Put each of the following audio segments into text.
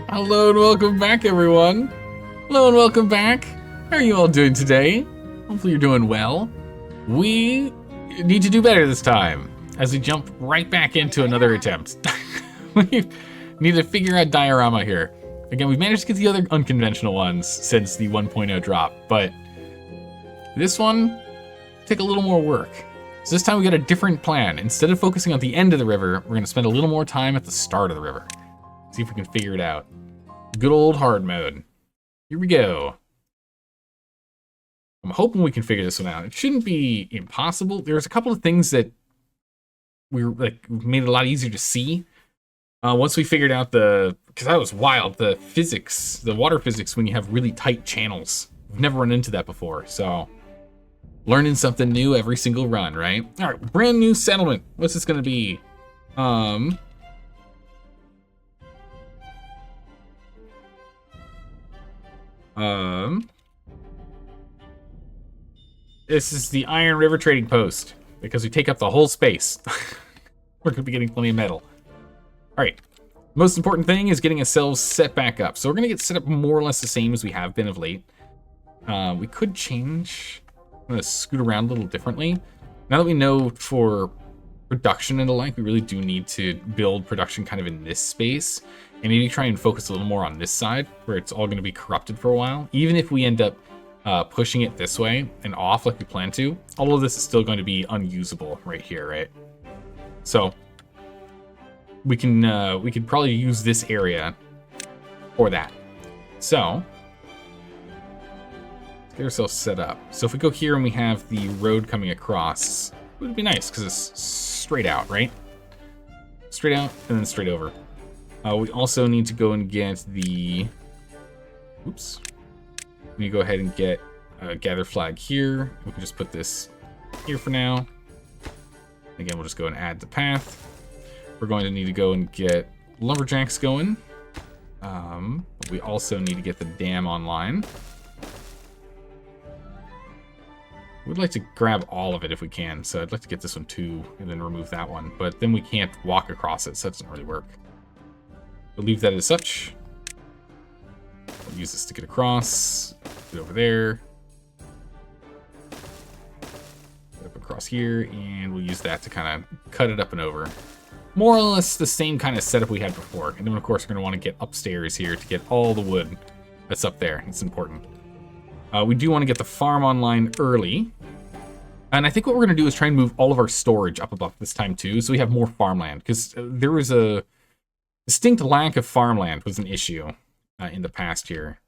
Alright, hello and welcome back, everyone. Hello and welcome back. How are you all doing today? Hopefully you're doing well. We need to do better this time, as we jump right back into another attempt. We need to figure out diorama here. Again, we've managed to get the other unconventional ones since the 1.0 drop, but this one take a little more work. So this time we got a different plan. Instead of focusing on the end of the river, we're gonna spend a little more time at the start of the river. See if we can figure it out. Good old hard mode. Here we go. I'm hoping we can figure this one out. It shouldn't be impossible. There's a couple of things that made it a lot easier to see. Once we figured out because that was wild, the physics, the water physics when you have really tight channels. We've never run into that before, so learning something new every single run, right? All right, brand new settlement. What's this gonna be? This is the Iron River Trading Post, because we take up the whole space. We're gonna be getting plenty of metal. All right, most important thing is getting ourselves set back up. So we're gonna get set up more or less the same as we have been of late. We could change, I'm gonna scoot around a little differently. Now that we know for production and the like, we really do need to build production kind of in this space, and maybe try and focus a little more on this side, where it's all gonna be corrupted for a while. Even if we end up pushing it this way and off like we plan to, all of this is still going to be unusable right here, right? So we could probably use this area for that. So let's get ourselves set up. So if we go here and we have the road coming across, it would be nice because it's straight out, right? Straight out and then straight over. We also need to go and get the, oops. We go ahead and get a gather flag here. We can just put this here for now. Again, we'll just go and add the path. We're going to need to go and get lumberjacks going. But we also need to get the dam online. We'd like to grab all of it if we can, so I'd like to get this one too, and then remove that one. But then we can't walk across it, so that doesn't really work. We'll leave that as such. We'll use this to get across. Get over there. Get up across here, and we'll use that to kind of cut it up and over. More or less the same kind of setup we had before. And then, of course, we're going to want to get upstairs here to get all the wood that's up there. It's important. We do want to get the farm online early. And I think what we're going to do is try and move all of our storage up above this time, too, so we have more farmland. Because there was a distinct lack of farmland was an issue in the past year.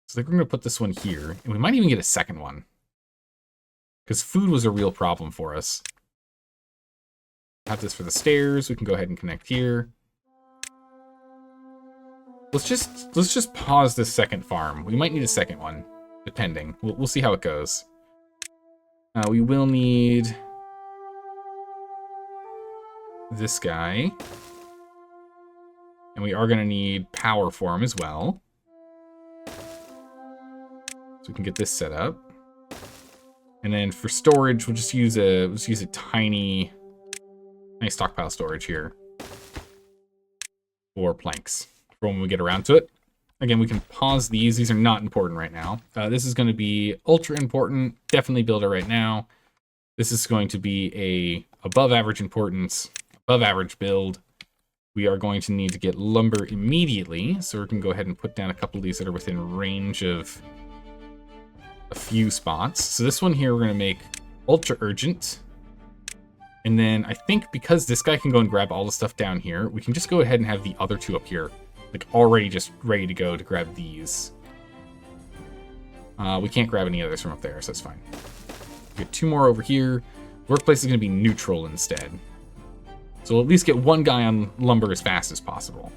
So I think we're going to put this one here. And we might even get a second one. Because food was a real problem for us. Have this for the stairs. We can go ahead and connect here. Let's just pause this second farm. We might need a second one, depending. We'll see how it goes. We will need this guy, and we are going to need power for him as well. So we can get this set up, and then for storage, we'll just use a tiny. Nice stockpile storage here for planks for when we get around to it. Again, we can pause these. These are not important right now. This is going to be ultra important. Definitely build it right now. This is going to be a above average importance, above average build. We are going to need to get lumber immediately. So we can go ahead and put down a couple of these that are within range of a few spots. So this one here, we're going to make ultra urgent. And then I think because this guy can go and grab all the stuff down here, we can just go ahead and have the other two up here, like already just ready to go to grab these. We can't grab any others from up there, so that's fine. We get two more over here. Workplace is going to be neutral instead. So we'll at least get one guy on lumber as fast as possible.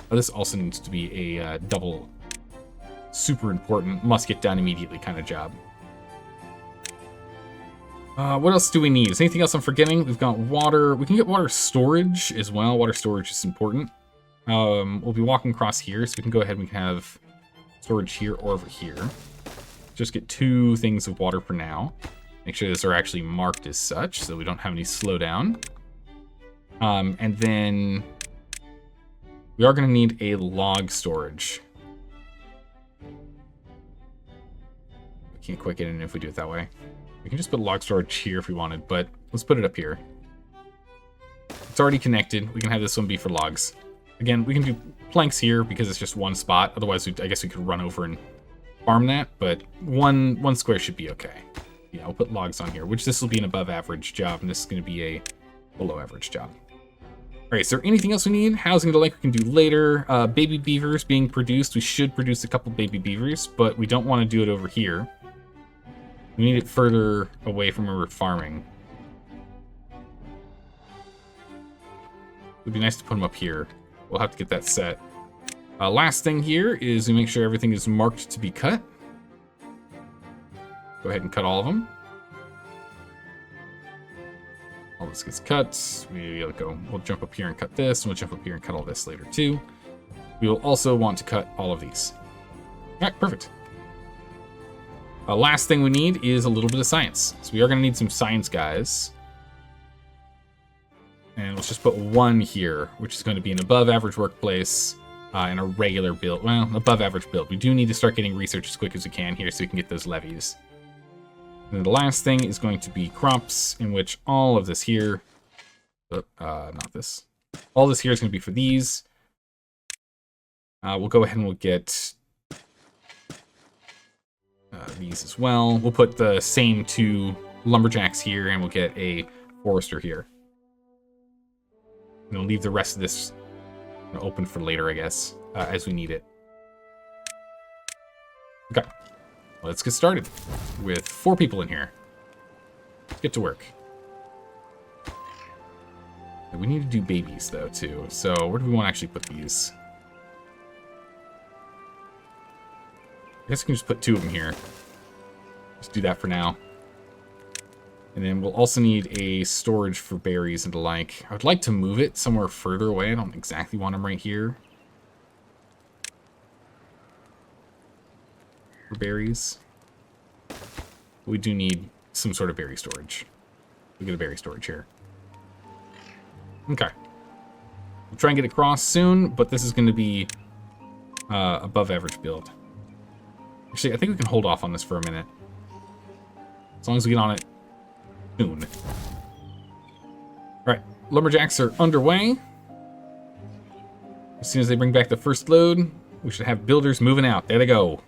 This also needs to be a double, super important, must get done immediately kind of job. What else do we need? Is anything else I'm forgetting? We've got water. We can get water storage as well. Water storage is important. We'll be walking across here, so we can go ahead and we can have storage here or over here. Just get two things of water for now. Make sure those are actually marked as such, so we don't have any slowdown. And then We are going to need a log storage. We can't quite get in if we do it that way. We can just put log storage here if we wanted, but let's put it up here. It's already connected. We can have this one be for logs. Again, we can do planks here because it's just one spot. Otherwise, I guess we could run over and farm that, but one square should be okay. Yeah, I'll put logs on here, which this will be an above average job, and this is going to be a below average job. All right, is there anything else we need? Housing to lake we can do later. Baby beavers being produced. We should produce a couple baby beavers, but we don't want to do it over here. We need it further away from where we're farming. It'd be nice to put them up here. We'll have to get that set. Last thing here is we make sure everything is marked to be cut. Go ahead and cut all of them. All this gets cut. We'll jump up here and cut this, and we'll jump up here and cut all this later too. We will also want to cut all of these. All right, perfect. Last thing we need is a little bit of science. So we are going to need some science guys. And let's just put one here, which is going to be an above average workplace and a regular build. Well, above average build. We do need to start getting research as quick as we can here so we can get those levies. And then the last thing is going to be crops, in which all of this here, not this, all this here is going to be for these. We'll go ahead and we'll get these as well. We'll put the same two lumberjacks here, and we'll get a forester here. And we'll leave the rest of this open for later, I guess, as we need it. Okay, let's get started with 4 people in here. Get to work. We need to do babies, though, too. So where do we want to actually put these? I guess we can just put 2 of them here. Just do that for now. And then we'll also need a storage for berries and the like. I would like to move it somewhere further away. I don't exactly want them right here. For berries. We do need some sort of berry storage. We'll get a berry storage here. Okay. We'll try and get across soon, but this is going to be above average build. Actually, I think we can hold off on this for a minute. As long as we get on it soon. Alright, lumberjacks are underway. As soon as they bring back the first load, we should have builders moving out. There they go.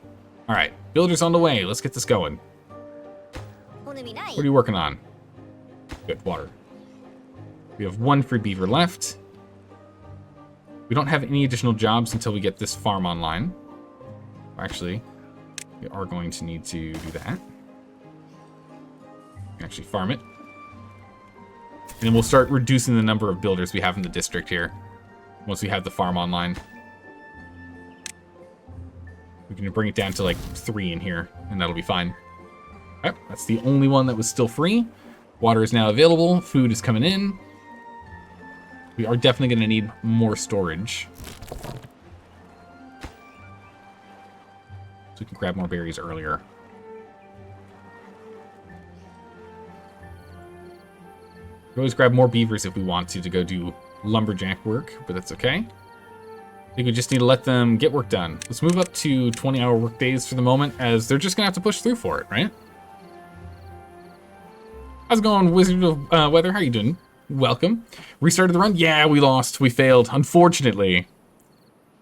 Alright, builders on the way. Let's get this going. What are you working on? Good, water. We have 1 free beaver left. We don't have any additional jobs until we get this farm online. Actually, we are going to need to do that. Actually farm it. And then we'll start reducing the number of builders we have in the district here once we have the farm online. We can bring it down to like 3 in here, and that'll be fine. Okay, that's the only one that was still free. Water is now available. Food is coming in. We are definitely going to need more storage. So we can grab more berries earlier. We always grab more beavers if we want to go do lumberjack work, but that's okay. I think we just need to let them get work done. Let's move up to 20-hour work days for the moment, as they're just going to have to push through for it, right? How's it going, Wizard of Weather? How you doing? Welcome. Restarted the run? Yeah, we lost. We failed. Unfortunately,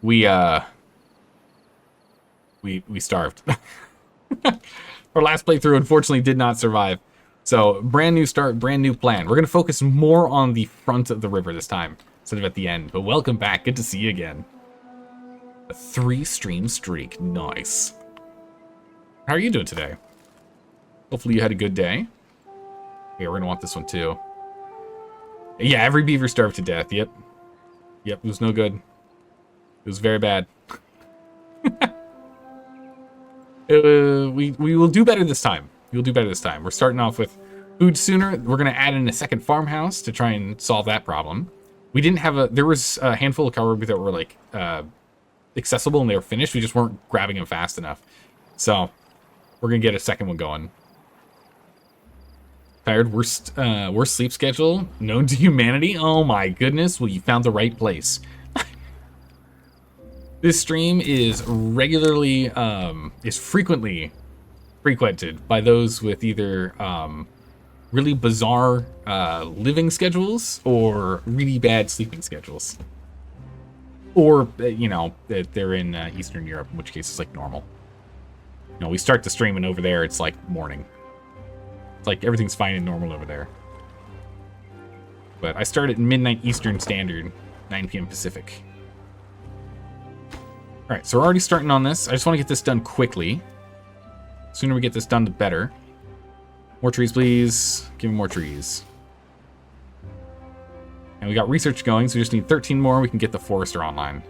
we starved. Our last playthrough, unfortunately, did not survive. So, brand new start, brand new plan. We're going to focus more on the front of the river this time, instead of at the end. But welcome back. Good to see you again. A 3-stream streak. Nice. How are you doing today? Hopefully you had a good day. Yeah, we're going to want this one too. Yeah, every beaver starved to death. Yep. Yep, it was no good. It was very bad. We will do better this time. We'll do better this time. We're starting off with food sooner. We're going to add in a second farmhouse to try and solve that problem. We didn't have there was a handful of cowrie that were like accessible and they were finished. We just weren't grabbing them fast enough. So we're going to get a second one going. Tired, worst sleep schedule known to humanity. Oh my goodness. Well, you found the right place. This stream is regularly, is frequently frequented by those with either really bizarre living schedules or really bad sleeping schedules. Or, you know, they're in Eastern Europe, in which case it's like normal. You know, we start the stream and over there it's like morning. It's like everything's fine and normal over there. But I start at midnight Eastern Standard, 9 p.m. Pacific. Alright, so we're already starting on this. I just want to get this done quickly. The sooner we get this done, the better. More trees, please. Give me more trees. And we got research going, so we just need 13 more. We can get the forester online.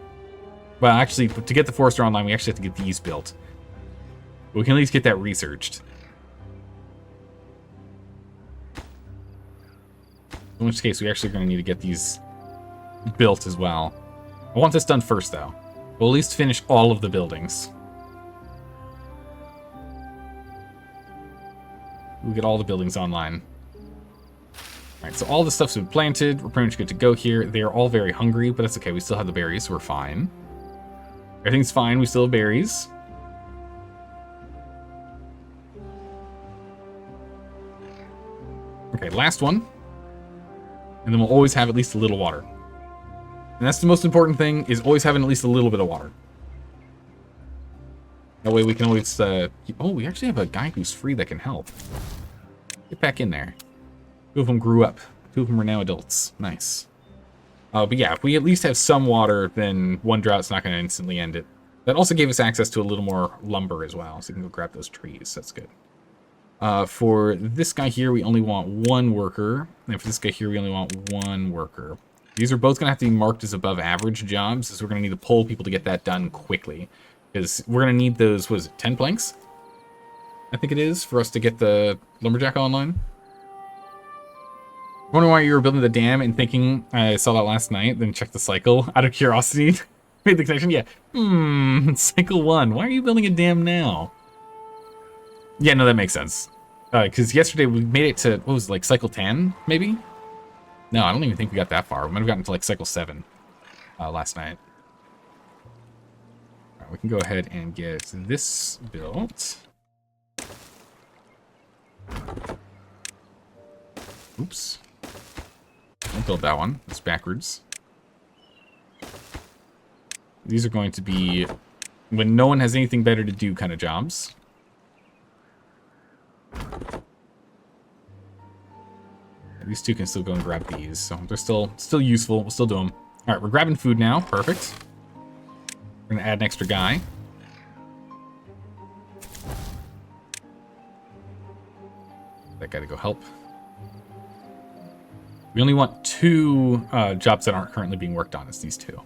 Well, actually, to get the forester online, we actually have to get these built. But we can at least get that researched. In which case, we actually are going to need to get these built as well. I want this done first, though. We'll at least finish all of the buildings. We'll get all the buildings online. Alright, so all the stuff's been planted. We're pretty much good to go here. They are all very hungry, but that's okay. We still have the berries, so we're fine. Everything's fine. We still have berries. Okay, last one. And then we'll always have at least a little water. And that's the most important thing, is always having at least a little bit of water. That way we can always... oh, we actually have a guy who's free that can help. Get back in there. 2 of them grew up. 2 of them are now adults. Nice. But yeah, if we at least have some water, then one drought's not going to instantly end it. That also gave us access to a little more lumber as well, so we can go grab those trees. That's good. For this guy here, we only want 1 worker. And for this guy here, we only want 1 worker. These are both going to have to be marked as above average jobs, so we're going to need to pull people to get that done quickly. Because we're going to need those, what is it, 10 planks? I think it is, for us to get the lumberjack online. I wonder why you were building the dam and thinking, I saw that last night, then checked the cycle out of curiosity. Made the connection, yeah. Cycle 1, why are you building a dam now? Yeah, no, that makes sense. Because yesterday we made it to, what was it, like cycle 10, maybe? No, I don't even think we got that far. We might have gotten to like cycle 7 last night. All right, we can go ahead and get this built. Oops. Don't build that one. It's backwards. These are going to be when no one has anything better to do kind of jobs. These 2 can still go and grab these, so they're still useful. We'll still do them. All right, we're grabbing food now. Perfect. We're gonna add an extra guy. That guy to go help. We only want 2 jobs that aren't currently being worked on. It's these 2. All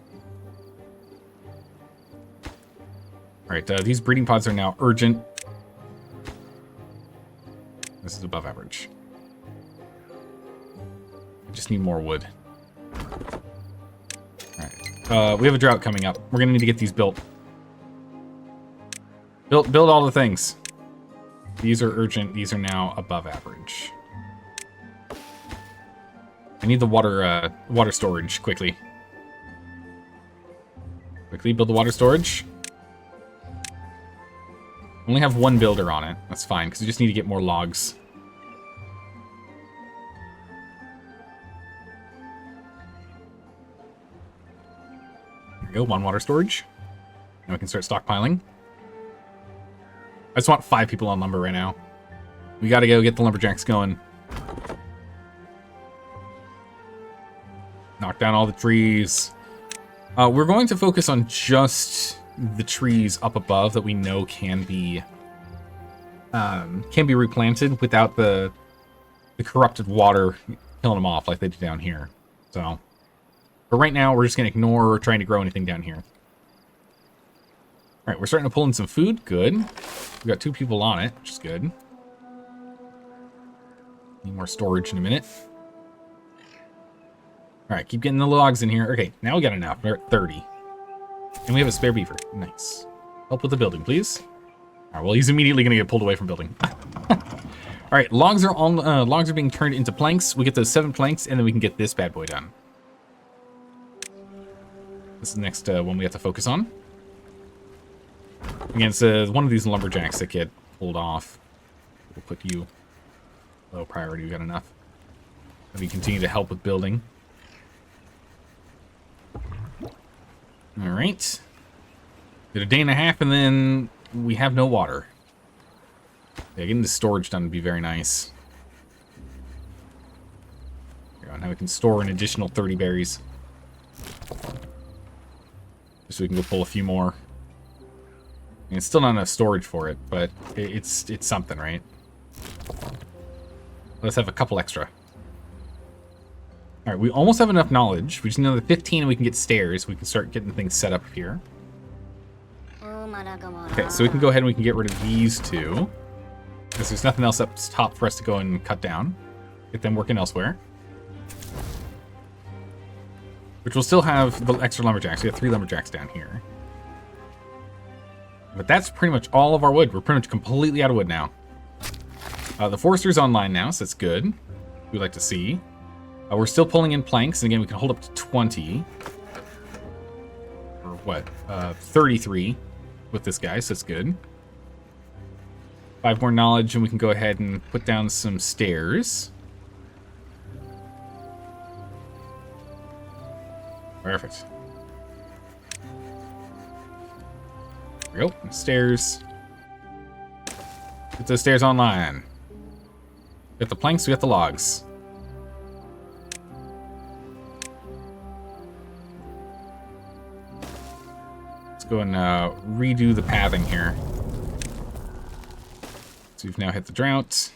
right, these breeding pods are now urgent. This is above average. Just need more wood. Alright. We have a drought coming up. We're gonna need to get these built. Build all the things. These are urgent. These are now above average. I need the water storage quickly. Quickly build the water storage. Only have 1 builder on it. That's fine, because we just need to get more logs. There we go, 1 water storage. Now we can start stockpiling. I just want 5 people on lumber right now. We gotta go get the lumberjacks going. Knock down all the trees. We're going to focus on just the trees up above that we know can be replanted without the corrupted water killing them off like they do down here. So, but right now we're just gonna ignore trying to grow anything down here. All right, we're starting to pull in some food. Good. We got 2 people on it, which is good. Need more storage in a minute. All right, keep getting the logs in here. Okay, now we got enough. We're at 30. And we have a spare beaver. Nice. Help with the building, please. All right, well, he's immediately going to get pulled away from building. All right, logs are being turned into planks. We get those 7 planks, and then we can get this bad boy done. This is the next one we have to focus on. against one of these lumberjacks that get pulled off. We'll put you low priority. We got enough. Have you continue to help with building. All right. Did a day and a half, and then we have no water. Yeah, getting the storage done would be very nice. There we go. Now we can store an additional 30 berries. Just so we can go pull a few more. I mean, it's still not enough storage for it, but it's something, right? Let's have a couple extra. All right, we almost have enough knowledge. We just need another 15 and we can get stairs. We can start getting things set up here. Okay, so we can go ahead and we can get rid of these two. Because there's nothing else up top for us to go and cut down. Get them working elsewhere. Which will still have the extra lumberjacks. We have 3 lumberjacks down here. But that's pretty much all of our wood. We're pretty much completely out of wood now. The forester's online now, so that's good. We'd like to see. We're still pulling in planks, and again, we can hold up to 20. Or what? 33 with this guy, so that's good. 5 more knowledge, and we can go ahead and put down some stairs. Perfect. There we go. Stairs. Get those stairs online. We got the planks, we got the logs. Go and redo the pathing here. So we've now hit the drought.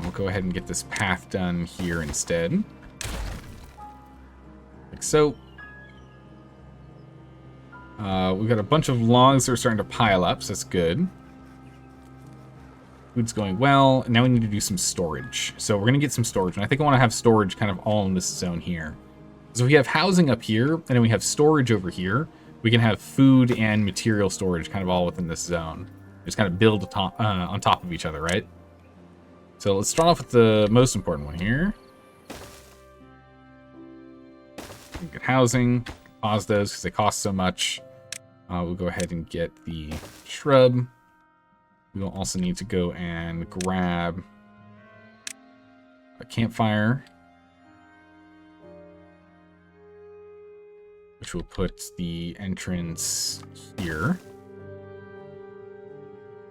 We'll go ahead and get this path done here instead. Like so. We've got a bunch of logs that are starting to pile up, so that's good. Food's going well. Now we need to do some storage. So we're going to get some storage. And I think I want to have storage kind of all in this zone here. So if we have housing up here, and then we have storage over here, we can have food and material storage kind of all within this zone. Just kind of build on top of each other, right? So let's start off with the most important one here. Get housing. Pause those because they cost so much. We'll go ahead and get the shrub. We will also need to go and grab a campfire, which will put the entrance here.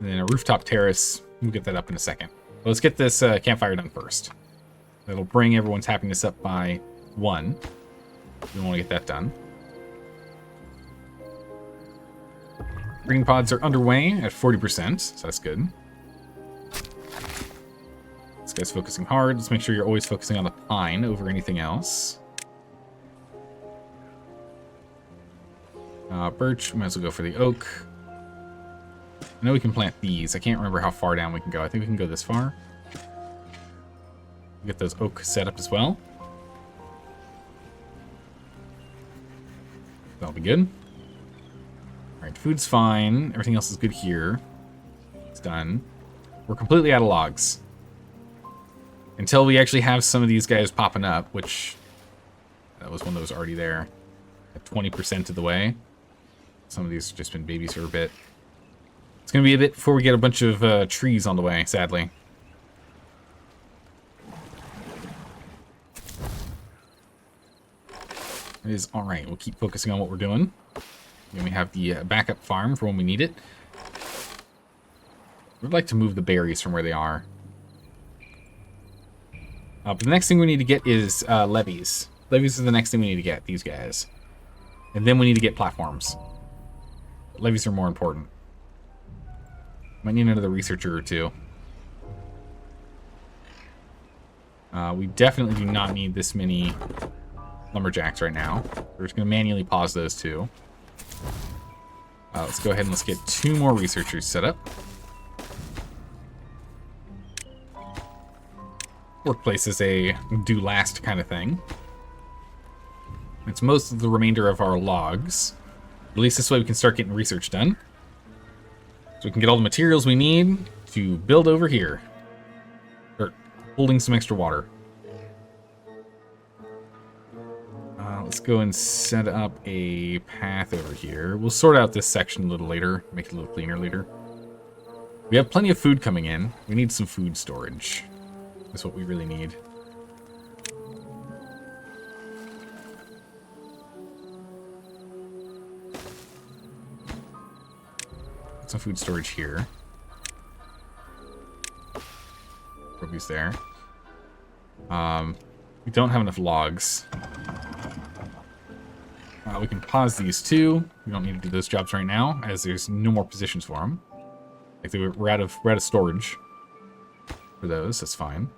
And then a rooftop terrace. We'll get that up in a second. But let's get this campfire done first. That'll bring everyone's happiness up by 1. We want to get that done. Breeding pods are underway at 40%, so that's good. This guy's focusing hard. Let's make sure you're always focusing on the pine over anything else. Birch, we might as well go for the oak. I know we can plant these. I can't remember how far down we can go. I think we can go this far. Get those oak set up as well. That'll be good. Alright, food's fine. Everything else is good here. It's done. We're completely out of logs. Until we actually have some of these guys popping up, which... that was one that was already there. At 20% of the way. Some of these have just been babies for a bit. It's going to be a bit before we get a bunch of trees on the way, sadly. It is alright. We'll keep focusing on what we're doing. And we have the backup farm for when we need it. We'd like to move the berries from where they are. But the next thing we need to get is levees. Levees is the next thing we need to get, these guys. And then we need to get platforms. But levees are more important. Might need another researcher or two. We definitely do not need this many lumberjacks right now. We're just going to manually pause those two. Let's go ahead and let's get 2 more researchers set up. Workplace is a do last kind of thing. It's most of the remainder of our logs. At least this way we can start getting research done. So we can get all the materials we need to build over here. Or holding some extra water. Let's go and set up a path over here. We'll sort out this section a little later, make it a little cleaner later. We have plenty of food coming in. We need some food storage. That's what we really need. Some food storage here. Ruby's there. We don't have enough logs. We can pause these two. We don't need to do those jobs right now, as there's no more positions for them. Like we're out of storage for those. That's fine.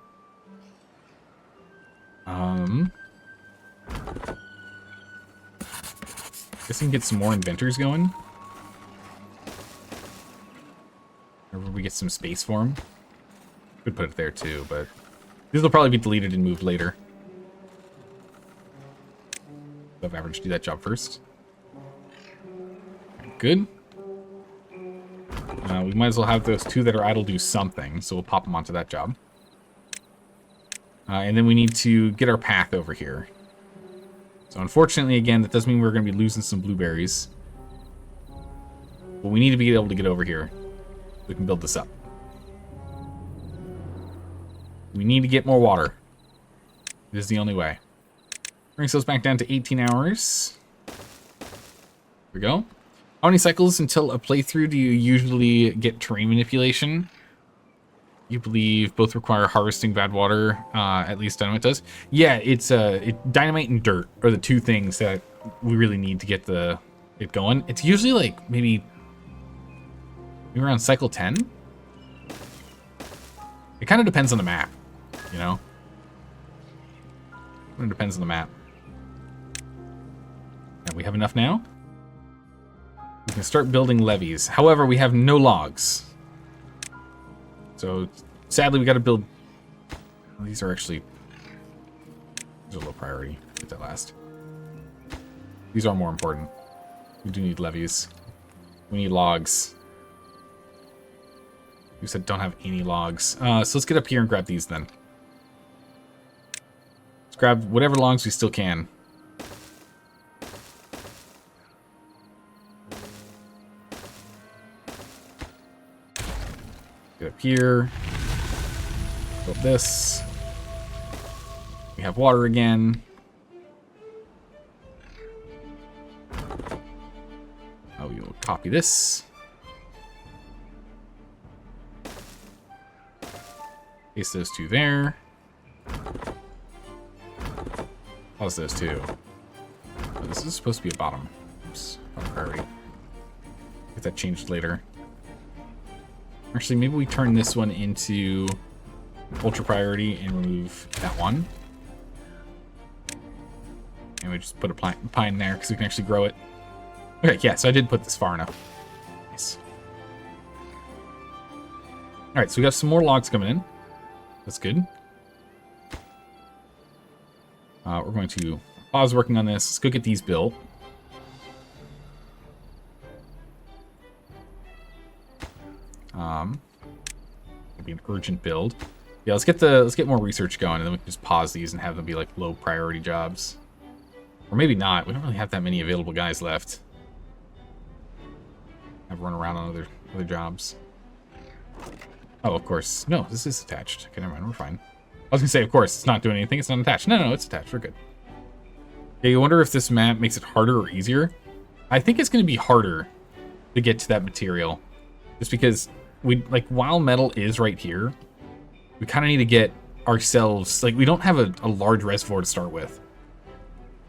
Guess we can get some more inventors going. Or we get some space for them. Could put it there too, but these will probably be deleted and moved later. Above average, do that job first. Good. We might as well have those two that are idle do something, so we'll pop them onto that job. And then we need to get our path over here. So unfortunately, again, that does mean we're going to be losing some blueberries. But we need to be able to get over here. We can build this up. We need to get more water. This is the only way. Brings us back down to 18 hours. Here we go. How many cycles until a playthrough do you usually get terrain manipulation? You believe both require harvesting bad water, at least Dynamite does. Yeah, it's Dynamite and dirt are the two things that we really need to get it going. It's usually like maybe around cycle 10. It kind of depends on the map, you know? It depends on the map. And we have enough now. We can start building levees. However, we have no logs. So, sadly, we got to build... Well, these are actually... These are low priority. Get that last. These are more important. We do need levees. We need logs. You said don't have any logs. So let's get up here and grab these then. Let's grab whatever logs we still can. Get up here. Build this. We have water again. Oh, we will copy this. Paste those two there. Pause those two. Oh, this is supposed to be a bottom. Oops. Priority. Get that changed later. Actually, maybe we turn this one into ultra priority and remove that one. And we just put a pine there because we can actually grow it. Okay, yeah, so I did put this far enough. Nice. Alright, so we got some more logs coming in. That's good. We're going to pause working on this. Let's go get these built. It'll be an urgent build. Yeah, let's get more research going, and then we can just pause these and have them be like low priority jobs. Or maybe not. We don't really have that many available guys left. Have run around on other jobs. Oh, of course. No, this is attached. Okay, never mind. We're fine. I was gonna say, of course, it's not doing anything. It's not attached. No, it's attached. We're good. Yeah, you wonder if this map makes it harder or easier. I think it's gonna be harder to get to that material, just because while metal is right here, we kind of need to get ourselves, we don't have a large reservoir to start with.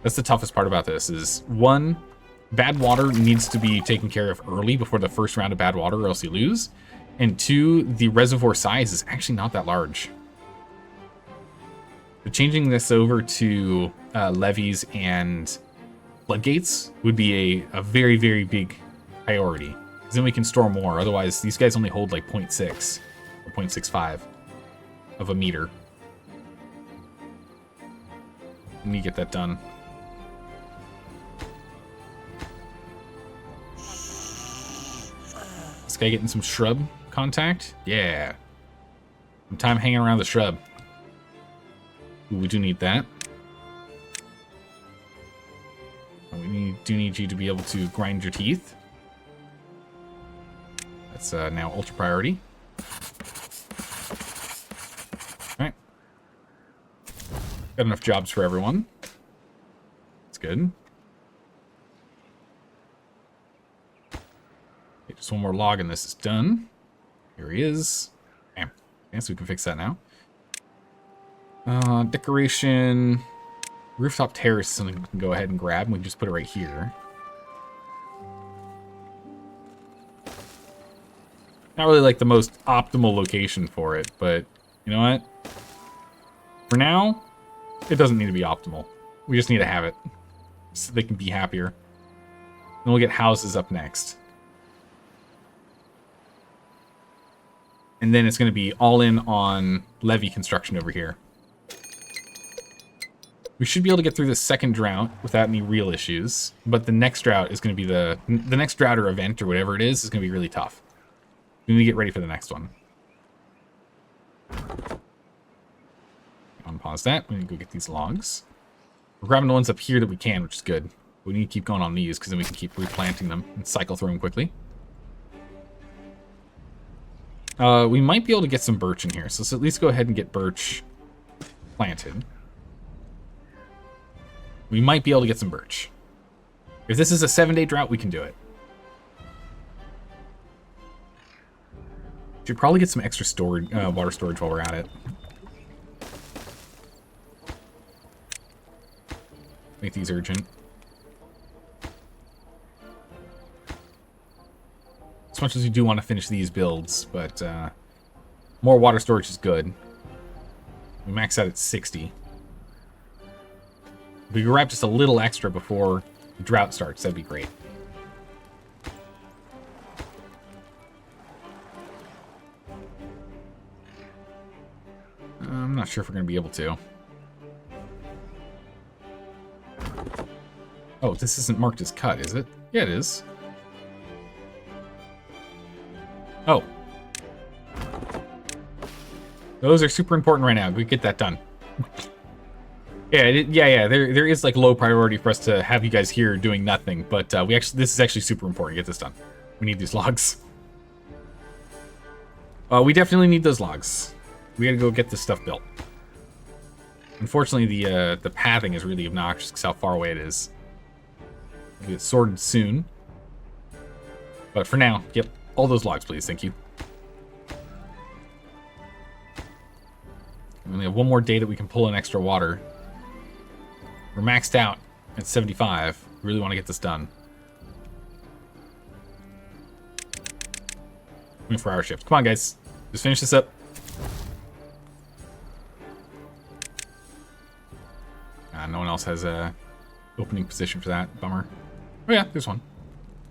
That's the toughest part about this is, one, bad water needs to be taken care of early before the first round of bad water or else you lose. And two, the reservoir size is actually not that large. So changing this over to levees and floodgates would be a very, very big priority. Because then we can store more. Otherwise, these guys only hold like 0.6 or 0.65 of a meter. Let me get that done. This guy getting some shrub contact? Yeah. Some time hanging around the shrub. Ooh, we do need that. Do need you to be able to grind your teeth. That's now ultra priority. Alright. Got enough jobs for everyone. That's good. Okay, just one more log and this is done. Here he is. Bam. Okay, so we can fix that now. Decoration. Rooftop terrace is something we can go ahead and grab, and we can just put it right here. Not really like the most optimal location for it, but you know what? For now, it doesn't need to be optimal. We just need to have it so they can be happier. Then we'll get houses up next. And then it's going to be all in on levee construction over here. We should be able to get through the second drought without any real issues, but the next drought is going to be the next drought or event or whatever it is going to be really tough. We need to get ready for the next one. Unpause that. We need to go get these logs. We're grabbing the ones up here that we can, which is good. We need to keep going on these because then we can keep replanting them and cycle through them quickly. We might be able to get some birch in here, so let's at least go ahead and get birch planted. We might be able to get some birch. If this is a 7-day drought, we can do it. Should probably get some extra storage, water storage while we're at it. Make these urgent. As much as we do want to finish these builds, but more water storage is good. We max out at 60. If we grab just a little extra before the drought starts, that'd be great. I'm not sure if we're going to be able to. Oh, this isn't marked as cut, is it? Yeah, it is. Oh. Those are super important right now. We get that done. Yeah. There is like low priority for us to have you guys here doing nothing, but this is actually super important. Get this done. We need these logs. We definitely need those logs. We gotta go get this stuff built. Unfortunately, the pathing is really obnoxious because how far away it is. We'll get sorted soon. But for now, yep, all those logs, please. Thank you. We only have one more day that we can pull in extra water. We're maxed out at 75. We really want to get this done. 24-hour shift. Come on, guys. Just finish this up. No one else has a opening position for that. Bummer. Oh yeah, there's one.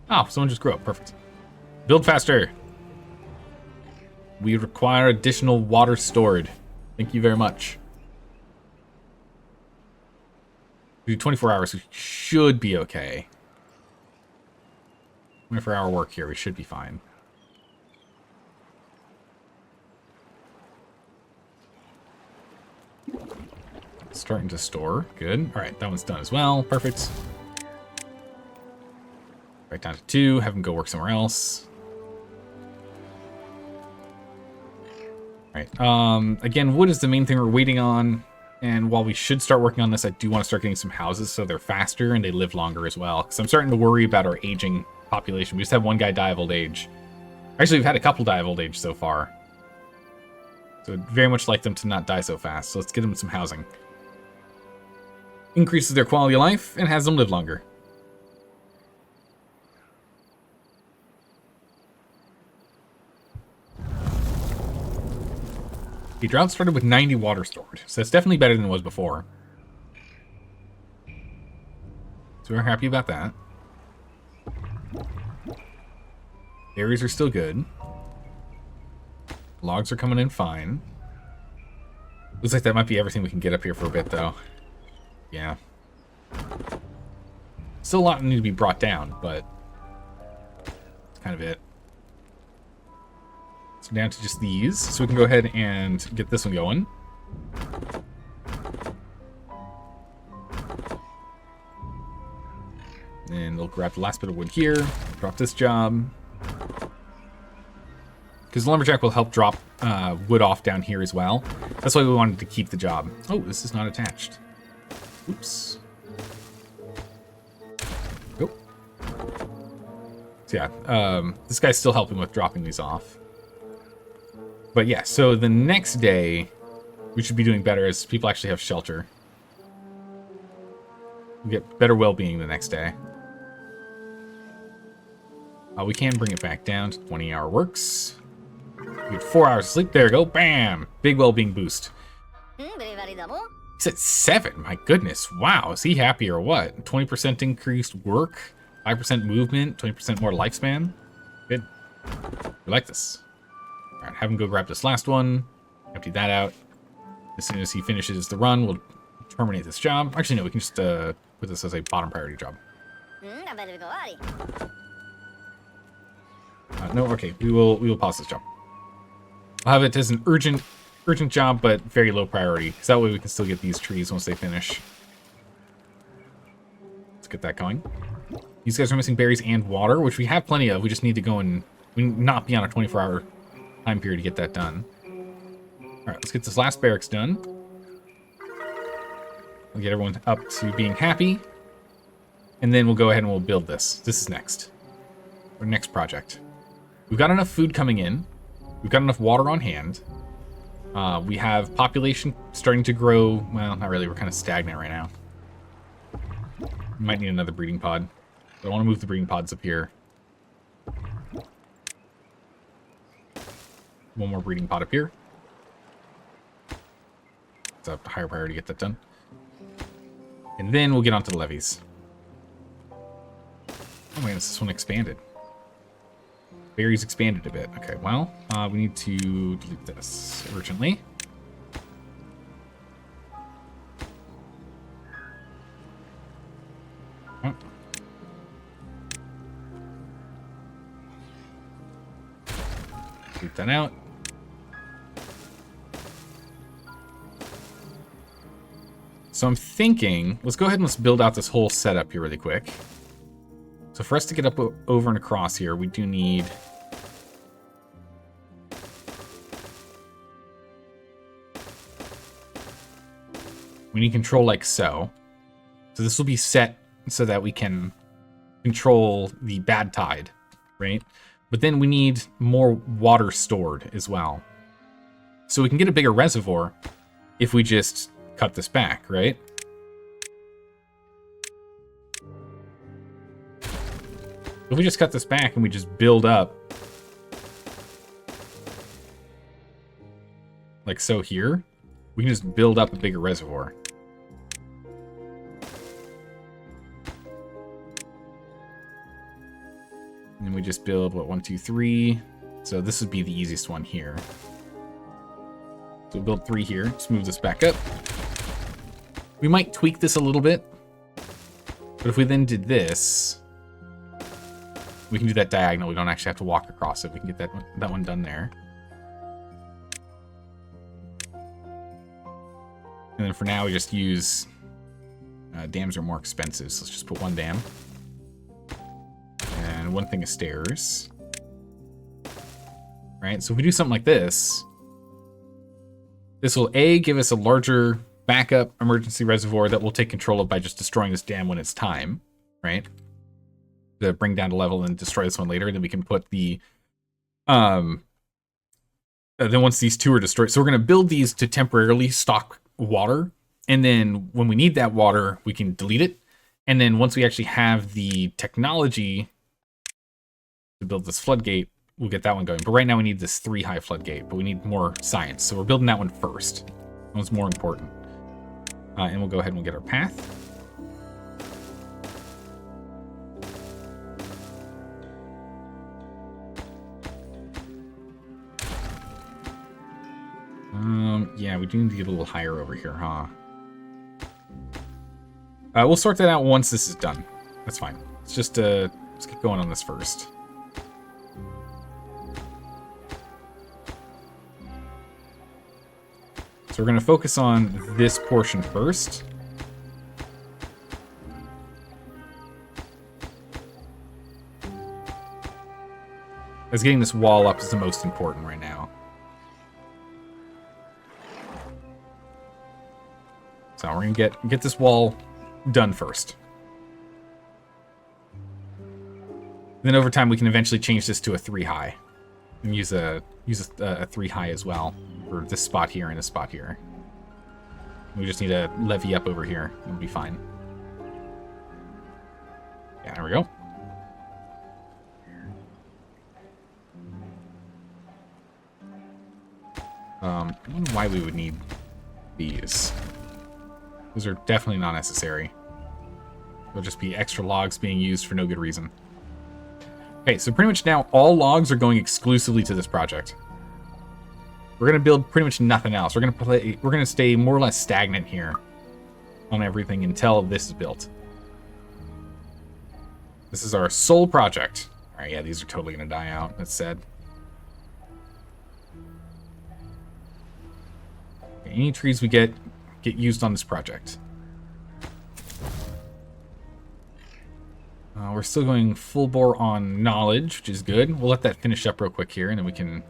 Oh, someone just grew up. Perfect. Build faster. We require additional water stored. Thank you very much. We do 24 hours. We should be okay. 24-hour work here. We should be fine. Starting to store. Good. All right, that one's done as well. Perfect. Right down to 2. Have them go work somewhere else. All right. Again, wood is the main thing we're waiting on. And while we should start working on this, I do want to start getting some houses so they're faster and they live longer as well. Because I'm starting to worry about our aging population. We just had one guy die of old age. Actually, we've had a couple die of old age so far. So I'd very much like them to not die so fast. So let's get them some housing. Increases their quality of life and has them live longer. The drought started with 90 water stored, so that's definitely better than it was before. So we're happy about that. Berries are still good. Logs are coming in fine. Looks like that might be everything we can get up here for a bit, though. Yeah. Still a lot need to be brought down, but that's kind of it. So down to just these. So we can go ahead and get this one going. And they'll grab the last bit of wood here, drop this job. Because the lumberjack will help drop wood off down here as well. That's why we wanted to keep the job. Oh, this is not attached. Oops. Oh. So yeah, this guy's still helping with dropping these off. But yeah, so the next day, we should be doing better as people actually have shelter. We get better well-being the next day. We can bring it back down to 20-hour works. We get 4 hours of sleep. There we go. Bam! Big well-being boost. He said 7. My goodness. Wow. Is he happy or what? 20% increased work, 5% movement, 20% more lifespan. Good. We like this. All right, have him go grab this last one. Empty that out. As soon as he finishes the run, we'll terminate this job. Actually, no, we can just put this as a bottom priority job. No, okay, we will pause this job. I'll have it as an urgent job, but very low priority. So that way we can still get these trees once they finish. Let's get that going. These guys are missing berries and water, which we have plenty of. We just need to go and we not be on a 24-hour time period to get that done. All right, let's get this last barracks done. We'll get everyone up to being happy. And then we'll go ahead and we'll build this. This is next. Our next project. We've got enough food coming in. We've got enough water on hand. We have population starting to grow. Well, not really. We're kind of stagnant right now. We might need another breeding pod. But I want to move the breeding pods up here. One more breeding pod up here. It's a higher priority to get that done. And then we'll get onto the levees. Oh my goodness, this one expanded. Berries expanded a bit. Okay, well, we need to delete this urgently. Oh. Delete that out. So I'm thinking, let's go ahead and let's build out this whole setup here really quick. So for us to get up over and across here, we do need... We need control like so. So this will be set so that we can control the bad tide, right? But then we need more water stored as well. So we can get a bigger reservoir if we just cut this back, right? If we just cut this back and we just build up like so here, we can just build up a bigger reservoir. And then we just build, what, 1, 2, 3. So this would be the easiest one here. So we'll build 3 here. Just move this back up. We might tweak this a little bit. But if we then did this, we can do that diagonal. We don't actually have to walk across it. We can get that one done there. And then for now, we just use... dams are more expensive, so let's just put 1 dam. And 1 thing of stairs. Right, so if we do something like this, this will, A, give us a larger backup emergency reservoir that we'll take control of by just destroying this dam when it's time, right? To bring down to level and destroy this one later, and then we can put the... then once these 2 are destroyed... So we're going to build these to temporarily stock water, and then when we need that water, we can delete it. And then once we actually have the technology to build this floodgate, we'll get that one going. But right now we need this 3 high floodgate, but we need more science. So we're building that one first. That one's more important. And we'll go ahead and we'll get our path. Yeah, we do need to get a little higher over here, huh? We'll sort that out once this is done. That's fine. Let's just let's get going on this first. So we're going to focus on this portion first. Because getting this wall up is the most important right now. So we're gonna get this wall done first. Then over time we can eventually change this to a 3 high. And use a 3 high as well for this spot here and this spot here. We just need to levee up over here. It'll be fine. Yeah, there we go. I don't know why we would need these. Those are definitely not necessary. They'll just be extra logs being used for no good reason. Okay, so pretty much now all logs are going exclusively to this project. We're gonna build pretty much nothing else. We're gonna stay more or less stagnant here on everything until this is built. This is our sole project. All right, yeah, these are totally gonna die out. That's sad. Okay, any trees we get used on this project. We're still going full bore on knowledge, which is good. We'll let that finish up real quick here, and then we can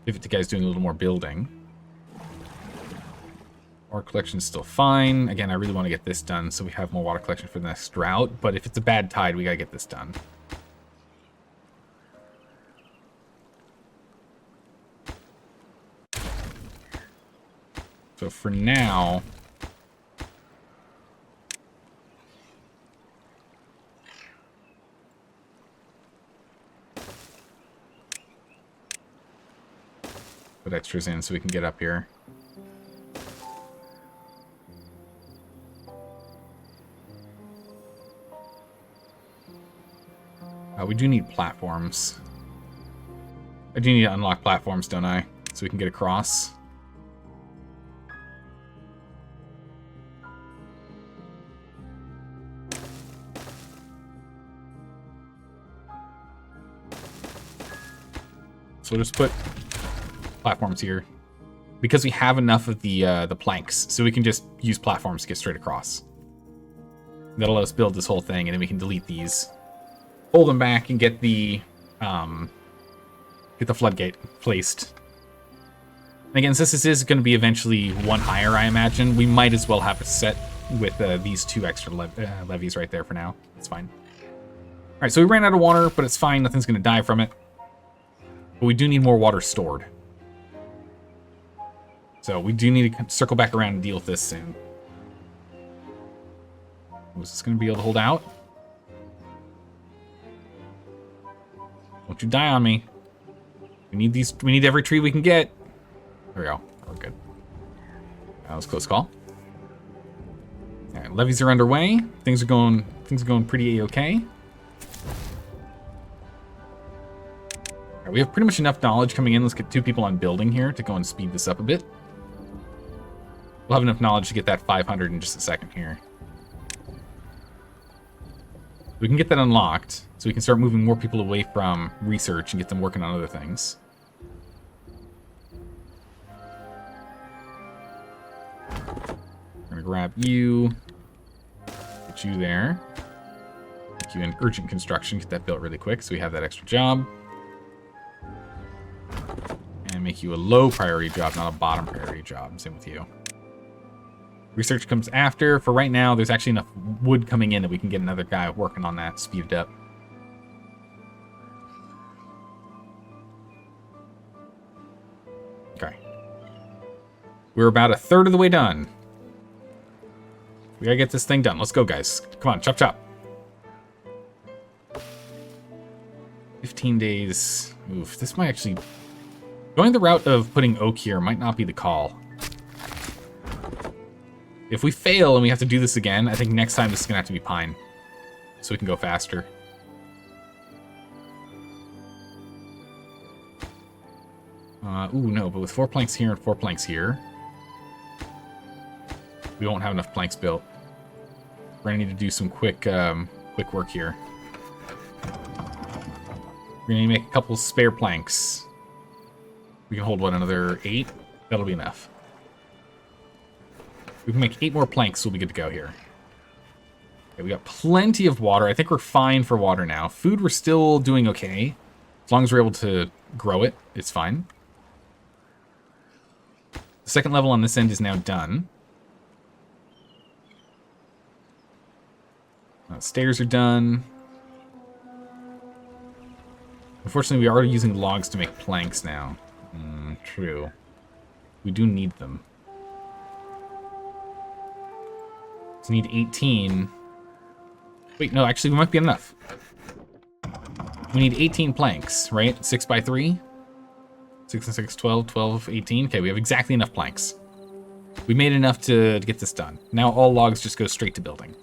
pivot to guys doing a little more building. Water collection is still fine. Again, I really want to get this done so we have more water collection for the next drought, but if it's a bad tide, we gotta get this done. So for now... put extras in so we can get up here. We do need platforms. I do need to unlock platforms, don't I? So we can get across. So we'll just put platforms here because we have enough of the planks, so we can just use platforms to get straight across. That'll let us build this whole thing, and then we can delete these, hold them back, and get the floodgate placed. And again, since this is going to be eventually 1 higher, I imagine we might as well have it set with these 2 extra levees right there for now. It's fine. All right, so we ran out of water, but it's fine. Nothing's going to die from it. But we do need more water stored. So we do need to circle back around and deal with this soon. Was this going to be able to hold out? Don't you die on me. We need these. We need every tree we can get. There we go. We're good. That was a close call. All right, levees are underway. Things are going pretty a-okay. All right, we have pretty much enough knowledge coming in. Let's get 2 people on building here to go and speed this up a bit. We'll have enough knowledge to get that 500 in just a second here. We can get that unlocked, so we can start moving more people away from research and get them working on other things. We're gonna grab you, get you there, make you in urgent construction, get that built really quick so we have that extra job. And make you a low priority job, not a bottom priority job. Same with you. Research comes after. For right now, there's actually enough wood coming in that we can get another guy working on that, speeded up. Okay. We're about 1/3 of the way done. We gotta get this thing done. Let's go, guys. Come on, chop chop. 15 days. Oof, this might actually... Going the route of putting oak here might not be the call. If we fail and we have to do this again, I think next time this is going to have to be pine. So we can go faster. Ooh, no, but with 4 planks here and 4 planks here, we won't have enough planks built. We're going to need to do some quick work here. We're going to make a couple spare planks. We can hold, what, another 8? That'll be enough. We can make 8 more planks, so we'll be good to go here. Okay, we got plenty of water. I think we're fine for water now. Food, we're still doing okay. As long as we're able to grow it, it's fine. The second level on this end is now done. Stairs are done. Unfortunately, we are using logs to make planks now. True. We do need them. So we need 18. Wait, no, actually, we might be enough. We need 18 planks, right? 6 by 3? 6 and 6, 12, 12, 18. Okay, we have exactly enough planks. We made enough to get this done. Now all logs just go straight to building.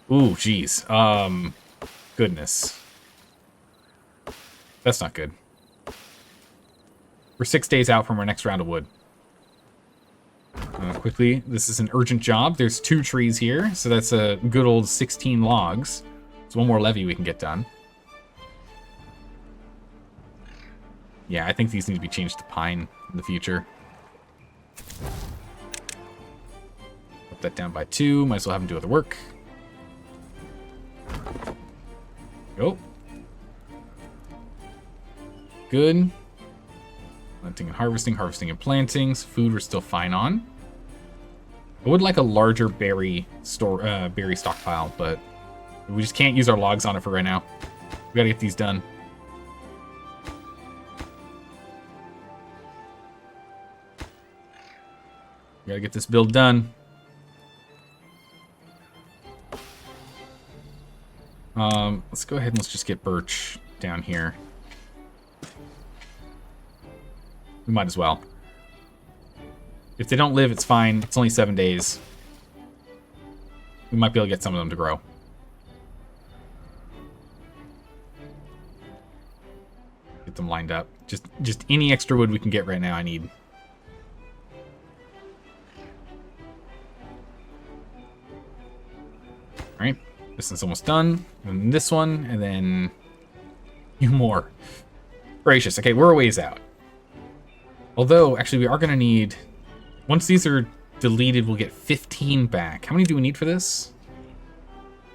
Ooh, geez. Goodness. That's not good. We're 6 days out from our next round of wood. Quickly, this is an urgent job. There's 2 trees here, so that's a good old 16 logs. It's one more levee we can get done. Yeah, I think these need to be changed to pine in the future. Put that down by 2. Might as well have them do other work. Go. Good. Planting and harvesting, harvesting and plantings. Food we're still fine on. I would like a larger berry stockpile, but we just can't use our logs on it for right now. We gotta get these done. We gotta get this build done. Let's go ahead and let's just get birch down here. We might as well. If they don't live, it's fine. It's only 7 days. We might be able to get some of them to grow. Get them lined up. Just any extra wood we can get right now, I need. Alright. This one's almost done. And this one, and then a few more. Gracious. Okay, we're a ways out. Although, actually, we are going to need... Once these are deleted, we'll get 15 back. How many do we need for this?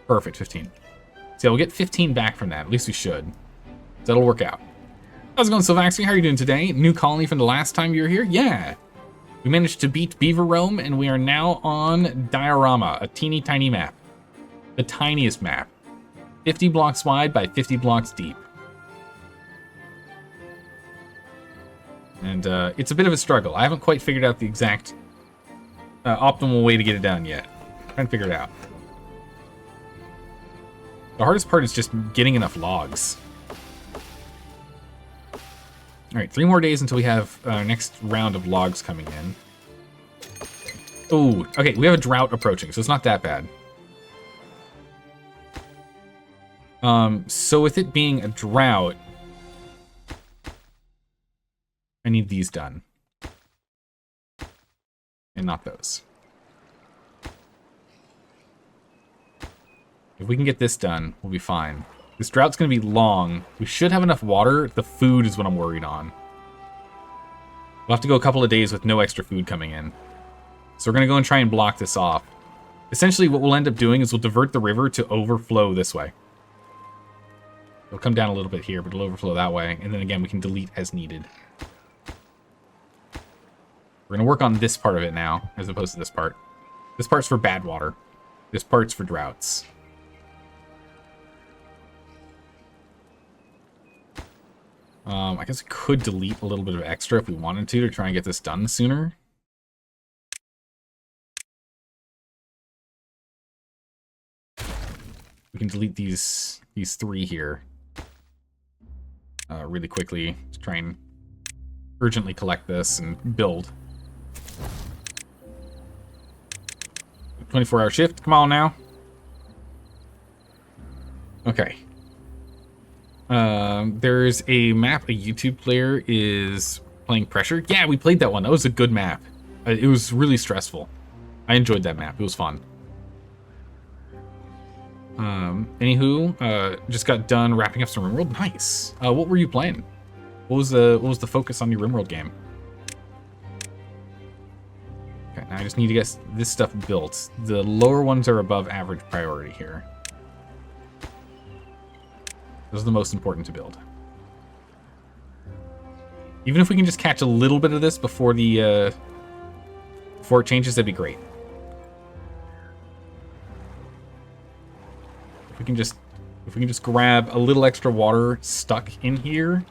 Perfect, 15. So we'll get 15 back from that. At least we should. That'll work out. How's it going, Sylvaxi? How are you doing today? New colony from the last time you were here? Yeah. We managed to beat Beaver Rome, and we are now on Diorama, a teeny tiny map. The tiniest map. 50 blocks wide by 50 blocks deep. And it's a bit of a struggle. I haven't quite figured out the exact optimal way to get it done yet. I'm trying to figure it out. The hardest part is just getting enough logs. Alright, 3 more days until we have our next round of logs coming in. Ooh, okay, we have a drought approaching, so it's not that bad. So with it being a drought, I need these done. And not those. If we can get this done, we'll be fine. This drought's going to be long. We should have enough water. The food is what I'm worried on. We'll have to go a couple of days with no extra food coming in. So we're going to go and try and block this off. Essentially, what we'll end up doing is we'll divert the river to overflow this way. It'll come down a little bit here, but it'll overflow that way. And then again, we can delete as needed. We're going to work on this part of it now, as opposed to this part. This part's for bad water. This part's for droughts. I guess we could delete a little bit of extra if we wanted to try and get this done sooner. We can delete these 3 here really quickly to try and urgently collect this and build. 24-hour shift, come on now. Okay. There's a map a YouTube player is playing Pressure. Yeah, we played that one. That was a good map. It was really stressful. I enjoyed that map. It was fun. Anywho, just got done wrapping up some RimWorld. Nice. What were you playing? What was the focus on your RimWorld game? Okay, now I just need to get this stuff built. The lower ones are above average priority here. Those are the most important to build. Even if we can just catch a little bit of this before the before it changes, that'd be great. If we can just grab a little extra water stuck in here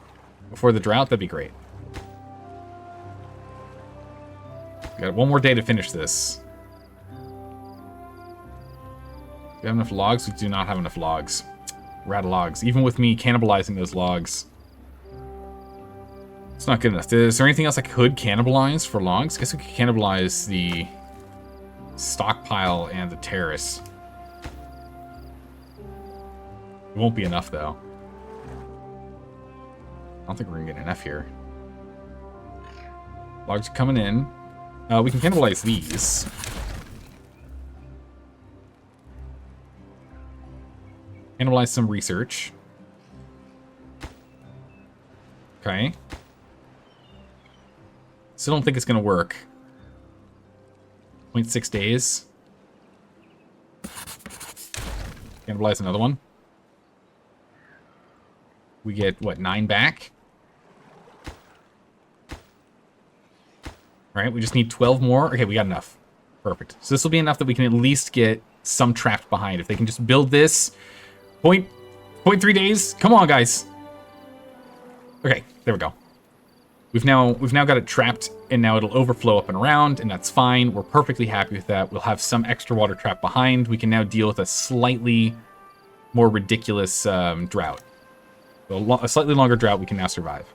before the drought, that'd be great. We got one more day to finish this. Do we have enough logs? We do not have enough logs. We're out of logs. Even with me cannibalizing those logs, it's not good enough. Is there anything else I could cannibalize for logs? I guess we could cannibalize the stockpile and the terrace. It won't be enough, though. I don't think we're gonna get enough here. Logs are coming in. We can cannibalize these. Cannibalize some research. Okay. Still don't think it's gonna work. 0.6 days. Cannibalize another one. We get, what, 9 back? All right, we just need 12 more. Okay, we got enough. Perfect. So this will be enough that we can at least get some trapped behind. If they can just build this. 0.3 days. Come on, guys. Okay, there we go. We've now got it trapped, and now it'll overflow up and around, and that's fine. We're perfectly happy with that. We'll have some extra water trapped behind. We can now deal with a slightly more ridiculous drought. So a slightly longer drought we can now survive.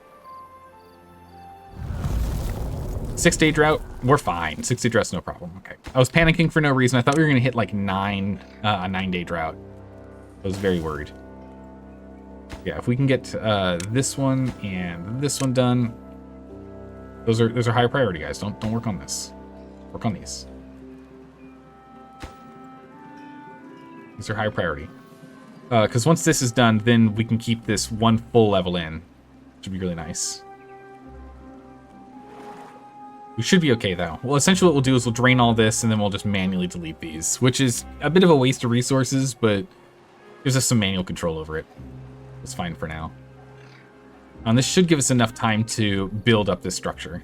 6-day drought, we're fine. 6-day drought's no problem. Okay. I was panicking for no reason. I thought we were gonna hit like a 9-day drought. I was very worried. Yeah, if we can get this one and this one done, those are higher priority, guys. Don't work on this. Work on these. These are higher priority. Because once this is done, then we can keep this one full level in, which would be really nice. We should be okay, though. Well, essentially what we'll do is we'll drain all this, and then we'll just manually delete these, which is a bit of a waste of resources, but gives us some manual control over it. It's fine for now. And this should give us enough time to build up this structure,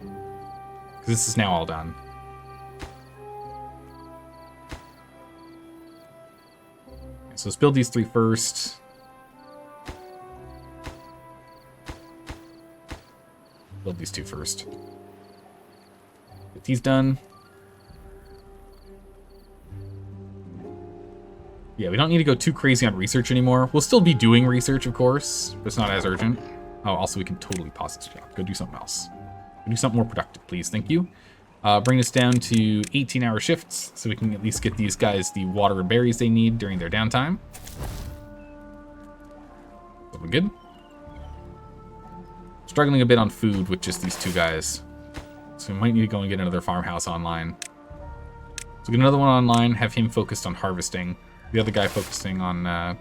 because this is now all done. So let's build these 3 first. Build these 2 first. Get these done. Yeah, we don't need to go too crazy on research anymore. We'll still be doing research, of course, but it's not as urgent. Oh, also we can totally pause this job. Go do something else. Go do something more productive, please. Thank you. Bring this down to 18-hour shifts so we can at least get these guys the water and berries they need during their downtime. We're good. Struggling a bit on food with just these 2 guys. So we might need to go and get another farmhouse online. So get another one online, have him focused on harvesting. The other guy focusing on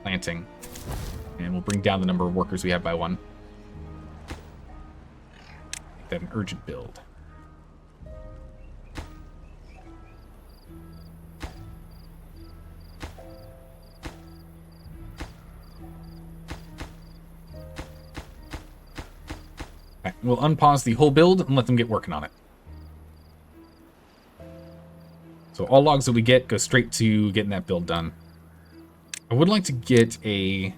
planting. And we'll bring down the number of workers we have by 1. Make that an urgent build. Okay, we'll unpause the whole build and let them get working on it. So all logs that we get go straight to getting that build done. I would like to get a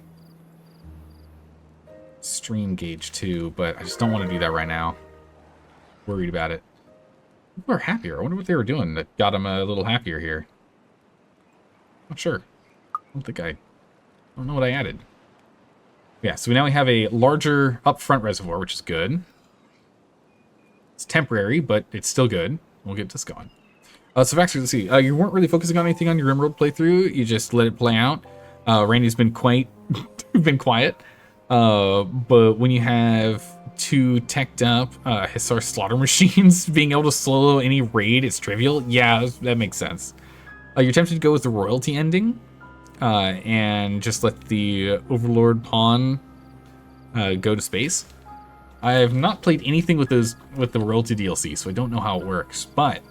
stream gauge too, but I just don't want to do that right now. Worried about it. People are happier. I wonder what they were doing that got them a little happier here. Not sure. I don't know what I added. Yeah, so now we have a larger upfront reservoir, which is good. It's temporary, but it's still good. We'll get this going. So actually, let's see. You weren't really focusing on anything on your Rimworld playthrough. You just let it play out. Randy's been quiet. But when you have 2 teched up Hissar slaughter machines, being able to solo any raid is trivial. Yeah, that makes sense. You're tempted to go with the royalty ending. And just let the Overlord pawn go to space. I have not played anything with the royalty DLC, so I don't know how it works. But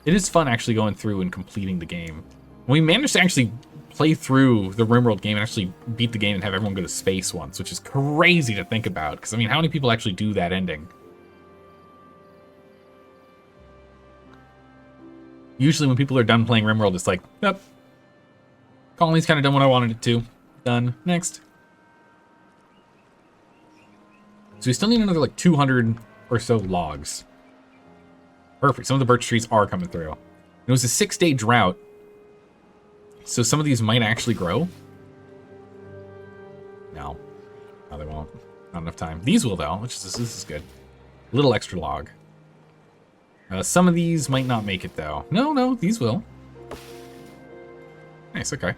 it is fun actually going through and completing the game. We managed to actually play through the RimWorld game and actually beat the game and have everyone go to space once, which is crazy to think about. Because, I mean, how many people actually do that ending? Usually when people are done playing RimWorld, it's like, yep, colony's kind of done what I wanted it to. Done. Next. So we still need another, like, 200 or so logs. Perfect. Some of the birch trees are coming through. It was a 6-day drought, so some of these might actually grow. No, they won't. Not enough time. These will, though, which is this is good. A little extra log. Some of these might not make it, though. No, these will. Nice, okay.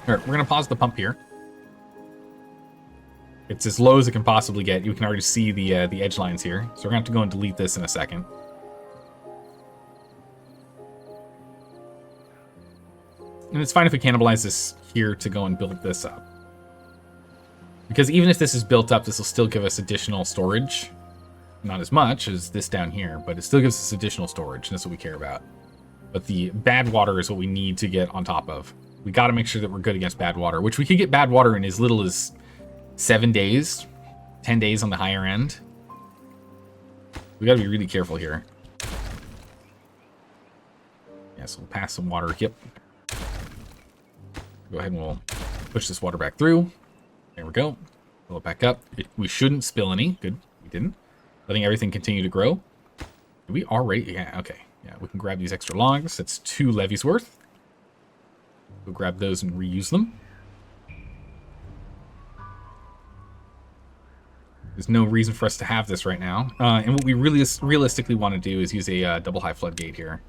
All right, we're going to pause the pump here. It's as low as it can possibly get. You can already see the edge lines here. So we're going to have to go and delete this in a second. And it's fine if we cannibalize this here to go and build this up. Because even if this is built up, this will still give us additional storage. Not as much as this down here, but it still gives us additional storage, and that's what we care about. But the bad water is what we need to get on top of. We got to make sure that we're good against bad water, which we could get bad water in as little as 7 days, 10 days on the higher end. We got to be really careful here. Yeah, so we'll pass some water. Yep. Go ahead and we'll push this water back through. There we go. Fill it back up. We shouldn't spill any. Good. We didn't. Letting everything continue to grow. Did we already? Yeah, okay. Yeah, we can grab these extra logs. That's 2 levies worth. We'll grab those and reuse them. There's no reason for us to have this right now. And what we really realistically want to do is use a double high floodgate here.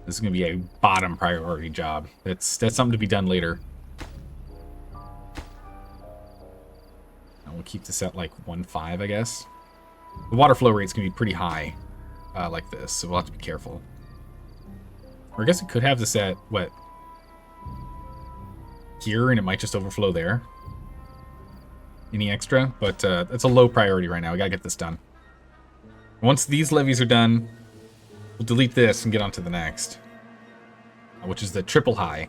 This is going to be a bottom priority job. That's something to be done later. And we'll keep this at like 1.5, I guess. The water flow rate's going to be pretty high like this, so we'll have to be careful. Or I guess we could have this at, what? Here, and it might just overflow there. Any extra? But it's a low priority right now. We got to get this done. Once these levees are done, we'll delete this and get on to the next, which is the triple high,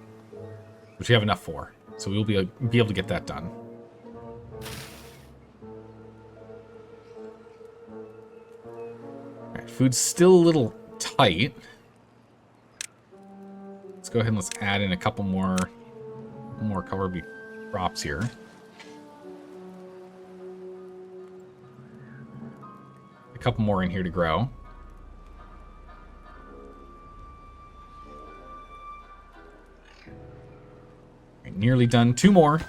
which we have enough for. So we'll be able to get that done. All right, food's still a little tight. Let's go ahead and let's add in a couple more cover crops here. A couple more in here to grow. Nearly done. 2 more.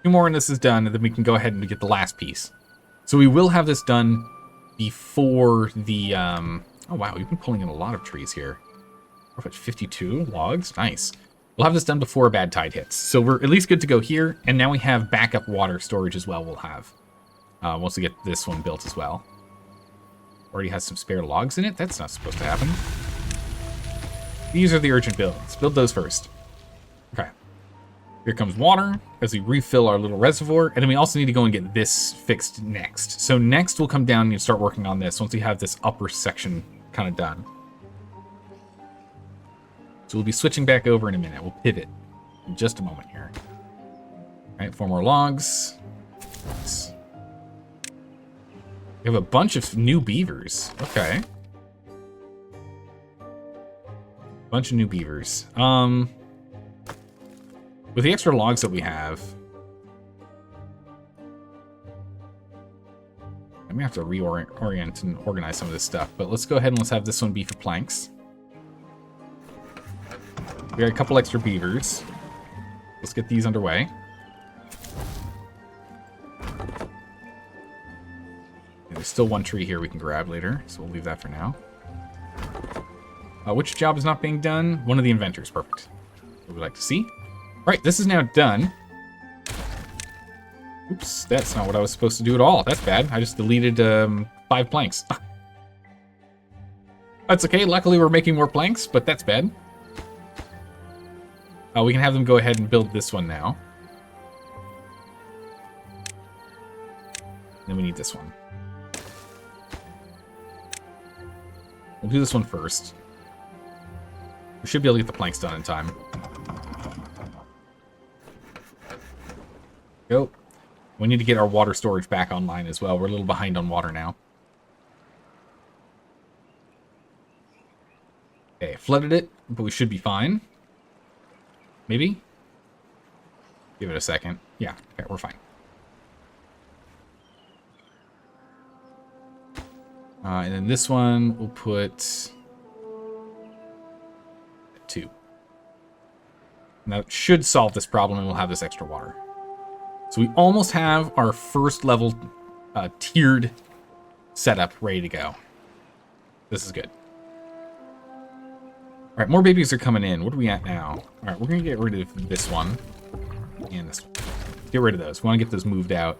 2 more and this is done, and then we can go ahead and get the last piece. So we will have this done before the... Oh, wow. We've been pulling in a lot of trees here. We're at 52 logs. Nice. We'll have this done before a bad tide hits. So we're at least good to go here, and now we have backup water storage as well we'll have. Once we get this one built as well. Already has some spare logs in it. That's not supposed to happen. These are the urgent builds. Build those first. Okay. Here comes water as we refill our little reservoir. And then we also need to go and get this fixed next. So next we'll come down and start working on this once we have this upper section kind of done. So we'll be switching back over in a minute. We'll pivot in just a moment here. All right, 4 more logs. Nice. We have a bunch of new beavers. Okay. Bunch of new beavers. With the extra logs that we have, I'm gonna have to reorient and organize some of this stuff, but let's go ahead and let's have this one be for planks. We got a couple extra beavers. Let's get these underway. And there's still 1 tree here we can grab later, so we'll leave that for now. Which job is not being done? One of the inventors. Perfect. What we'd like to see. All right, this is now done. Oops, that's not what I was supposed to do at all. That's bad. I just deleted 5 planks. That's okay. Luckily, we're making more planks, but that's bad. We can have them go ahead and build this one now. Then we need this one. We'll do this one first. We should be able to get the planks done in time. Go. We need to get our water storage back online as well. We're a little behind on water now. Okay, flooded it, but we should be fine. Maybe? Give it a second. Yeah, okay, we're fine. And then this one, we'll put 2. And that should solve this problem, and we'll have this extra water. So we almost have our first level tiered setup ready to go. This is good. All right, more babies are coming in. What are we at now? All right, we're going to get rid of this one and this one. Get rid of those. We want to get those moved out.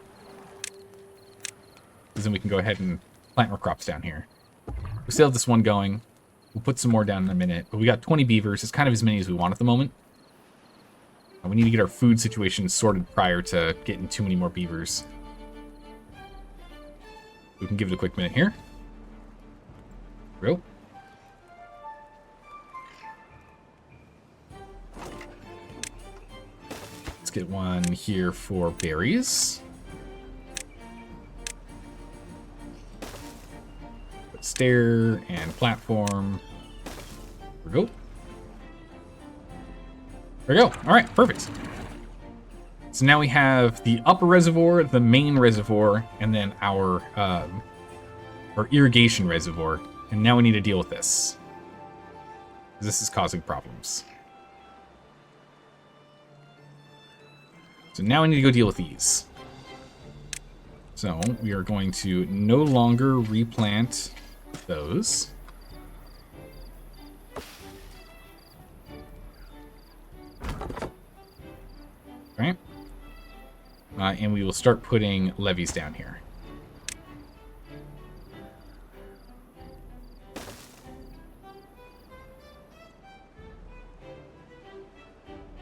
Because then we can go ahead and plant more crops down here. We still have this one going. We'll put some more down in a minute. But we got 20 beavers. It's kind of as many as we want at the moment. We need to get our food situation sorted prior to getting too many more beavers. We can give it a quick minute here. Real. Let's get one here for berries. Put stair and platform. There we go. There we go. All right, perfect. So now we have the upper reservoir, the main reservoir, and then our irrigation reservoir. And now we need to deal with this. This is causing problems. So now we need to go deal with these. So we are going to no longer replant those. Right? And we will start putting levees down here.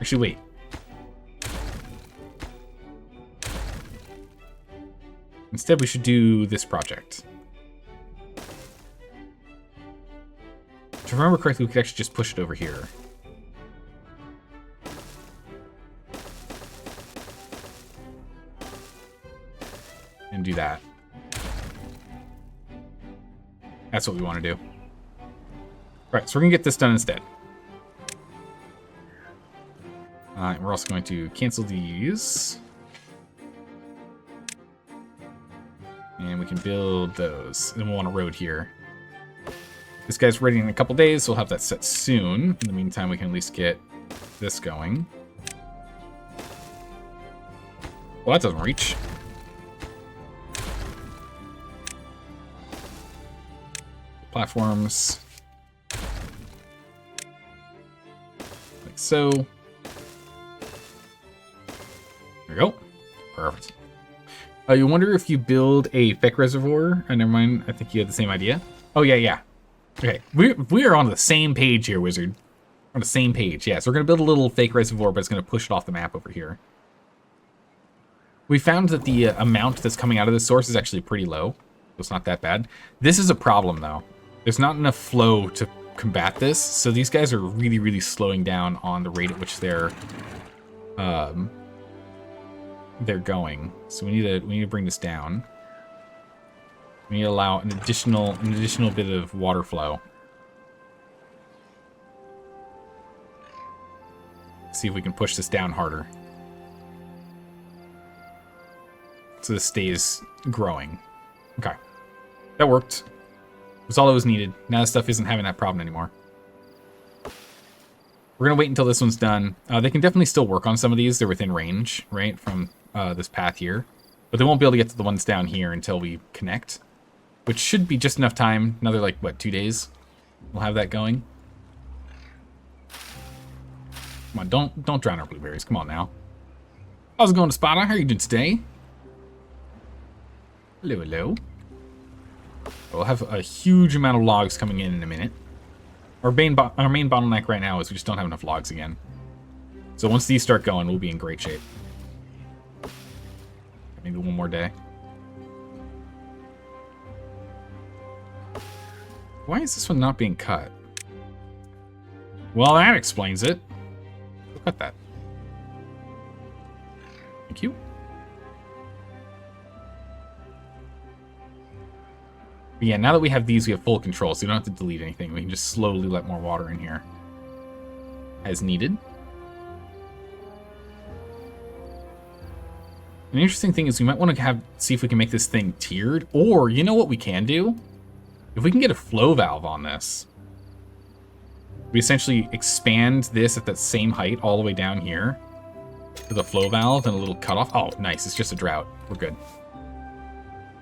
Actually, wait. Instead, we should do this project. If I remember correctly, we could actually just push it over here. And do that. That's what we want to do. Alright, so we're going to get this done instead. And we're also going to cancel these. And we can build those. And then we'll want a road here. This guy's ready in a couple days, so we'll have that set soon. In the meantime, we can at least get this going. Well, that doesn't reach. Platforms. Like so. There we go. Perfect. You wonder if you build a Feck reservoir? Never mind. I think you had the same idea. Oh, yeah. Okay. We are on the same page here, Wizard. On the same page. Yeah, so we're going to build a little fake reservoir, but it's going to push it off the map over here. We found that the amount that's coming out of this source is actually pretty low. So it's not that bad. This is a problem, though. There's not enough flow to combat this, so these guys are really, really slowing down on the rate at which they're going. So we need to bring this down. We need to allow an additional bit of water flow. See if we can push this down harder. So this stays growing. Okay. That worked. That's all that was needed. Now this stuff isn't having that problem anymore. We're going to wait until this one's done. They can definitely still work on some of these. They're within range, right, from this path here. But they won't be able to get to the ones down here until we connect. Which should be just enough time. Another, like, what, 2 days? We'll have that going. Come on, don't drown our blueberries. Come on now. How's it going, Spada? How are you doing today? Hello, hello. We'll have a huge amount of logs coming in a minute. Our main bottleneck right now is we just don't have enough logs again. So once these start going, we'll be in great shape. Maybe one more day. Why is this one not being cut? Well, that explains it. We'll cut that. Thank you. But yeah, now that we have these, we have full control, so we don't have to delete anything. We can just slowly let more water in here as needed. An interesting thing is we might want to see if we can make this thing tiered, or you know what we can do? If we can get a flow valve on this, we essentially expand this at that same height all the way down here to the flow valve and a little cutoff. Oh, nice. It's just a drought. We're good.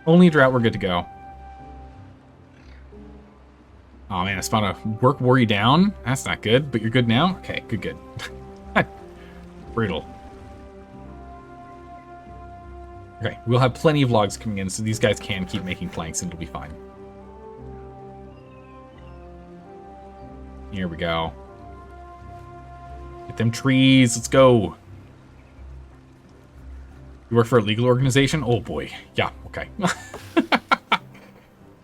Only a drought. We're good to go. Oh, man. I spawned a work wore you down. That's not good, but you're good now? Okay, good. Brutal. Okay, we'll have plenty of logs coming in, so these guys can keep making planks and it'll be fine. Here we go. Get them trees. Let's go. You work for a legal organization? Oh, boy. Yeah, okay.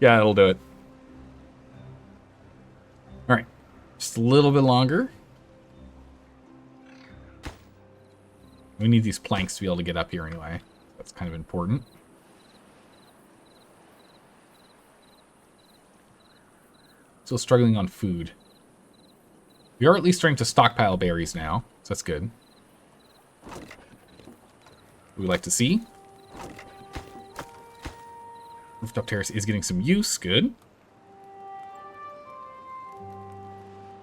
Yeah, it'll do it. All right. Just a little bit longer. We need these planks to be able to get up here anyway. That's kind of important. Still struggling on food. We are at least starting to stockpile berries now, so that's good. We like to see. Rooftop terrace is getting some use. Good.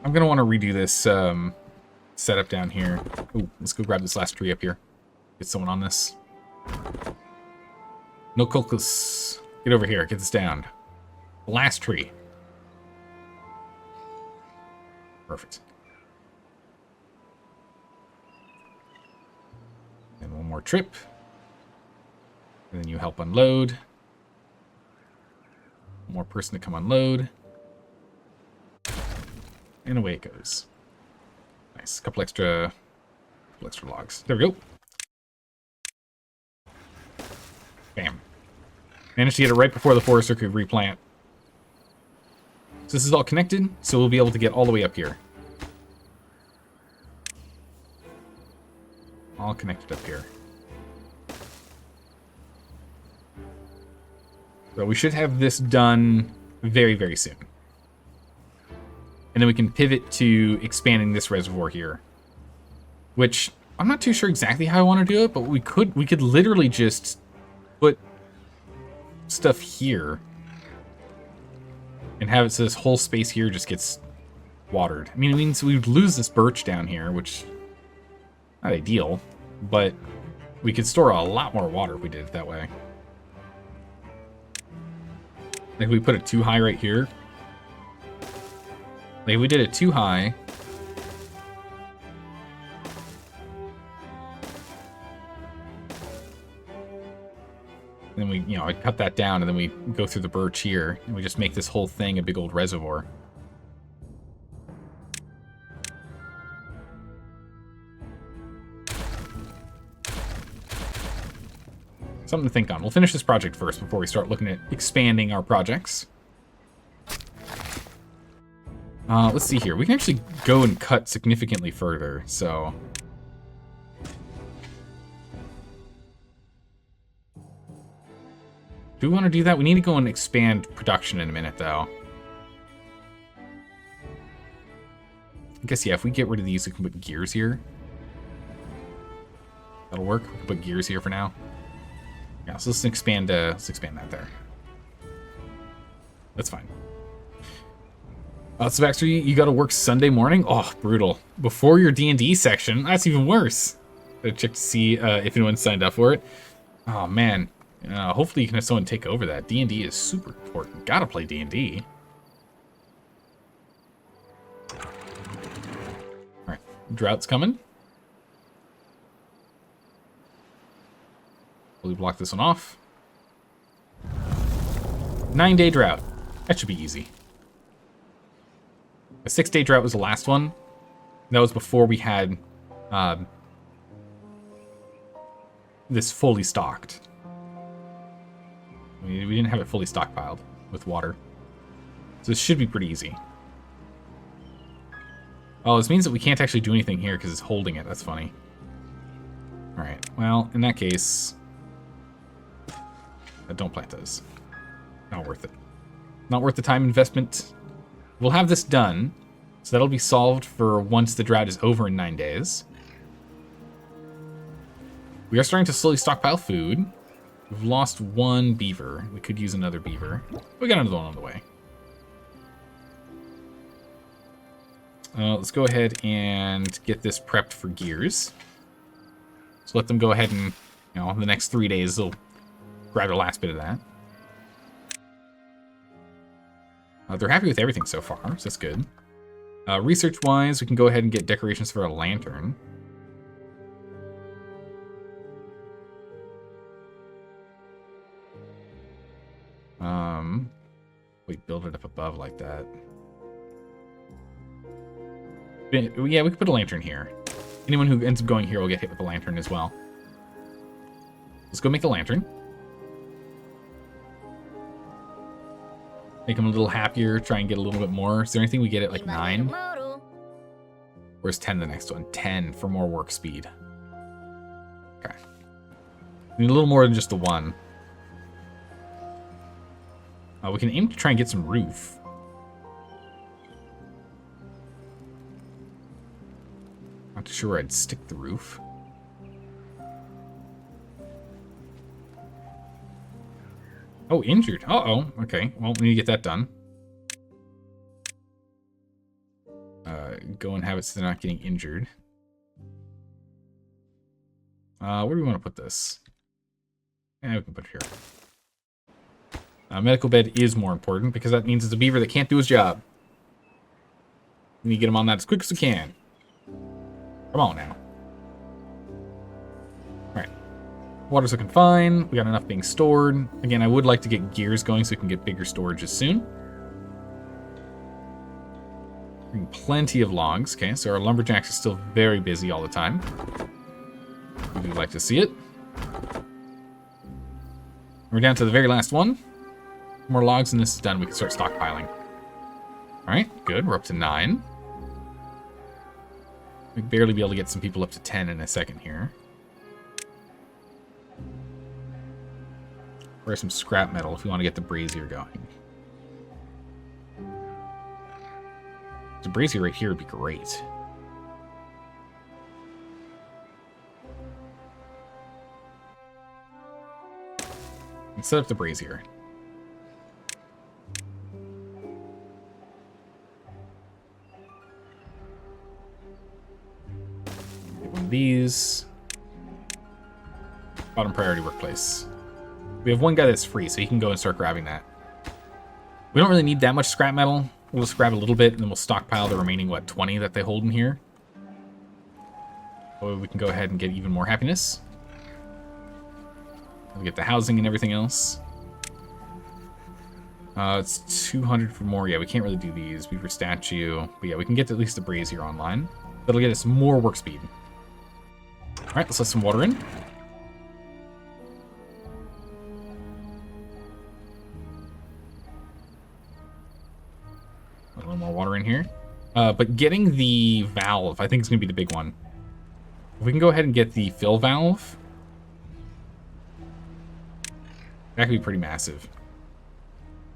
I'm going to want to redo this setup down here. Ooh, let's go grab this last tree up here. Get someone on this. No Colchis. Get over here. Get this down. The last tree. Perfect. And one more trip. And then you help unload. One more person to come unload. And away it goes. Nice. Couple extra logs. There we go. Bam. Managed to get it right before the forester could replant. So this is all connected, so we'll be able to get all the way up here. All connected up here. So we should have this done very, very soon. And then we can pivot to expanding this reservoir here. Which, I'm not too sure exactly how I want to do it, but we could literally just put stuff here and have it so this whole space here just gets watered. I mean, it means we'd lose this birch down here, which not ideal, but we could store a lot more water if we did it that way. Like, if we put it too high right here. Like, if we did it too high. Then we, I cut that down, and then we go through the birch here, and we just make this whole thing a big old reservoir. Something to think on. We'll finish this project first before we start looking at expanding our projects. Let's see here. We can actually go and cut significantly further, so... Do we want to do that? We need to go and expand production in a minute, though. I guess, yeah, if we get rid of these, we can put gears here. That'll work. We can put gears here for now. Yeah, so let's expand that there. That's fine. So Baxter, you got to work Sunday morning? Oh, brutal. Before your D&D section? That's even worse. Gotta check to see if anyone signed up for it. Oh, man. Hopefully you can have someone take over that. D&D is super important. Gotta play D&D. Alright, drought's coming. We'll block this one off. 9-day drought. That should be easy. A 6-day drought was the last one. That was before we had this fully stocked. We didn't have it fully stockpiled with water. So this should be pretty easy. Oh, this means that we can't actually do anything here because it's holding it. That's funny. Alright, well, in that case... don't plant those. Not worth it. Not worth the time investment. We'll have this done. So that'll be solved for once the drought is over in 9 days. We are starting to slowly stockpile food. We've lost one beaver. We could use another beaver. We got another one on the way. Let's go ahead and get this prepped for gears. So let them go ahead and, you know, in the next 3 days, they'll grab the last bit of that. They're happy with everything so far, so that's good. Research-wise, we can go ahead and get decorations for a lantern. Wait, build it up above like that. Yeah, we could put a lantern here. Anyone who ends up going here will get hit with a lantern as well. Let's go make the lantern. Make them a little happier, try and get a little bit more. Is there anything we get at like 9? Where's 10 the next one? 10 for more work speed. Okay. We need a little more than just the one. We can aim to try and get some roof. Not sure where I'd stick the roof. Oh, injured. Uh-oh. Okay. Well, we need to get that done. Go and have it so they're not getting injured. Where do we want to put this? Yeah, we can put it here. Medical bed is more important because that means it's a beaver that can't do his job. We need to get him on that as quick as we can. Come on now. Alright. Water's looking fine. We got enough being stored. Again, I would like to get gears going so we can get bigger storages soon. Plenty of logs. Okay, so our lumberjacks are still very busy all the time. We do like to see it. We're down to the very last one. More logs and this is done. We can start stockpiling. Alright, good. We're up to 9. We'd barely be able to get some people up to 10 in a second here. Or some scrap metal if we want to get the brazier going. The brazier right here would be great. Let's set up the brazier. Get one of these. Bottom priority workplace. We have one guy that's free, so he can go and start grabbing that. We don't really need that much scrap metal. We'll just grab a little bit, and then we'll stockpile the remaining, 20 that they hold in here. So we can go ahead and get even more happiness. We'll get the housing and everything else. It's 200 for more. Yeah, we can't really do these. Beaver statue. But yeah, we can get at least the brazier online. That'll get us more work speed. Alright, let's let some water in. A little more water in here. But getting the valve, I think is going to be the big one. If we can go ahead and get the fill valve, that could be pretty massive.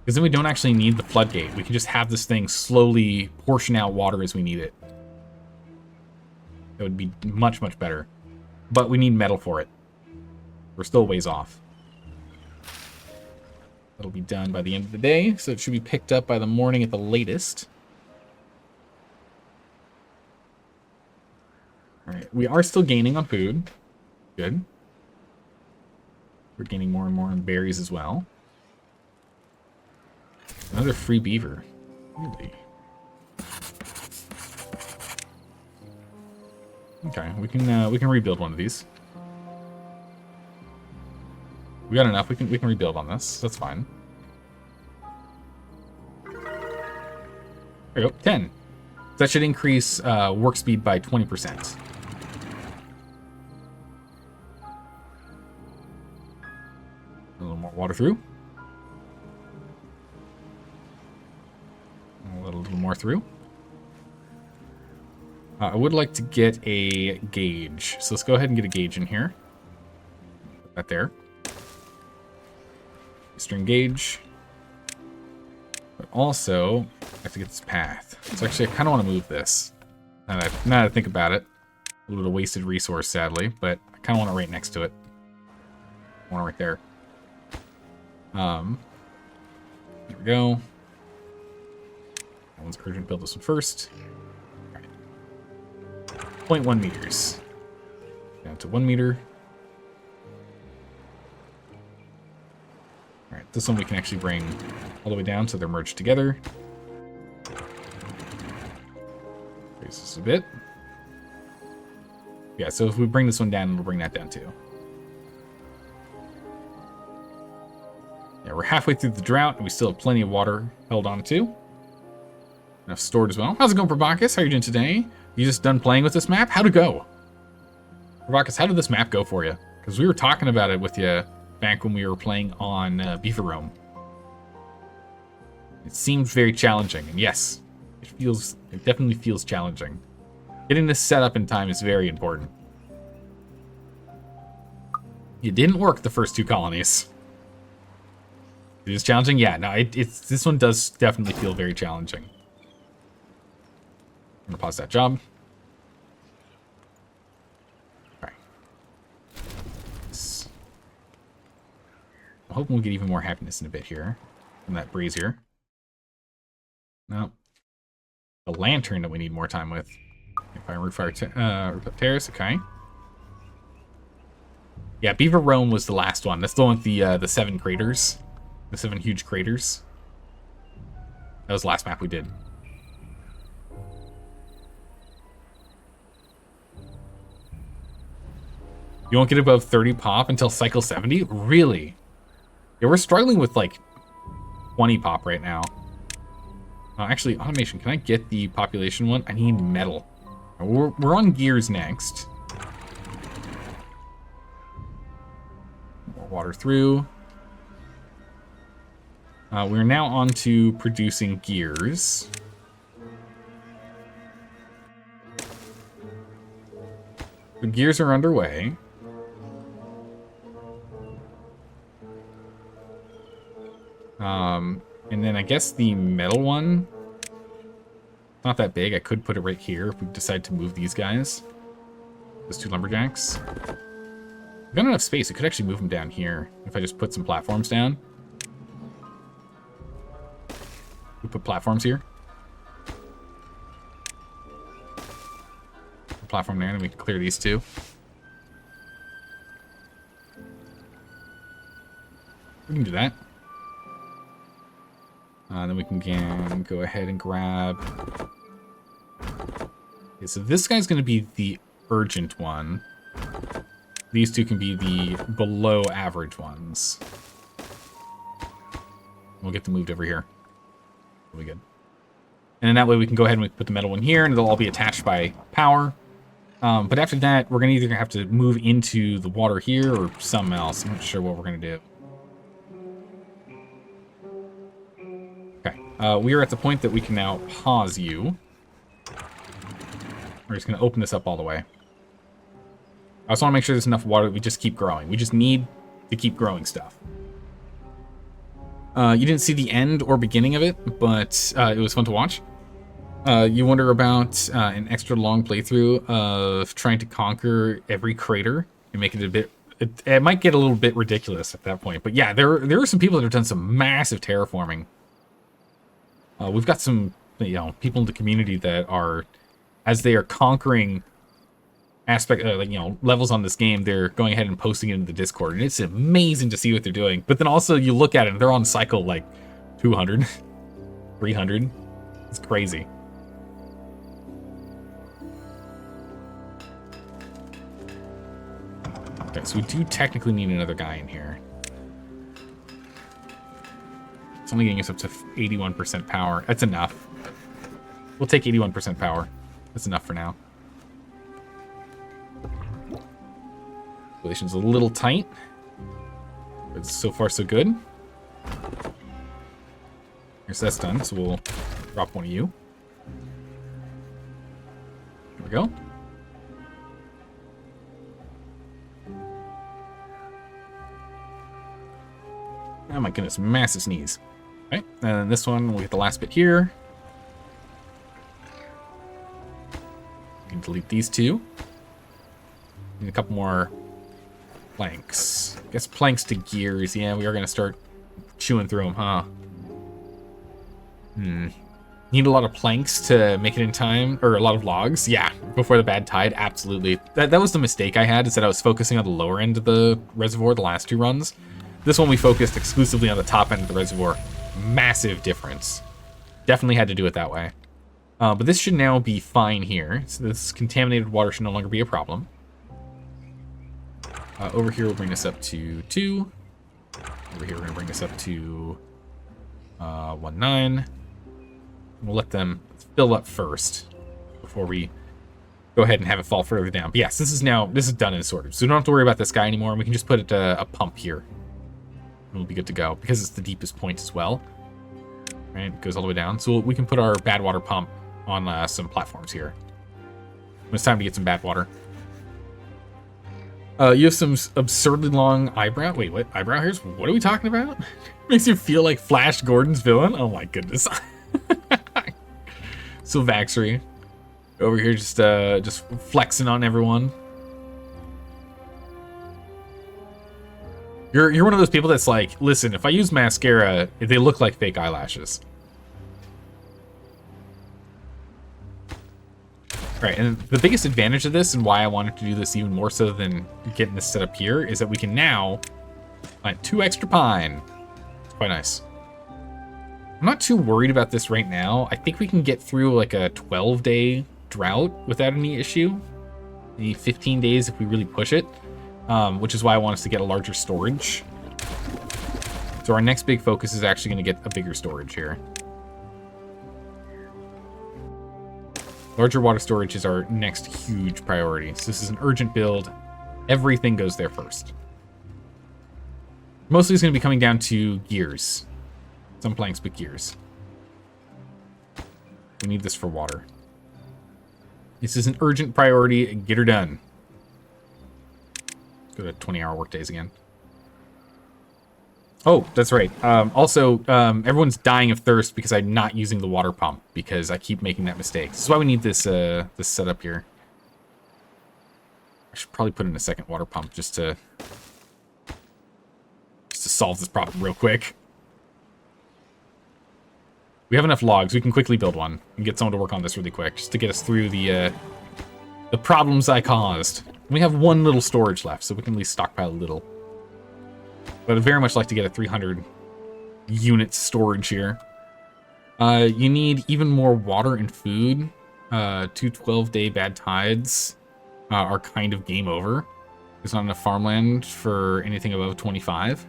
Because then we don't actually need the floodgate. We can just have this thing slowly portion out water as we need it. That would be much, much better. But we need metal for it. We're still a ways off. That'll be done by the end of the day, so it should be picked up by the morning at the latest. Alright, we are still gaining on food. Good. We're gaining more and more on berries as well. Another free beaver. Really? Okay, we can rebuild one of these. We got enough. We can rebuild on this. That's fine. There we go. 10. That should increase work speed by 20%. A little more water through. Let a little more through. I would like to get a gauge. So let's go ahead and get a gauge in here. Put that there. String gauge. But also, I have to get this path. So actually, I kind of want to move this. Now that I think about it. A little bit of wasted resource, sadly. But I kind of want it right next to it. I want it right there. There we go. That one's urgent. Build this one first. 0.1 meters. Down to 1 meter. Alright, this one we can actually bring all the way down so they're merged together. Raise this a bit. Yeah, so if we bring this one down, we'll bring that down too. Yeah, we're halfway through the drought, and we still have plenty of water held on to. Enough stored as well. How's it going, Probakis? How are you doing today? You just done playing with this map? How'd it go? Probakis, how did this map go for you? Because we were talking about it with you back when we were playing on Beaver Roam. It seems very challenging, and yes, it definitely feels challenging. Getting this set up in time is very important. It didn't work the first 2 colonies. It is challenging? Yeah, no, this one does definitely feel very challenging. I'm gonna pause that job. Alright. I'm hoping we'll get even more happiness in a bit here from that brazier. No. The lantern that we need more time with. Fire roof fire terrace, okay. Yeah, Beaver Roam was the last one. That's the one with the 7 craters. The 7 huge craters. That was the last map we did. You won't get above 30 pop until cycle 70? Really? Yeah, we're struggling with like 20 pop right now. Actually, automation, can I get the population one? I need metal. We're on gears next. More water through. We're now on to producing gears. The gears are underway. And then I guess the metal one, not that big. I could put it right here if we decide to move these guys. Those 2 lumberjacks. We've got enough space. I could actually move them down here if I just put some platforms down. We put platforms here. Platform there, and we can clear these 2. We can do that. Then we can go ahead and grab... Okay, so this guy's going to be the urgent one. These 2 can be the below average ones. We'll get them moved over here. That'll be good. And then that way we can go ahead and we put the metal one here, and it'll all be attached by power. But after that, we're going to either have to move into the water here or something else. I'm not sure what we're going to do. Okay, we are at the point that we can now pause you. We're just going to open this up all the way. I just want to make sure there's enough water that we just keep growing. We just need to keep growing stuff. You didn't see the end or beginning of it, but it was fun to watch. You wonder about an extra long playthrough of trying to conquer every crater and make it a bit... It might get a little bit ridiculous at that point. But yeah, there are some people that have done some massive terraforming. We've got some people in the community that are, as they are conquering levels on this game, they're going ahead and posting it into the Discord. And it's amazing to see what they're doing. But then also you look at it and they're on cycle like 200, 300. It's crazy. Okay, so we do technically need another guy in here. It's only getting us up to 81% power. That's enough. We'll take 81% power. That's enough for now. Relation's a little tight, but so far so good. Here's that's done, so we'll drop one of you. There we go. Oh my goodness, massive sneeze. Okay, and then this one, we'll get the last bit here. We can delete these two. Need a couple more planks. I guess planks to gears. Yeah, we are going to start chewing through them, huh? Need a lot of planks to make it in time, or a lot of logs. Yeah, before the bad tide, absolutely. That was the mistake I had, is that I was focusing on the lower end of the reservoir the last two runs. This one we focused exclusively on the top end of the reservoir. Massive difference. Definitely had to do it that way. But this should now be fine here. So this contaminated water should no longer be a problem. Over here, we'll bring this up to 2. Over here, we're going to bring this up to 1.9. We'll let them fill up first before we go ahead and have it fall further down. But yes, this is done and sorted. So we don't have to worry about this guy anymore. We can just put a pump here. And we'll be good to go because it's the deepest point as well. Right, it goes all the way down. So we can put our bad water pump on some platforms here. It's time to get some bad water. You have some absurdly long eyebrow. Wait, what? Eyebrow hairs? What are we talking about? Makes you feel like Flash Gordon's villain? Oh my goodness. So Vaxery. Over here just flexing on everyone. You're one of those people that's like, listen, if I use mascara, they look like fake eyelashes. Right, and the biggest advantage of this, and why I wanted to do this even more so than getting this set up here, is that we can now plant 2 extra pine. It's quite nice. I'm not too worried about this right now. I think we can get through like a 12-day drought without any issue. Maybe 15 days if we really push it, which is why I want us to get a larger storage. So our next big focus is actually going to get a bigger storage here. Larger water storage is our next huge priority. So this is an urgent build. Everything goes there first. Mostly it's going to be coming down to gears. Some planks, but gears. We need this for water. This is an urgent priority. Get her done. Go to 20-hour workdays again. Oh, that's right. Also, everyone's dying of thirst because I'm not using the water pump because I keep making that mistake. This is why we need this this setup here. I should probably put in a second water pump just to solve this problem real quick. We have enough logs. We can quickly build one and get someone to work on this really quick just to get us through the problems I caused. We have 1 little storage left, so we can at least stockpile a little. But I'd very much like to get a 300 unit storage here. You need even more water and food. 2 12-day bad tides are kind of game over. There's not enough farmland for anything above 25.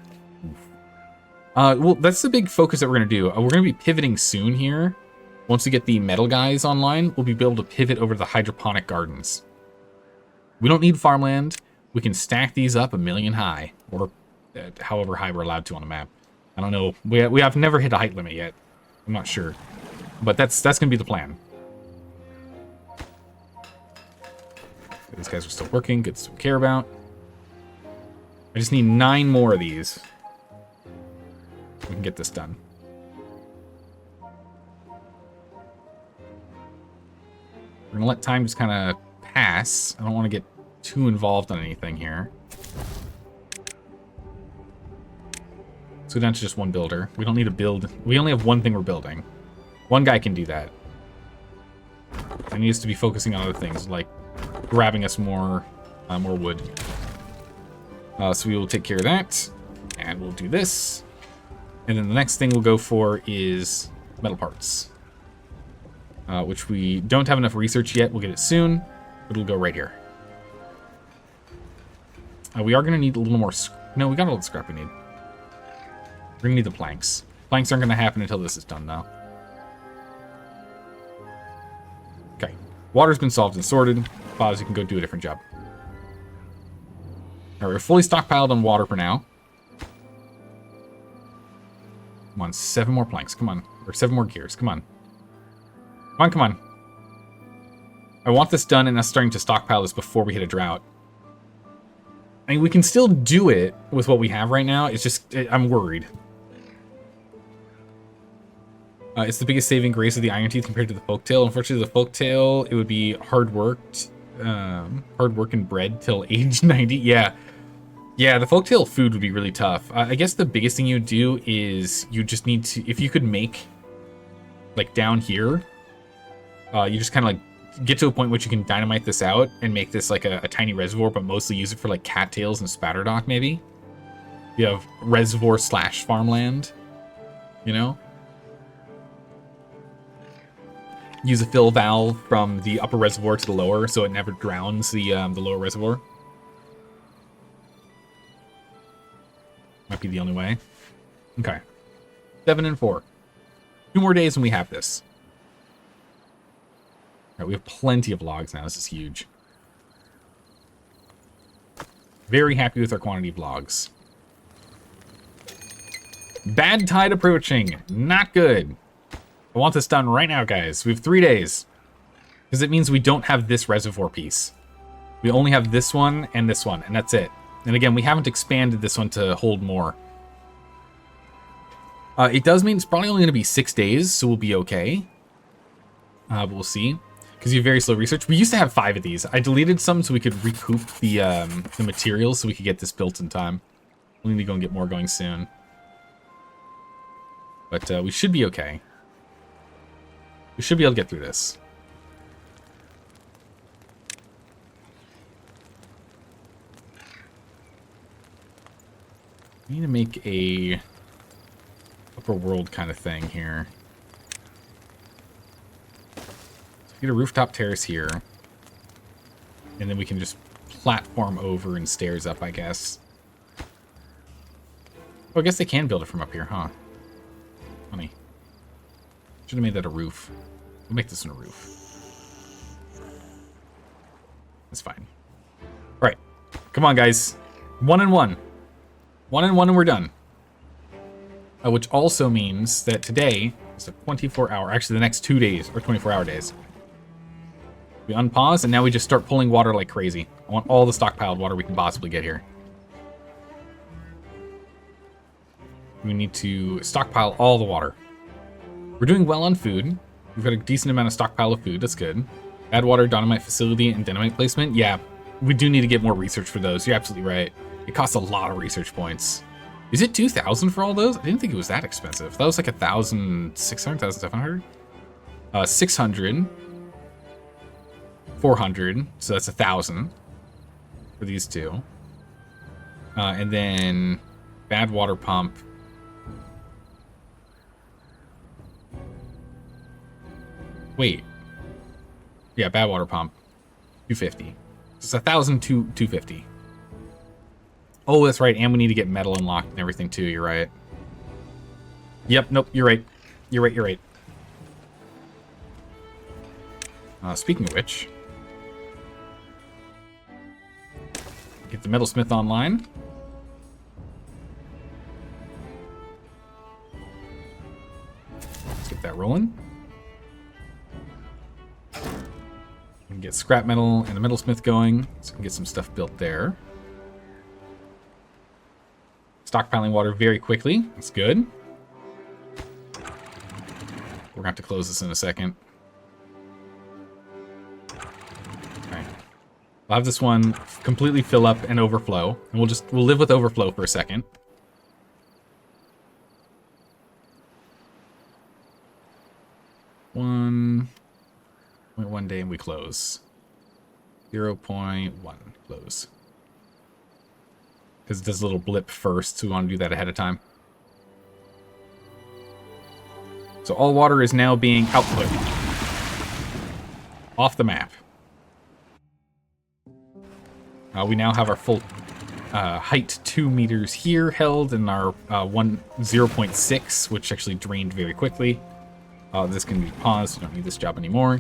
Well, that's the big focus that we're going to do. We're going to be pivoting soon here. Once we get the metal guys online, we'll be able to pivot over to the hydroponic gardens. We don't need farmland. We can stack these up 1,000,000 high, or however high we're allowed to on the map. I don't know. We have never hit a height limit yet. I'm not sure. But that's going to be the plan. These guys are still working. Good to care about. I just need 9 more of these. We can get this done. We're going to let time just kind of pass. I don't want to get too involved on anything here. Let's go down to just 1 builder. We don't need to build. We only have 1 thing we're building. 1 guy can do that. And he needs to be focusing on other things, like grabbing us more wood. So we will take care of that. And we'll do this. And then the next thing we'll go for is metal parts. Which we don't have enough research yet. We'll get it soon. But it'll go right here. We are going to need a little more... No, we got all the scrap we need. We're going to need the planks. Planks aren't going to happen until this is done, though. Okay. Water's been solved and sorted. Pause, you can go do a different job. All right, we're fully stockpiled on water for now. Come on, 7 more planks. Come on. Or 7 more gears. Come on. Come on, come on. I want this done and us starting to stockpile this before we hit a drought. I mean, we can still do it with what we have right now. It's just, I'm worried. It's the biggest saving grace of the Iron Teeth compared to the Folktail. Unfortunately, the Folktail, it would be hard work and bred till age 90. Yeah. Yeah, the Folktail food would be really tough. I guess the biggest thing you would do is you just need to, if you could make, like down here, you just kind of like get to a point which you can dynamite this out and make this like a tiny reservoir, but mostly use it for like cattails and spatterdock maybe. You have reservoir / farmland, you know? Use a fill valve from the upper reservoir to the lower so it never drowns the lower reservoir. Might be the only way. Okay. 7 and 4. 2 more days and we have this. All right, we have plenty of logs now. This is huge. Very happy with our quantity of logs. Bad tide approaching. Not good. I want this done right now, guys. We have 3 days. Because it means we don't have this reservoir piece. We only have this one, and that's it. And again, we haven't expanded this one to hold more. It does mean it's probably only going to be 6 days, so we'll be okay. But we'll see. Because you have very slow research. We used to have 5 of these. I deleted some so we could recoup the materials so we could get this built in time. We need to go and get more going soon. But we should be okay. We should be able to get through this. I need to make a upper world kind of thing here. So get a rooftop terrace here. And then we can just platform over and stairs up, I guess. Oh, I guess they can build it from up here, huh? Funny. Should have made that a roof. We'll make this one a roof. That's fine. All right. Come on, guys. 1 and 1. 1 and 1 and we're done. Which also means that today is a 24-hour, actually the next 2 days, or 24-hour days. We unpause, and now we just start pulling water like crazy. I want all the stockpiled water we can possibly get here. We need to stockpile all the water. We're doing well on food. We've got a decent amount of stockpile of food. That's good. Add water, dynamite facility, and dynamite placement. Yeah, we do need to get more research for those. You're absolutely right. It costs a lot of research points. Is it 2,000 for all those? I didn't think it was that expensive. That was like 1,600, 1,700. 600. 400. So that's 1,000 for these two. And then bad water pump. Wait. Yeah, bad water pump. 250. It's 1,000 to 250. Oh, that's right. And we need to get metal unlocked and everything too. You're right. Yep. Nope. You're right. You're right. You're right. Speaking of which, get the metalsmith online. Let's get that rolling. We can get scrap metal and the metalsmith going, so we can get some stuff built there. Stockpiling water very quickly. That's good. We're going to have to close this in a second. Okay. I'll have this one completely fill up and overflow. And we'll live with overflow for a second. One day and we close. 0.1 close. Because it does a little blip first, so we want to do that ahead of time. So all water is now being output. Off the map. We now have our full height 2 meters here held, and our 0.6, which actually drained very quickly. This can be paused. We don't need this job anymore.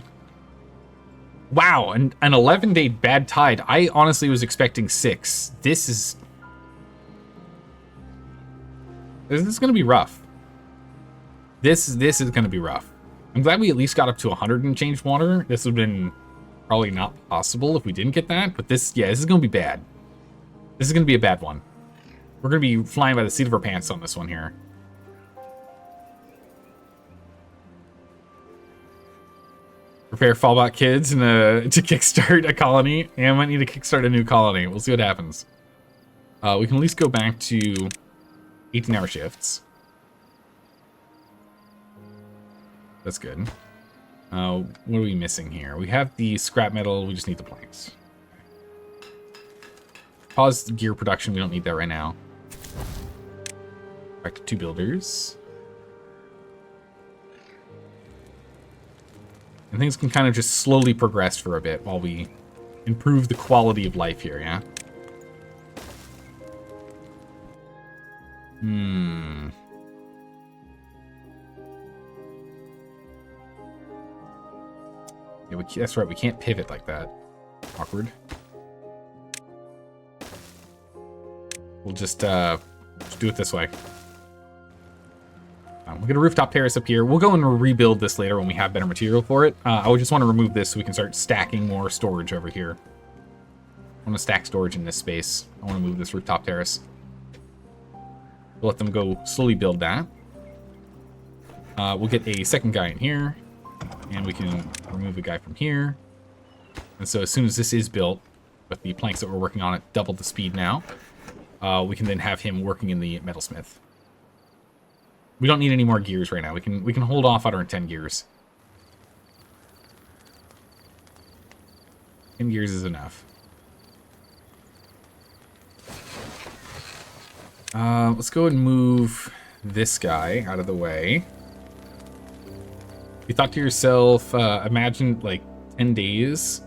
Wow, an 11-day bad tide. I honestly was expecting 6. This is going to be rough. This is going to be rough. I'm glad we at least got up to 100 and change water. This would have been probably not possible if we didn't get that. But this, yeah, this is going to be bad. This is going to be a bad one. We're going to be flying by the seat of our pants on this one here. Prepare Fallback Kids and to kickstart a colony. Yeah, I might need to kickstart a new colony. We'll see what happens. We can at least go back to 18-hour shifts. That's good. What are we missing here? We have the scrap metal. We just need the planks. Pause gear production. We don't need that right now. Back to 2 builders. And things can kind of just slowly progress for a bit while we improve the quality of life here, yeah? Yeah, that's right, we can't pivot like that. Awkward. We'll just do it this way. We'll get a rooftop terrace up here. We'll go and rebuild this later when we have better material for it. I would just want to remove this so we can start stacking more storage over here. I want to stack storage in this space. I want to move this rooftop terrace. We'll let them go slowly build that. We'll get a second guy in here. And we can remove the guy from here. And so as soon as this is built, with the planks that we're working on at double the speed now, we can then have him working in the metalsmith. We don't need any more gears right now. We can hold off on our 10 gears. 10 gears is enough. Let's go and move this guy out of the way. You thought to yourself, imagine like 10 days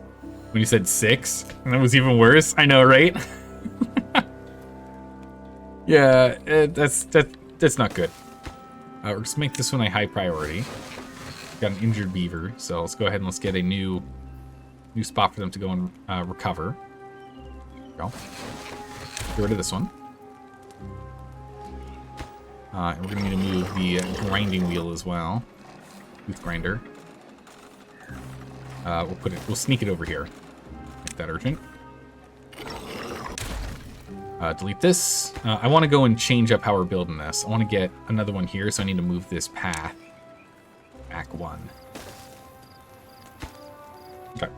when you said 6, and that was even worse. I know, right? Yeah, that's not good. We're just make this one a high priority. Got an injured beaver, so let's go ahead and let's get a new spot for them to go and recover. There we go. Get rid of this one. And we're gonna need to move the grinding wheel as well. Tooth grinder. We'll sneak it over here. Make that urgent. Delete this. I want to go and change up how we're building this. I want to get another one here, so I need to move this path back 1. Okay.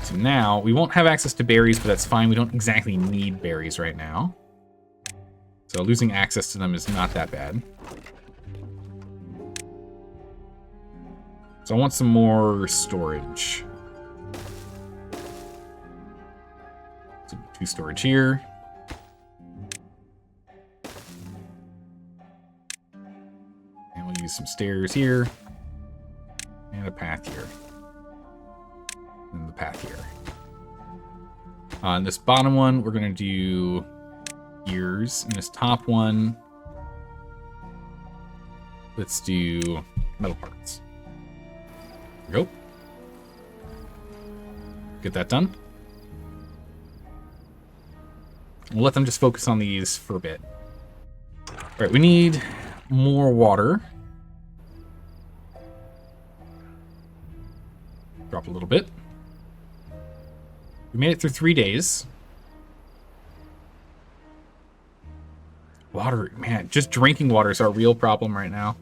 So now, we won't have access to berries, but that's fine. We don't exactly need berries right now. So losing access to them is not that bad. So I want some more storage. So 2 storage here. And we'll use some stairs here. And a path here. And the path here. On this bottom one, we're going to do gears. And this top one, let's do metal parts. There we go. Get that done. We'll let them just focus on these for a bit. All right, we need more water. Drop a little bit. We made it through 3 days. Water, man, just drinking water is our real problem right now.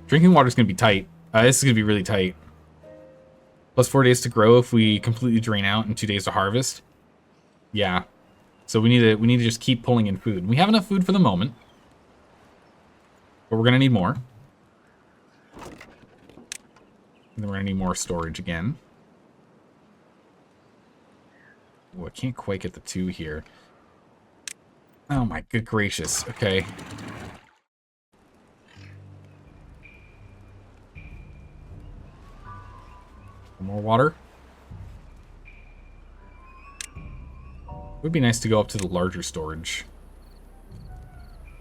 Drinking water is going to be tight. This is going to be really tight. Plus 4 days to grow if we completely drain out and 2 days to harvest. Yeah. So we need to just keep pulling in food. We have enough food for the moment. But we're going to need more. And then we're going to need more storage again. Oh, I can't quite get the 2 here. Oh my good gracious. Okay. More water. It would be nice to go up to the larger storage.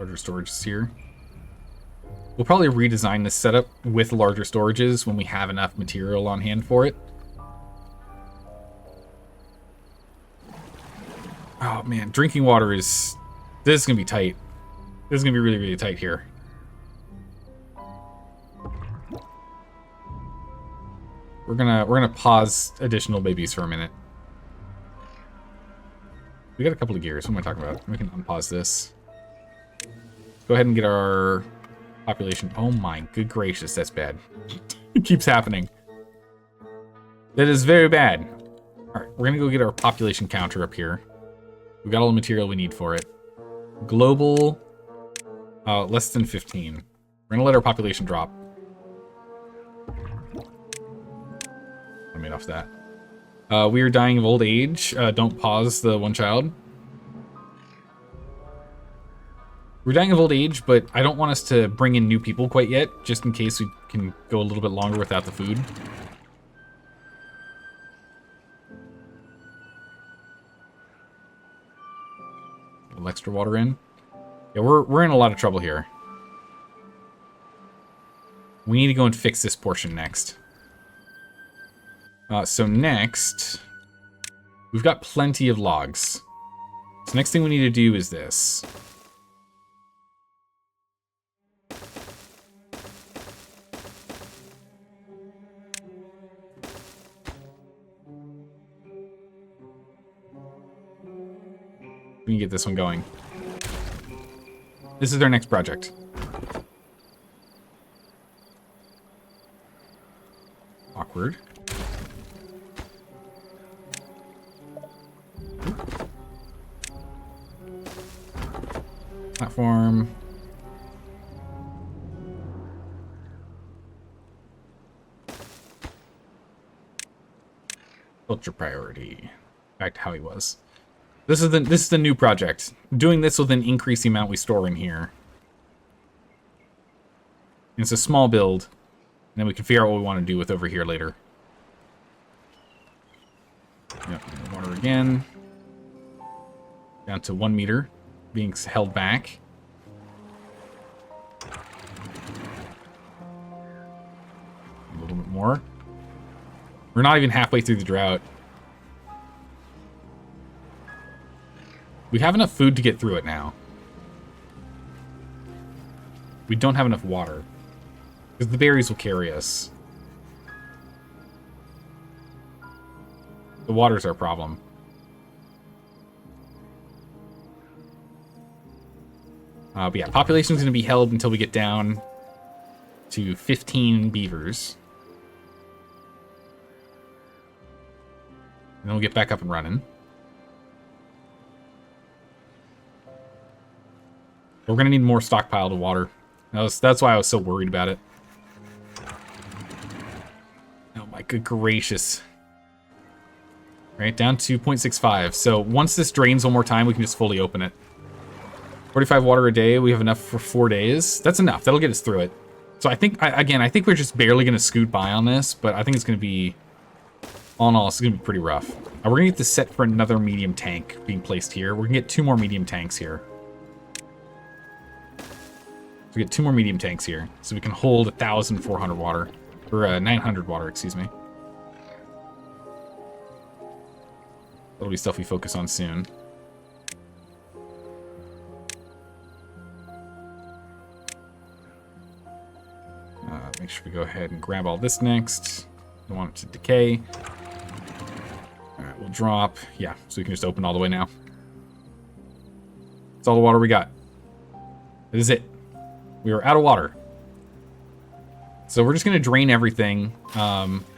Larger storage is here. We'll probably redesign this setup with larger storages when we have enough material on hand for it. Oh man, drinking water is... This is going to be tight. This is going to be really, really tight here. We're gonna pause additional babies for a minute. We got a couple of gears. What am I talking about? We can unpause this. Go ahead and get our population. Oh my good gracious, that's bad. It keeps happening. That is very bad. Alright, we're gonna go get our population counter up here. We got all the material we need for it. Global, less than 15. We're gonna let our population drop. I made off that. We are dying of old age. Don't pause the one child. We're dying of old age, but I don't want us to bring in new people quite yet, just in case we can go a little bit longer without the food. A little extra water in. Yeah, we're in a lot of trouble here. We need to go and fix this portion next. So next, we've got plenty of logs. So next thing we need to do is this. We can get this one going. This is our next project. Awkward. Platform. Culture priority. Back to how he was. This is the new project. Doing this will then increase the amount we store in here. And it's a small build, and then we can figure out what we want to do with over here later. Yep, water again. Down to 1 meter, being held back. A little bit more. We're not even halfway through the drought. We have enough food to get through it now. We don't have enough water. Because the berries will carry us. The water's our problem. But yeah, population's going to be held until we get down to 15 beavers. And then we'll get back up and running. We're going to need more stockpiled water. That's why I was so worried about it. Oh my good gracious. Right, down to 0.65. So once this drains one more time, we can just fully open it. 45 water a day. We have enough for 4 days. That's enough. That'll get us through it. So I think, I think we're just barely going to scoot by on this, but I think it's going to be, all in all, it's going to be pretty rough. We're going to get this set for another medium tank being placed here. We're going to get 2 more medium tanks here. So we get 2 more medium tanks here, so we can hold 1,400 water, or 900 water, excuse me. That'll be stuff we focus on soon. Make sure we go ahead and grab all this next. Don't want it to decay. All right, we'll drop. Yeah, so we can just open all the way now. That's all the water we got. That is it. We are out of water. So we're just going to drain everything.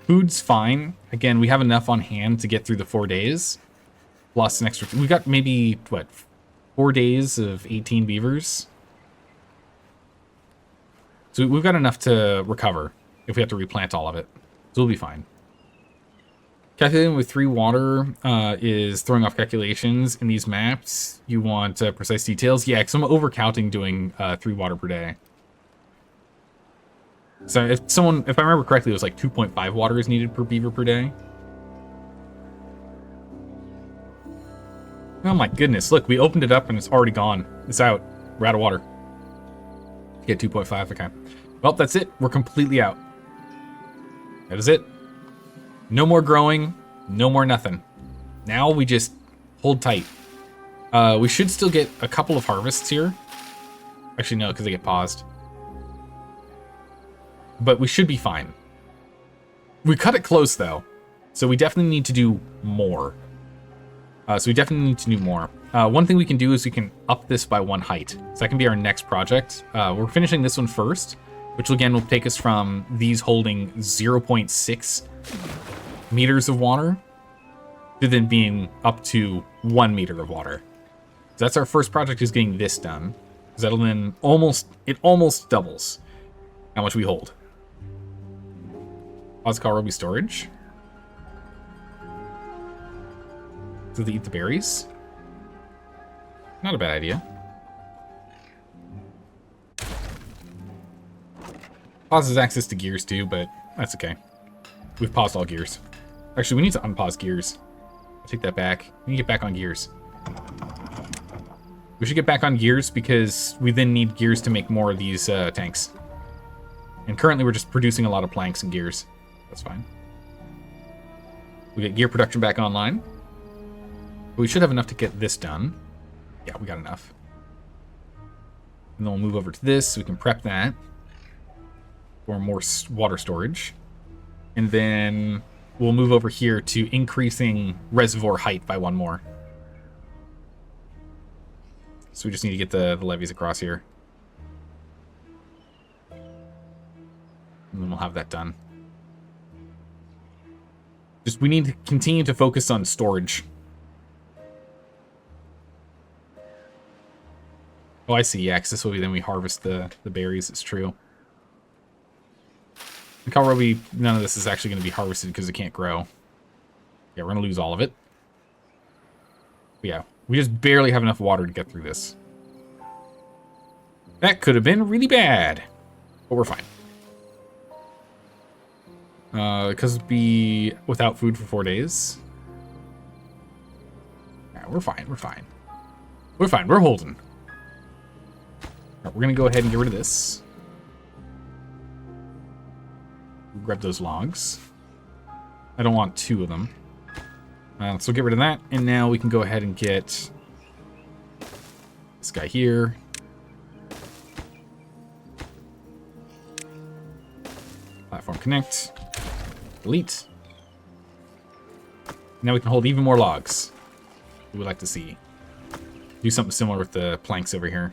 Food's fine. Again, we have enough on hand to get through the 4 days. Plus an extra... We've got maybe, what, 4 days of 18 beavers? So we've got enough to recover if we have to replant all of it. So we'll be fine. Calculating with 3 water is throwing off calculations in these maps. You want precise details? Yeah, because I'm overcounting doing 3 water per day. So if I remember correctly, it was like 2.5 water is needed per beaver per day. Oh my goodness, look, we opened it up and it's already gone. It's out. We're out of water. Get 2.5, okay. Well, that's it. We're completely out. That is it. No more growing. No more nothing. Now we just hold tight. We should still get a couple of harvests here. Actually, no, because they get paused. But we should be fine. We cut it close, though. So we definitely need to do more. One thing we can do is we can up this by 1 height. So that can be our next project. We're finishing this one first, which again will take us from these holding 0.6 meters of water to then being up to 1 meter of water. So that's our first project, is getting this done. Because that'll then almost doubles how much we hold. Pause call Ruby storage. So they eat the berries. Not a bad idea. Pauses access to gears too, but that's okay. We've paused all gears. Actually, we need to unpause gears. I'll take that back. We need to get back on gears. We should get back on gears because we then need gears to make more of these tanks. And currently we're just producing a lot of planks and gears. That's fine. We get gear production back online. We should have enough to get this done. Yeah, we got enough. And then we'll move over to this so we can prep that for more water storage. And then we'll move over here to increasing reservoir height by 1 more. So we just need to get the levees across here. And then we'll have that done. We need to continue to focus on storage. Oh, I see. Yeah, because this will be then we harvest the berries. It's true. And Kalrobi, none of this is actually going to be harvested because it can't grow. Yeah, we're going to lose all of it. But yeah, we just barely have enough water to get through this. That could have been really bad. But we're fine. Because it'd be without food for 4 days. Yeah, we're fine. We're fine. We're fine. We're holding. We're going to go ahead and get rid of this. Grab those logs. I don't want 2 of them. So get rid of that. And now we can go ahead and get this guy here. Platform connect. Delete. Now we can hold even more logs. We would like to see. Do something similar with the planks over here.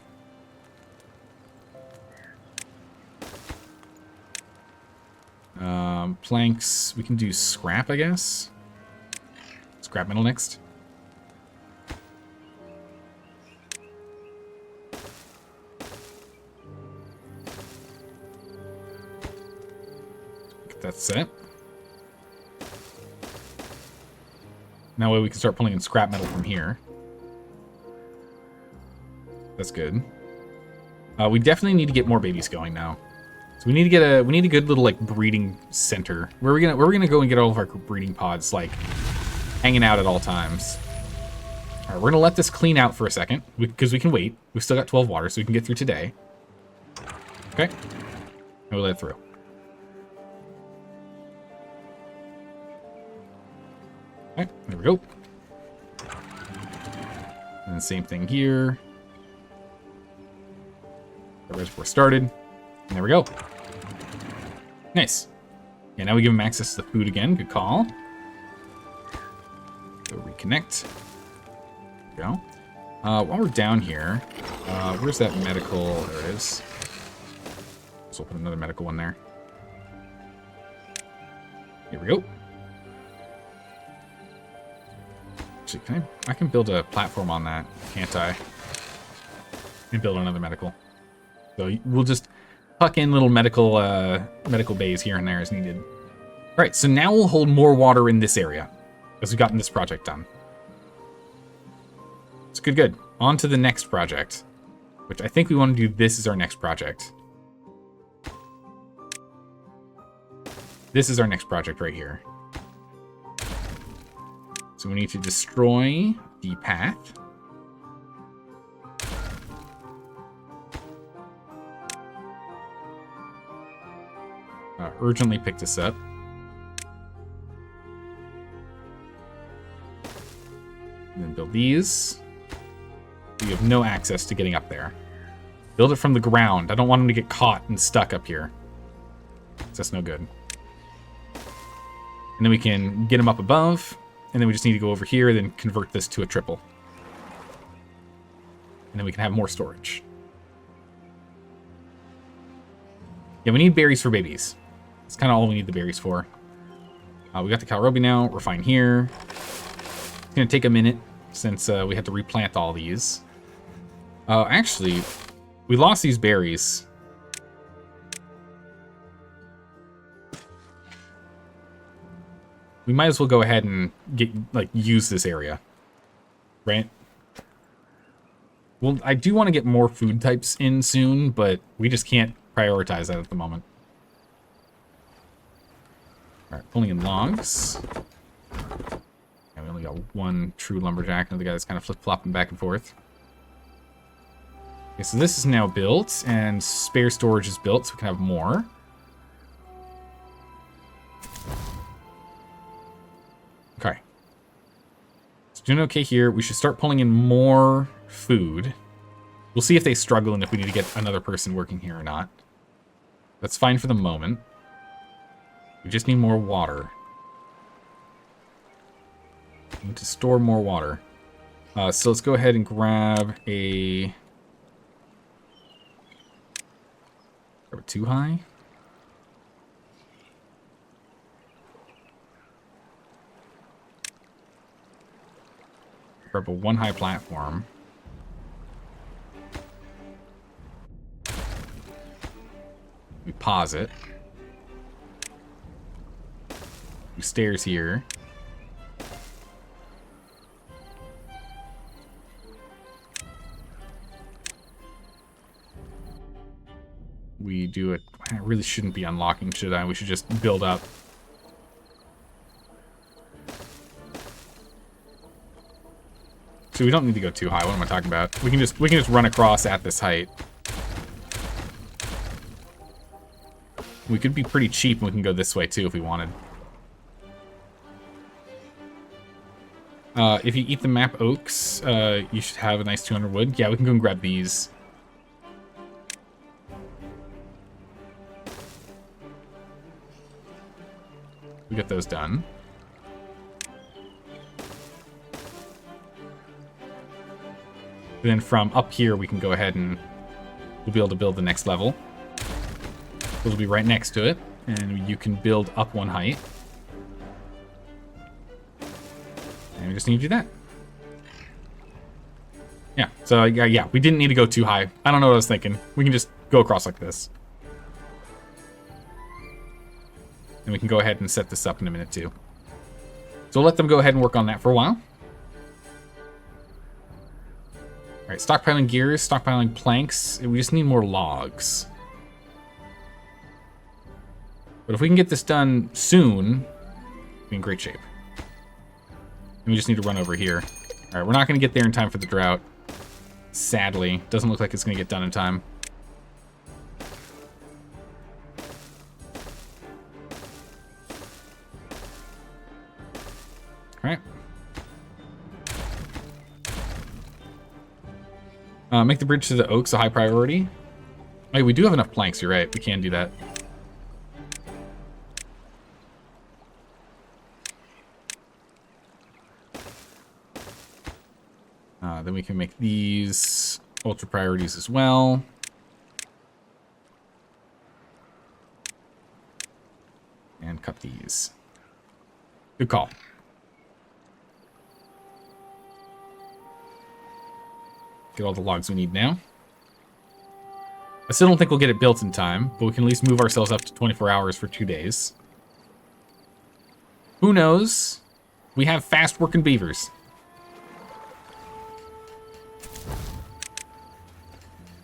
Planks, we can do scrap, I guess. Scrap metal next. Get that set. Now we can start pulling in scrap metal from here. That's good. We definitely need to get more babies going now. So we need to get a good little like breeding center. Where are we gonna go and get all of our breeding pods like hanging out at all times? All right, we're gonna let this clean out for a second because we can wait. We've still got 12 water, so we can get through today. Okay, and we'll let it through. Okay, there we go. And the same thing here. The reservoir started. And there we go. Nice. Yeah, now we give him access to the food again. Good call. Go reconnect. There we go. While we're down here, where's that medical? There it is. Let's open another medical one there. Here we go. Actually, I can build a platform on that, can't I? And build another medical. So we'll just tuck in little medical bays here and there as needed. All right, so now we'll hold more water in this area as we've gotten this project done. It's good. On to the next project, which I think we want to do this as our next project. This is our next project right here. So we need to destroy the path. Urgently pick this up. And then build these. We have no access to getting up there. Build it from the ground. I don't want them to get caught and stuck up here. That's no good. And then we can get them up above. And then we just need to go over here, then convert this to a triple. And then we can have more storage. Yeah, we need berries for babies. That's kind of all we need the berries for. We got the Kalrobi now. We're fine here. It's going to take a minute since we had to replant all these. Actually, we lost these berries. We might as well go ahead and use this area. Right? Well, I do want to get more food types in soon, but we just can't prioritize that at the moment. Alright, pulling in logs. And we only got one true lumberjack. Another guy that's kind of flip-flopping back and forth. Okay, so this is now built, and spare storage is built, so we can have more. Okay. It's doing okay here. We should start pulling in more food. We'll see if they struggle and if we need to get another person working here or not. That's fine for the moment. We just need more water. We need to store more water. So let's go ahead and grab a... Grab it too high? Grab a one high platform. We pause it. Stairs here. We do it. I really shouldn't be unlocking, should I? We should just build up. So we don't need to go too high. What am I talking about? We can just run across at this height. We could be pretty cheap and we can go this way too if we wanted. If you eat the map oaks, you should have a nice 200 wood. Yeah, we can go and grab these. We get those done. And then from up here, we can go ahead and we'll be able to build the next level. It'll be right next to it, and you can build up one height. And we just need to do that. Yeah, so yeah, we didn't need to go too high. I don't know what I was thinking. We can just go across like this. And we can go ahead and set this up in a minute too. So we'll let them go ahead and work on that for a while. Alright, stockpiling gears, stockpiling planks. We just need more logs. But if we can get this done soon, we'll be in great shape. And we just need to run over here. Alright, we're not going to get there in time for the drought. Sadly. Doesn't look like it's going to get done in time. Alright. Make the bridge to the oaks a high priority. Hey, we do have enough planks, you're right. We can do that. Then we can make these ultra priorities as well. And cut these. Good call. Get all the logs we need now. I still don't think we'll get it built in time, but we can at least move ourselves up to 24 hours for 2 days. Who knows? We have fast working beavers.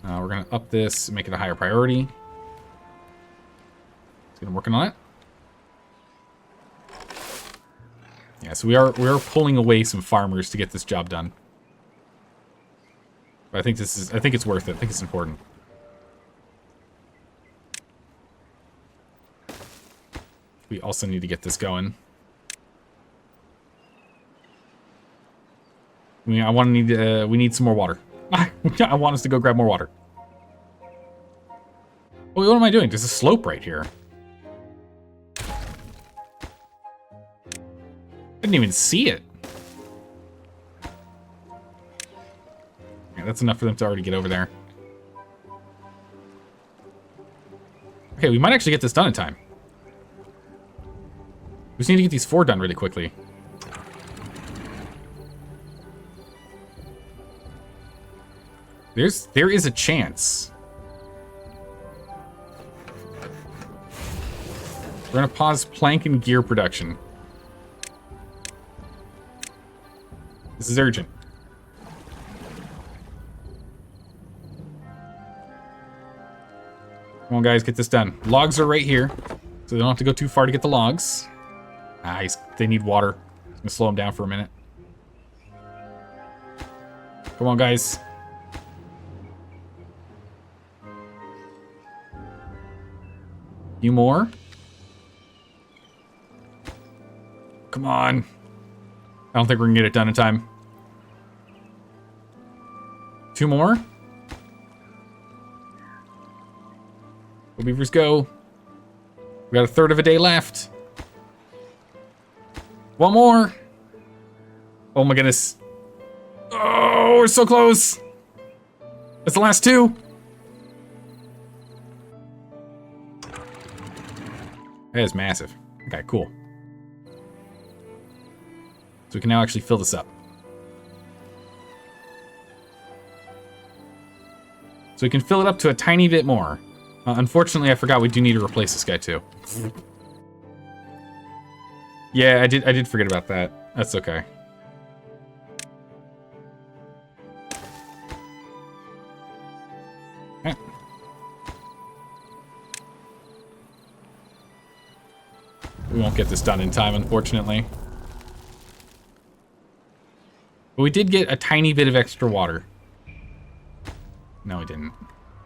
We're going to up this and make it a higher priority. It's going to work on it. Yeah, so we are pulling away some farmers to get this job done. But I think it's worth it. I think it's important. We also need to get this going. I mean, we need some more water. I want us to go grab more water. Wait, what am I doing? There's a slope right here. didn't even see it. Yeah, that's enough for them to already get over there. Okay, we might actually get this done in time. We just need to get these 4 done really quickly. There is a chance. We're gonna pause plank and gear production. This is urgent. Come on, guys, get this done. Logs are right here, so they don't have to go too far to get the logs. Nice. They need water. I'm gonna slow them down for a minute. Come on, guys. Few more. Come on. I don't think we're gonna get it done in time. 2 more. Go beavers, go. We got a third of a day left. 1 more. Oh my goodness. Oh, we're so close. That's the last 2. That is massive. Okay, cool. So we can now actually fill this up. So we can fill it up to a tiny bit more. Unfortunately, I forgot we do need to replace this guy too. Yeah, I did forget about that. That's okay. Okay. We won't get this done in time, unfortunately. But we did get a tiny bit of extra water. No, we didn't.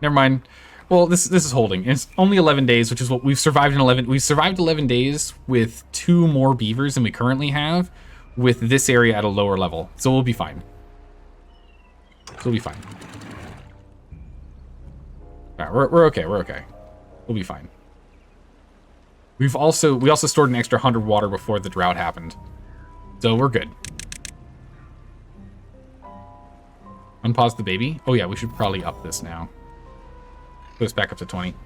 Never mind. Well, this is holding. It's only 11 days, which is what we've survived in 11. We've survived 11 days with 2 more beavers than we currently have, with this area at a lower level. So we'll be fine. We'll be fine. All right, we're okay. We're okay. We'll be fine. We also stored an extra 100 water before the drought happened, so we're good. Unpause the baby. Oh yeah, we should probably up this now. Put us back up to 20. So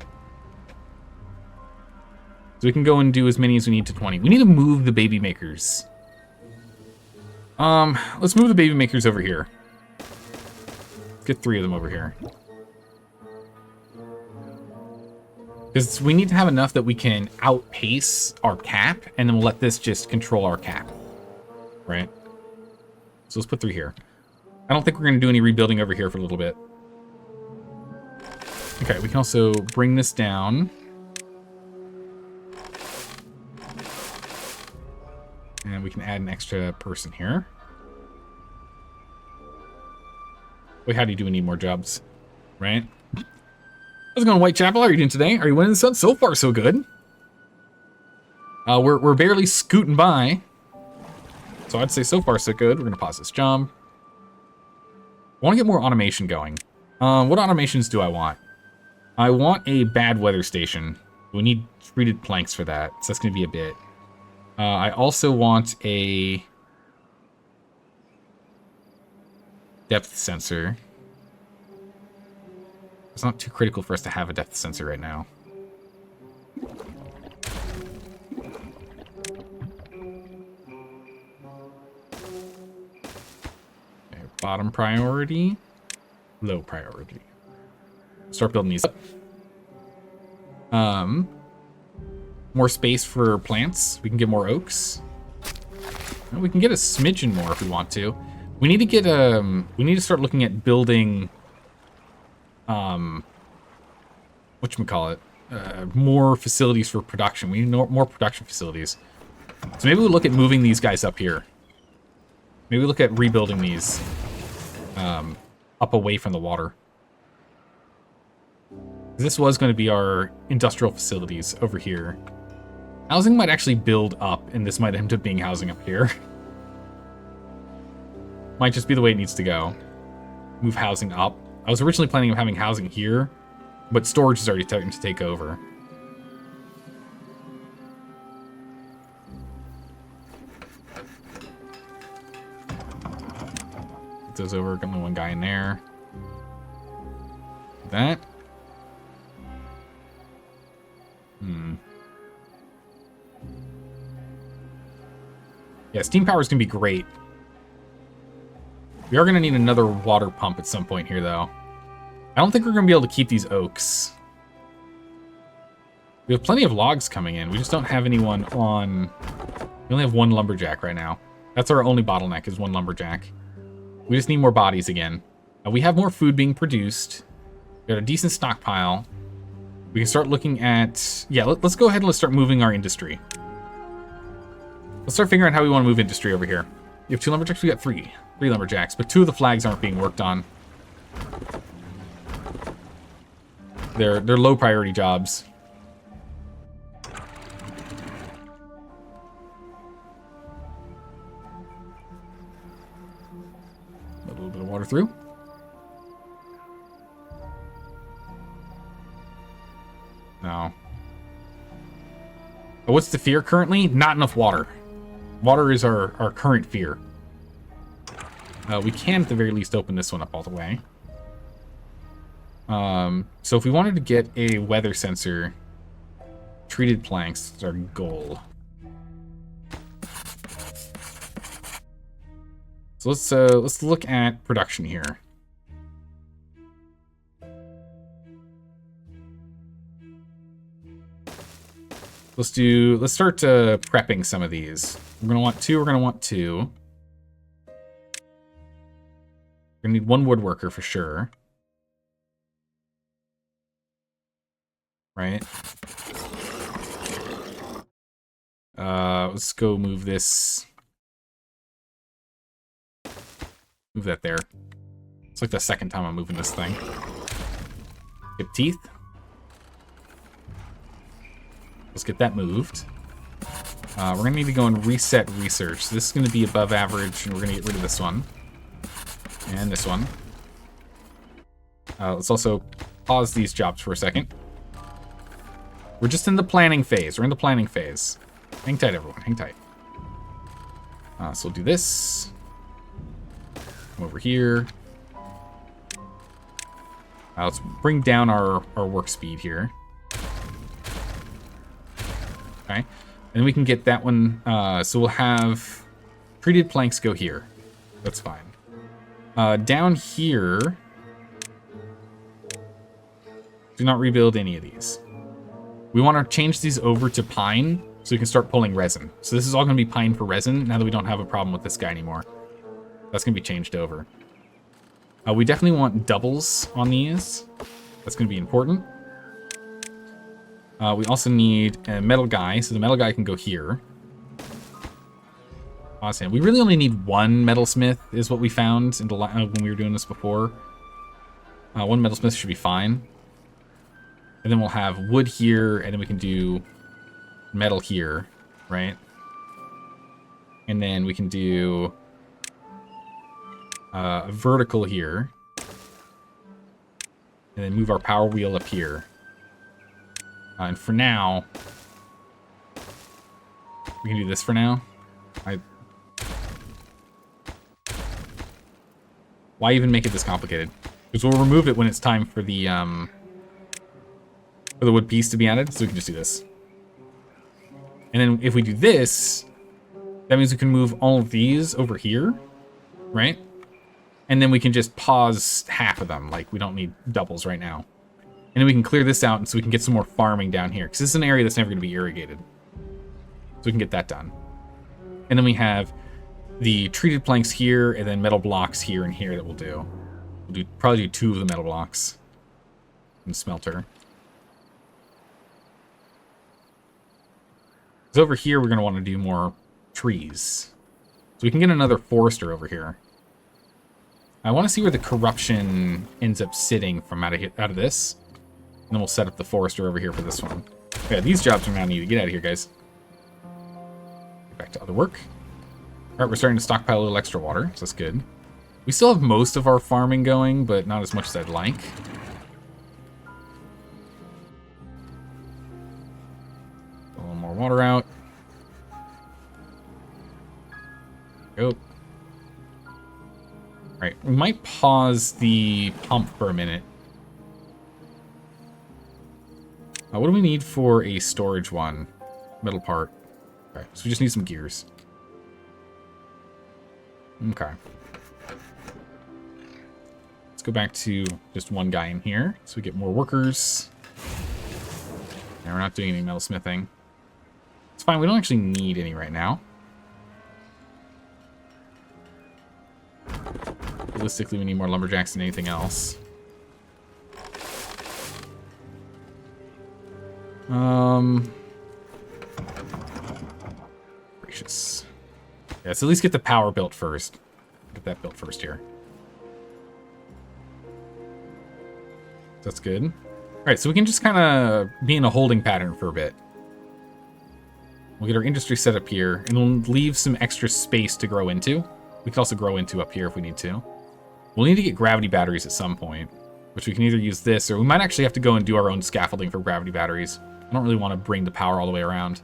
we can go and do as many as we need to 20. We need to move the baby makers. Let's move the baby makers over here. Let's get 3 of them over here. Because we need to have enough that we can outpace our cap, and then we'll let this just control our cap. Right? So let's put 3 here. I don't think we're going to do any rebuilding over here for a little bit. Okay, we can also bring this down. And we can add an extra person here. Wait, how do you do? We need more jobs, right? How's it going, Whitechapel? How are you doing today? Are you winning the sun? So far, so good. We're barely scooting by. So I'd say so far, so good. We're going to pause this job. I want to get more automation going. What automations do I want? I want a bad weather station. We need treated planks for that, so that's going to be a bit. I also want a depth sensor. It's not too critical for us to have a depth sensor right now. Okay, bottom priority, low priority. Start building these up. More space for plants. We can get more oaks. And we can get a smidgen more if we want to. We need to get we need to start looking at building whatchamacallit, more facilities for production. We need more production facilities. So maybe we look at moving these guys up here. Maybe we look at rebuilding these up away from the water. This was going to be our industrial facilities over here. Housing might actually build up, and this might end up being housing up here. Might just be the way it needs to go. Move housing up. I was originally planning on having housing here, but storage is already starting to take over. Get those over. Got only one guy in there. That. Yeah, steam power is going to be great. We are going to need another water pump at some point here, though. I don't think we're going to be able to keep these oaks. We have plenty of logs coming in. We just don't have anyone on... We only have one lumberjack right now. That's our only bottleneck, is one lumberjack. We just need more bodies again. We have more food being produced. We got a decent stockpile. We can start looking at... Yeah, let's go ahead and let's start moving our industry. Let's start figuring out how we want to move industry over here. You have 2 lumberjacks? We got 3. 3 lumberjacks, but 2 of the flags aren't being worked on. They're low priority jobs. A little bit of water through. No. But what's the fear currently? Not enough water. Water is our current fear. We can, at the very least, open this one up all the way. So if we wanted to get a weather sensor, treated planks is our goal. So let's look at production here. Let's start prepping some of these. We're gonna want 2. We're gonna want 2. We're gonna need 1 woodworker for sure. Right. Let's go move this. Move that there. It's like the second time I'm moving this thing. Skip teeth. Let's get that moved. We're gonna need to go and reset research. This is gonna be above average, and we're gonna get rid of this one. And this one. Let's also pause these jobs for a second. We're just in the planning phase. We're in the planning phase. Hang tight, everyone. Hang tight. So we'll do this. Come over here. Let's bring down our work speed here. Okay. And we can get that one. So we'll have treated planks go here. That's fine. Down here, do not rebuild any of these. We want to change these over to pine so we can start pulling resin. So this is all going to be pine for resin now that we don't have a problem with this guy anymore. That's going to be changed over. We definitely want doubles on these. That's going to be important. We also need a metal guy, so the metal guy can go here. Awesome. We really only need 1 metalsmith is what we found in the when we were doing this before. 1 metalsmith should be fine. And then we'll have wood here, and then we can do metal here, right? And then we can do a vertical here. And then move our power wheel up here. And for now, we can do this for now. Why even make it this complicated? Because we'll remove it when it's time for the wood piece to be added, so we can just do this. And then if we do this, that means we can move all of these over here, right? And then we can just pause half of them, like we don't need doubles right now. And then we can clear this out and so we can get some more farming down here, because this is an area that's never going to be irrigated. So we can get that done. And then we have the treated planks here, and then metal blocks here and here that we'll do. We'll probably do 2 of the metal blocks. And smelter. Because over here we're going to want to do more trees. So we can get another forester over here. I want to see where the corruption ends up sitting from out of this. And then we'll set up the forester over here for this one. Yeah, these jobs are now needed. Get out of here, guys. Get back to other work. Alright, we're starting to stockpile a little extra water, so that's good. We still have most of our farming going, but not as much as I'd like. A little more water out. Go. Alright, Alright, we might pause the pump for a minute. What do we need for a storage one? Metal part. Okay, so we just need some gears. Okay. Let's go back to just one guy in here, so we get more workers. And we're not doing any metal smithing. It's fine, we don't actually need any right now. Realistically, we need more lumberjacks than anything else. Gracious. Yeah, let's at least get the power built first. Get that built first here. That's good. Alright, so we can just kind of be in a holding pattern for a bit. We'll get our industry set up here, and we'll leave some extra space to grow into. We can also grow into up here if we need to. We'll need to get gravity batteries at some point, which we can either use this, or we might actually have to go and do our own scaffolding for gravity batteries. I don't really want to bring the power all the way around.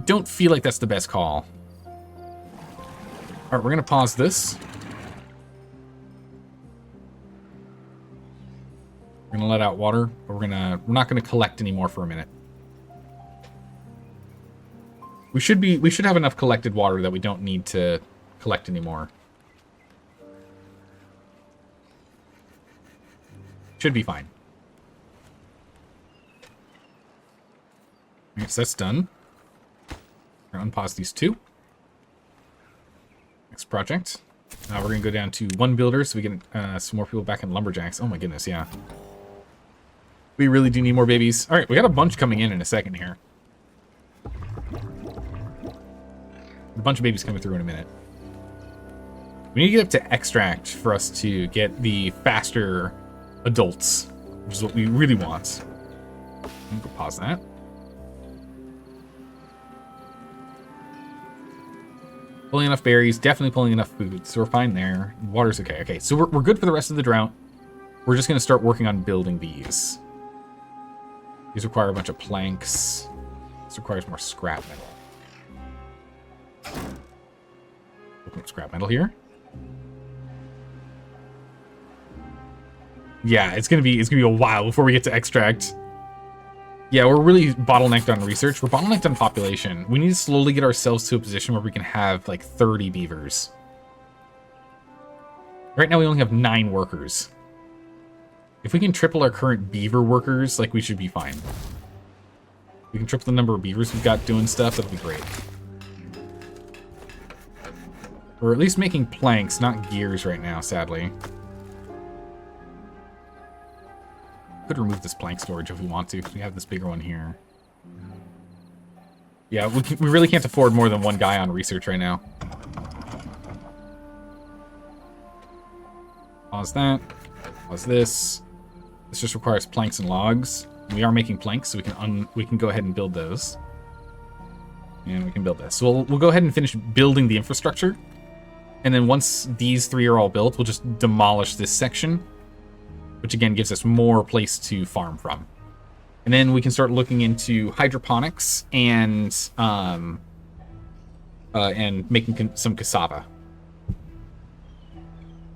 Don't feel like that's the best call. Alright, we're going to pause this. We're going to let out water, but we're not going to collect anymore for a minute. We should have enough collected water that we don't need to collect anymore. Should be fine. Alright, so that's done. We're going to unpause these two. Next project. Now we're going to go down to one builder so we get some more people back in lumberjacks. Oh my goodness, yeah. We really do need more babies. Alright, we got a bunch coming in a second here. A bunch of babies coming through in a minute. We need to get up to extract for us to get the faster adults, which is what we really want. I'm gonna pause that. Pulling enough berries, definitely pulling enough food, so we're fine there. Water's okay. Okay, so we're good for the rest of the drought. We're just gonna start working on building these. These require a bunch of planks. This requires more scrap metal. Open up scrap metal here. Yeah, it's gonna be a while before we get to extract. Yeah, we're really bottlenecked on research. We're bottlenecked on population. We need to slowly get ourselves to a position where we can have like 30 beavers. Right now we only have 9 workers. If we can triple our current beaver workers, like, we should be fine. We can triple the number of beavers we've got doing stuff, that'll be great. We're at least making planks, not gears right now, sadly. Could remove this plank storage if we want to, because we have this bigger one here. Yeah, we really can't afford more than one guy on research right now. Pause that. Pause this. This just requires planks and logs. We are making planks, so we can go ahead and build those. And we can build this. So we'll go ahead and finish building the infrastructure. And then once these 3 are all built, we'll just demolish this section, which again gives us more place to farm from. And then we can start looking into hydroponics and making some cassava.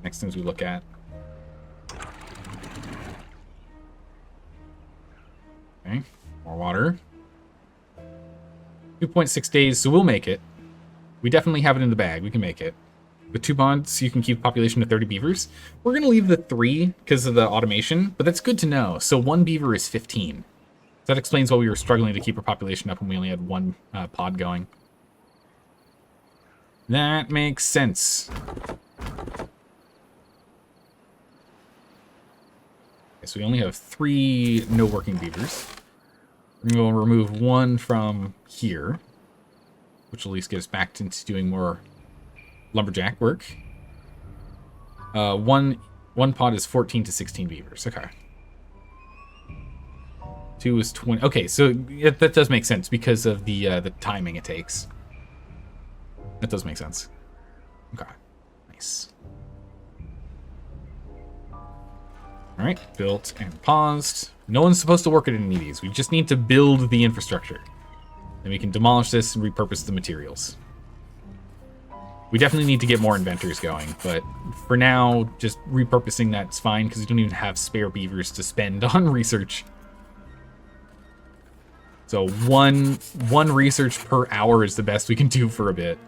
Next things we look at. Okay, more water. 2.6 days, so we'll make it. We definitely have it in the bag. We can make it. With 2 bonds, you can keep population to 30 beavers. We're going to leave the 3 because of the automation, but that's good to know. So 1 beaver is 15. So that explains why we were struggling to keep our population up when we only had 1 pod going. That makes sense. Okay, so we only have 3 no working beavers. We're going to go remove 1 from here, which will at least get us back into doing more lumberjack work. One pod is 14 to 16 beavers. Okay. 2 is 20. Okay, so that does make sense because of the timing it takes. That does make sense. Okay. Nice. All right, built and paused. No one's supposed to work at any of these. We just need to build the infrastructure. Then we can demolish this and repurpose the materials. We definitely need to get more inventors going, but for now, just repurposing that's fine because we don't even have spare beavers to spend on research. So one research per hour is the best we can do for a bit.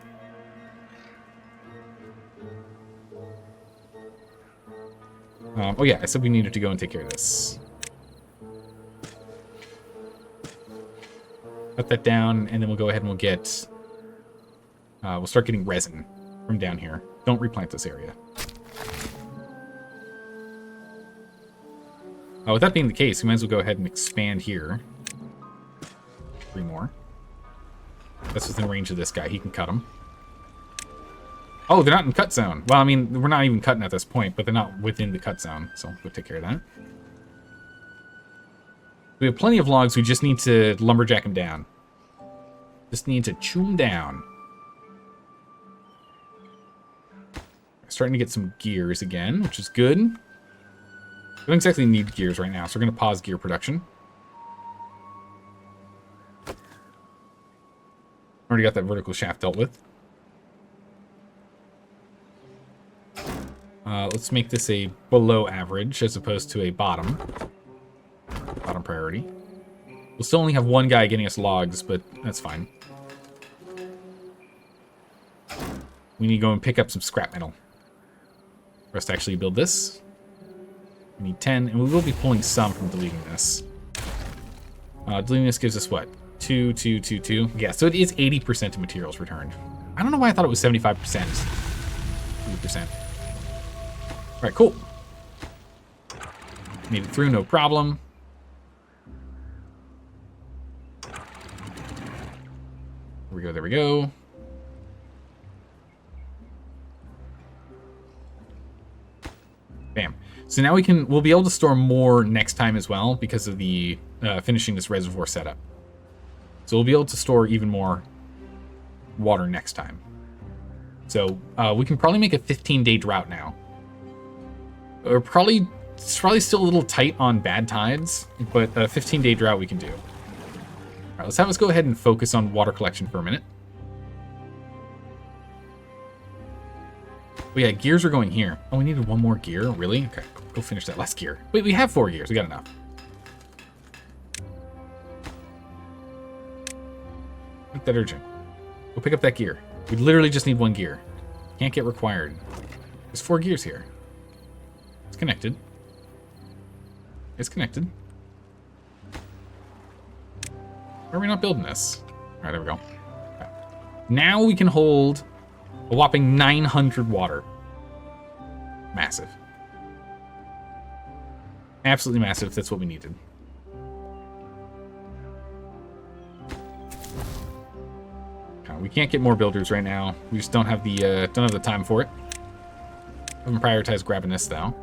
Oh yeah, I said we needed to go and take care of this. Cut that down, and then we'll go ahead and we'll get... we'll start getting resin from down here. Don't replant this area. With that being the case, we might as well go ahead and expand here. 3 more. That's within range of this guy. He can cut them. Oh, they're not in cut zone. Well, I mean, we're not even cutting at this point, but they're not within the cut zone, so we'll take care of that. We have plenty of logs. We just need to lumberjack them down. Just need to chew them down. Starting to get some gears again, which is good. We don't exactly need gears right now, so we're going to pause gear production. Already got that vertical shaft dealt with. Let's make this a below average as opposed to a bottom priority. We'll still only have one guy getting us logs, but that's fine. We need to go and pick up some scrap metal for us to actually build this. We need 10, and we will be pulling some from deleting this. Deleting this gives us what? 2, 2, 2, 2. Yeah, so it is 80% of materials returned. I don't know why I thought it was 75%. 80%. All right, cool. Made it through, no problem. There we go, there we go. Bam. So now we'll be able to store more next time as well because of the finishing this reservoir setup. So we'll be able to store even more water next time. So we can probably make a 15-day drought now. It's probably still a little tight on bad tides, but a 15-day drought we can do. All right, let's have us go ahead and focus on water collection for a minute. Oh yeah, gears are going here. Oh, we needed one more gear? Really? Okay, go finish that last gear. Wait, we have 4 gears. We got enough. Make that urgent. Go pick up that gear. We literally just need 1 gear. Can't get required. There's 4 gears here. It's connected. It's connected. Why are we not building this? All right, there we go. Okay. Now we can hold a whopping 900 water. Massive. Absolutely massive. That's what we needed. We can't get more builders right now. We just don't have the time for it. I'm gonna prioritize grabbing this though.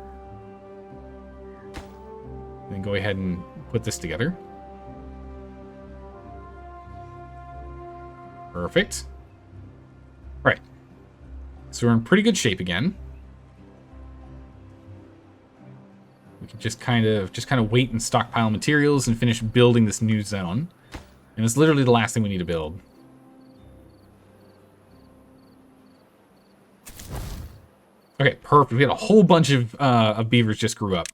Then go ahead and put this together. Perfect. Right. So we're in pretty good shape again. We can just kind of wait and stockpile materials and finish building this new zone. And it's literally the last thing we need to build. Okay, perfect. We had a whole bunch of beavers just grew up.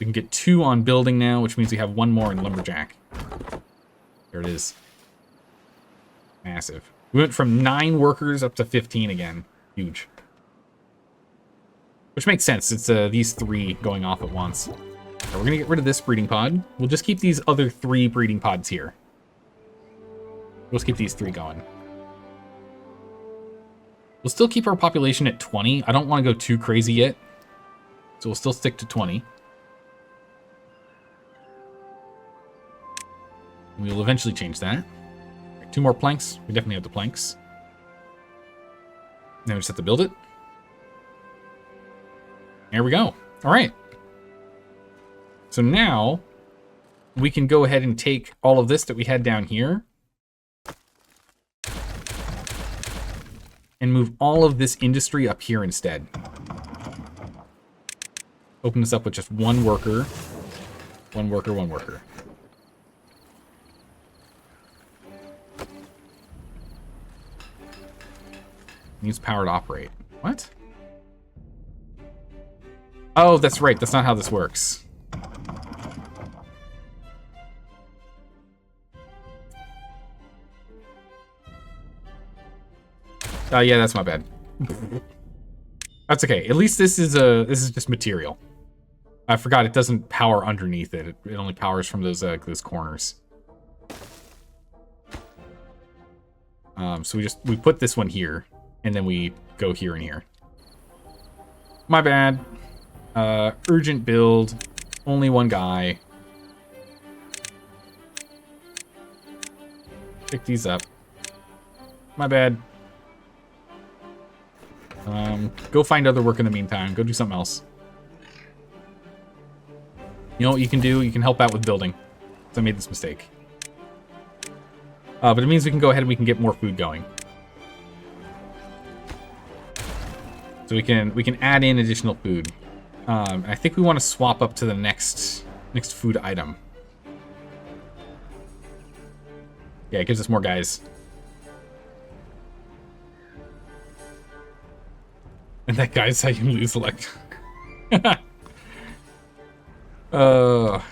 We can get 2 on building now, which means we have 1 more in lumberjack. There it is. Massive. We went from 9 workers up to 15 again. Huge. Which makes sense. It's these 3 going off at once. Right, we're going to get rid of this breeding pod. We'll just keep these other 3 breeding pods here. We'll just keep these 3 going. We'll still keep our population at 20. I don't want to go too crazy yet. So we'll still stick to 20. We'll eventually change that. Right, 2 more planks. We definitely have the planks. Now we just have to build it. There we go. All right. So now we can go ahead and take all of this that we had down here and move all of this industry up here instead. Open this up with just 1 worker. 1 worker, 1 worker. Needs power to operate. What? Oh, that's right. That's not how this works. Oh, yeah, that's my bad. That's okay. At least this is just material. I forgot it doesn't power underneath it. It only powers from those corners. So we put this one here, and then we go here and here. My bad. Urgent build. Only one guy. Pick these up. My bad. Go find other work in the meantime. Go do something else. You know what you can do? You can help out with building. So I made this mistake. But it means we can go ahead and we can get more food going. So we can add in additional food. I think we want to swap up to the next food item. Yeah, it gives us more guys. And that guy's how you lose elect. How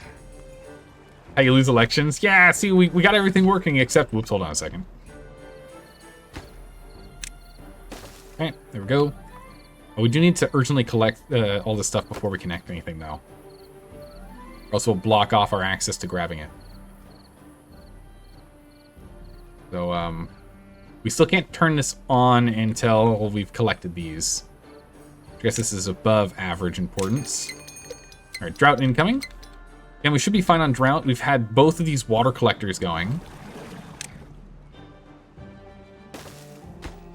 you lose elections? Yeah, see, we got everything working except... Whoops, hold on a second. Okay, there we go. Oh, we do need to urgently collect all this stuff before we connect anything, though. Or else we'll block off our access to grabbing it. So, we still can't turn this on until we've collected these. I guess this is above average importance. All right, drought incoming. And we should be fine on drought. We've had both of these water collectors going.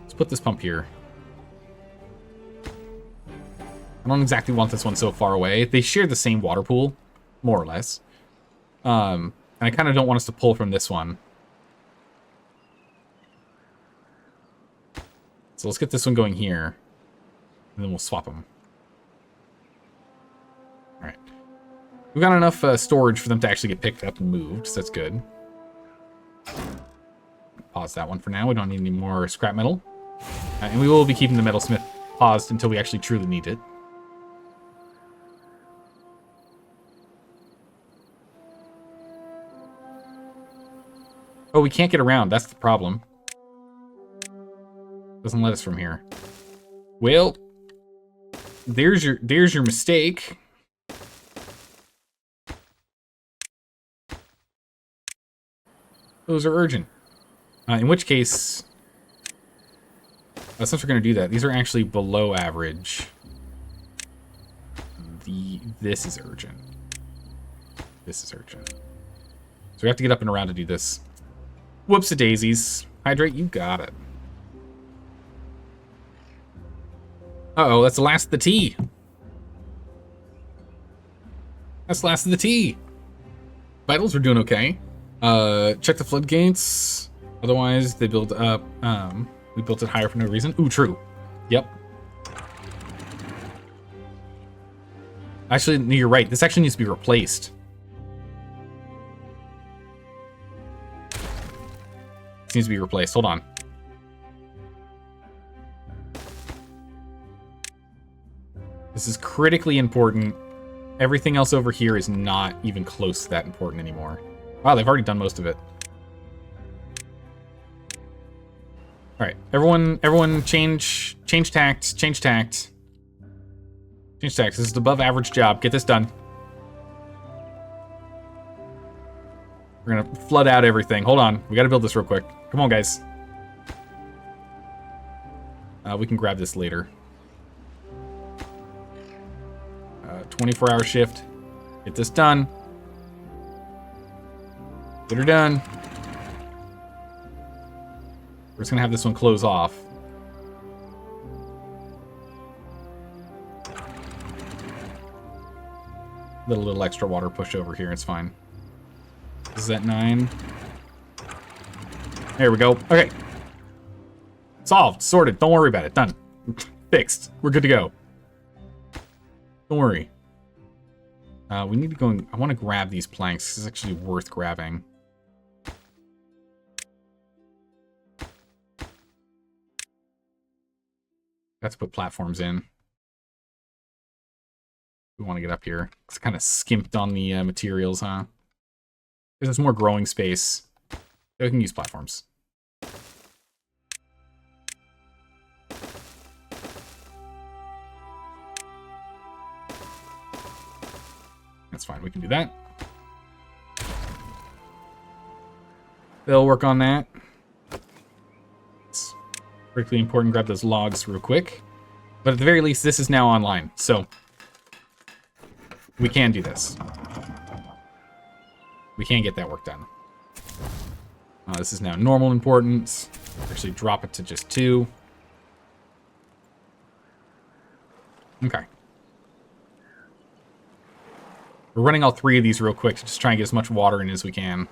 Let's put this pump here. I don't exactly want this one so far away. They share the same water pool, more or less. And I kind of don't want us to pull from this one. So let's get this one going here. And then we'll swap them. All right. We've got enough storage for them to actually get picked up and moved, so that's good. Pause that one for now. We don't need any more scrap metal. And we will be keeping the metalsmith paused until we actually truly need it. Oh, we can't get around. That's the problem. Doesn't let us from here. Well, there's your mistake. Those are urgent. In which case, since we're going to do that, these are actually below average. This is urgent. This is urgent. So we have to get up and around to do this. Whoops-a-daisies. Hydrate, you got it. Uh-oh, that's the last of the tea. That's the last of the tea. Vitals, we're doing okay. Check the floodgates. Otherwise, they build up. We built it higher for no reason. Ooh, true. Yep. Actually, you're right. This actually needs to be replaced. This needs to be replaced. Hold on. This is critically important. Everything else over here is not even close to that important anymore. Wow, they've already done most of it. All right, everyone, change tact, change tact. Change tact. This is the above average job. Get this done. We're gonna flood out everything. Hold on, we gotta build this real quick. Come on, guys. We can grab this later. 24-hour shift. Get this done. Get her done. We're just gonna have this one close off. Little extra water push over here, it's fine. This is at 9. There we go. Okay. Solved. Sorted. Don't worry about it. Done. Fixed. We're good to go. Don't worry. We need to go and... I want to grab these planks. This is actually worth grabbing. Got to put platforms in. We want to get up here. It's kind of skimped on the materials, huh? There's more growing space. We can use platforms. That's fine, we can do that. They'll work on that. It's critically important, grab those logs real quick. But at the very least, this is now online, so we can do this. We can get that work done. This is now normal importance. Actually drop it to just 2. Okay. We're running all 3 of these real quick to just try and get as much water in as we can.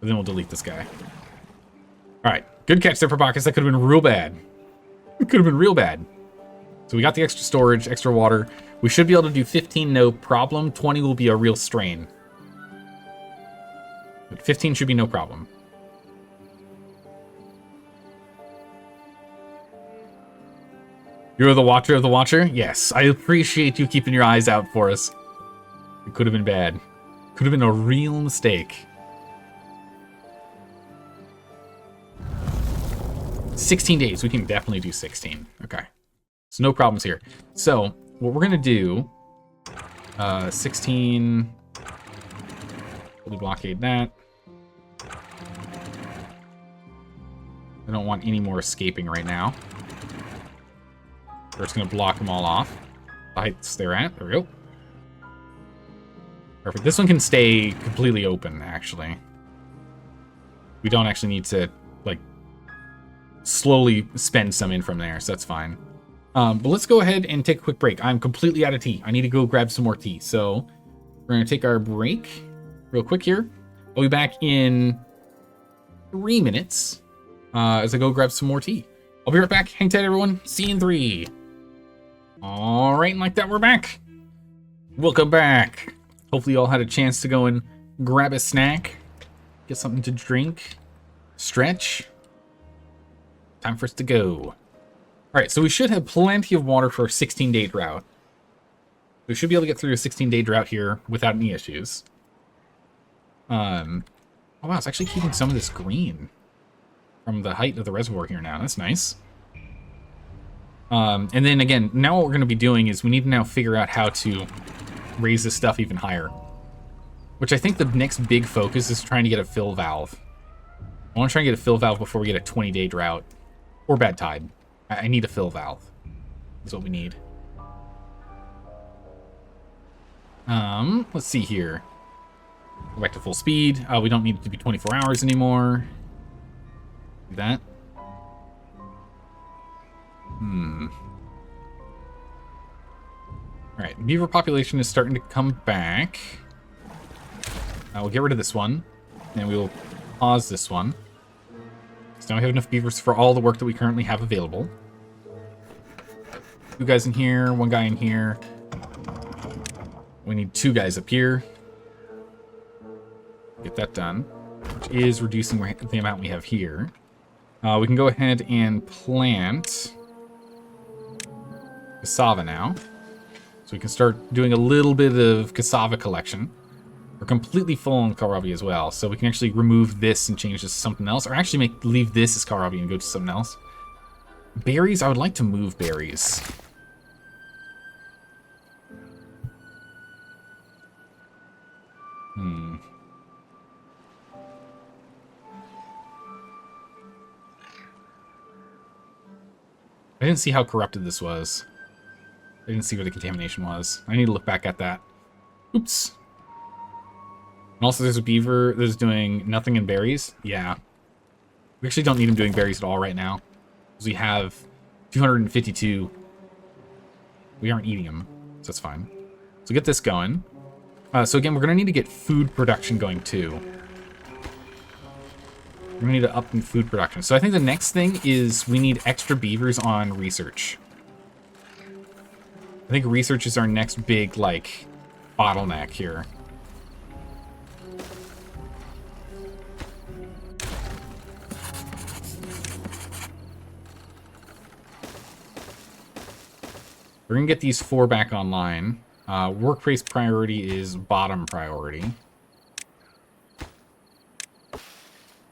But then we'll delete this guy. Alright, good catch there, Probakis. That could have been real bad. It could have been real bad. So we got the extra storage, extra water. We should be able to do 15 no problem. 20 will be a real strain. But 15 should be no problem. You're the watcher of the watcher? Yes, I appreciate you keeping your eyes out for us. It could have been bad. Could have been a real mistake. 16 days. We can definitely do 16. Okay. So no problems here. So what we're going to do, 16, we'll blockade that. I don't want any more escaping right now. We're just going to block them all off. The heights they're at. There we go. Perfect. This one can stay completely open, actually. We don't actually need to, like, slowly spend some in from there, so that's fine. But let's go ahead and take a quick break. I'm completely out of tea. I need to go grab some more tea. So we're going to take our break real quick here. I'll be back in 3 minutes as I go grab some more tea. I'll be right back. Hang tight, everyone. See you in 3. All right, and like that, we're back. Welcome back. Hopefully you all had a chance to go and grab a snack, get something to drink, stretch. Time for us to go. All right, so we should have plenty of water for a 16-day drought. We should be able to get through a 16-day drought here without any issues. Oh wow, it's actually keeping some of this green from the height of the reservoir here now. That's nice. And then again, now what we're going to be doing is we need to now figure out how to raise this stuff even higher. Which I think the next big focus is trying to get a fill valve. I want to try and get a fill valve before we get a 20-day drought. Or bad tide. I need a fill valve. That's what we need. Let's see here. Go back to full speed. We don't need it to be 24 hours anymore. Do that. Alright, beaver population is starting to come back. We'll get rid of this one. And we will pause this one. So now we have enough beavers for all the work that we currently have available. 2 guys in here, 1 guy in here. We need 2 guys up here. Get that done. Which is reducing the amount we have here. We can go ahead and plant cassava now. So we can start doing a little bit of cassava collection. We're completely full on kohlrabi as well, so we can actually remove this and change this to something else, or actually leave this as kohlrabi and go to something else. Berries, I would like to move berries. I didn't see how corrupted this was. I didn't see where the contamination was. I need to look back at that. Oops. And also there's a beaver that's doing nothing in berries. Yeah. We actually don't need him doing berries at all right now. Because we have 252. We aren't eating them, so that's fine. So get this going. So again, we're going to need to get food production going too. We're going to need to up in food production. So I think the next thing is we need extra beavers on research. I think research is our next big, like, bottleneck here. We're going to get these 4 back online. Workplace priority is bottom priority.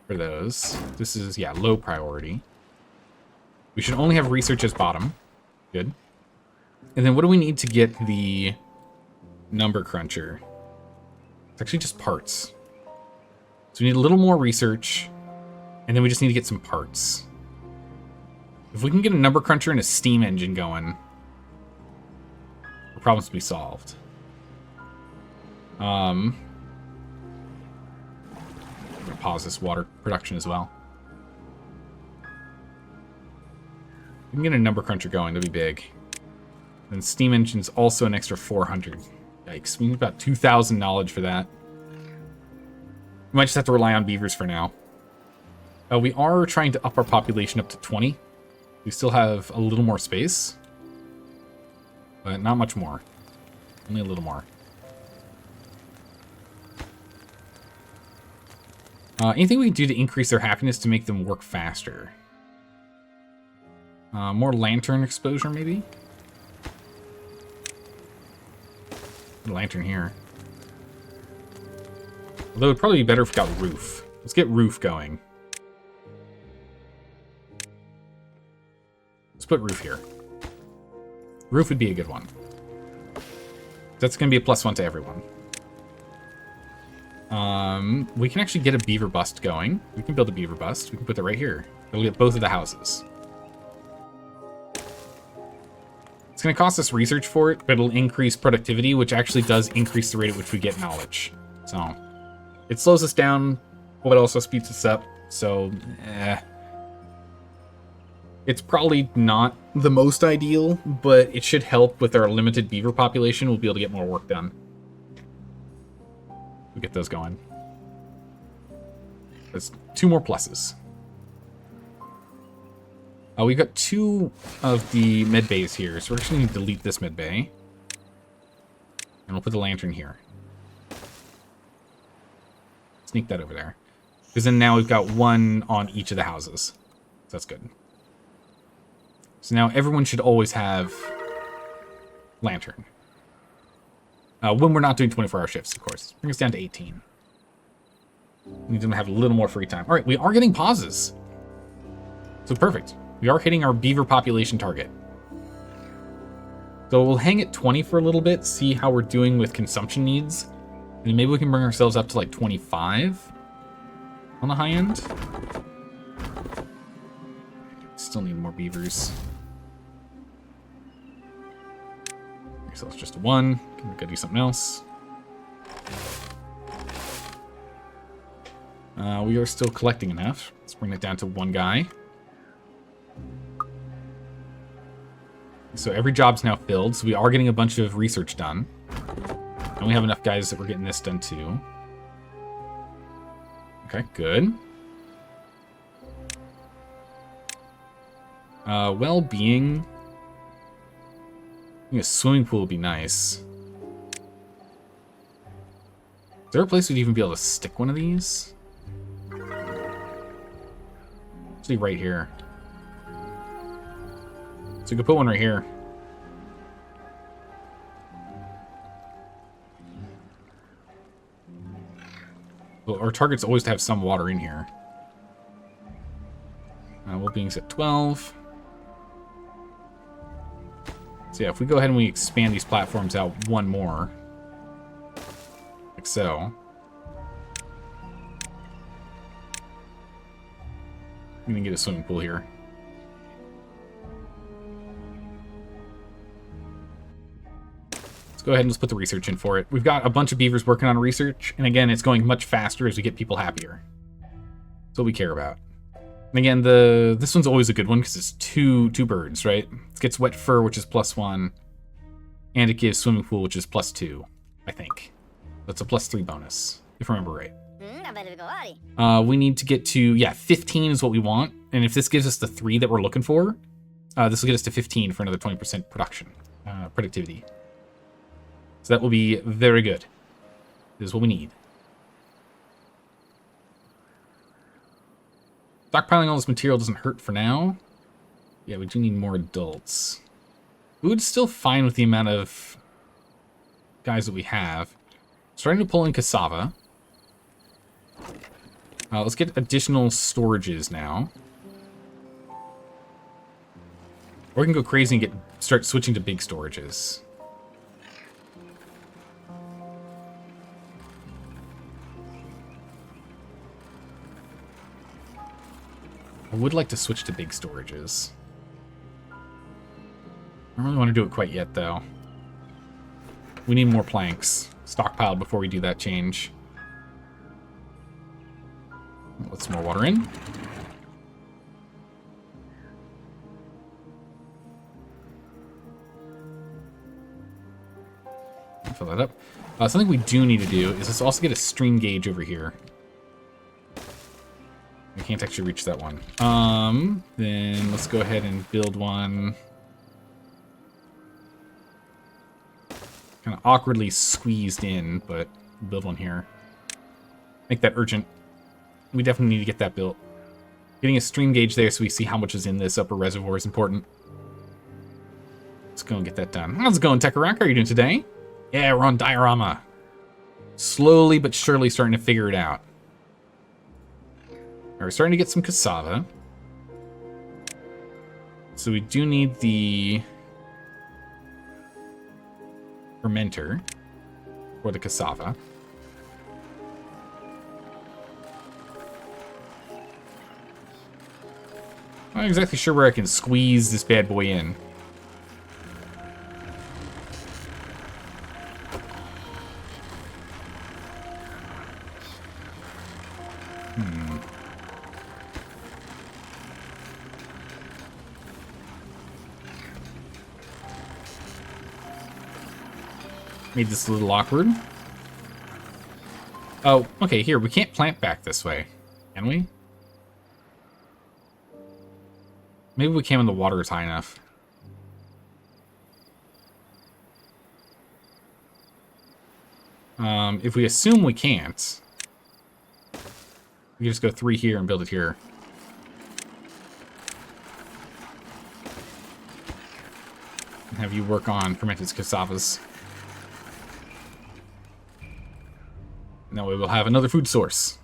For those. This is, yeah, low priority. We should only have research as bottom. Good. And then what do we need to get the number cruncher? It's actually just parts. So we need a little more research, and then we just need to get some parts. If we can get a number cruncher and a steam engine going, the problems will be solved. I'm gonna pause this water production as well. We can get a number cruncher going, that'd be big. And steam engine's also an extra 400. Yikes, we need about 2,000 knowledge for that. We might just have to rely on beavers for now. We are trying to up our population up to 20. We still have a little more space. But not much more. Only a little more. Anything we can do to increase their happiness to make them work faster? More lantern exposure, maybe? Put a lantern here. Although it'd probably be better if we got roof. Let's get roof going. Let's put roof here. Roof would be a good one. That's going to be a +1 to everyone. We can actually get a beaver bust going. We can build a beaver bust. We can put that right here. It'll get both of the houses. It's going to cost us research for it, but it'll increase productivity, which actually does increase the rate at which we get knowledge. So, it slows us down, but it also speeds us up. So, it's probably not the most ideal, but it should help with our limited beaver population. We'll be able to get more work done. We'll get those going. There's 2 more pluses. We've got 2 of the med bays here, so we're actually going to delete this med bay. And we'll put the lantern here. Sneak that over there. Because then now we've got 1 on each of the houses. So that's good. So now everyone should always have lantern. When we're not doing 24-hour shifts, of course. Bring us down to 18. We need to have a little more free time. All right, we are getting pauses. So perfect. We are hitting our beaver population target. So we'll hang at 20 for a little bit, see how we're doing with consumption needs. And then maybe we can bring ourselves up to like 25 on the high end. Still need more beavers. So it's just 1. Can we go do something else? We are still collecting enough. Let's bring it down to 1 guy. So every job's now filled, so we are getting a bunch of research done. And we have enough guys that we're getting this done too. Okay, good. Well-being. I think a swimming pool would be nice. Is there a place we'd even be able to stick one of these? Actually, right here. So we could put one right here. Well, our target's always to have some water in here. Well-being's at 12. So yeah, if we go ahead and we expand these platforms out 1 more, like so. I'm gonna get a swimming pool here. Let's go ahead and just put the research in for it. We've got a bunch of beavers working on research, and again, it's going much faster as we get people happier. That's what we care about. And again, this one's always a good one because it's two birds, right? It gets wet fur, which is +1, and it gives swimming pool, which is +2, I think. That's a +3 bonus, if I remember right. We need to get to, yeah, 15 is what we want. And if this gives us the 3 that we're looking for, this will get us to 15 for another 20% productivity. So that will be very good. This is what we need. Stockpiling all this material doesn't hurt for now. Yeah, we do need more adults. Food's still fine with the amount of guys that we have. Starting to pull in cassava. Let's get additional storages now. Or we can go crazy and start switching to big storages. I would like to switch to big storages. I don't really want to do it quite yet, though. We need more planks stockpiled before we do that change. Let some more water in. Fill that up. Something we do need to do is let's also get a stream gauge over here. We can't actually reach that one. Then let's go ahead and build one. Kind of awkwardly squeezed in, but build one here. Make that urgent. We definitely need to get that built. Getting a stream gauge there so we see how much is in this upper reservoir is important. Let's go and get that done. How's it going, Tekarak? How are you doing today? Yeah, we're on diorama. Slowly but surely starting to figure it out. Alright, we're starting to get some cassava. So we do need the fermenter for the cassava. I'm not exactly sure where I can squeeze this bad boy in. Made this a little awkward. Oh, okay, here, we can't plant back this way. Can we? Maybe we can when the water is high enough. If we assume we can't, we can just go 3 here and build it here. And have you work on fermented cassavas. And that way we'll have another food source.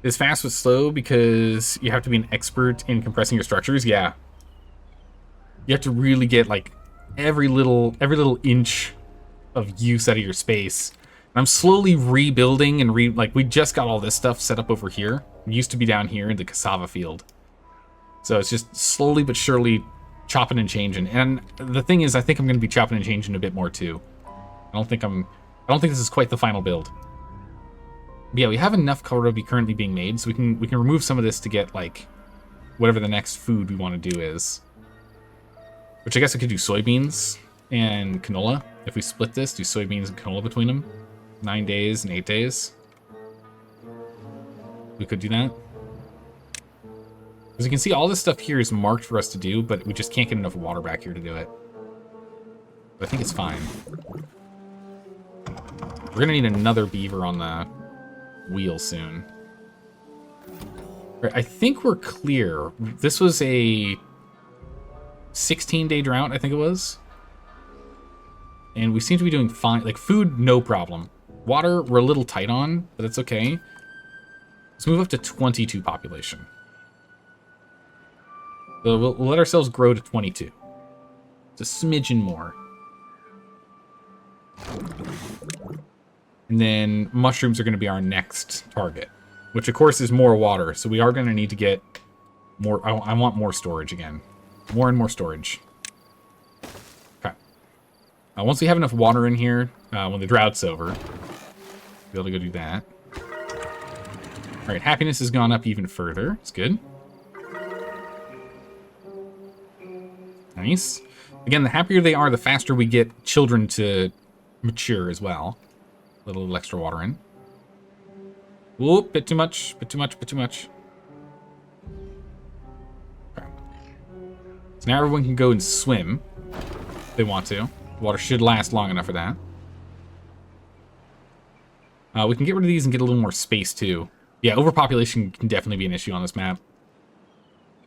Is fast but slow because you have to be an expert in compressing your structures? Yeah. You have to really get like every little inch of use out of your space. And I'm slowly rebuilding and like we just got all this stuff set up over here. It used to be down here in the cassava field. So it's just slowly but surely chopping and changing. And the thing is, I think I'm going to be chopping and changing a bit more too. I don't think this is quite the final build. But yeah, we have enough kohlrabi currently being made, so we can remove some of this to get like whatever the next food we want to do is. Which I guess I could do soybeans and canola. If we split this, do soybeans and canola between them. 9 days and 8 days. We could do that. As you can see, all this stuff here is marked for us to do, but we just can't get enough water back here to do it. But I think it's fine. We're gonna need another beaver on the wheel soon. Right, I think we're clear. This was a 16-day drought, I think it was. And we seem to be doing fine. Like, food, no problem. Water, we're a little tight on, but that's okay. Let's move up to 22 population. So we'll let ourselves grow to 22. It's a smidgen more. And then mushrooms are going to be our next target, which of course is more water. So we are going to need to get more. I want more storage again. More and more storage. Okay. Once we have enough water in here, when the drought's over, we'll be able to go do that. All right, happiness has gone up even further. It's good. Nice. Again, the happier they are, the faster we get children to mature as well. A little extra water in. Whoop, bit too much, bit too much, bit too much. Okay. So now everyone can go and swim if they want to. Water should last long enough for that. We can get rid of these and get a little more space too. Yeah, overpopulation can definitely be an issue on this map.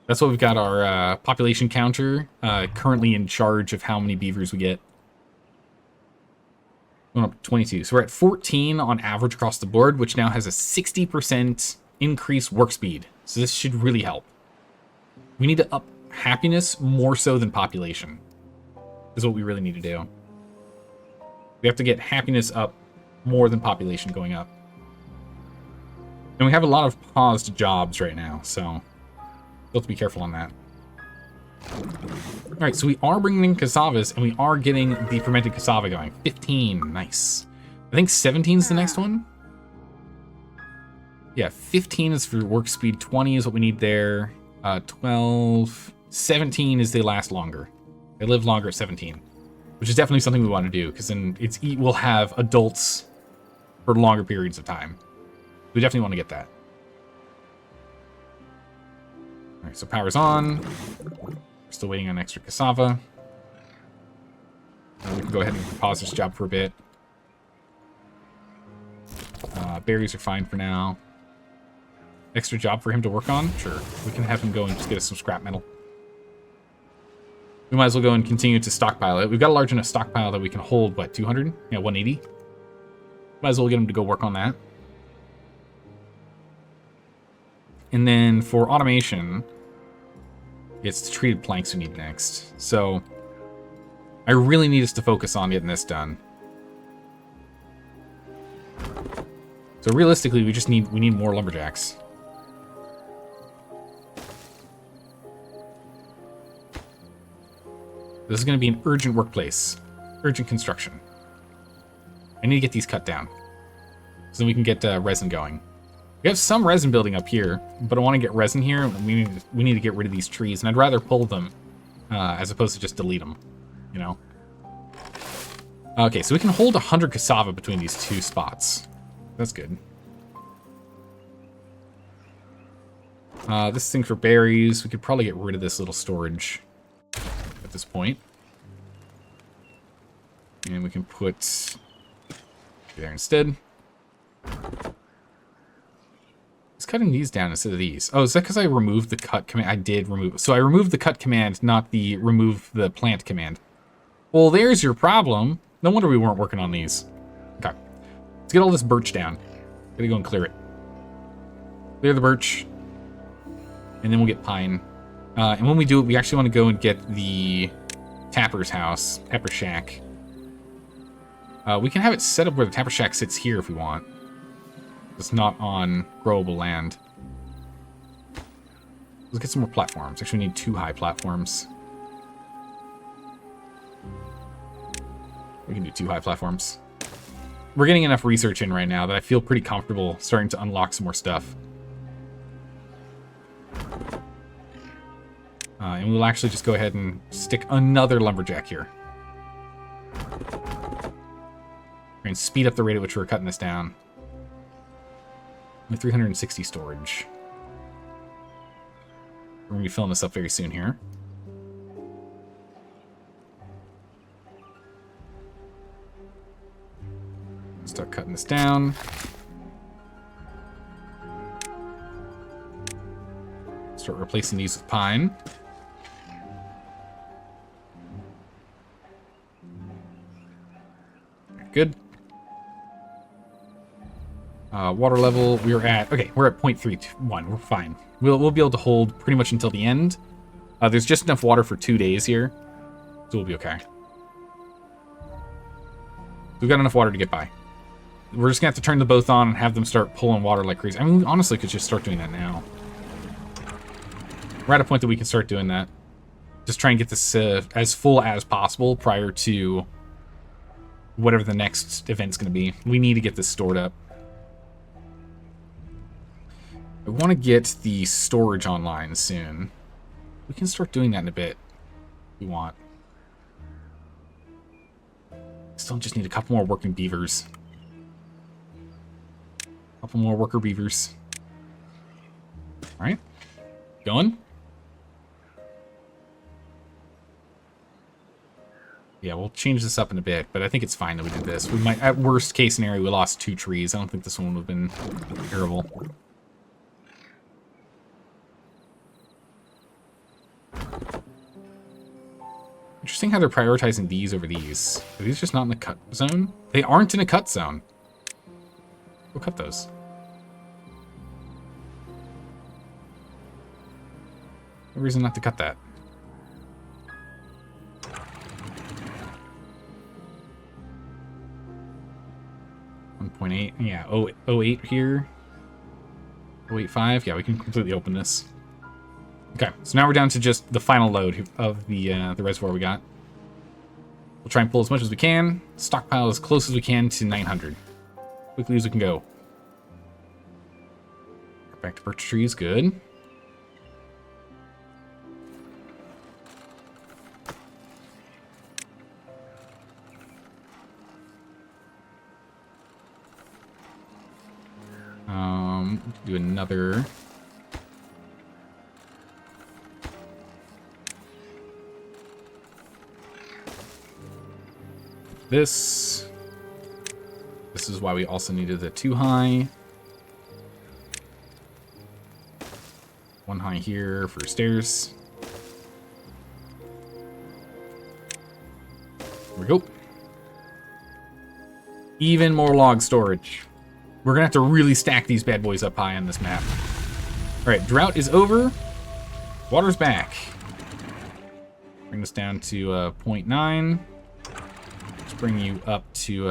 That's what we've got our population counter currently in charge of how many beavers we get. Going up to 22. So we're at 14 on average across the board, which now has a 60% increased work speed. So this should really help. We need to up happiness more so than population. Is what we really need to do. We have to get happiness up more than population going up. And we have a lot of paused jobs right now, so we'll have to be careful on that. Alright, so we are bringing in cassavas, and we are getting the fermented cassava going. 15, nice. I think 17 is the next one. Yeah, 15 is for work speed, 20 is what we need there. 12, 17 is they last longer. They live longer at 17, which is definitely something we want to do, because then we'll have adults for longer periods of time. We definitely want to get that. Alright, so power's on. We're still waiting on extra cassava. We can go ahead and pause this job for a bit. Berries are fine for now. Extra job for him to work on? Sure. We can have him go and just get us some scrap metal. We might as well go and continue to stockpile it. We've got a large enough stockpile that we can hold, what, 200? Yeah, 180? Might as well get him to go work on that. And then for automation, it's the treated planks we need next. So I really need us to focus on getting this done. So realistically, we need more lumberjacks. This is going to be an urgent workplace. Urgent construction. I need to get these cut down. So then we can get resin going. We have some resin building up here, but I want to get resin here. We need to get rid of these trees, and I'd rather pull them as opposed to just delete them, you know? Okay, so we can hold 100 cassava between these two spots. That's good. This thing for berries, we could probably get rid of this little storage at this point. And we can put there instead. It's cutting these down instead of these. Oh, is that because I removed the cut command? I did remove. So I removed the cut command, not the remove the plant command. Well, there's your problem. No wonder we weren't working on these. Okay. Let's get all this birch down. Gotta go and clear it. Clear the birch. And then we'll get pine. And when we do it, we actually want to go and get the tapper's house, tapper shack. We can have it set up where the tapper shack sits here if we want. It's not on growable land. Let's get some more platforms. Actually, we need 2 high platforms. We can do 2 high platforms. We're getting enough research in right now that I feel pretty comfortable starting to unlock some more stuff. And we'll actually just go ahead and stick another lumberjack here. And speed up the rate at which we're cutting this down. With 360 storage. We're going to be filling this up very soon here. Start cutting this down. Start replacing these with pine. Good. Water level, we're at 0.31. We're fine. We'll be able to hold pretty much until the end. There's just enough water for 2 days here, so we'll be okay. We've got enough water to get by. We're just gonna have to turn the both on and have them start pulling water like crazy. I mean, we honestly could just start doing that now. We're at a point that we can start doing that. Just try and get this as full as possible prior to whatever the next event's gonna be. We need to get this stored up. I want to get the storage online soon. We can start doing that in a bit if we want. Still just need a couple more working beavers. A couple more worker beavers. Alright. Going. Yeah, we'll change this up in a bit, but I think it's fine that we did this. We might, at worst case scenario, we lost 2 trees. I don't think this one would have been terrible. Interesting how they're prioritizing these over these. Are these just not in the cut zone? They aren't in a cut zone. We'll cut those. No reason not to cut that. .8, yeah, 0.08 here. 0.85, yeah, we can completely open this. Okay, so now we're down to just the final load of the reservoir we got. We'll try and pull as much as we can, stockpile as close as we can to 900. Quickly as we can go. Back to birch trees, good. Do another. This is why we also needed the 2 high. 1 high here for stairs. There we go. Even more log storage. We're gonna have to really stack these bad boys up high on this map. All right, drought is over. Water's back. Bring this down to 0.9. Let's bring you up to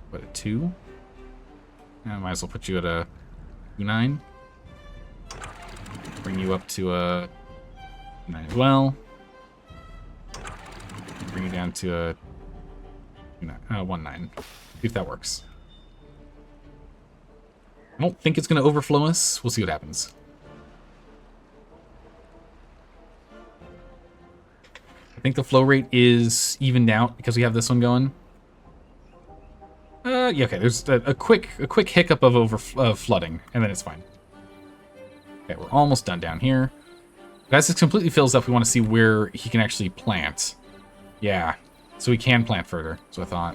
what, a 2? I might as well put you at a 2.9. Bring you up to a 9 as well. Bring you down to a 1.9. See if that works. I don't think it's going to overflow us. We'll see what happens. I think the flow rate is evened out because we have this one going. Yeah, okay. There's a quick hiccup of flooding, and then it's fine. Okay, we're almost done down here. As this completely fills up, we want to see where he can actually plant. Yeah, so he can plant further. So I thought.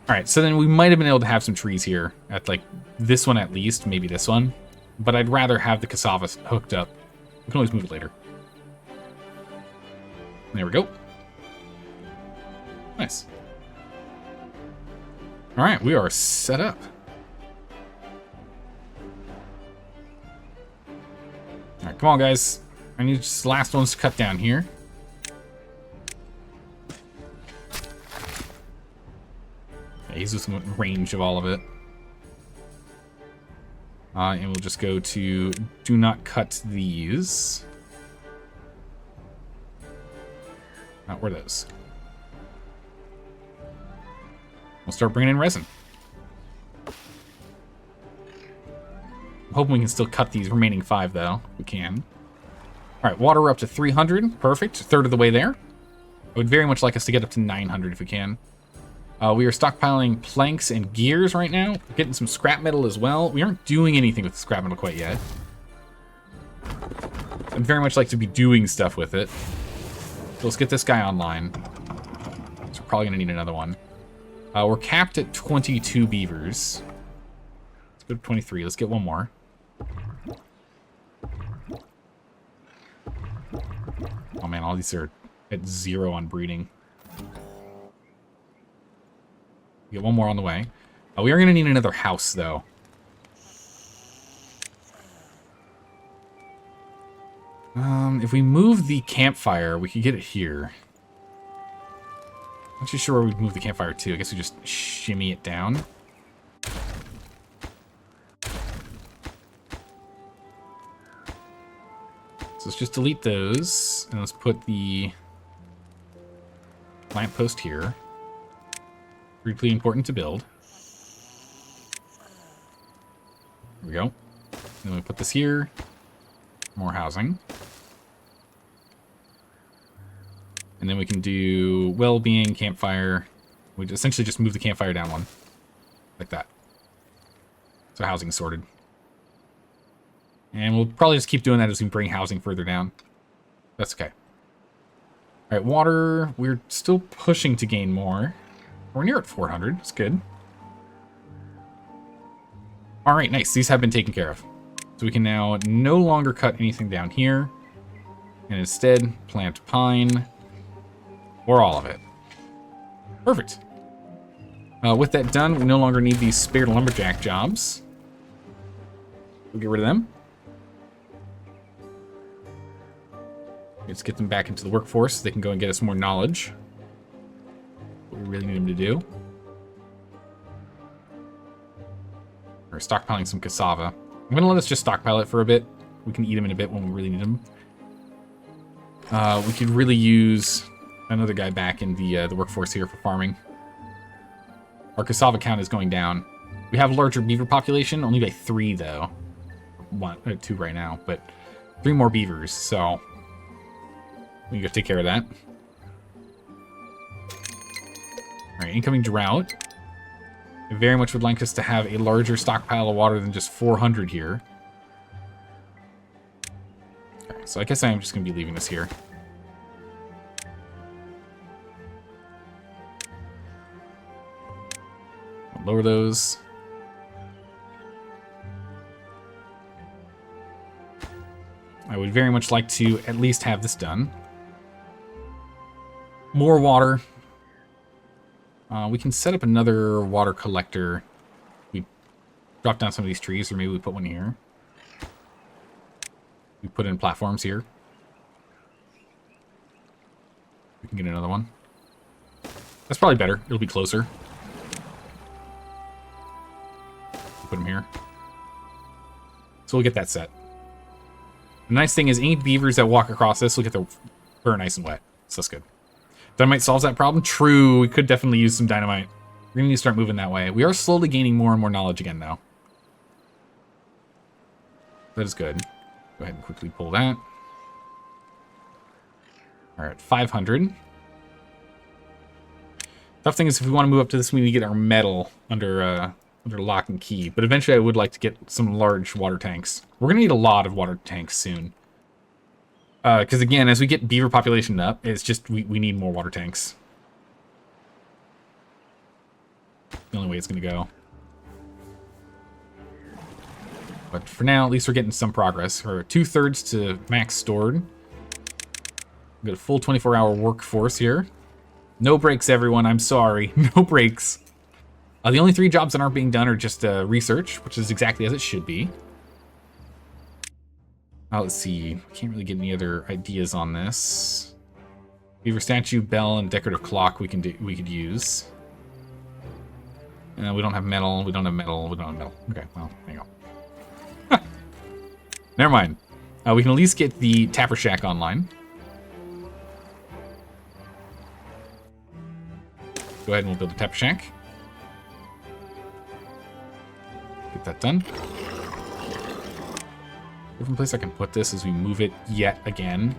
All right, so then we might have been able to have some trees here at like this one at least, maybe this one. But I'd rather have the cassava hooked up. We can always move it later. There we go. Nice. All right, we are set up. All right, come on, guys. I need just the last ones to cut down here. Yeah, he's within range of all of it. And we'll just go to do not cut these. What were those? We'll start bringing in resin. I'm hoping we can still cut these remaining 5, though. We can. All right, water up to 300. Perfect. A third of the way there. I would very much like us to get up to 900 if we can. We are stockpiling planks and gears right now. We're getting some scrap metal as well. We aren't doing anything with the scrap metal quite yet. I'd very much like to be doing stuff with it. So let's get this guy online. So we're probably going to need another one. We're capped at 22 beavers. Let's go to 23. Let's get one more. Oh man, all these are at 0 on breeding. Get one more on the way. We are going to need another house, though. If we move the campfire, we could get it here. Not too sure where we'd move the campfire to. I guess we just shimmy it down. So let's just delete those, and let's put the lamppost here. Really important to build. There we go. Then we put this here. More housing. And then we can do well-being, campfire. We essentially just move the campfire down one. Like that. So housing sorted. And we'll probably just keep doing that as we bring housing further down. That's okay. Alright, water. We're still pushing to gain more. We're near at 400. That's good. Alright, nice. These have been taken care of. So we can now no longer cut anything down here. And instead, plant pine. Or all of it. Perfect. With that done, we no longer need these spare lumberjack jobs. We'll get rid of them. Let's get them back into the workforce so they can go and get us more knowledge. What we really need them to do. We're stockpiling some cassava. I'm going to let us just stockpile it for a bit. We can eat them in a bit when we really need them. We could really use another guy back in the workforce here for farming. Our cassava count is going down. We have a larger beaver population, only by 3 though. 2 right now, but 3 more beavers, so we can go take care of that. Alright, incoming drought. I very much would like us to have a larger stockpile of water than just 400 here. Okay, so I guess I'm just going to be leaving this here. I'll lower those. I would very much like to at least have this done. More water. We can set up another water collector. We drop down some of these trees, or maybe we put one here. We put in platforms here. We can get another one. That's probably better. It'll be closer. Put them here. So we'll get that set. The nice thing is any beavers that walk across this will get their fur nice and wet. So that's good. Dynamite solves that problem? True. We could definitely use some dynamite. We're going to need to start moving that way. We are slowly gaining more and more knowledge again, though. That is good. Go ahead and quickly pull that. Alright, 500. Tough thing is if we want to move up to this, we need to get our metal under lock and key. But eventually I would like to get some large water tanks. We're going to need a lot of water tanks soon. Because again, as we get beaver population up, it's just we need more water tanks. The only way it's going to go. But for now, at least we're getting some progress. We're 2/3 to max stored. We've got a full 24-hour workforce here. No breaks, everyone. I'm sorry. No breaks. The only 3 jobs that aren't being done are just research, which is exactly as it should be. Let's see. Can't really get any other ideas on this. Beaver statue, bell, and decorative clock we could use. We don't have metal. We don't have metal. We don't have metal. Okay, well, there you go. Never mind. We can at least get the Tapper Shack online. Go ahead and we'll build a Tapper Shack. Get that done. Different place I can put this as we move it yet again.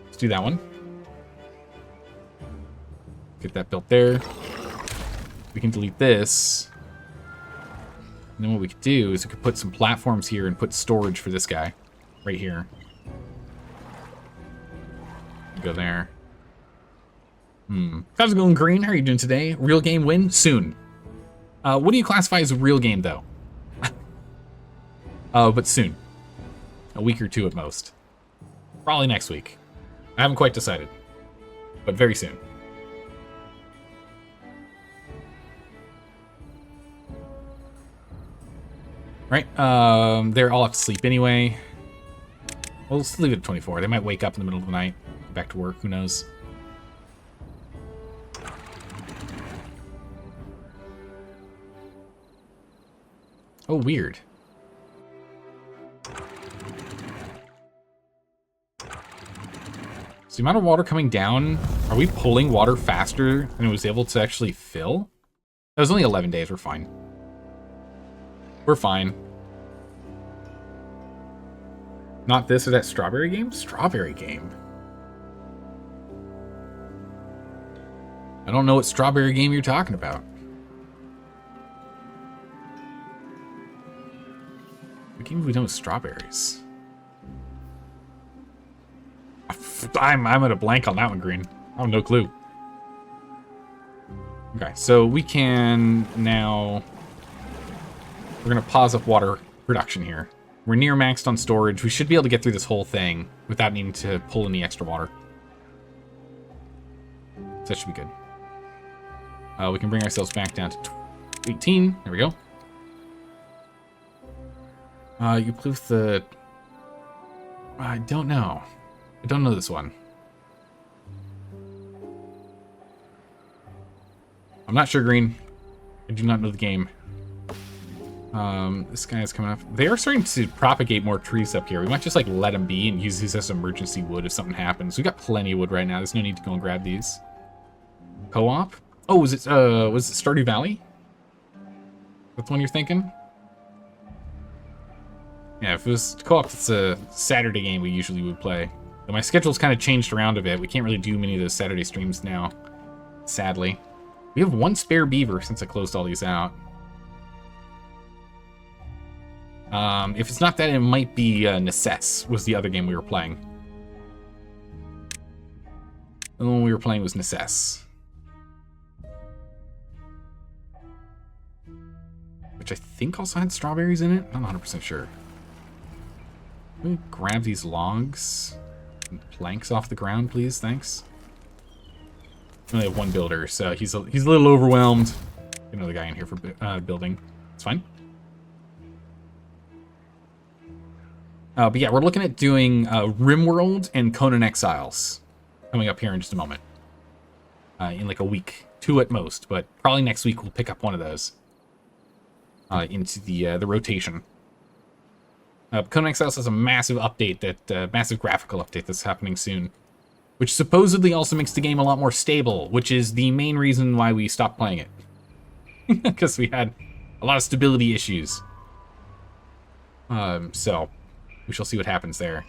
Let's do that one. Get that built there. We can delete this. And then what we could do is we could put some platforms here and put storage for this guy. Right here. Go there. How's it going, Green? How are you doing today? Real game win? Soon. What do you classify as a real game, though? But soon. A week or 2 at most. Probably next week. I haven't quite decided. But very soon. Right, they're all have to sleep anyway. Well, let's leave it at 24. They might wake up in the middle of the night. Back to work, who knows? Oh, weird. So the amount of water coming down, are we pulling water faster than it was able to actually fill? It was only 11 days, we're fine. We're fine. Not this or that strawberry game? Strawberry game. I don't know what strawberry game you're talking about. What game have we done with strawberries? I'm at a blank on that one, Green. I have no clue. Okay, so we can now... We're going to pause up water production here. We're near maxed on storage. We should be able to get through this whole thing without needing to pull any extra water. So that should be good. We can bring ourselves back down to 18. There we go. You play with the... I don't know. I don't know this one. I'm not sure, Green. I do not know the game. This guy is coming up. They are starting to propagate more trees up here. We might just like let them be and use these as emergency wood if something happens. We got plenty of wood right now. There's no need to go and grab these. Co-op? Oh, was it Stardew Valley? That's the one you're thinking? Yeah, if it was co-op, it's a Saturday game we usually would play. But my schedule's kind of changed around a bit. We can't really do many of those Saturday streams now, sadly. We have one spare beaver since I closed all these out. If it's not that, it might be Necess was the other game we were playing. The one we were playing was Necess. Which I think also had strawberries in it. I'm not 100% sure. Let me grab these logs and planks off the ground, please. Thanks. We only have one builder, so he's a little overwhelmed. Get another guy in here for building. It's fine. But yeah, we're looking at doing RimWorld and Conan Exiles coming up here in just a moment. In like a week, 2 at most, but probably next week we'll pick up one of those into the rotation. Conan Exiles has a massive update, massive graphical update that's happening soon, which supposedly also makes the game a lot more stable, which is the main reason why we stopped playing it. Because we had a lot of stability issues. So we shall see what happens there.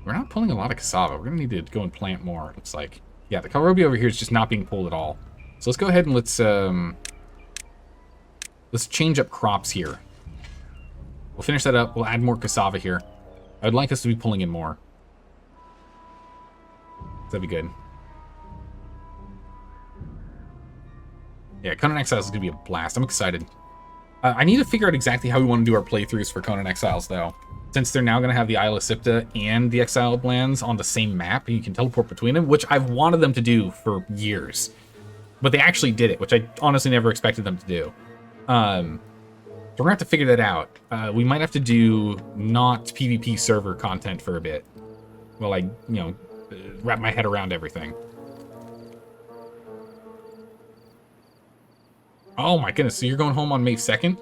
We're not pulling a lot of cassava. We're going to need to go and plant more, it looks like. Yeah, the kohlrabi over here is just not being pulled at all. So let's go ahead and let's change up crops here. We'll finish that up. We'll add more cassava here. I would like us to be pulling in more. That'd be good. Yeah, Conan Exiles is going to be a blast. I'm excited. I need to figure out exactly how we want to do our playthroughs for Conan Exiles, though. Since they're now going to have the Isle of Sipta and the Exiled Lands on the same map, and you can teleport between them, which I've wanted them to do for years. But they actually did it, which I honestly never expected them to do. So we're going to have to figure that out. We might have to do not PvP server content for a bit. While I, wrap my head around everything. Oh my goodness, so you're going home on May 2nd?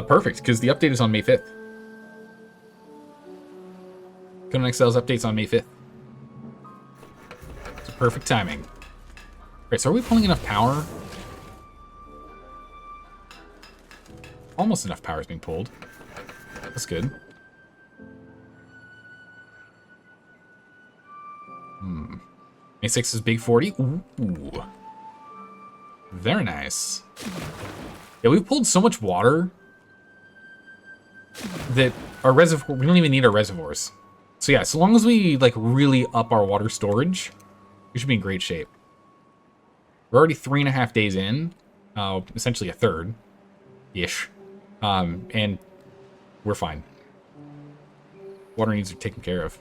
Perfect, because the update is on May 5th. Conan Exiles updates on May 5th. It's perfect timing. Right, so are we pulling enough power? Almost enough power is being pulled. That's good. May 6th is Big 40. Ooh. Very nice. Yeah, we've pulled so much water that our reservoir, we don't even need our reservoirs. So yeah, so long as we like really up our water storage, we should be in great shape. We're already 3.5 days in, essentially a third-ish, and we're fine. Water needs are taken care of.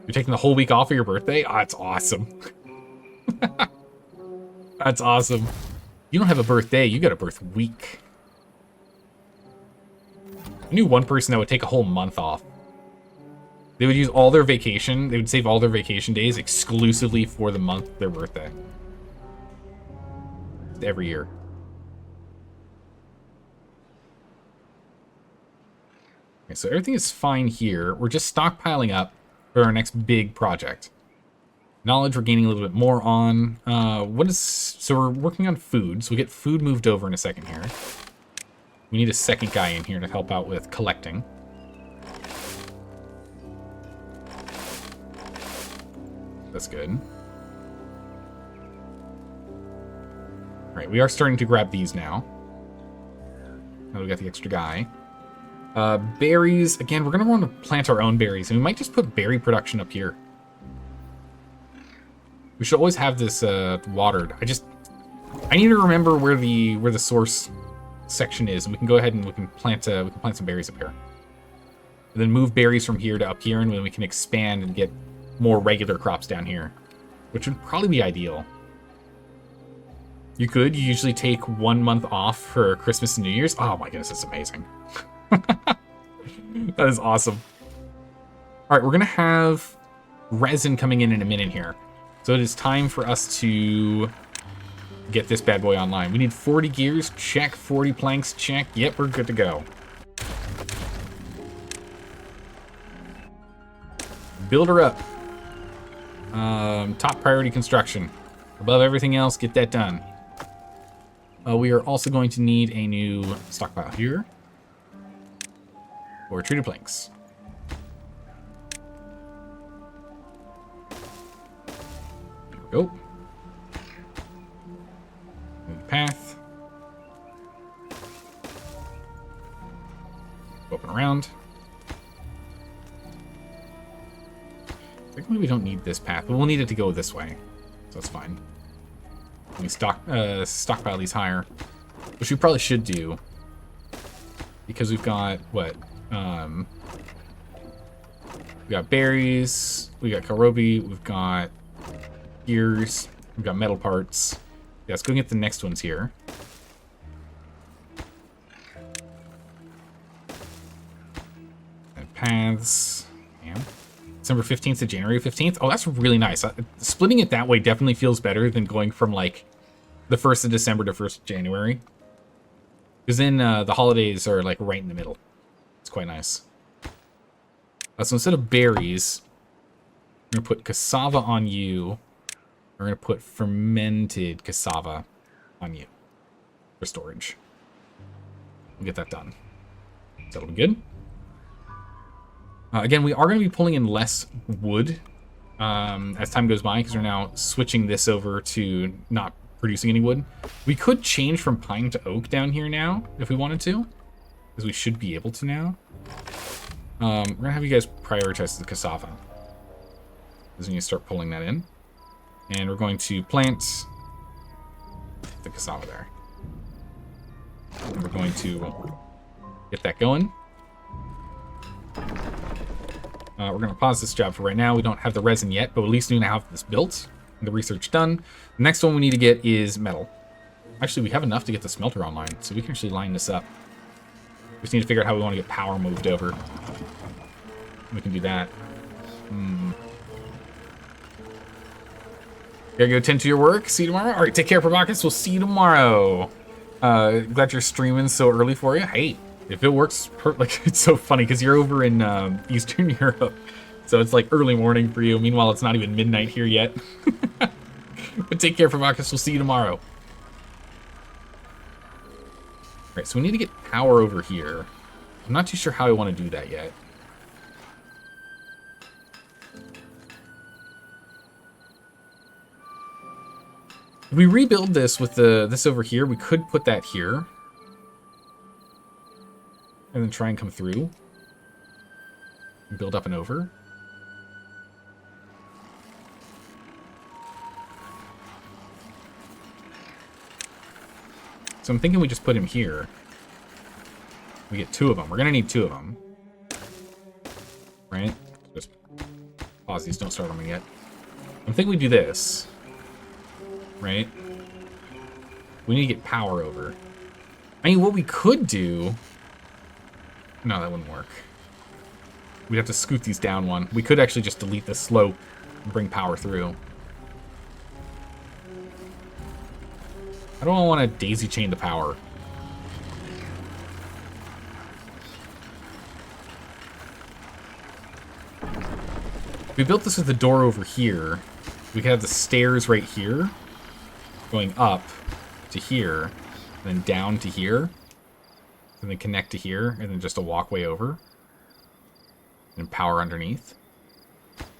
You're taking the whole week off of your birthday? Ah, that's awesome. That's awesome. You don't have a birthday, you got a birth week. I knew one person that would take a whole month off. They would use all their vacation, they would save all their vacation days exclusively for the month of their birthday. Every year. Okay, so everything is fine here. We're just stockpiling up for our next big project. Knowledge we're gaining a little bit more on. So we're working on food, so we'll get food moved over in a second here. We need a second guy in here to help out with collecting. That's good. Alright, we are starting to grab these now. Now we got the extra guy. Berries, again, we're going to want to plant our own berries, and we might just put berry production up here. We should always have this watered. I need to remember where the source section is, and we can go ahead and we can plant some berries up here. And then move berries from here to up here, and then we can expand and get more regular crops down here, which would probably be ideal. You could usually take 1 month off for Christmas and New Year's. Oh my goodness, that's amazing. That is awesome. All right, we're going to have resin coming in a minute here. So it is time for us to get this bad boy online. We need 40 gears, check. 40 planks, check. Yep, we're good to go. Build her up. Top priority construction. Above everything else, get that done. We are also going to need a new stockpile here. Or treated planks. There we go. Move the path. Open around. Technically, we don't need this path, but we'll need it to go this way. So that's fine. We stockpile these higher, which we probably should do. Because we've got, what? We got berries, we got karobi, we've got gears, we've got metal parts. Yeah, let's go get the next ones here. And paths. Yeah. December 15th to January 15th. Oh, that's really nice. Splitting it that way definitely feels better than going from like the 1st of December to 1st of January. Because then the holidays are like right in the middle. It's quite nice. So instead of berries, we're going to put cassava on you. We're going to put fermented cassava on you for storage. We'll get that done. So that'll be good. Again, we are going to be pulling in less wood as time goes by because we're now switching this over to not producing any wood. We could change from pine to oak down here now if we wanted to, because we should be able to now. We're going to have you guys prioritize the cassava. Because we need to start pulling that in. And we're going to plant the cassava there. And we're going to get that going. We're going to pause this job for right now. We don't have the resin yet, but at least we now have this built and the research done. The next one we need to get is metal. Actually, we have enough to get the smelter online, so we can actually line this up. We just need to figure out how we want to get power moved over. We can do that. Gotta go tend to your work. See you tomorrow. All right, take care, Probakis. We'll see you tomorrow. Glad you're streaming so early for you. Hey, if it works, like it's so funny because you're over in Eastern Europe, so it's like early morning for you. Meanwhile, it's not even midnight here yet. But take care, Probakis. We'll see you tomorrow. All right, so we need to get power over here. I'm not too sure how I want to do that yet. If we rebuild this with this over here, we could put that here. And then try and come through. And build up and over. So I'm thinking we just put him here. We get 2 of them. We're going to need 2 of them. Right? Just pause these. Don't start them yet. I'm thinking we do this. Right? We need to get power over. I mean, what we could do... No, that wouldn't work. We'd have to scoot these down one. We could actually just delete this slope and bring power through. I don't want to daisy chain the power. If we built this with the door over here, we could have the stairs right here, going up to here, and then down to here, and then connect to here, and then just a walkway over, and power underneath.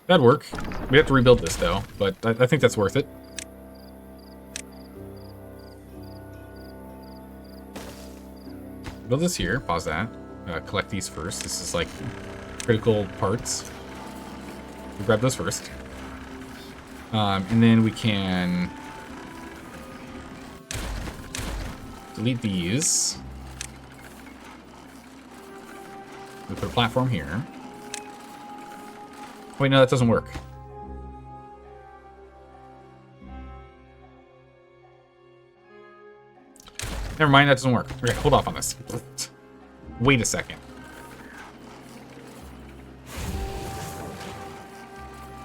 That'd work. We have to rebuild this, though, but I think that's worth it. Build this here. Pause that. Collect these first. This is like critical parts. We'll grab those first. And then we can delete these. We put a platform here. Wait, no, that doesn't work. Never mind, that doesn't work. Okay, hold off on this. Wait a second.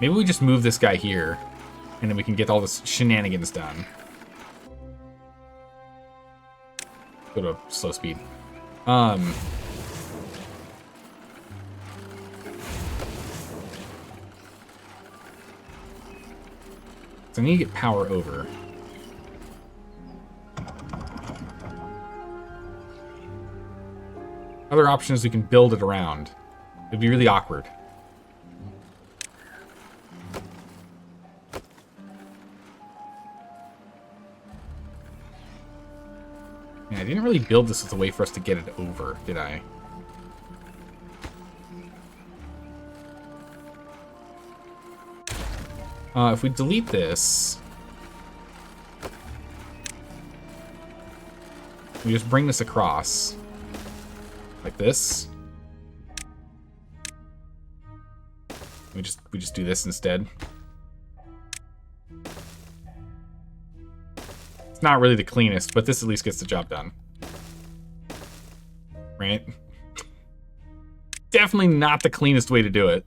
Maybe we just move this guy here, and then we can get all this shenanigans done. Go to slow speed. So I need to get power over. Other option is we can build it around. It'd be really awkward. Yeah, I didn't really build this as a way for us to get it over, did I? If we delete this, we just bring this across. Like this. We just do this instead. It's not really the cleanest, but this at least gets the job done. Right? Definitely not the cleanest way to do it.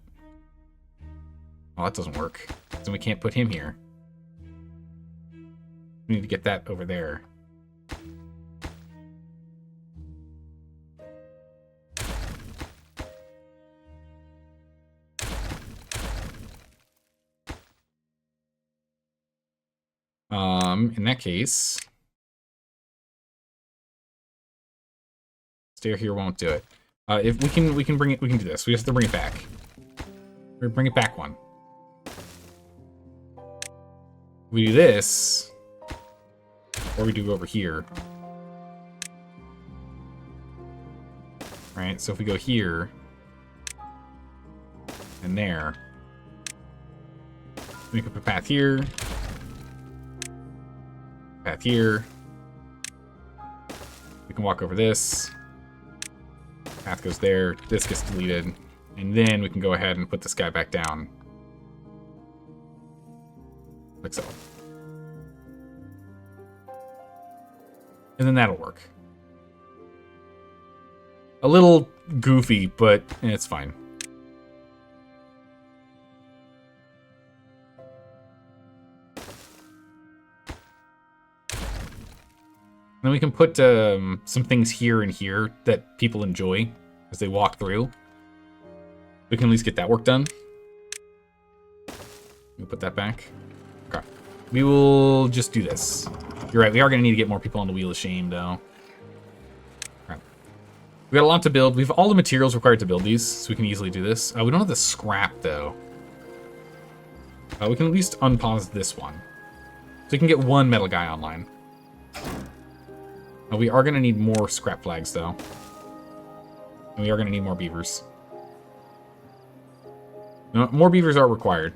Oh, that doesn't work. So we can't put him here. We need to get that over there. In that case, stair here won't do it. If we can bring it, we can do this. We have to bring it back. Or bring it back one. We do this, or we do over here. Right, so if we go here, and there, we can put a path here, path here. We can walk over this. Path goes there, this gets deleted, and then we can go ahead and put this guy back down. Like so. And then that'll work. A little goofy, but it's fine. Then we can put some things here and here that people enjoy as they walk through. We can at least get that work done. We'll put that back. Okay. We will just do this. You're right, we are going to need to get more people on the Wheel of Shame, though. Okay. We got a lot to build. We have all the materials required to build these, so we can easily do this. We don't have the scrap, though. We can at least unpause this one. So we can get one metal guy online. We are going to need more scrap flags, though. And we are going to need more beavers. No, more beavers are required.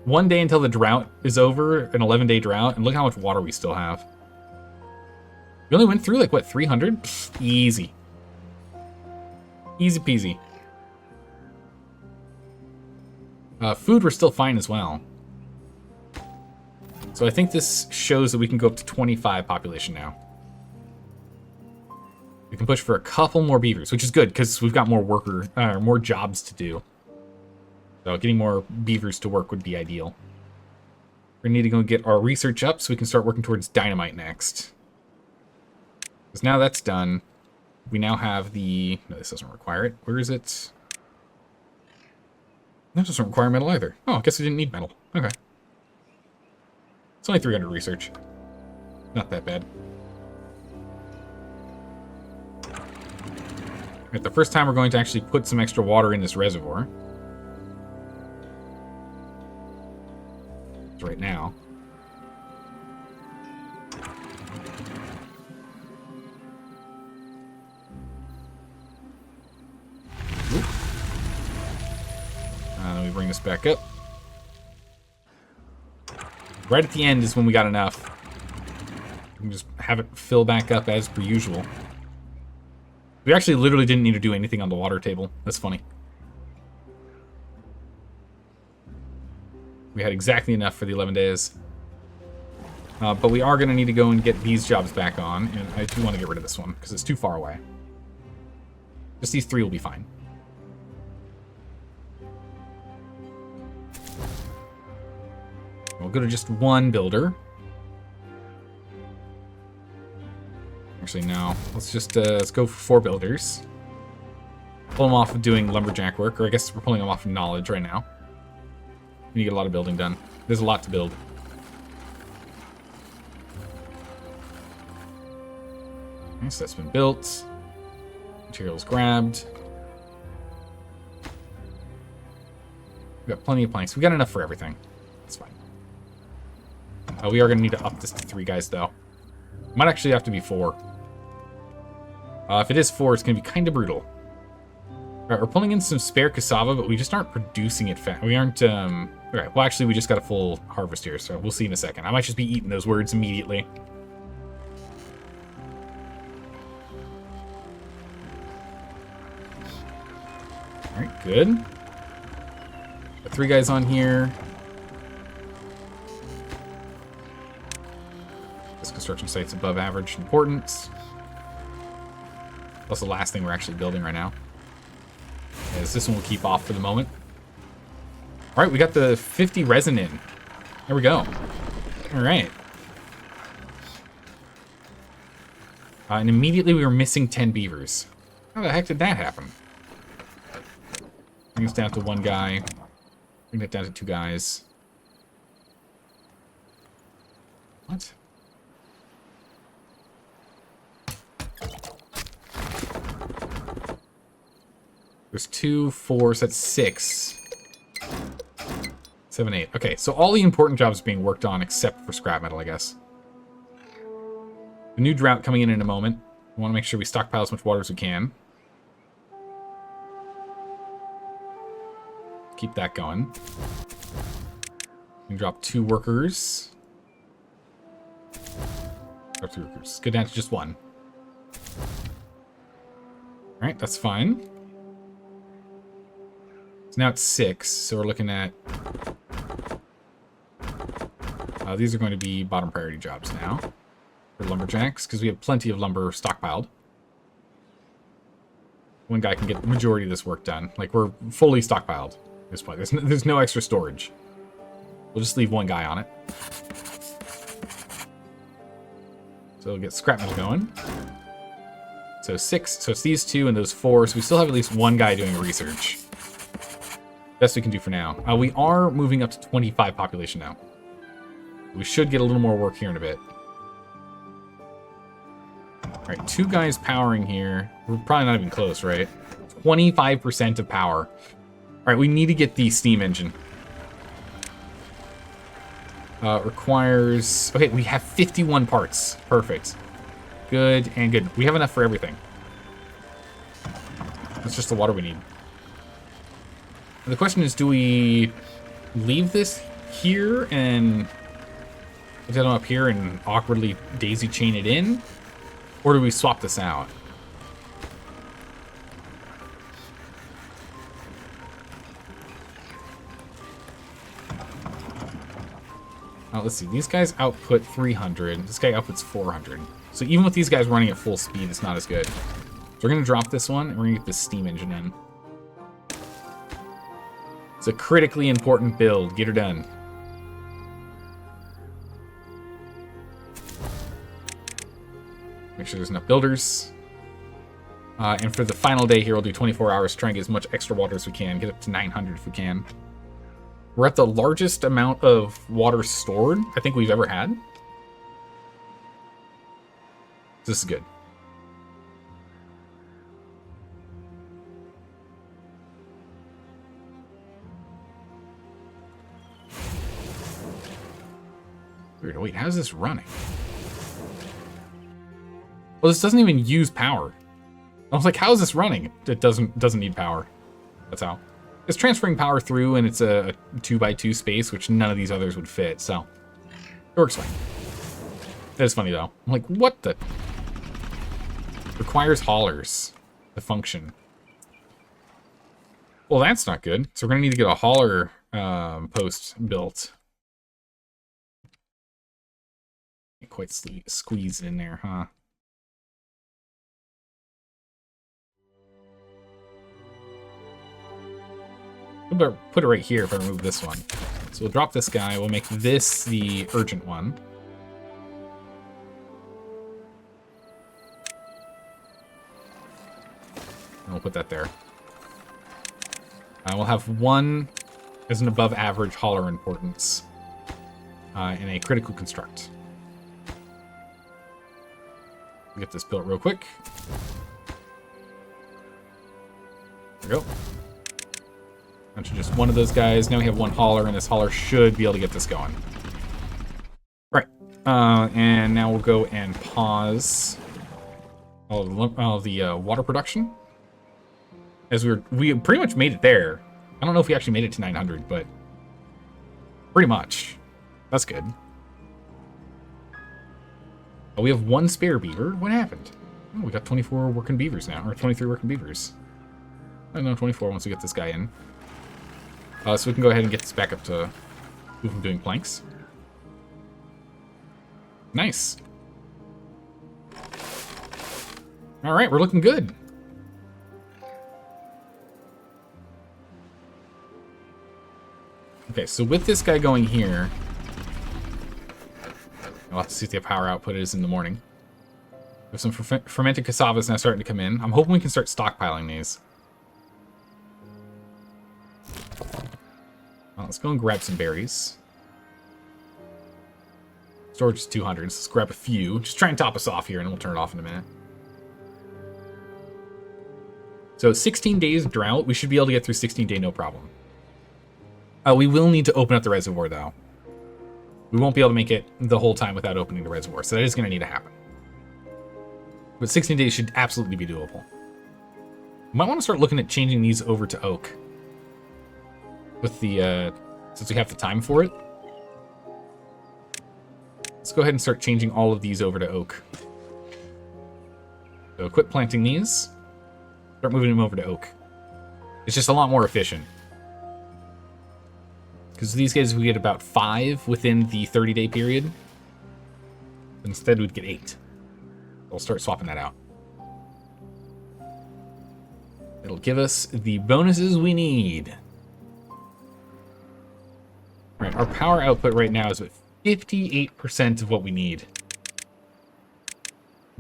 1 day until the drought is over, an 11-day drought, and look how much water we still have. We only went through, like, what, 300? Pfft, easy. Easy peasy. Food we're still fine as well. So I think this shows that we can go up to 25 population now. We can push for a couple more beavers, which is good because we've got more more jobs to do. So getting more beavers to work would be ideal. We're gonna need to go get our research up so we can start working towards dynamite next. Because now that's done, we now have the... No, this doesn't require it. Where is it? That doesn't require metal either. Oh, I guess we didn't need metal. Okay. It's only 300 research. Not that bad. Right, the first time we're going to actually put some extra water in this reservoir. It's right now. Let me bring this back up. Right at the end is when we got enough. We can just have it fill back up as per usual. We actually literally didn't need to do anything on the water table. That's funny. We had exactly enough for the 11 days. But we are going to need to go and get these jobs back on. And I do want to get rid of this one because it's too far away. Just these 3 will be fine. We'll go to just 1 builder. Actually, no. Let's just let's go for 4 builders. Pull them off of doing lumberjack work, or I guess we're pulling them off of knowledge right now. We need to get a lot of building done. There's a lot to build. Okay, so that's been built. Materials grabbed. We've got plenty of planks. We've got enough for everything. That's fine. We are going to need to up this to 3 guys, though. Might actually have to be 4. If it is 4, it's going to be kind of brutal. Alright, we're pulling in some spare cassava, but we just aren't producing it fast. We aren't, Alright, well, actually, we just got a full harvest here, so we'll see in a second. I might just be eating those words immediately. Alright, good. Got 3 guys on here. This construction site's above average importance. That's the last thing we're actually building right now. As this one will keep off for the moment. Alright, we got the 50 resin in. There we go. Alright. And immediately we were missing 10 beavers. How the heck did that happen? Bring us down to 1 guy. Bring that down to 2 guys. What? There's 2, 4, so that's 6. 7, 8. Okay, so all the important jobs are being worked on except for scrap metal, I guess. The new drought coming in a moment. We want to make sure we stockpile as much water as we can. Keep that going. We can drop 2 workers. Drop 2 workers. Go down to just 1. Alright, that's fine. So now it's 6, so we're looking at... these are going to be bottom priority jobs now. For lumberjacks, because we have plenty of lumber stockpiled. 1 guy can get the majority of this work done. Like, we're fully stockpiled at this point. There's no extra storage. We'll just leave 1 guy on it. So we'll get scrap metal going. So 6, so it's these 2 and those 4, so we still have at least 1 guy doing research. Best we can do for now. We are moving up to 25 population now. We should get a little more work here in a bit. Alright, 2 guys powering here. We're probably not even close, right? 25% of power. Alright, we need to get the steam engine. Requires... Okay, we have 51 parts. Perfect. Good and good. We have enough for everything. That's just the water we need. The question is, do we leave this here and put it up here and awkwardly daisy chain it in? Or do we swap this out? Let's see. These guys output 300. This guy outputs 400. So even with these guys running at full speed, it's not as good. So we're going to drop this one, and we're going to get this steam engine in. It's a critically important build. Get her done. Make sure there's enough builders. And for the final day here, we'll do 24 hours, try and get as much extra water as we can. Get up to 900 if we can. We're at the largest amount of water stored I think we've ever had. This is good. Weird. Wait, how's this running? Well, this doesn't even use power. I was like, how is this running? It doesn't need power. That's how. It's transferring power through, and it's a 2x2 space, which none of these others would fit, so it works fine. That is funny, though. I'm like, what the? Requires haulers. to function. Well, that's not good. So we're going to need to get a hauler post built. Can't quite squeeze it in there, huh? I'm going to put it right here if I remove this one. So we'll drop this guy. We'll make this the urgent one. And we'll put that there. We'll have one as an above average hauler importance in a critical construct. We'll get this built real quick. There we go. Bunch of just one of those guys. Now we have one hauler, and this hauler should be able to get this going. Right. And now we'll go and pause all of the water production. As we pretty much made it there. I don't know if we actually made it to 900, but pretty much. That's good. Oh, we have one spare beaver. What happened? Oh, we got 24 working beavers now, or 23 working beavers. I don't know, 24 once we get this guy in. So we can go ahead and get this back up to move from doing planks. Nice. All right, we're looking good. Okay, so with this guy going here, we'll have to see if the power output is in the morning. We have some fermented cassavas now starting to come in. I'm hoping we can start stockpiling these. Well, let's go and grab some berries. Storage is 200, so let's grab a few. Just try and top us off here, and then we'll turn it off in a minute. So 16 days drought. We should be able to get through 16-day no problem. We will need to open up the reservoir, though. We won't be able to make it the whole time without opening the reservoir, so that is going to need to happen. But 16 days should absolutely be doable. Might want to start looking at changing these over to oak. With the, since we have the time for it. Let's go ahead and start changing all of these over to oak. So quit planting these. Start moving them over to oak. It's just a lot more efficient. Because these guys, we get about 5 within the 30-day period. Instead, we'd get 8. We'll start swapping that out. It'll give us the bonuses we need. All right, our power output right now is at 58% of what we need.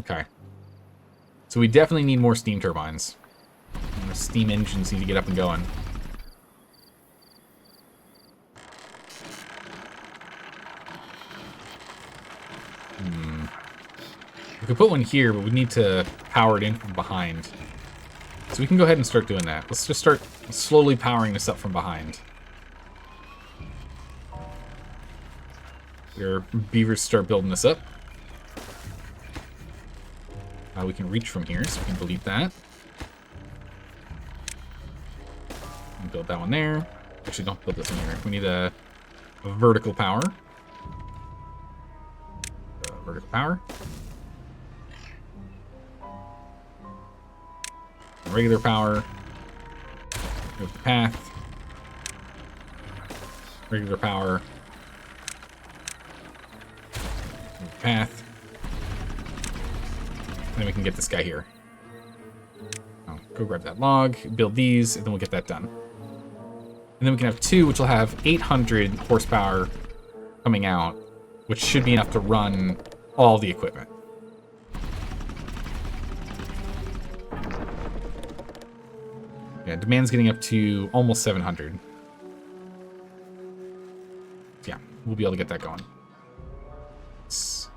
Okay. So we definitely need more steam turbines. And the steam engines need to get up and going. We could put one here, but we need to power it in from behind. So we can go ahead and start doing that. Let's just start slowly powering this up from behind. Your beavers start building this up. We can reach from here, so we can delete that. And build that one there. Actually, don't build this one here. We need a vertical power. Vertical power. Regular power. Move the path. Regular power. Move the path. And then we can get this guy here. Oh, go grab that log, build these, and then we'll get that done. And then we can have 2, which will have 800 horsepower coming out, which should be enough to run all the equipment. Yeah, demand's getting up to almost 700. Yeah, we'll be able to get that going. It's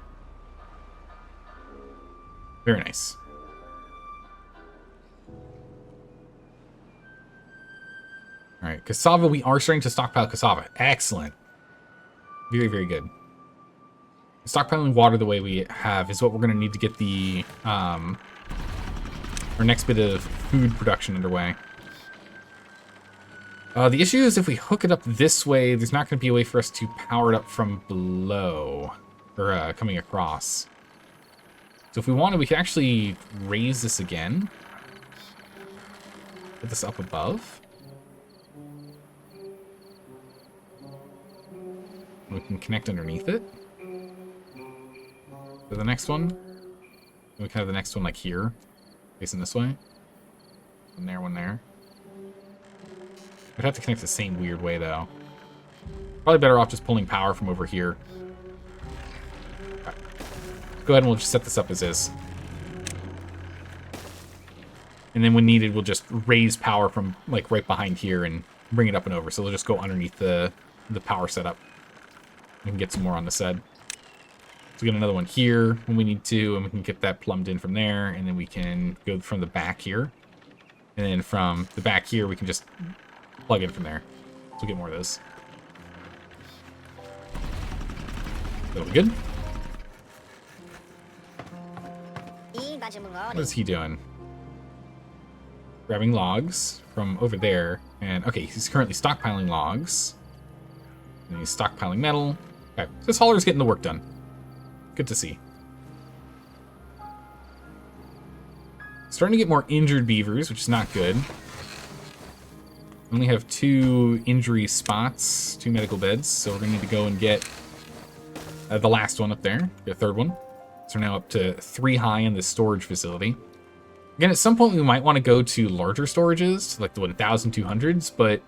very nice. All right, cassava, we are starting to stockpile cassava. Excellent. Very, very good. Stockpiling water the way we have is what we're going to need to get the our next bit of food production underway. The issue is if we hook it up this way, there's not going to be a way for us to power it up from below, or coming across. So if we wanted, we could actually raise this again. Put this up above. We can connect underneath it. To the next one. We can have the next one like here, facing this way. One there, one there. We'd have to connect the same weird way though. Probably better off just pulling power from over here. Okay. Go ahead and we'll just set this up as is. And then when needed, we'll just raise power from like right behind here and bring it up and over. So they'll just go underneath the power setup. We can get some more on the side. So we get another one here when we need to, and we can get that plumbed in from there, and then we can go from the back here. And then from the back here, we can just plug in from there. So we'll get more of those. That'll be good. What is he doing? Grabbing logs from over there. And, okay, he's currently stockpiling logs. And he's stockpiling metal. Okay, so this hauler's getting the work done. Good to see. Starting to get more injured beavers, which is not good. We only have 2 injury spots, 2 medical beds, so we're going to need to go and get the last one up there, the 3rd one. So we're now up to 3 high in the storage facility. Again, at some point we might want to go to larger storages, like the 1,200s, but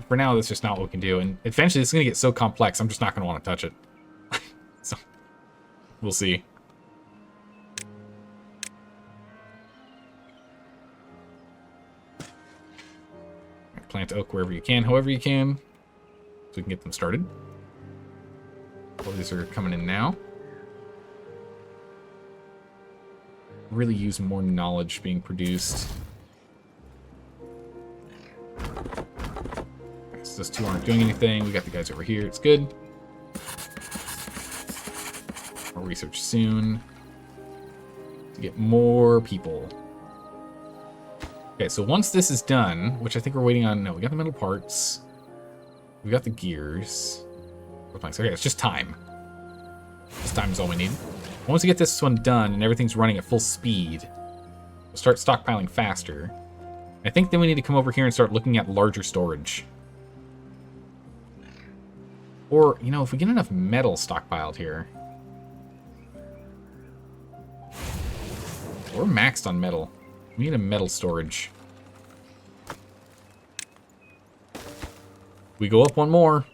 for now that's just not what we can do. And eventually it's going to get so complex, I'm just not going to want to touch it. So, we'll see. Plant oak wherever you can, however you can, so we can get them started. All these are coming in now. Really use more knowledge being produced. Okay, so those 2 aren't doing anything. We got the guys over here. It's good. More research soon. To get more people. Okay, so once this is done, which I think we're waiting on... No, we got the metal parts. We got the gears. Okay, it's just time. Just time is all we need. Once we get this one done and everything's running at full speed, we'll start stockpiling faster. I think then we need to come over here and start looking at larger storage. Or, you know, if we get enough metal stockpiled here. We're maxed on metal. We need a metal storage. We go up one more.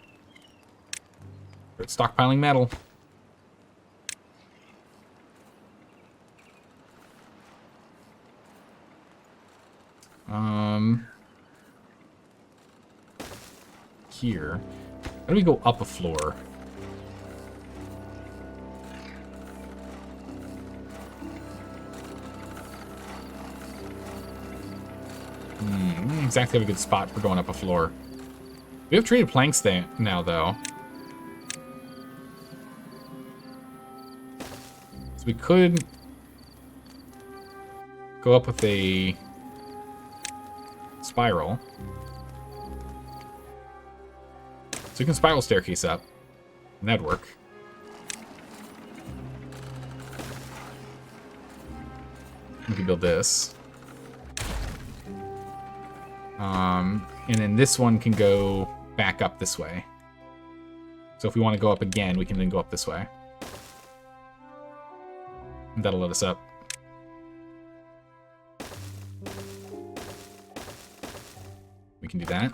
Start stockpiling metal. Here. How do we go up a floor? We don't exactly have a good spot for going up a floor. We have treated planks there now, though. So we could go up with a spiral. So we can spiral staircase up, and that'd work. We can build this. And then this one can go back up this way. So if we want to go up again, we can then go up this way. And that'll let us up. We can do that.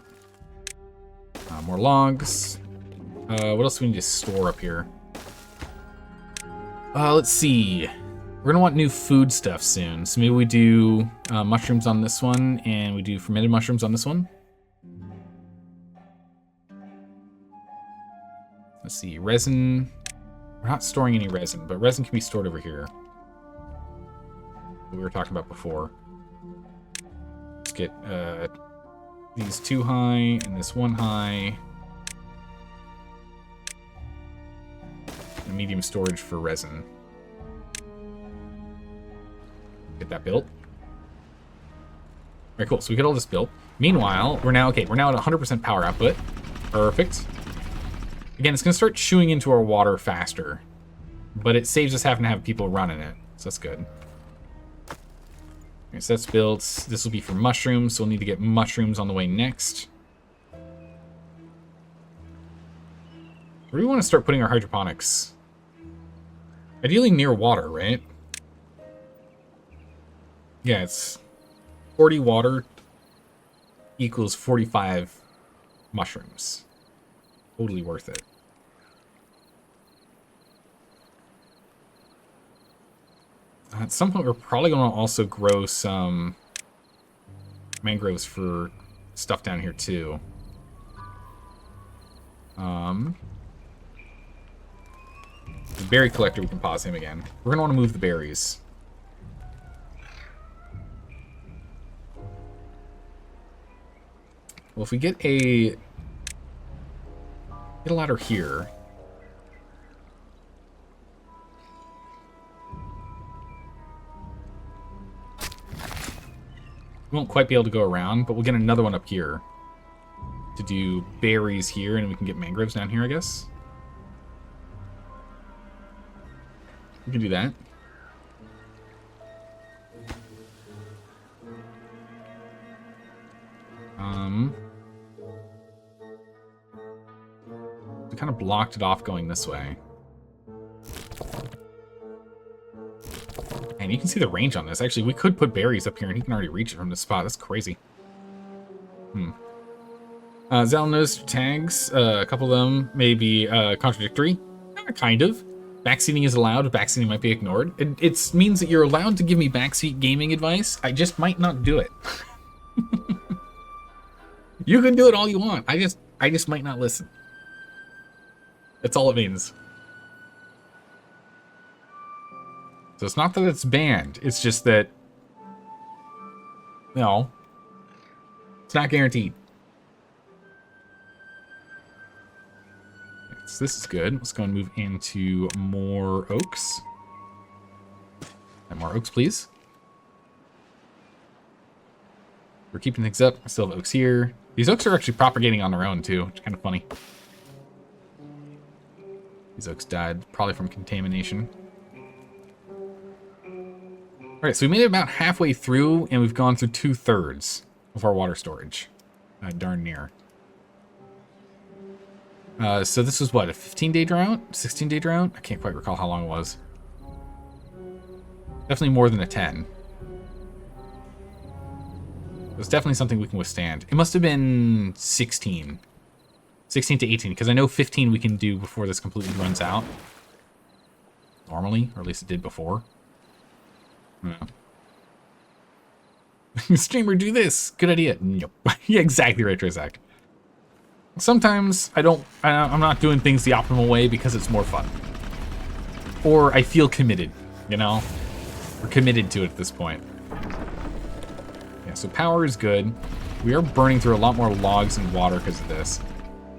More logs. What else do we need to store up here? Let's see. We're gonna want new food stuff soon. So maybe we do mushrooms on this one, and we do fermented mushrooms on this one. Let's see, resin. We're not storing any resin, but resin can be stored over here. What we were talking about before. Let's get these 2 high and this 1 high. And medium storage for resin. Get that built. Alright, cool. So we get all this built. Meanwhile, we're now at 100% power output. Perfect. Again, it's going to start chewing into our water faster. But it saves us having to have people running it. So that's good. Okay, so that's built. This will be for mushrooms, so we'll need to get mushrooms on the way next. Where do we want to start putting our hydroponics? Ideally near water, right? Yeah, it's 40 water equals 45 mushrooms. Totally worth it. At some point, we're probably going to also grow some mangroves for stuff down here, too. The berry collector, we can pause him again. We're going to want to move the berries. Well, if we get a ladder here. We won't quite be able to go around, but we'll get another one up here to do berries here, and we can get mangroves down here, I guess. We can do that. We kind of blocked it off going this way. And you can see the range on this. Actually, we could put berries up here, and he can already reach it from this spot. That's crazy. Zal noticed tags. A couple of them may be contradictory. Kind of. Backseating is allowed. Backseating might be ignored. It means that you're allowed to give me backseat gaming advice. I just might not do it. You can do it all you want. I just might not listen. That's all it means. So it's not that it's banned. It's just that, no, it's not guaranteed. So this is good. Let's go and move into more oaks. And more oaks, please. We're keeping things up. I still have oaks here. These oaks are actually propagating on their own, too, which is kind of funny. These oaks died, probably from contamination. Alright, so we made it about halfway through, and we've gone through 2/3 of our water storage. Darn near. So this was what, a 15-day drought? 16-day drought? I can't quite recall how long it was. Definitely more than a 10. It's definitely something we can withstand. It must have been 16. 16 to 18, because I know 15 we can do before this completely runs out. Normally, or at least it did before. Streamer, do this. Good idea. Nope. Yeah, exactly right, Trizak. Sometimes I'm not doing things the optimal way because it's more fun. Or I feel committed, you know? We're committed to it at this point. Yeah, so power is good. We are burning through a lot more logs and water because of this.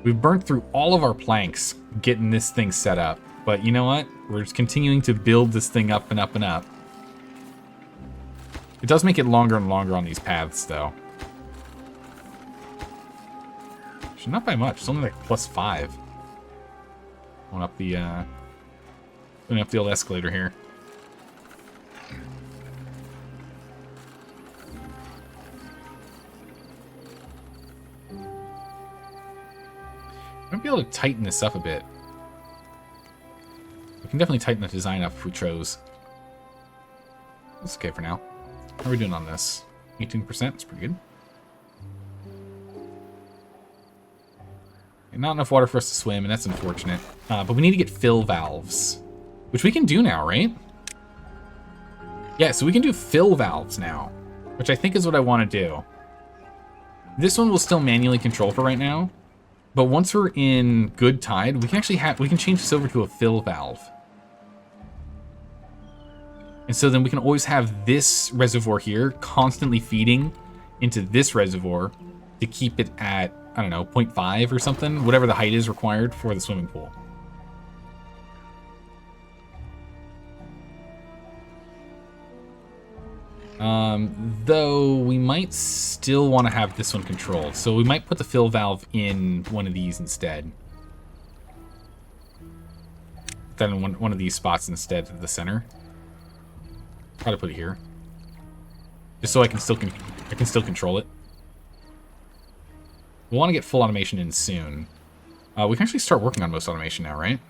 We've burnt through all of our planks getting this thing set up. But you know what? We're just continuing to build this thing up and up and up. It does make it longer and longer on these paths, though. Actually, not by much. It's only like +5. Going up the old escalator here. Might be able to tighten this up a bit. We can definitely tighten the design up if we chose. That's okay for now. How are we doing on this? 18%? That's pretty good. And not enough water for us to swim, and that's unfortunate. But we need to get fill valves, which we can do now, right? Yeah, so we can do fill valves now, which I think is what I want to do. This one will still manually control for right now, but once we're in good tide, we can actually change this over to a fill valve. And so then we can always have this reservoir here constantly feeding into this reservoir to keep it at, I don't know, 0.5 or something, whatever the height is required for the swimming pool. Though we might still want to have this one controlled, so we might put the fill valve in one of these instead. Then one of these spots instead of the center. Probably put it here. just so I can still control it. We'll want to get full automation in soon. We can actually start working on most automation now, right?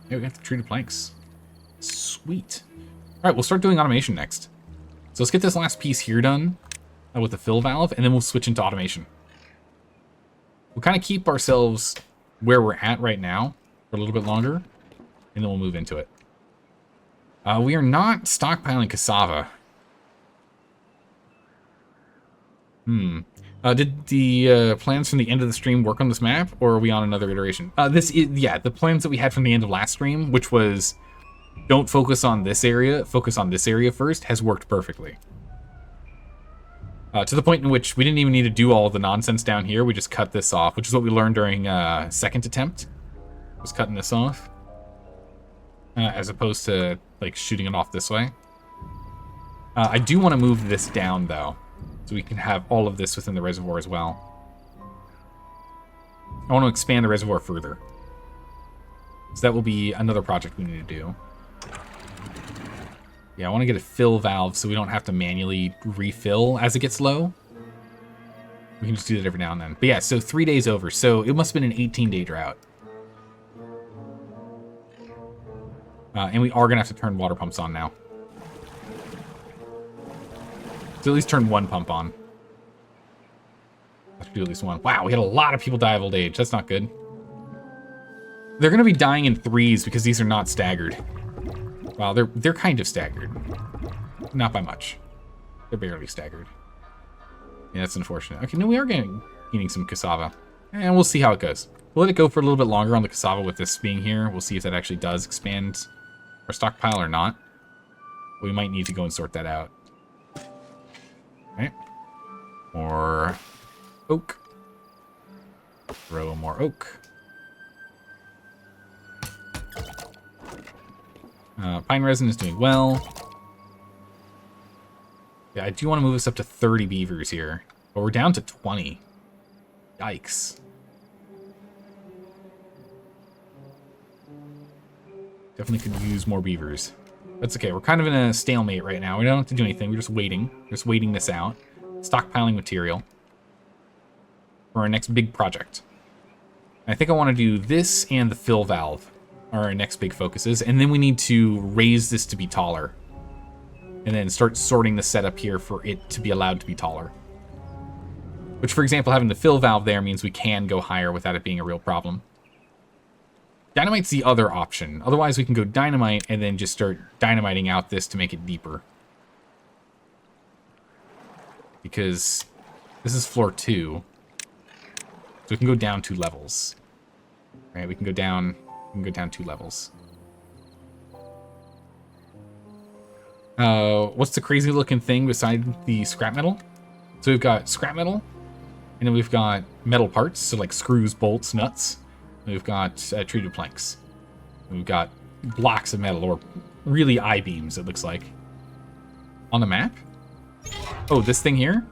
Yeah, we got the treated planks. Sweet. All right, we'll start doing automation next. So let's get this last piece here done with the fill valve, and then we'll switch into automation. We'll kind of keep ourselves where we're at right now for a little bit longer, and then we'll move into it. We are not stockpiling cassava. Did the plans from the end of the stream work on this map, or are we on another iteration? Yeah, the plans that we had from the end of last stream, which was don't focus on this area, focus on this area first, has worked perfectly. To the point in which we didn't even need to do all the nonsense down here. We just cut this off, which is what we learned during second attempt. Was cutting this off. As opposed to like shooting it off this way. I do want to move this down though, so we can have all of this within the reservoir as well. I want to expand the reservoir further. So that will be another project we need to do. Yeah, I want to get a fill valve so we don't have to manually refill as it gets low. We can just do that every now and then. But yeah, so 3 days over. So it must have been an 18-day drought. And we are going to have to turn water pumps on now. So at least turn one pump on. Have to do at least one. Wow, we had a lot of people die of old age. That's not good. They're going to be dying in threes because these are not staggered. Well, they're kind of staggered. Not by much. They're barely staggered. Yeah, that's unfortunate. Okay, no, we are gaining some cassava. And we'll see how it goes. We'll let it go for a little bit longer on the cassava with this being here. We'll see if that actually does expand our stockpile or not. We might need to go and sort that out. Okay. More oak. Throw more oak. Pine resin is doing well. Yeah, I do want to move us up to 30 beavers here. But we're down to 20. Yikes. Definitely could use more beavers. That's okay. We're kind of in a stalemate right now. We don't have to do anything. We're just waiting. Just waiting this out. Stockpiling material for our next big project. I think I want to do this and the fill valve are our next big focuses. And then we need to raise this to be taller. And then start sorting the setup here for it to be allowed to be taller. Which, for example, having the fill valve there means we can go higher without it being a real problem. Dynamite's the other option. Otherwise, we can go dynamite and then just start dynamiting out this to make it deeper. Because this is floor 2. So we can go down 2 levels. Right, we can go down 2 levels. What's the crazy looking thing beside the scrap metal? So we've got scrap metal, and then we've got metal parts, so like screws, bolts, nuts. And we've got treated planks. And we've got blocks of metal, or really I-beams, it looks like. On the map? Oh, this thing here?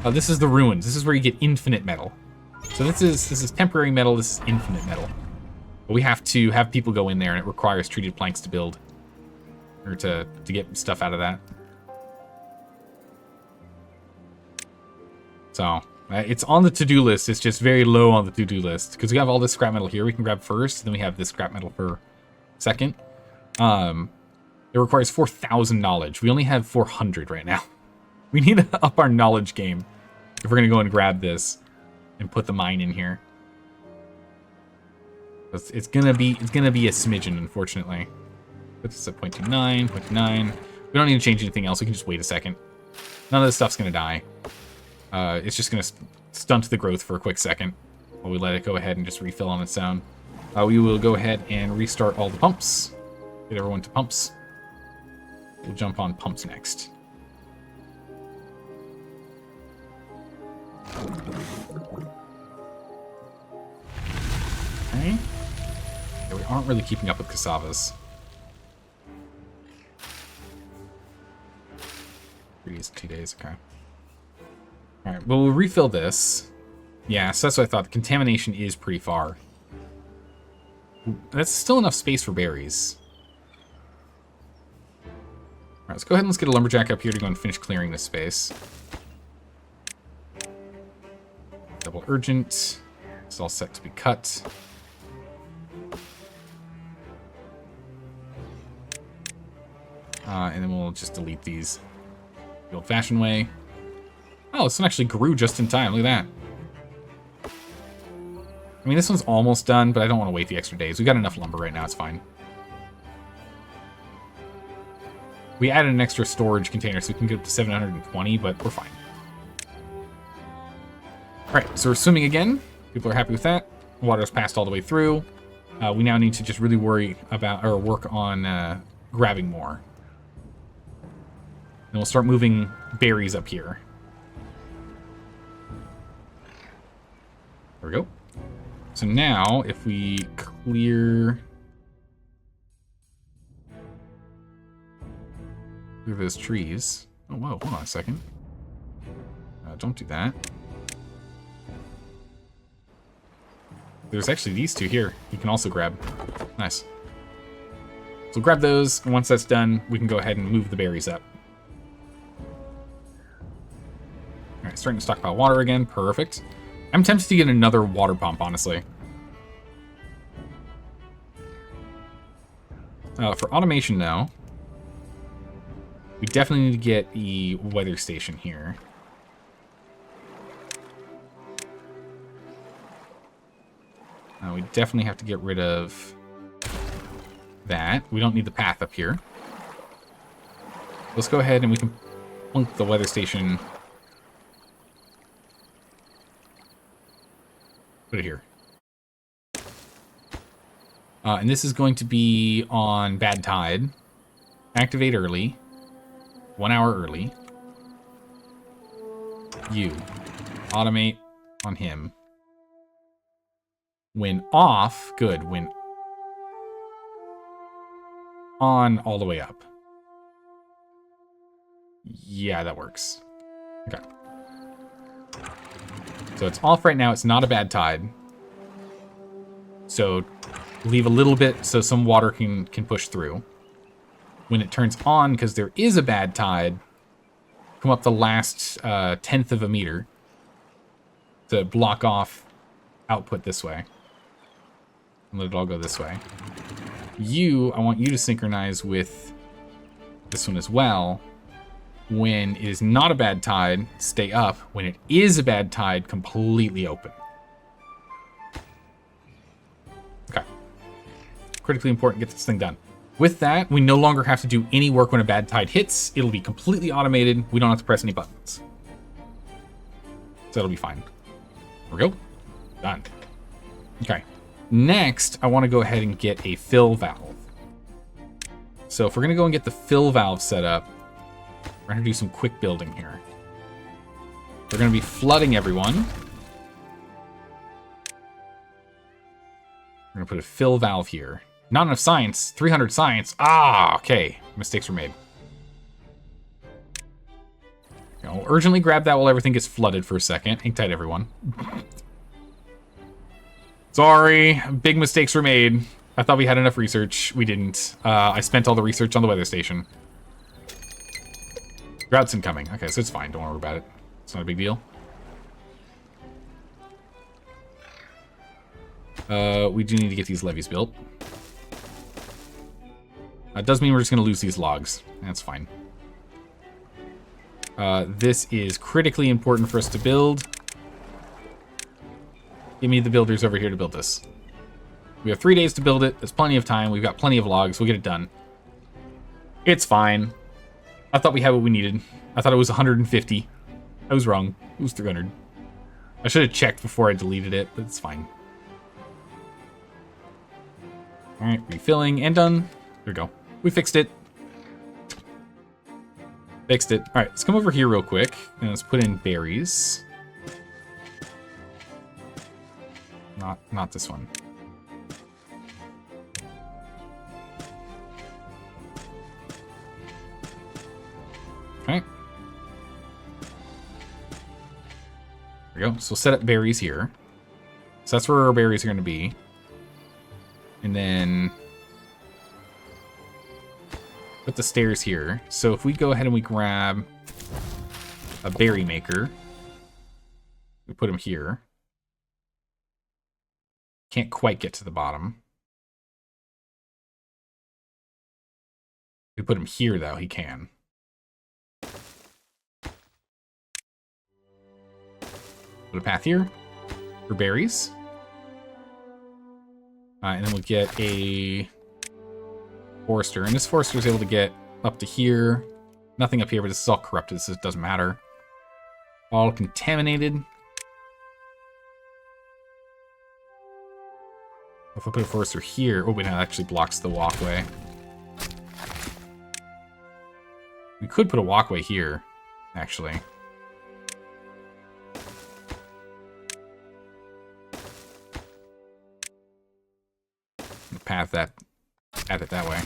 This is the ruins. This is where you get infinite metal. So this is temporary metal, this is infinite metal. But we have to have people go in there, and it requires treated planks to build. Or to get stuff out of that. So, it's on the to-do list, it's just very low on the to-do list. Because we have all this scrap metal here we can grab first, and then we have this scrap metal for second. It requires 4,000 knowledge. We only have 400 right now. We need to up our knowledge game if we're going to go and grab this and put the mine in here. It's gonna be a smidgen, unfortunately. Put this at 0.29, 0.9. We don't need to change anything else. We can just wait a second. None of this stuff's going to die. It's just going to stunt the growth for a quick second while we let it go ahead and just refill on its own. We will go ahead and restart all the pumps. Get everyone to pumps. We'll jump on pumps next. Okay. Yeah, we aren't really keeping up with cassavas. 3 days, 2 days, okay. Alright, well, we'll refill this. Yeah, so that's what I thought. The contamination is pretty far. That's still enough space for berries. right, let's go ahead and let's get a lumberjack up here to go and finish clearing this space. Double urgent. It's all set to be cut. And then we'll just delete these the old-fashioned way. Oh, this one actually grew just in time. Look at that. I mean, this one's almost done, but I don't want to wait the extra days. We got enough lumber right now. It's fine. We added an extra storage container, so we can get up to 720, but we're fine. All right, so we're swimming again. People are happy with that. Water's passed all the way through. We now need to just really worry about, or work on grabbing more. And we'll start moving berries up here. There we go. So now, if we clear those trees. Oh, whoa, hold on a second. Don't do that. There's actually these two here you can also grab. Nice. So grab those, and once that's done, we can go ahead and move the berries up. Alright, starting to stockpile water again. Perfect. I'm tempted to get another water pump, honestly. For automation, though, we definitely need to get the weather station here. We definitely have to get rid of that. We don't need the path up here. Let's go ahead and we can plunk the weather station. Put it here. And this is going to be on bad tide. Activate early. 1 hour early. You. Automate on him. When off, good. When on, all the way up. Yeah, that works. Okay. So it's off right now. It's not a bad tide. So leave a little bit so some water can push through. When it turns on, because there is a bad tide, come up the last tenth of a meter to block off output this way. And let it all go this way. I want you to synchronize with this one as well. When it is not a bad tide, stay up. When it is a bad tide, completely open. Okay. Critically important, get this thing done. With that, we no longer have to do any work when a bad tide hits. It'll be completely automated. We don't have to press any buttons. So that'll be fine. There we go. Done. Okay. Next, I want to go ahead and get a fill valve. So if we're going to go and get the fill valve set up, we're going to do some quick building here. We're going to be flooding everyone. We're going to put a fill valve here. Not enough science. 300 science. Ah, okay. Mistakes were made. I'll urgently grab that while everything gets flooded for a second. Hang tight, everyone. Sorry, big mistakes were made. I thought we had enough research. We didn't. I spent all the research on the weather station. Drought's incoming. Okay, so it's fine. Don't worry about it. It's not a big deal. We do need to get these levees built. It does mean we're just going to lose these logs. That's fine. This is critically important for us to build. Give me the builders over here to build this. We have 3 days to build it. There's plenty of time. We've got plenty of logs. We'll get it done. It's fine. I thought we had what we needed. I thought it was 150. I was wrong. It was 300. I should have checked before I deleted it, but it's fine. All right, refilling and done. There we go. We fixed it. Fixed it. All right, let's come over here real quick and let's put in berries. Not this one. Okay. There we go. So we'll set up berries here. So that's where our berries are going to be. And then put the stairs here. So if we go ahead and we grab a berry maker, we put him here. Can't quite get to the bottom. We put him here, though. He can. Put a path here for berries. And then we'll get a forester. And this forester is able to get up to here. Nothing up here, but this is all corrupted, so it doesn't matter. All contaminated. If I put a forester here... Oh, wait, no, that actually blocks the walkway. We could put a walkway here, actually. Path it that way.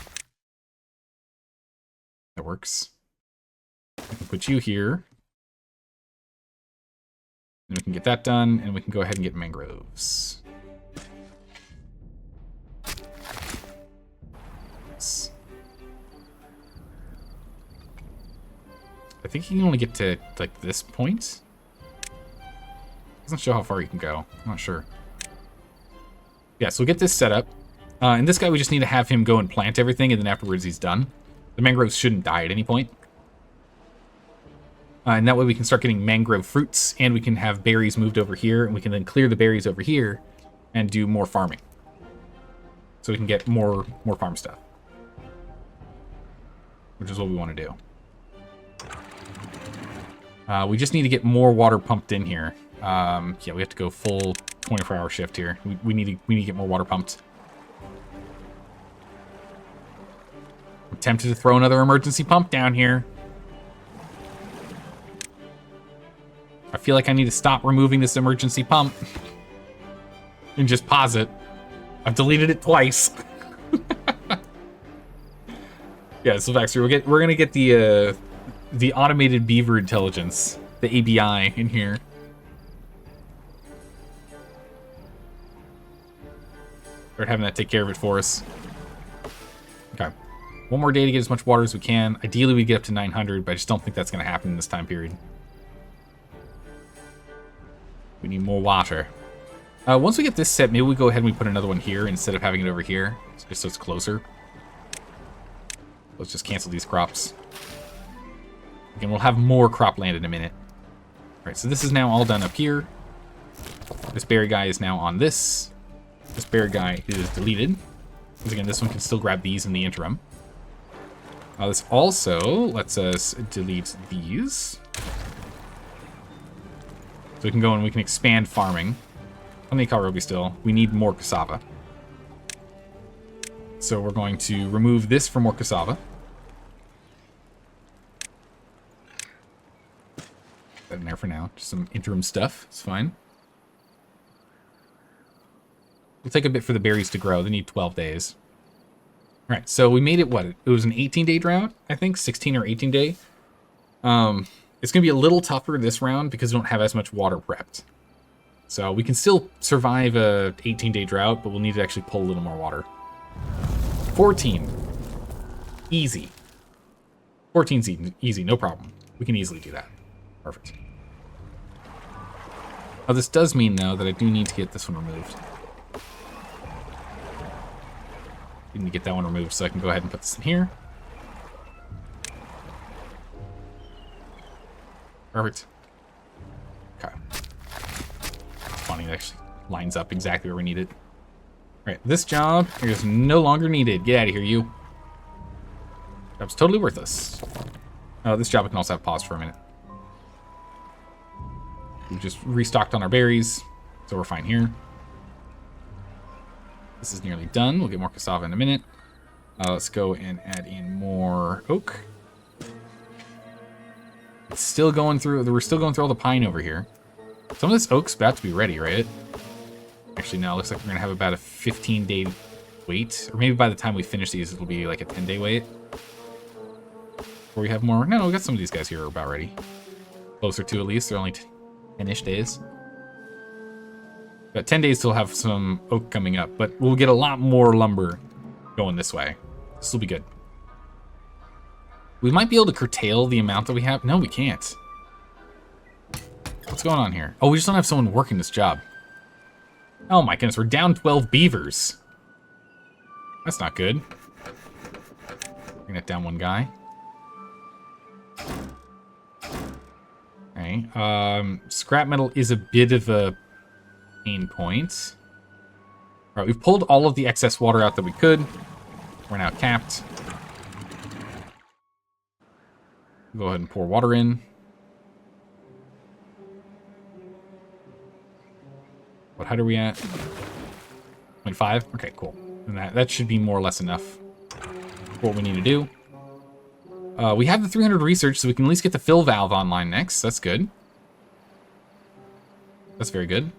That works. We can put you here. And we can get that done, and we can go ahead and get mangroves. I think you can only get to, like, this point. Doesn't show how far you can go. I'm not sure. Yeah, so we'll get this set up. And this guy, we just need to have him go and plant everything, and then afterwards he's done. The mangroves shouldn't die at any point. And that way we can start getting mangrove fruits, and we can have berries moved over here, and we can then clear the berries over here and do more farming. So we can get more farm stuff. Which is what we want to do. We just need to get more water pumped in here. Yeah, we have to go full 24-hour shift here. We need to get more water pumped. I'm tempted to throw another emergency pump down here. I feel like I need to stop removing this emergency pump and just pause it. I've deleted it twice. Yeah, so Baxter, we're gonna get the automated beaver intelligence, the ABI, in here. Start having that take care of it for us. Okay. One more day to get as much water as we can. Ideally, we get up to 900, but I just don't think that's going to happen in this time period. We need more water. Once we get this set, maybe we go ahead and we put another one here instead of having it over here, just so it's closer. Let's just cancel these crops. Again, we'll have more cropland in a minute. All right, so this is now all done up here. This berry guy is now on this. This berry guy is deleted. Once again, this one can still grab these in the interim. This also lets us delete these. So we can go and we can expand farming. How many kohlrabi still? We need more cassava. So we're going to remove this for more cassava. Put that in there for now. Just some interim stuff. It's fine. It'll take a bit for the berries to grow. They need 12 days. All right, so we made it, what? It was an 18-day drought, I think? 16 or 18-day. It's going to be a little tougher this round because we don't have as much water prepped. So we can still survive a 18-day drought, but we'll need to actually pull a little more water. 14. Easy. 14's easy, no problem. We can easily do that. Perfect. Now, this does mean, though, that I do need to get this one removed. Need to get that one removed so I can go ahead and put this in here. Perfect. Okay. It's funny, it actually lines up exactly where we need it. Alright, this job is no longer needed. Get out of here, you. Job's totally worthless. Oh, this job can also have paused for a minute. We've just restocked on our berries, so we're fine here. This is nearly done. We'll get more cassava in a minute. Let's go and add in more oak. It's still going through. We're still going through all the pine over here. Some of this oak's about to be ready, right? Actually, no. It looks like we're gonna have about a 15-day wait, or maybe by the time we finish these, it'll be like a 10-day wait. Or we have more. No, we got some of these guys here are about ready. Closer to at least. They're only 10-ish days. Got 10 days till have some oak coming up, but we'll get a lot more lumber going this way. This will be good. We might be able to curtail the amount that we have. No, we can't. What's going on here? Oh, we just don't have someone working this job. Oh my goodness, we're down 12 beavers. That's not good. Bring that down one guy. Okay. Scrap metal is a bit of a pain point. All right, we've pulled all of the excess water out that we could. We're now capped. Go ahead and pour water in. What height are we at? 0.5? Okay, cool. And that should be more or less enough for what we need to do. We have the 300 research, so we can at least get the fill valve online next. That's good. That's very good.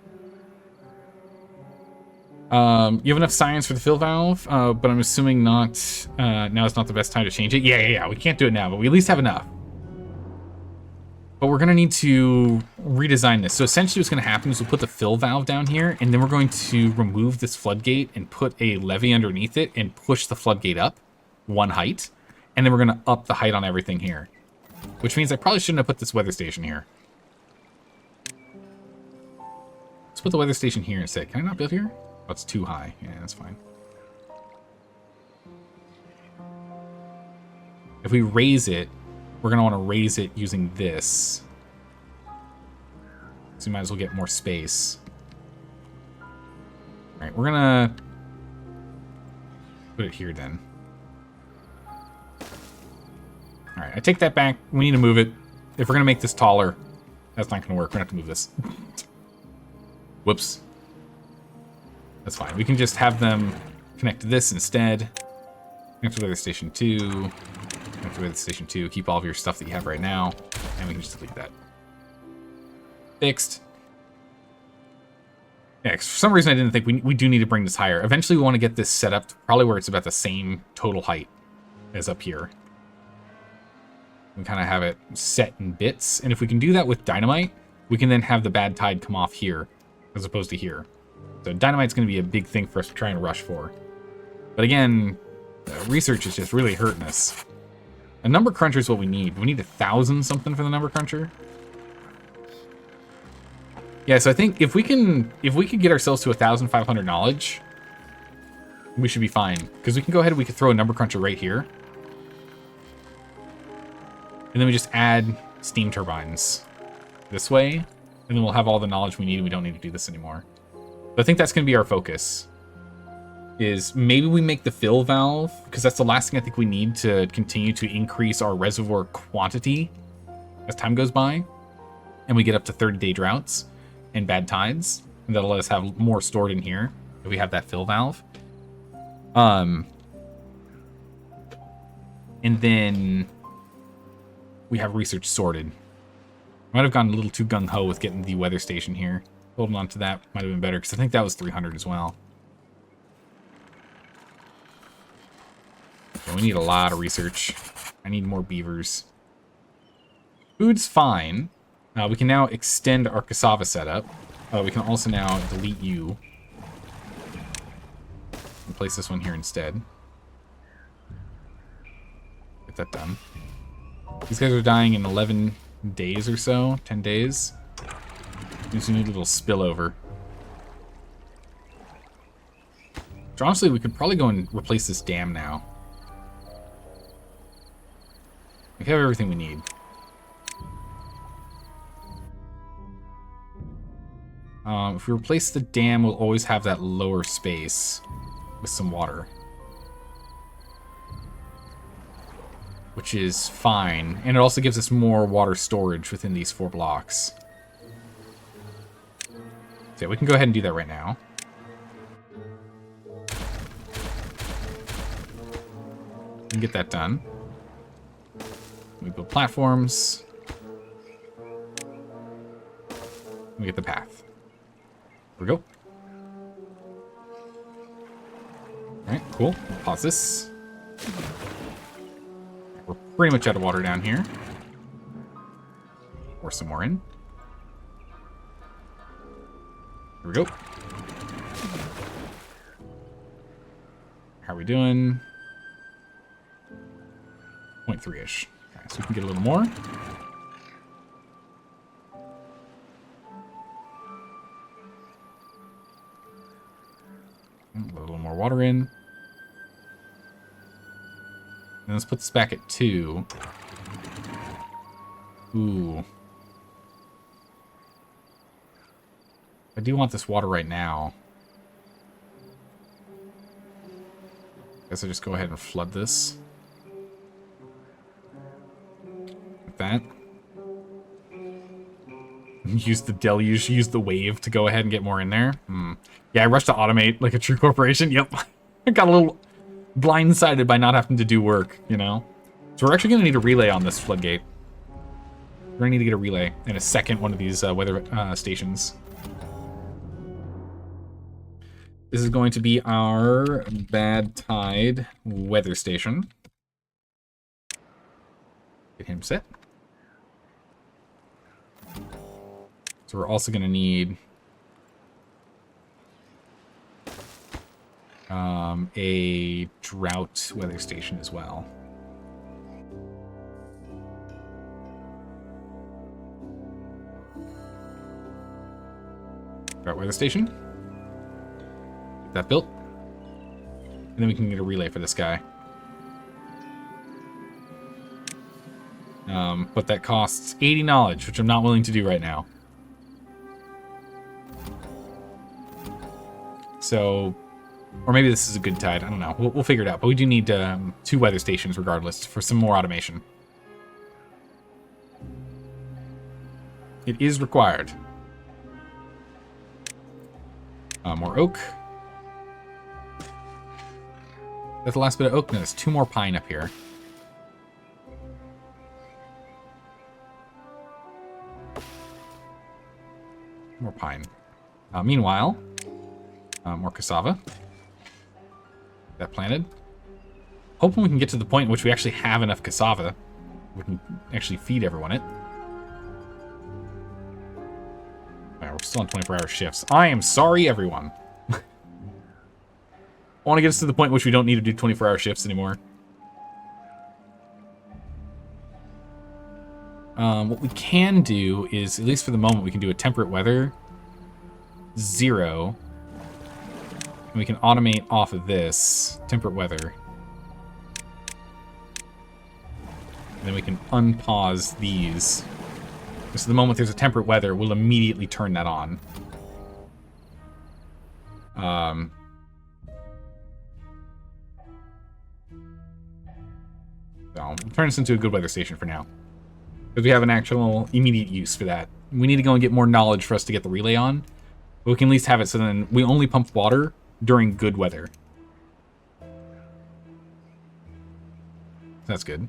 You have enough science for the fill valve, but I'm assuming not. Now is not the best time to change it. Yeah. We can't do it now, but we at least have enough. But we're going to need to redesign this. So essentially what's going to happen is we'll put the fill valve down here, and then we're going to remove this floodgate and put a levee underneath it and push the floodgate up one height. And then we're going to up the height on everything here. Which means I probably shouldn't have put this weather station here. Let's put the weather station here instead. Can I not build here? Oh, it's too high. Yeah, that's fine. If we raise it, we're going to want to raise it using this. So we might as well get more space. All right, we're going to put it here then. All right, I take that back. We need to move it. If we're going to make this taller, that's not going to work. We're going to have to move this. Whoops. That's fine. We can just have them connect to this instead. Connect to weather station 2. Connect to weather station 2. Keep all of your stuff that you have right now. And we can just delete that. Fixed. Yeah, for some reason I didn't think we do need to bring this higher. Eventually we want to get this set up to probably where it's about the same total height as up here. We kind of have it set in bits. And if we can do that with dynamite, we can then have the bad tide come off here as opposed to here. So dynamite's going to be a big thing for us to try and rush for. But again, research is just really hurting us. A number cruncher is what we need. We need 1,000 something for the number cruncher. Yeah, so I think if we can get ourselves to 1,500 knowledge, we should be fine. Because we can go ahead and we can throw a number cruncher right here. And then we just add steam turbines this way. And then we'll have all the knowledge we need and we don't need to do this anymore. But I think that's going to be our focus. Is maybe we make the fill valve, because that's the last thing I think we need to continue to increase our reservoir quantity as time goes by. And we get up to 30-day droughts and bad tides. And that'll let us have more stored in here if we have that fill valve. And then we have research sorted. Might have gone a little too gung-ho with getting the weather station here. Holding on to that might have been better, because I think that was 300 as well. So we need a lot of research. I need more beavers. Food's fine. We can now extend our cassava setup. We can also now delete you. And place this one here instead. Get that done. These guys are dying in 11 days or so. 10 days. Just need a little spillover. So honestly, we could probably go and replace this dam now. We have everything we need. If we replace the dam, we'll always have that lower space with some water. Which is fine. And it also gives us more water storage within these 4 blocks. So yeah, we can go ahead and do that right now. We can get that done. We build platforms. We get the path. There we go. Alright, cool. Pause this. We're pretty much out of water down here. Pour some more in. Here we go. How are we doing? 0.3-ish. So we can get a little more. A little more water in. And let's put this back at 2. Ooh. I do want this water right now. Guess I'll just go ahead and flood this. Like that. Use the deluge, use the wave to go ahead and get more in there. Yeah, I rushed to automate like a true corporation. Yep. I got a little blindsided by not having to do work, you know? So we're actually going to need a relay on this floodgate. We're going to need to get a relay in a second one of these weather stations. This is going to be our bad tide weather station. Get him set. So we're also going to need a drought weather station as well. Drought weather station. Get that built. And then we can get a relay for this guy. But that costs 80 knowledge, which I'm not willing to do right now. So, or maybe this is a good tide. I don't know. We'll figure it out. But we do need 2 weather stations regardless for some more automation. It is required. More oak. That's the last bit of oak. No, there's 2 more pine up here. More pine. Meanwhile, more cassava. That planted. Hoping we can get to the point in which we actually have enough cassava. We can actually feed everyone it. Alright, we're still on 24-hour shifts. I am sorry, everyone. I want to get us to the point in which we don't need to do 24-hour shifts anymore. What we can do is, at least for the moment, we can do a temperate weather 0. And we can automate off of this temperate weather. And then we can unpause these. So the moment there's a temperate weather, we'll immediately turn that on. So we'll turn this into a good weather station for now. Because we have an actual immediate use for that. We need to go and get more knowledge for us to get the relay on. But we can at least have it so then we only pump water during good weather. That's good.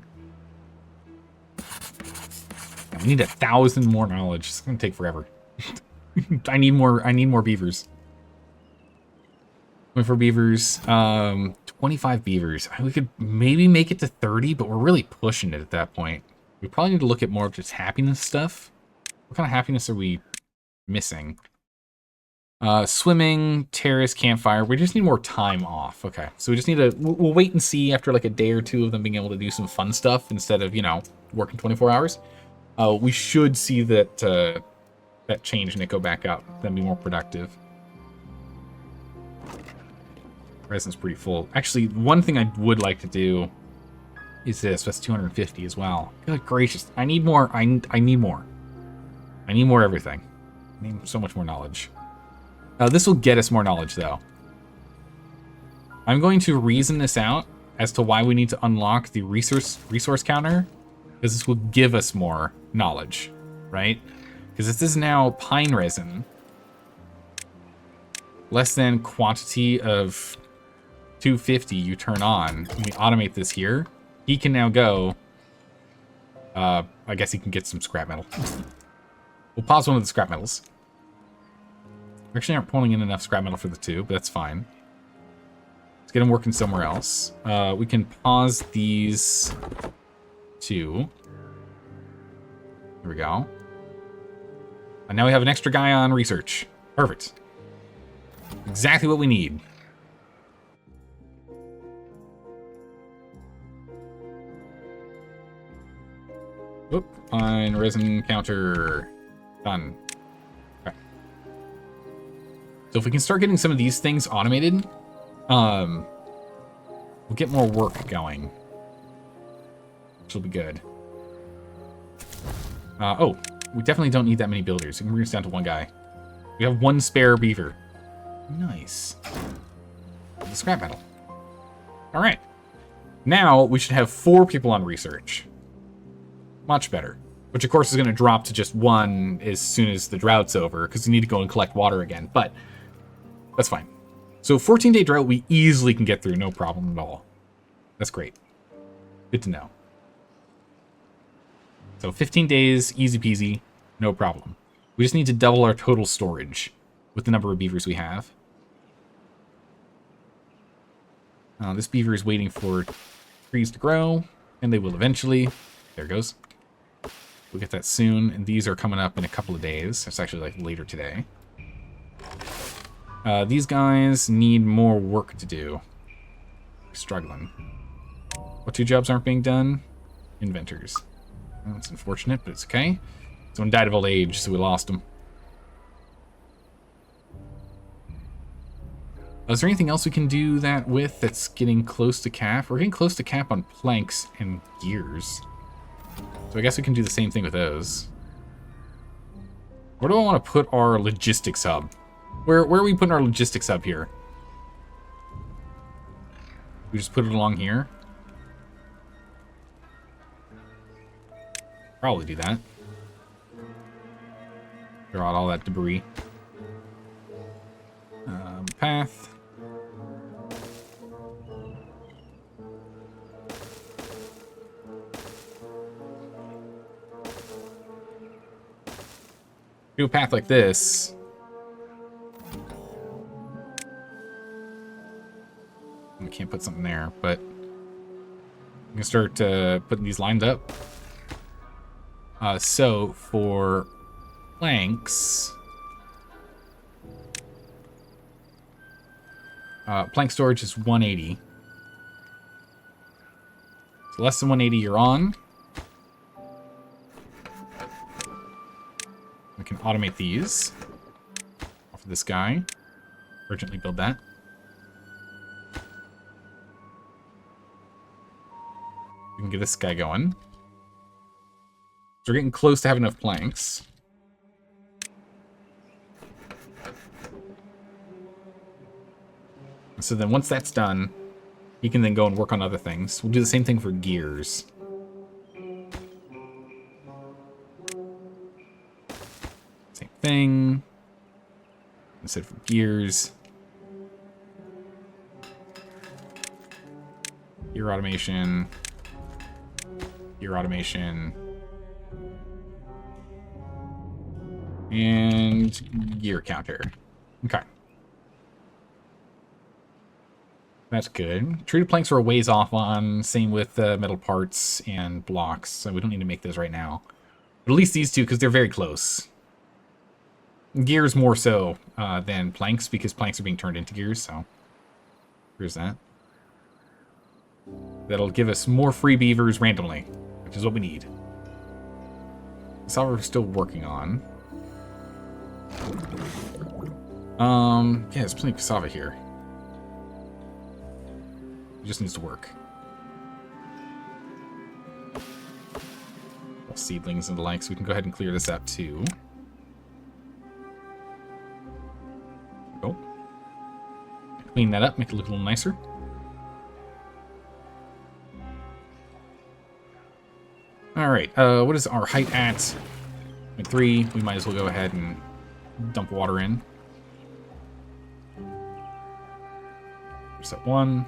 Yeah, we need 1,000 more knowledge. It's gonna take forever. I need more beavers. Went for beavers. 25 beavers. We could maybe make it to 30, but we're really pushing it at that point. We probably need to look at more of just happiness stuff. What kind of happiness are we missing? Swimming, terrace, campfire. We just need more time off. Okay, so we just need to... We'll wait and see after like a day or 2 of them being able to do some fun stuff instead of, you know, working 24 hours. We should see that that change and it go back up. Then be more productive. Resin's pretty full. Actually, one thing I would like to do is this. That's 250 as well. Good gracious. I need more. I need more. I need more everything. I need so much more knowledge. This will get us more knowledge, though. I'm going to reason this out as to why we need to unlock the resource counter, because this will give us more knowledge, right? Because this is now pine resin. Less than quantity of 250 you turn on. When we automate this here, he can now go... I guess he can get some scrap metal. We'll pause one of the scrap metals. We actually aren't pulling in enough scrap metal for the 2, but that's fine. Let's get him working somewhere else. We can pause these 2. There we go. And now we have an extra guy on research. Perfect. Exactly what we need. Oop, fine, resin counter. Done. Okay. So if we can start getting some of these things automated, we'll get more work going. Which will be good. Oh, we definitely don't need that many builders. We can bring us down to one guy. We have one spare beaver. Nice. The scrap metal. All right. Now we should have 4 people on research. Much better. Which, of course, is going to drop to just 1 as soon as the drought's over, because we need to go and collect water again. But that's fine. So 14-day drought we easily can get through, no problem at all. That's great. Good to know. So 15 days, easy peasy, no problem. We just need to double our total storage with the number of beavers we have. This beaver is waiting for trees to grow, and they will eventually. There it goes. We'll get that soon, and these are coming up in a couple of days. It's actually like later today. These guys need more work to do. We're struggling. What 2 jobs aren't being done? Inventors. Well, that's unfortunate, but it's okay. Someone died of old age, so we lost him. Is there anything else we can do that with that's getting close to cap? We're getting close to cap on planks and gears. So I guess we can do the same thing with those. Where do I want to put our logistics hub? Where are we putting our logistics hub here? We just put it along here? Probably do that. Throw out all that debris. Path. Do a path like this. We can't put something there, but we can start putting these lines up. So for planks, plank storage is 180. So less than 180 you're on. We can automate these off of this guy. Urgently build that. We can get this guy going. So we're getting close to having enough planks. So then once that's done, he can then go and work on other things. We'll do the same thing for gears. Same thing. Instead for gears. Gear automation. Gear automation. And gear counter. Okay. That's good. Treated planks are a ways off on. Same with metal parts and blocks. So we don't need to make those right now. But at least these two, because they're very close. Gears more so than planks, because planks are being turned into gears. So here's that. That'll give us more free beavers randomly, which is what we need. Cassava we're still working on. Yeah, there's plenty of cassava here. It just needs to work. Seedlings and the like, so we can go ahead and clear this up too. Oh. Clean that up, make it look a little nicer. Alright, what is our height at? At 3, we might as well go ahead and dump water in. Set 1.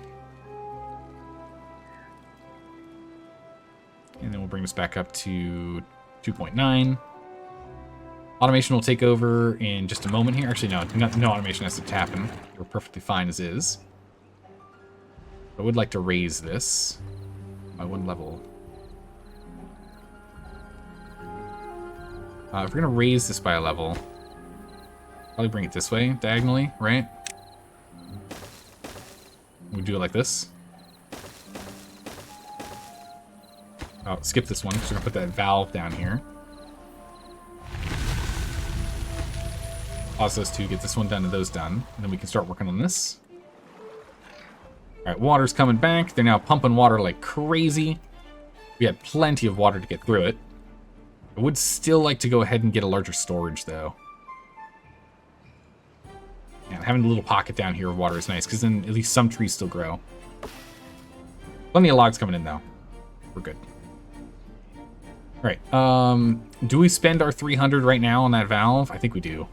And then we'll bring this back up to 2.9. Automation will take over in just a moment here. Actually, no automation has to happen. We're perfectly fine as is. I would like to raise this by 1 level. If we're going to raise this by a level, probably bring it this way, diagonally, right? We do it like this. Oh, skip this one, because we're going to put that valve down here. Pause those two, get this one done and those done. And then we can start working on this. Alright, water's coming back. They're now pumping water like crazy. We had plenty of water to get through it. I would still like to go ahead and get a larger storage, though. And having a little pocket down here of water is nice, because then at least some trees still grow. Plenty of logs coming in, though. We're good. Alright, do we spend our 300 right now on that valve? I think we do.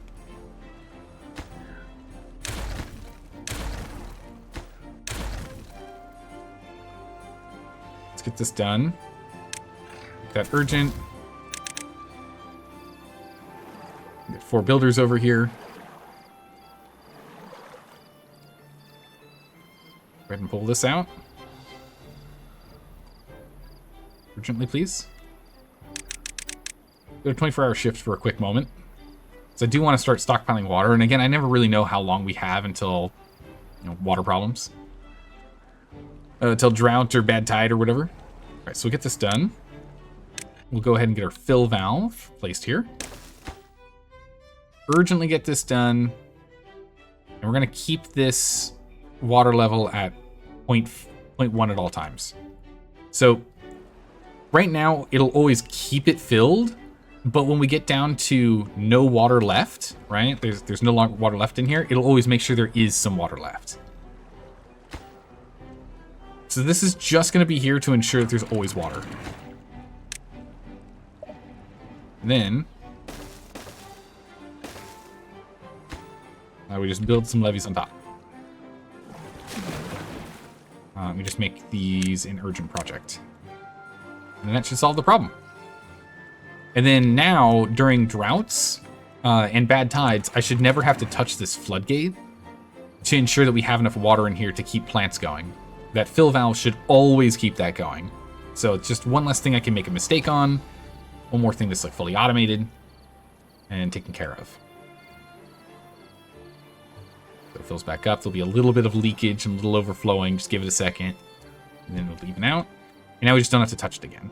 Let's get this done. Make that urgent. Get 4 builders over here. Go ahead and pull this out. Urgently, please. Go to 24-hour shift for a quick moment. So I do want to start stockpiling water. And again, I never really know how long we have until, you know, water problems. Until drought or bad tide or whatever. All right, so we'll get this done. We'll go ahead and get our fill valve placed here. Urgently get this done. And we're going to keep this water level at 0.1 at all times. So right now, it'll always keep it filled. But when we get down to no water left, right? There's no longer water left in here. It'll always make sure there is some water left. So this is just going to be here to ensure that there's always water. And then we just build some levees on top. We just make these an urgent project. And that should solve the problem. And then now, during droughts and bad tides, I should never have to touch this floodgate to ensure that we have enough water in here to keep plants going. That fill valve should always keep that going. So it's just one less thing I can make a mistake on. One more thing that's like fully automated and taken care of. So it fills back up. There'll be a little bit of leakage and a little overflowing. Just give it a second. And then it'll even out. And now we just don't have to touch it again.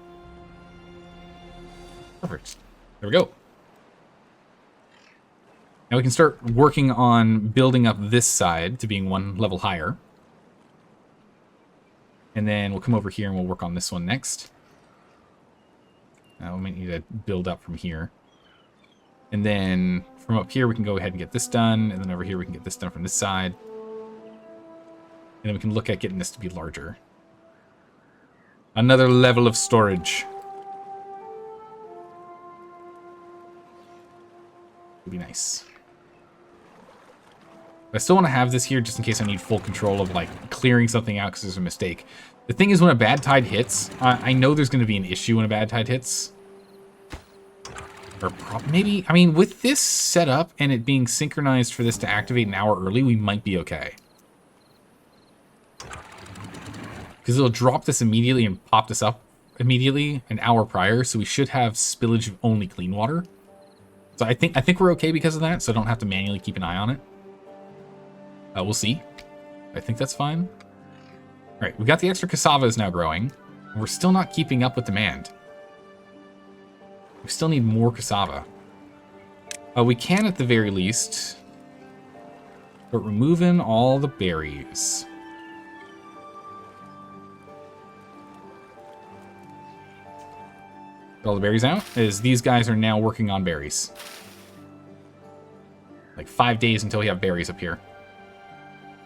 Perfect. There we go. Now we can start working on building up this side to being one level higher. And then we'll come over here and we'll work on this one next. We might need to build up from here. And then from up here we can go ahead and get this done. And then over here we can get this done from this side. And then we can look at getting this to be larger. Another level of storage. Would be nice. I still want to have this here just in case I need full control of like clearing something out because there's a mistake. The thing is, when a bad tide hits, I know there's going to be an issue when a bad tide hits. Or maybe, I mean, with this setup and it being synchronized for this to activate an hour early, we might be okay. Because it'll drop this immediately and pop this up immediately an hour prior, so we should have spillage of only clean water. So I think we're okay because of that, so I don't have to manually keep an eye on it. We'll see. I think that's fine. All right, we got the extra cassavas now growing. And we're still not keeping up with demand. We still need more cassava. We can, at the very least, start removing all the berries. All the berries out, as these guys are now working on berries. Like 5 days until we have berries up here.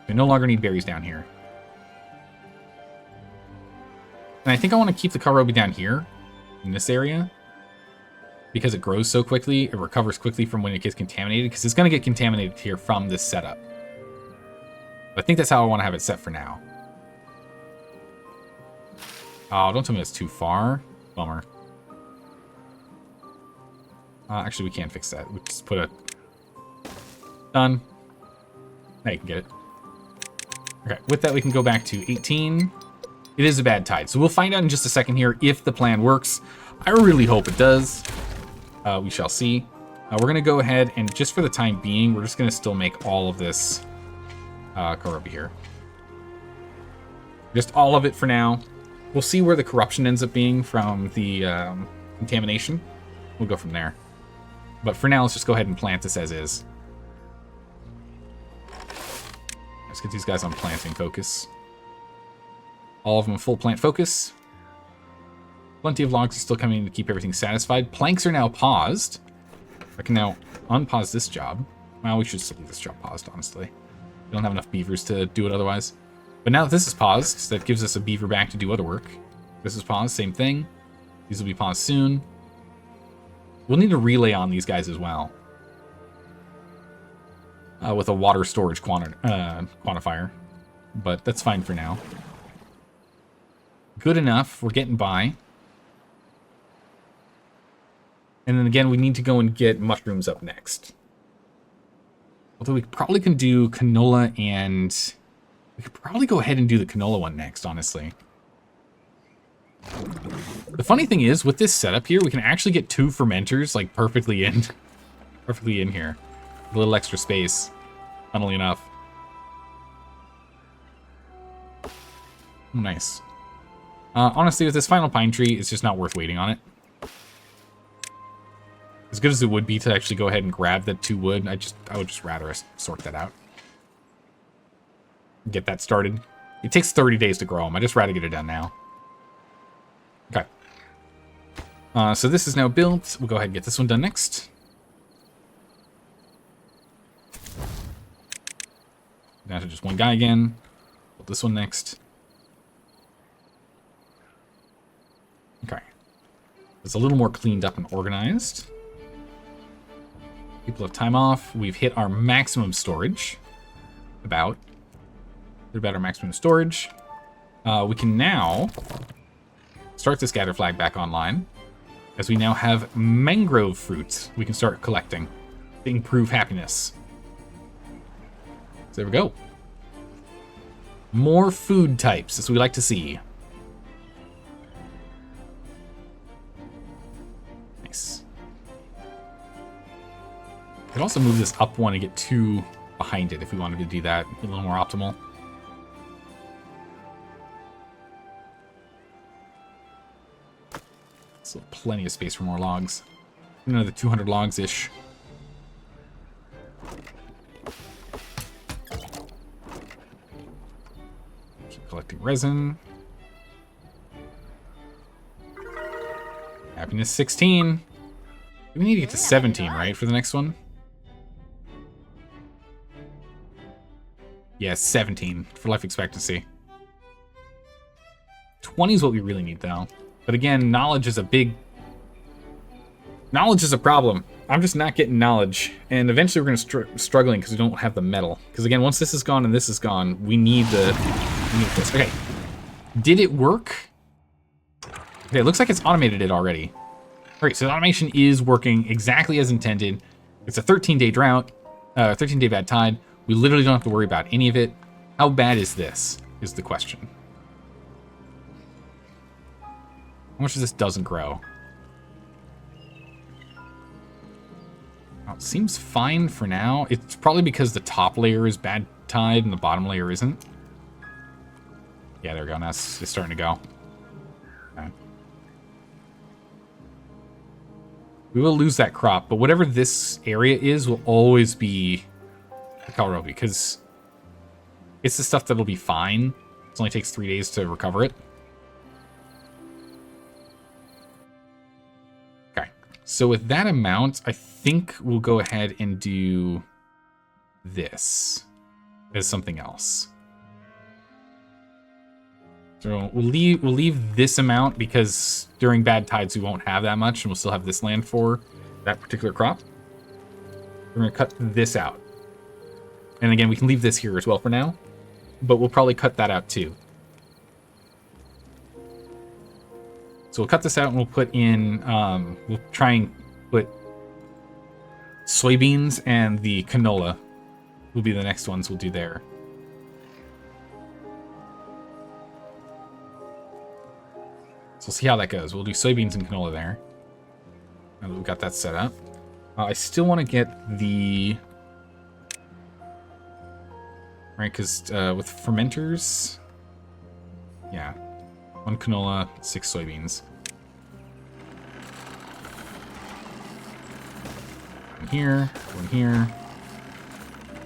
We no longer need berries down here. And I think I want to keep the karobi down here, in this area. Because it grows so quickly, it recovers quickly from when it gets contaminated, because it's going to get contaminated here from this setup. But I think that's how I want to have it set for now. Oh, don't tell me that's too far. Bummer. Actually, we can fix that. We just put a... Done. Now you can get it. Okay, with that we can go back to 18. It is a bad tide, so we'll find out in just a second here if the plan works. I really hope it does. We shall see. We're going to go ahead and just for the time being, we're just going to still make all of this karobi here. Just all of it for now. We'll see where the corruption ends up being from the contamination. We'll go from there. But for now, let's just go ahead and plant this as is. Let's get these guys on planting focus. All of them full plant focus. Plenty of logs are still coming in to keep everything satisfied. Planks are now paused. I can now unpause this job. Well, we should still leave this job paused, honestly. We don't have enough beavers to do it otherwise. But now that this is paused, that gives us a beaver back to do other work. This is paused, same thing. These will be paused soon. We'll need a relay on these guys as well. With a water storage quantifier. But that's fine for now. Good enough. We're getting by. And then again, we need to go and get mushrooms up next. Although we probably can do canola and... We could probably go ahead and do the canola one next, honestly. The funny thing is, with this setup here, we can actually get 2 fermenters, like, perfectly in here. A little extra space, funnily enough. Oh, nice. Honestly, with this final pine tree, it's just not worth waiting on it. As good as it would be to actually go ahead and grab that 2 wood, I would just rather sort that out. Get that started. It takes 30 days to grow them. I'd just rather get it done now. Okay. So this is now built. We'll go ahead and get this one done next. Down to just one guy again. Build this one next. Okay. It's a little more cleaned up and organized. People have time off. We've hit our maximum storage. About our maximum storage. We can now start this gather flag back online, as we now have mangrove fruits we can start collecting to improve happiness. So there we go. More food types, as we like to see. Nice. We could also move this up one and get 2 behind it if we wanted to do that. A little more optimal. So plenty of space for more logs. Another 200 logs-ish. Keep collecting resin. Happiness 16. We need to get to 17, right, for the next one? Yeah, 17 for life expectancy. 20 is what we really need, though. But again, knowledge is a problem. I'm just not getting knowledge. And eventually we're going to struggling because we don't have the metal. Because again, once this is gone and this is gone, we need this. Okay. Did it work? Okay, it looks like it's automated it already. Alright, so the automation is working exactly as intended. It's a 13-day drought. 13-day bad tide. We literally don't have to worry about any of it. How bad is this? Is the question. How much of this doesn't grow? Well, it seems fine for now. It's probably because the top layer is bad tide and the bottom layer isn't. Yeah, there we go. Now it's starting to go. Okay. We will lose that crop, but whatever this area is will always be the kohlrabi, because it's the stuff that'll be fine. It only takes 3 days to recover it. So with that amount, I think we'll go ahead and do this as something else. So we'll leave this amount because during bad tides we won't have that much, and we'll still have this land for that particular crop. We're going to cut this out. And again, we can leave this here as well for now, but we'll probably cut that out too. So we'll cut this out and we'll put in, we'll try and put soybeans and the canola will be the next ones we'll do there. So we'll see how that goes. We'll do soybeans and canola there. Now that we've got that set up. I still want to get the... Right, because with fermenters... Yeah. 1 canola, 6 soybeans. One here, one here.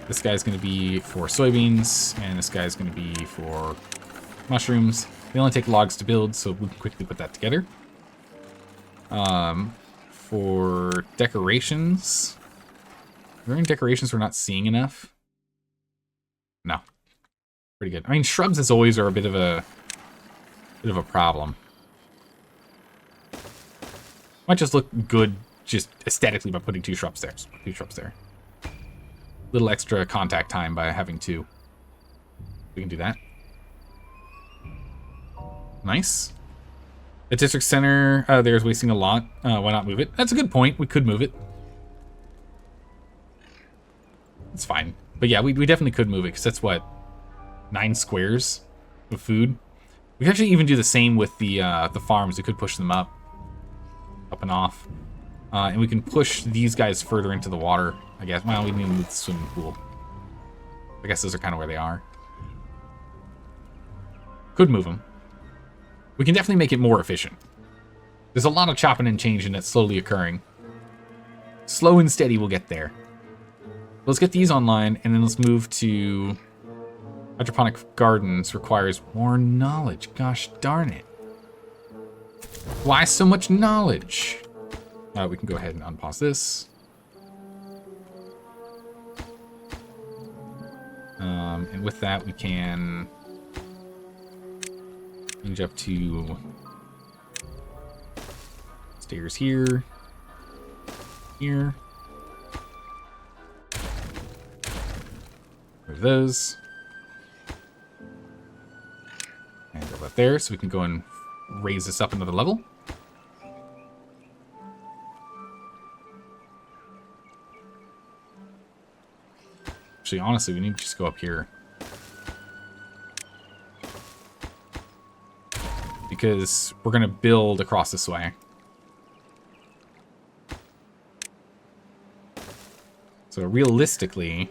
This guy's going to be for soybeans, and this guy's going to be for mushrooms. They only take logs to build, so we can quickly put that together. For decorations, are there any decorations we're not seeing enough? No. Pretty good. I mean, shrubs as always are a bit of a problem. Might just look good just aesthetically by putting 2 shrubs there. So 2 shrubs there. Little extra contact time by having 2. We can do that. Nice. The district center there's wasting a lot. Why not move it? That's a good point. We could move it. It's fine. But yeah, we definitely could move it, because that's what, 9 squares of food. We could actually even do the same with the farms. We could push them up and off. And we can push these guys further into the water, I guess. Well, we need to move the swimming pool. I guess those are kind of where they are. Could move them. We can definitely make it more efficient. There's a lot of chopping and changing that's slowly occurring. Slow and steady, we'll get there. Let's get these online, and then let's move to hydroponic gardens. Requires more knowledge. Gosh darn it. Why so much knowledge? We can go ahead and unpause this. And with that, we can change up to stairs here, here. Move those. And go up there, so we can go and raise this up another level. Actually, honestly, we need to just go up here. Because we're going to build across this way. So realistically,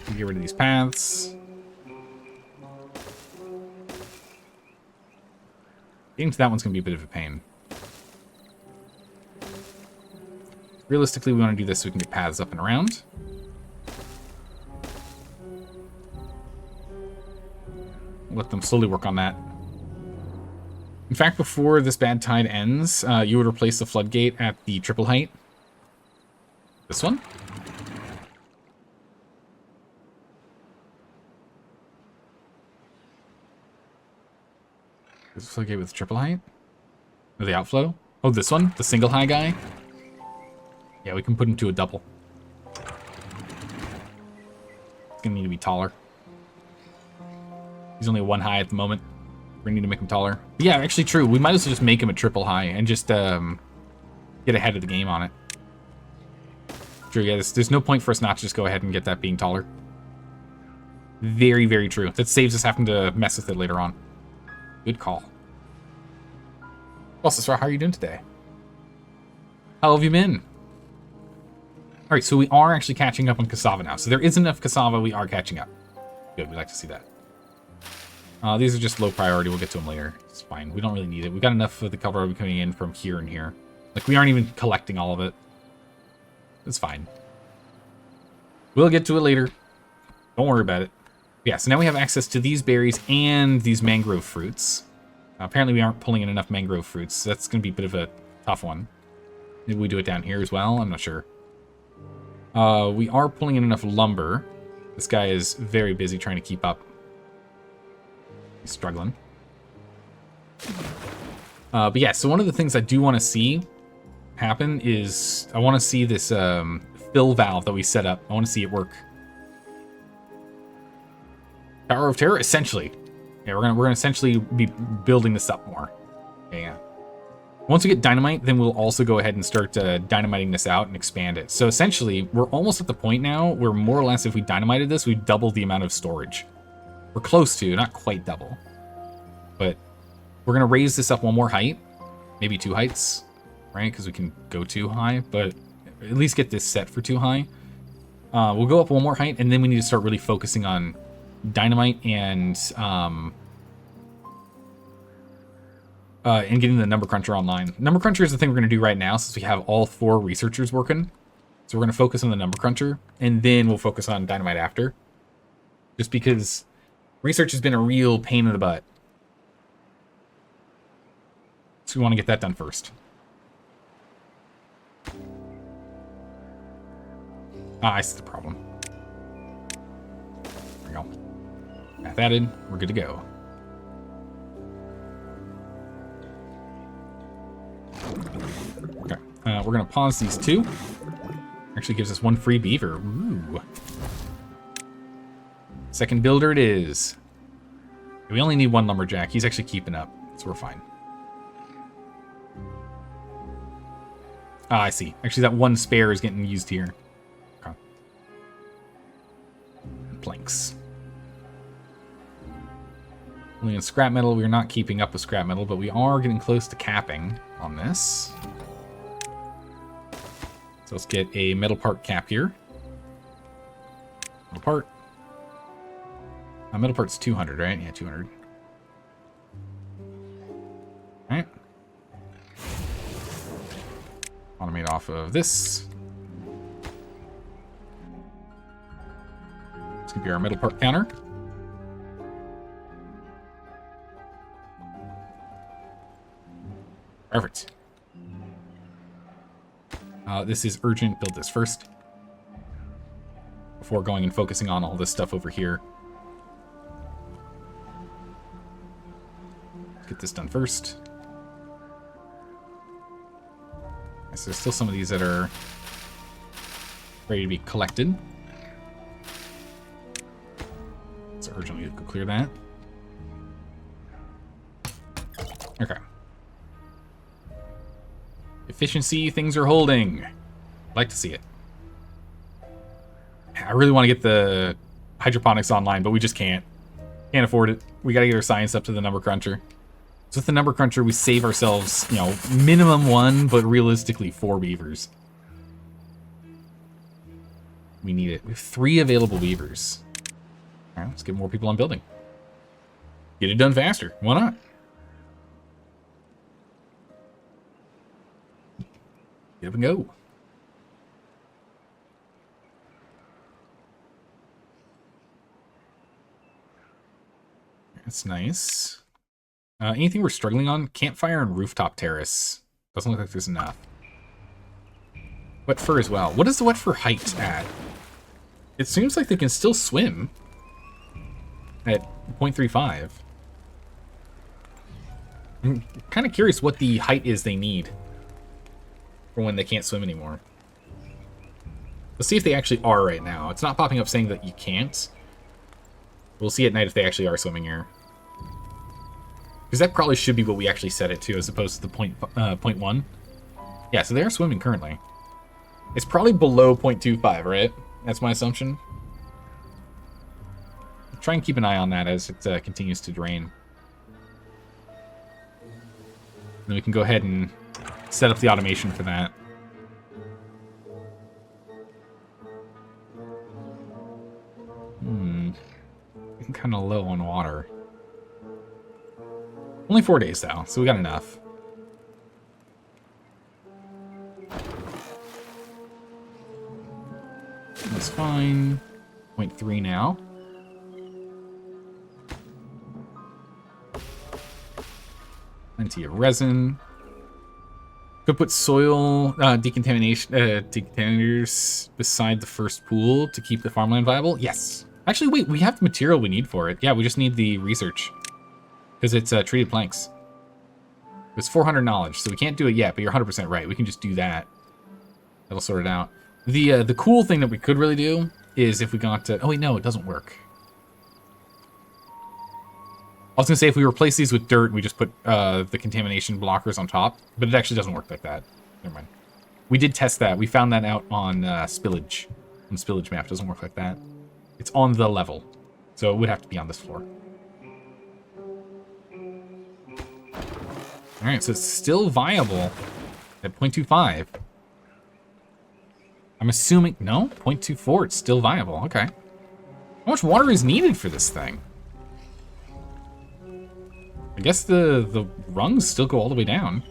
we get rid of these paths. Getting to that one's going to be a bit of a pain. Realistically, we want to do this so we can get paths up and around. Let them slowly work on that. In fact, before this bad tide ends, you would replace the floodgate at the triple height. This one. Is the floodgate with triple height? Or the outflow? Oh, this one? The single high guy? Yeah, we can put him to a double. It's gonna need to be taller. He's only 1 high at the moment. We're gonna need to make him taller. But yeah, actually true. We might as well just make him a triple high and just get ahead of the game on it. True, yeah, there's no point for us not to just go ahead and get that being taller. Very, very true. That saves us having to mess with it later on. Good call. Well, Sister, how are you doing today? How have you been? All right, so we are actually catching up on cassava now. So there is enough cassava, we are catching up. Good, we like to see that. These are just low priority, we'll get to them later. It's fine, we don't really need it. We've got enough of the cover coming in from here and here. Like, we aren't even collecting all of it. It's fine. We'll get to it later. Don't worry about it. Yeah, so now we have access to these berries and these mangrove fruits. Apparently we aren't pulling in enough mangrove fruits, so that's going to be a bit of a tough one. Maybe we do it down here as well, I'm not sure. We are pulling in enough lumber. This guy is very busy trying to keep up. He's struggling. But yeah, so one of the things I do want to see happen is I want to see this fill valve that we set up. I want to see it work. Tower of Terror, essentially. Yeah, we're gonna essentially be building this up more. Yeah. Once we get dynamite, then we'll also go ahead and start dynamiting this out and expand it. So essentially, we're almost at the point now where more or less if we dynamited this, we'd double the amount of storage. We're close to, not quite double. But we're gonna raise this up 1 more height. Maybe 2 heights, right? Because we can go 2 high, but at least get this set for 2 high. We'll go up one more height, and then we need to start really focusing on dynamite and getting the number cruncher online. Number cruncher is the thing we're going to do right now since we have all 4 researchers working. So we're going to focus on the number cruncher, and then we'll focus on dynamite after. Just because research has been a real pain in the butt. So we want to get that done first. I see the problem. There we go. Math added. We're good to go. Okay. We're going to pause these 2. Actually gives us 1 free beaver. Ooh. Second builder it is. We only need 1 lumberjack. He's actually keeping up, so we're fine. Ah, I see. Actually, that 1 spare is getting used here. Okay. Planks. Only in scrap metal, we're not keeping up with scrap metal, but we are getting close to capping on this. So let's get a metal part cap here. Metal part. Metal part's 200, right? Yeah, 200. Alright. Automate off of this. This could be our metal part counter. Perfect. This is urgent. Build this first. Before going and focusing on all this stuff over here. Let's get this done first. So there's still some of these that are ready to be collected. Let's urgently go clear that. Okay. Efficiency, things are holding. Like to see it. I really want to get the hydroponics online, but we just can't. Can't afford it. We gotta get our science up to the number cruncher. So with the number cruncher, we save ourselves, you know, minimum 1, but realistically 4 beavers. We need it. We have 3 available beavers. All right, let's get more people on building. Get it done faster. Why not? Get up and go. That's nice. Anything we're struggling on? Campfire and rooftop terrace. Doesn't look like there's enough. Wet fur as well. What is the wet fur height at? It seems like they can still swim at 0.35. I'm kind of curious what the height is they need for when they can't swim anymore. Let's see if they actually are right now. It's not popping up saying that you can't. We'll see at night if they actually are swimming here. Because that probably should be what we actually set it to, as opposed to the 0.1. Yeah, so they are swimming currently. It's probably below 0.25, right? That's my assumption. Try and keep an eye on that as it continues to drain. Then we can go ahead and set up the automation for that. Getting kind of low on water. Only 4 days, though, so we got enough. That's fine. 0.3 now. Plenty of resin. Could put soil decontaminators beside the first pool to keep the farmland viable. Yes. Actually, wait, we have the material we need for it. Yeah, we just need the research. Because it's treated planks. It's 400 knowledge, so we can't do it yet, but you're 100% right. We can just do that. That'll sort it out. The cool thing that we could really do is if we got to... Oh, wait, no, it doesn't work. I was going to say if we replace these with dirt, we just put the contamination blockers on top, but it actually doesn't work like that. Never mind. We did test that. We found that out on spillage. On spillage map, it doesn't work like that. It's on the level, so it would have to be on this floor. Alright, so it's still viable at 0.25. I'm assuming, no, 0.24, it's still viable, okay. How much water is needed for this thing? I guess the rungs still go all the way down.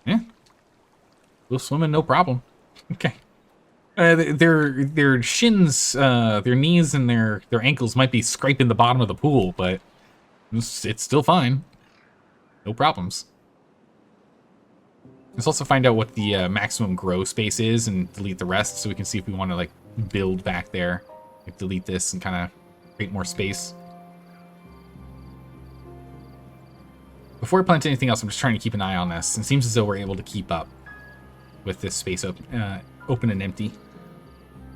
Yeah. We'll swim in, no problem. Okay. Their shins, their knees and their ankles might be scraping the bottom of the pool, but it's still fine. No problems. Let's also find out what the maximum grow space is and delete the rest so we can see if we want to like build back there. Like, delete this and kind of create more space. Before I plant anything else, I'm just trying to keep an eye on this. And it seems as though we're able to keep up with this space open and empty.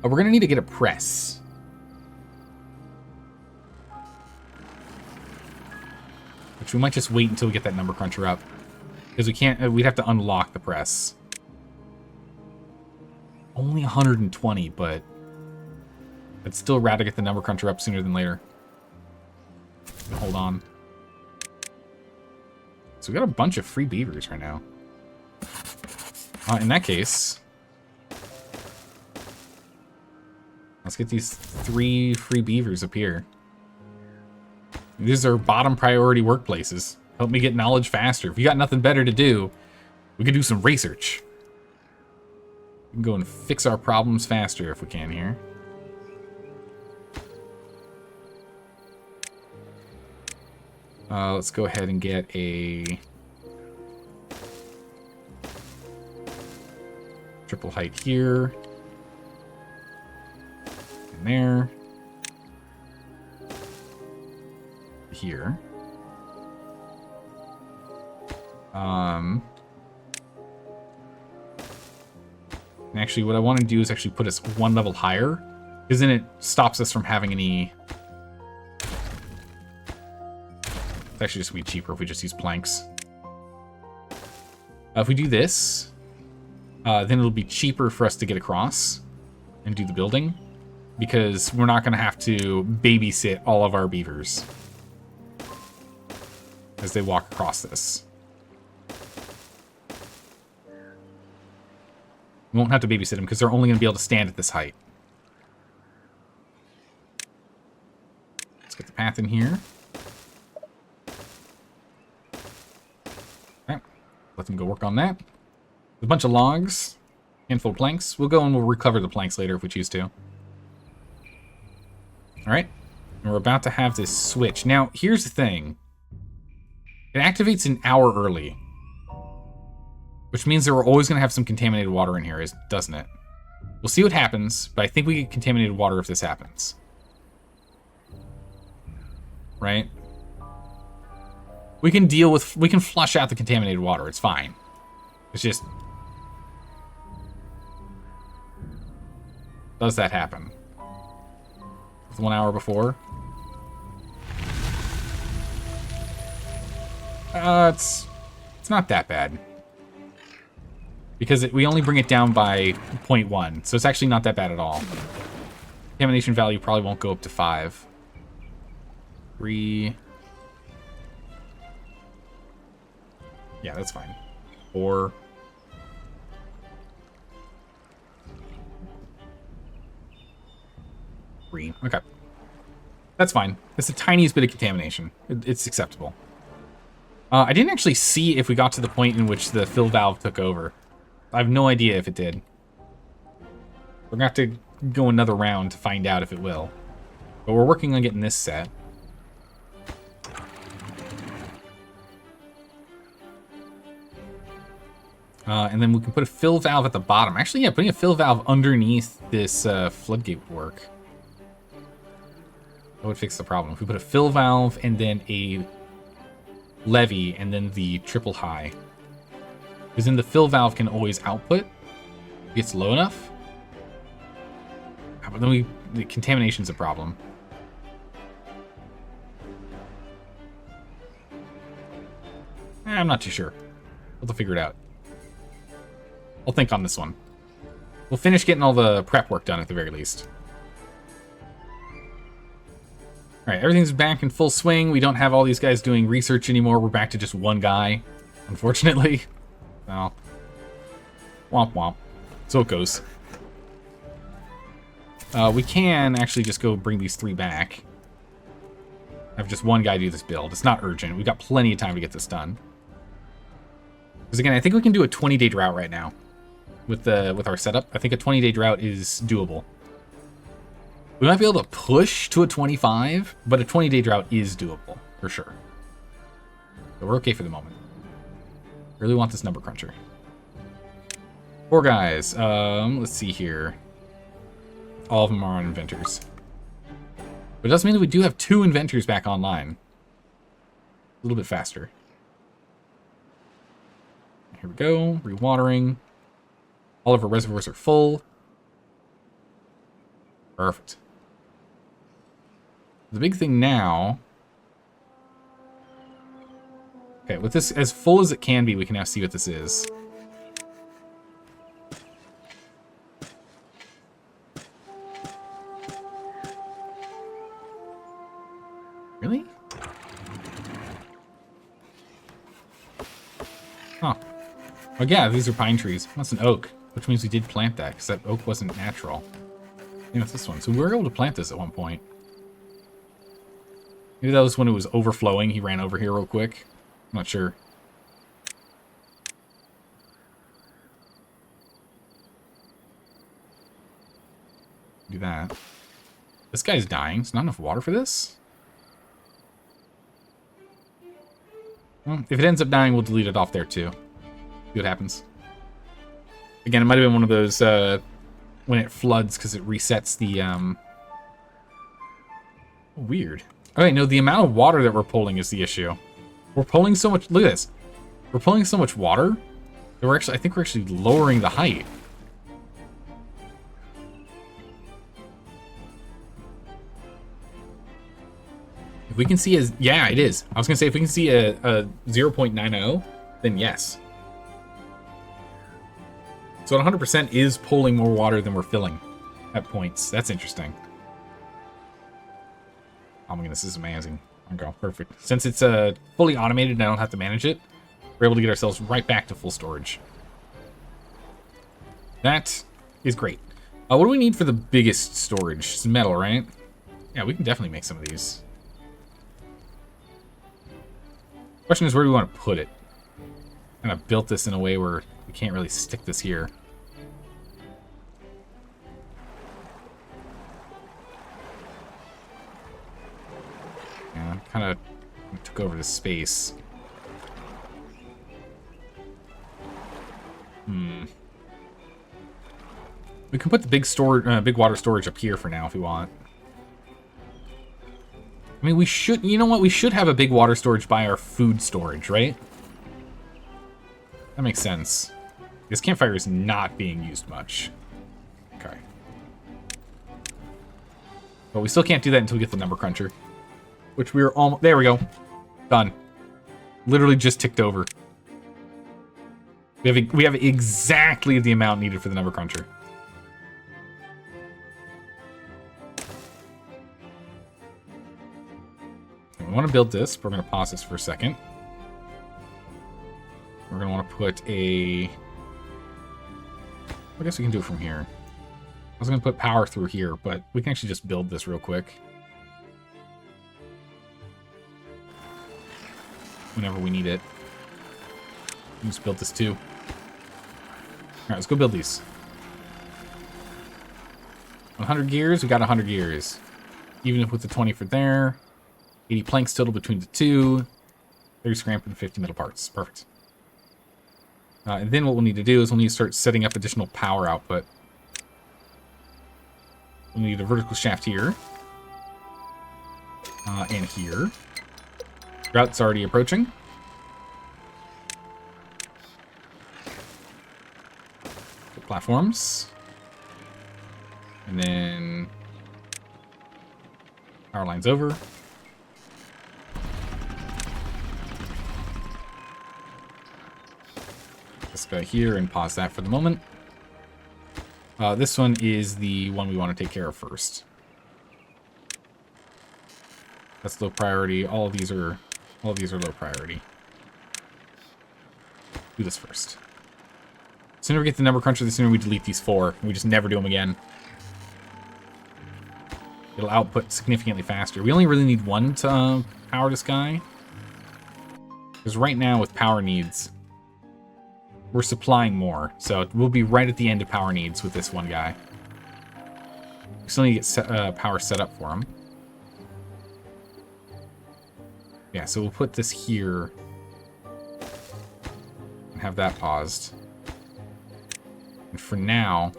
We're going to need to get a press. Which we might just wait until we get that number cruncher up. Because we can't, we'd have to unlock the press. Only 120, but I'd still rather get the number cruncher up sooner than later. Hold on. So we got a bunch of free beavers right now. In that case, let's get these 3 free beavers up here. These are bottom priority workplaces. Help me get knowledge faster. If you got nothing better to do, we could do some research. We can go and fix our problems faster if we can here. Let's go ahead and get a triple height here. And there. Here. Actually, what I want to do is actually put us 1 level higher, because then it stops us from having any... It's actually just way cheaper if we just use planks. If we do this, then it'll be cheaper for us to get across and do the building, because we're not going to have to babysit all of our beavers as they walk across this. We won't have to babysit them because they're only going to be able to stand at this height. Let's get the path in here. Alright, let them go work on that. A bunch of logs, handful of planks. We'll go and we'll recover the planks later if we choose to. Alright, and we're about to have this switch. Now, here's the thing. It activates an hour early. Which means that we're always going to have some contaminated water in here, doesn't it? We'll see what happens, but I think we get contaminated water if this happens. Right? We can flush out the contaminated water, it's fine. It's just... Does that happen? With 1 hour before? It's not that bad. Because we only bring it down by 0.1, so it's actually not that bad at all. Contamination value probably won't go up to 5. 3. Yeah, that's fine. 4. 3. Okay. That's fine. It's the tiniest bit of contamination. It's acceptable. I didn't actually see if we got to the point in which the fill valve took over. I have no idea if it did. We're gonna have to go another round to find out if it will. But we're working on getting this set. And then we can put a fill valve at the bottom. Actually, yeah, putting a fill valve underneath this floodgate would work. That would fix the problem. If we put a fill valve and then a levee and then the triple high. Because then the fill valve can always output. If it gets low enough. But then the contamination's a problem. I'm not too sure. We'll have to figure it out. I'll think on this one. We'll finish getting all the prep work done at the very least. Alright, everything's back in full swing. We don't have all these guys doing research anymore. We're back to just one guy. unfortunately. Well, womp womp. So it goes. We can actually just go bring these 3 back. Have just one guy do this build. It's not urgent. We've got plenty of time to get this done. Because again, I think we can do a 20-day drought right now with our setup. I think a 20-day drought is doable. We might be able to push to a 25, but a 20-day drought is doable for sure. So we're okay for the moment. Really want this number cruncher. 4 guys. Let's see here. All of them are on inventors. But it does mean that we do have 2 inventors back online. A little bit faster. Here we go. Rewatering. All of our reservoirs are full. Perfect. The big thing now... Okay, with this as full as it can be, we can now see what this is. Really? Huh. Oh yeah, these are pine trees. That's an oak, which means we did plant that, because that oak wasn't natural. You know, it's this one. So we were able to plant this at one point. Maybe that was when it was overflowing. He ran over here real quick. I'm not sure. Do that. This guy's dying. There's not enough water for this? Well, if it ends up dying, we'll delete it off there too. See what happens. Again, it might have been one of those when it floods because it resets the weird. Okay, no, the amount of water that we're pulling is the issue. We're pulling so much. Look at this. We're pulling so much water that we're actually. I think we're actually lowering the height. If we can see as... Yeah, it is. I was going to say, if we can see a 0.90, then yes. So at 100% is pulling more water than we're filling at points. That's interesting. Oh my goodness, this is amazing. Okay, perfect. Since it's fully automated and I don't have to manage it, we're able to get ourselves right back to full storage. That is great. What do we need for the biggest storage? It's metal, right? Yeah, we can definitely make some of these. Question is, where do we want to put it? Kind of built this in a way where we can't really stick this here. Yeah, kind of took over the space. We can put the big big water storage up here for now if we want. I mean, we should, you know what? We should have a big water storage by our food storage, right? That makes sense. This campfire is not being used much. Okay. But we still can't do that until we get the number cruncher. Which we're almost, there we go. Done. Literally just ticked over. We have exactly the amount needed for the number cruncher. We want to build this, but we're going to pause this for a second. We're going to want to put a... I guess we can do it from here. I was going to put power through here, but we can actually just build this real quick. Whenever we need it. We can just build this too. Alright, let's go build these. 100 gears, we got 100 gears. Even if with the 20 for there. 80 planks total between the two. 30 scrap and 50 metal parts. Perfect. And then what we'll need to do is we'll need to start setting up additional power output. We'll need a vertical shaft here. And here. Drought's already approaching. The platforms. And then power lines over. This guy here and pause that for the moment. This one is the one we want to take care of first. That's low priority. All of these are low priority. do this first. The sooner we get the number cruncher, the sooner we delete these 4. And we just never do them again. It'll output significantly faster. We only really need 1 to power this guy. Because right now with power needs, we're supplying more. So we'll be right at the end of power needs with this one guy. We still need to get power set up for him. Yeah, so we'll put this here. And have that paused. And for now...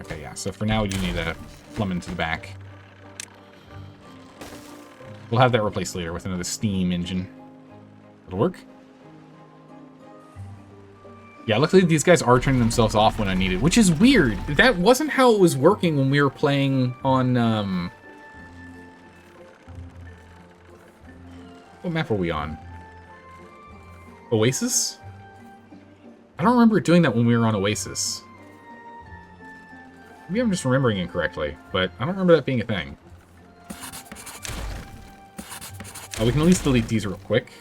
Okay, yeah, so for now we do need to plumb into the back. We'll have that replaced later with another steam engine. It'll work. Yeah, luckily these guys are turning themselves off when I need it, which is weird. That wasn't how it was working when we were playing on, What map were we on? Oasis? I don't remember doing that when we were on Oasis. Maybe I'm just remembering incorrectly, but I don't remember that being a thing. We can at least delete these real quick.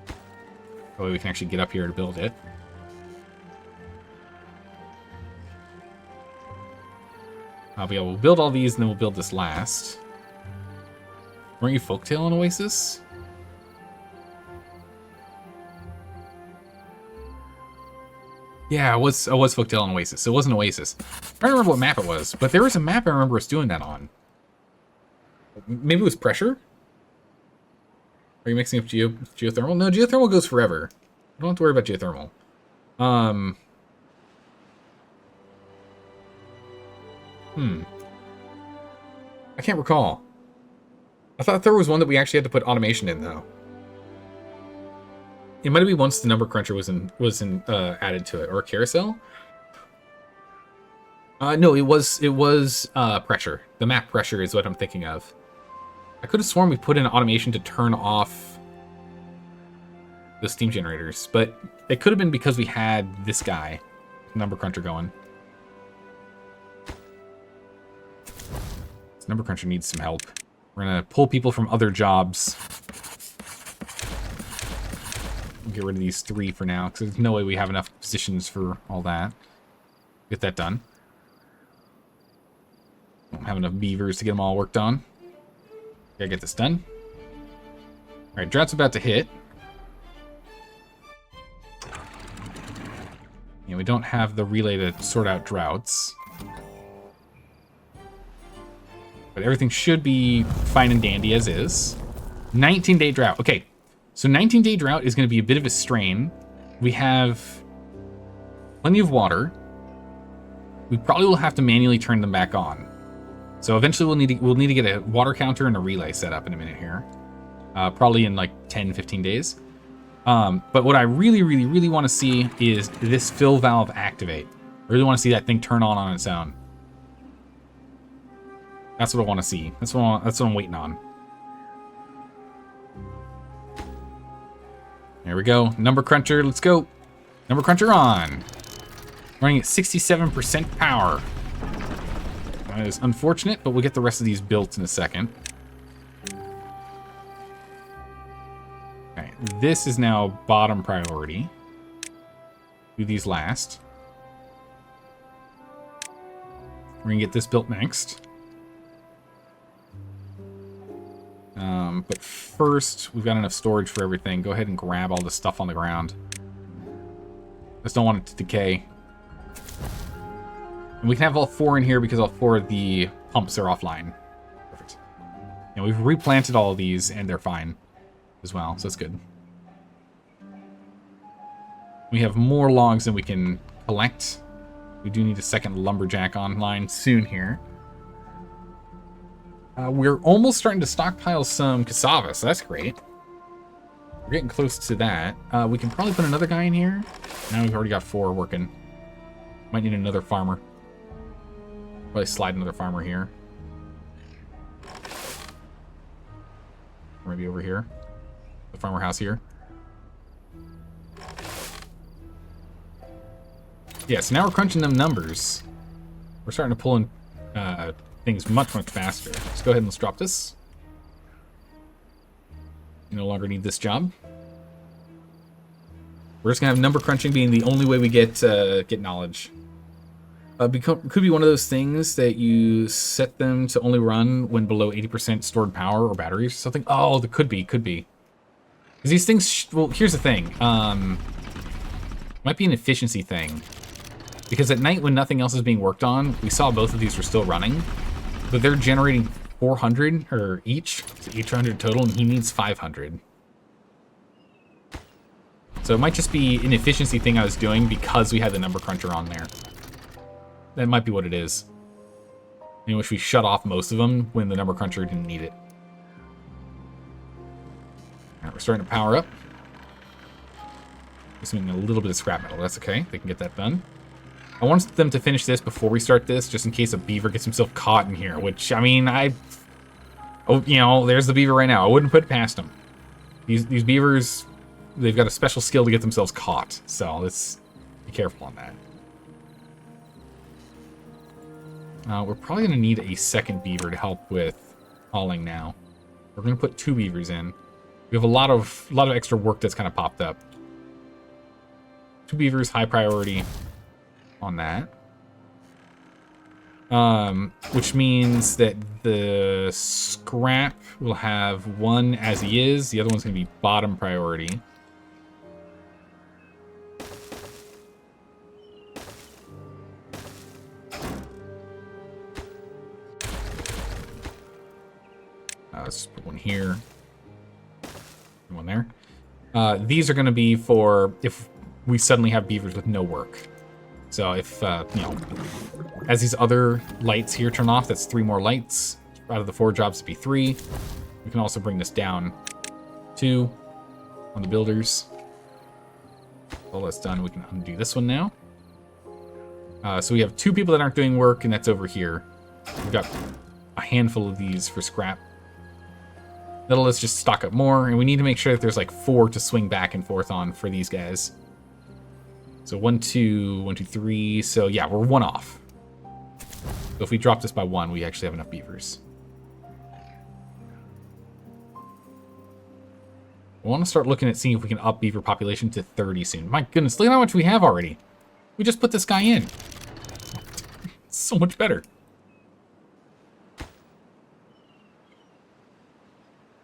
That way we can actually get up here to build it. We'll build all these, and then we'll build this last. Weren't you Folktale on Oasis? Yeah, I was Folktale on Oasis, so it wasn't Oasis. I don't remember what map it was, but there was a map I remember us doing that on. Maybe it was Pressure? Are you mixing up geothermal? No, geothermal goes forever. I don't have to worry about geothermal. I can't recall. I thought there was one that we actually had to put automation in, though. It might have been once the number cruncher was added to it, or a carousel. No, it was pressure. The map pressure is what I'm thinking of. I could have sworn we put in automation to turn off the steam generators, but it could have been because we had this guy, number cruncher, going. This number cruncher needs some help. We're gonna pull people from other jobs. Get rid of these 3 for now, because there's no way we have enough positions for all that. Get that done. Don't have enough beavers to get them all worked on. Gotta get this done. Alright, drought's about to hit. Yeah, we don't have the relay to sort out droughts. But everything should be fine and dandy as is. 19-day drought. Okay, so 19-day drought is going to be a bit of a strain. We have plenty of water. We probably will have to manually turn them back on. So eventually we'll need to get a water counter and a relay set up in a minute here. Probably in like 10, 15 days. But what I really want to see is this fill valve activate. I really want to see that thing turn on its own. That's what I want to see. That's what I'm waiting on. There we go. Number cruncher, let's go. Number cruncher on. Running at 67% power. That is unfortunate, but we'll get the rest of these built in a second. Okay, this is now bottom priority. Do these last. We're gonna get this built next. But first, we've got enough storage for everything. Go ahead and grab all the stuff on the ground. Just don't want it to decay. And we can have all 4 in here because all 4 of the pumps are offline. Perfect. And we've replanted all of these, and they're fine as well, so that's good. We have more logs than we can collect. We do need a second lumberjack online soon here. We're almost starting to stockpile some cassava, so that's great. We're getting close to that. We can probably put another guy in here. Now we've already got 4 working. Might need another farmer. Probably slide another farmer here. Maybe over here. The farmer house here. Yeah, so now we're crunching them numbers. We're starting to pull in things much faster. Let's go ahead and let's drop this. You no longer need this job. We're just gonna have number crunching being the only way we get knowledge. Could be one of those things that you set them to only run when below 80% stored power or batteries or something. Oh, there could be. Because these things, well, here's the thing. Might be an efficiency thing. Because at night when nothing else is being worked on, we saw both of these were still running. But they're generating 400 or each, so 800 total, and he needs 500. So it might just be an efficiency thing I was doing because we had the number cruncher on there. That might be what it is. In which we shut off most of them when the number cruncher didn't need it. Alright, we're starting to power up. Assuming a little bit of scrap metal. That's okay. They can get that done. I want them to finish this before we start this, just in case a beaver gets himself caught in here. Which, I mean, oh, you know, there's the beaver right now. I wouldn't put it past them. These beavers, they've got a special skill to get themselves caught. So let's be careful on that. We're probably going to need a second beaver to help with hauling now. We're going to put 2 beavers in. We have a lot of extra work that's kind of popped up. 2 beavers, high priority on that. Which means that the scrap will have 1 as he is. The other one's going to be bottom priority. Let's put 1 here. 1 there. These are going to be for if we suddenly have beavers with no work. So if, you know, as these other lights here turn off, that's 3 more lights. Out of the 4 jobs to be 3. We can also bring this down 2 on the builders. All that's done. We can undo this one now. So we have 2 people that aren't doing work, and that's over here. We've got a handful of these for scrap. That'll let's just stock up more, and we need to make sure that there's like 4 to swing back and forth on for these guys. So 1, 2, 1, 2, 3. So yeah, we're 1 off. So if we drop this by 1, we actually have enough beavers. I want to start looking at seeing if we can up beaver population to 30 soon. My goodness, look at how much we have already. We just put this guy in. It's so much better.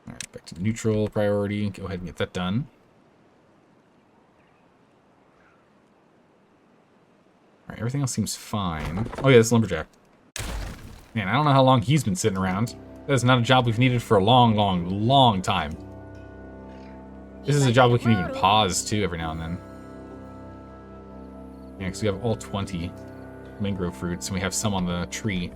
Alright, back to neutral priority. Go ahead and get that done. Alright, everything else seems fine. Oh yeah, this lumberjack. Man, I don't know how long he's been sitting around. That is not a job we've needed for a long, long, long time. This is a job we can even pause, too, every now and then. Yeah, because we have all 20 mangrove fruits, and we have some on the tree.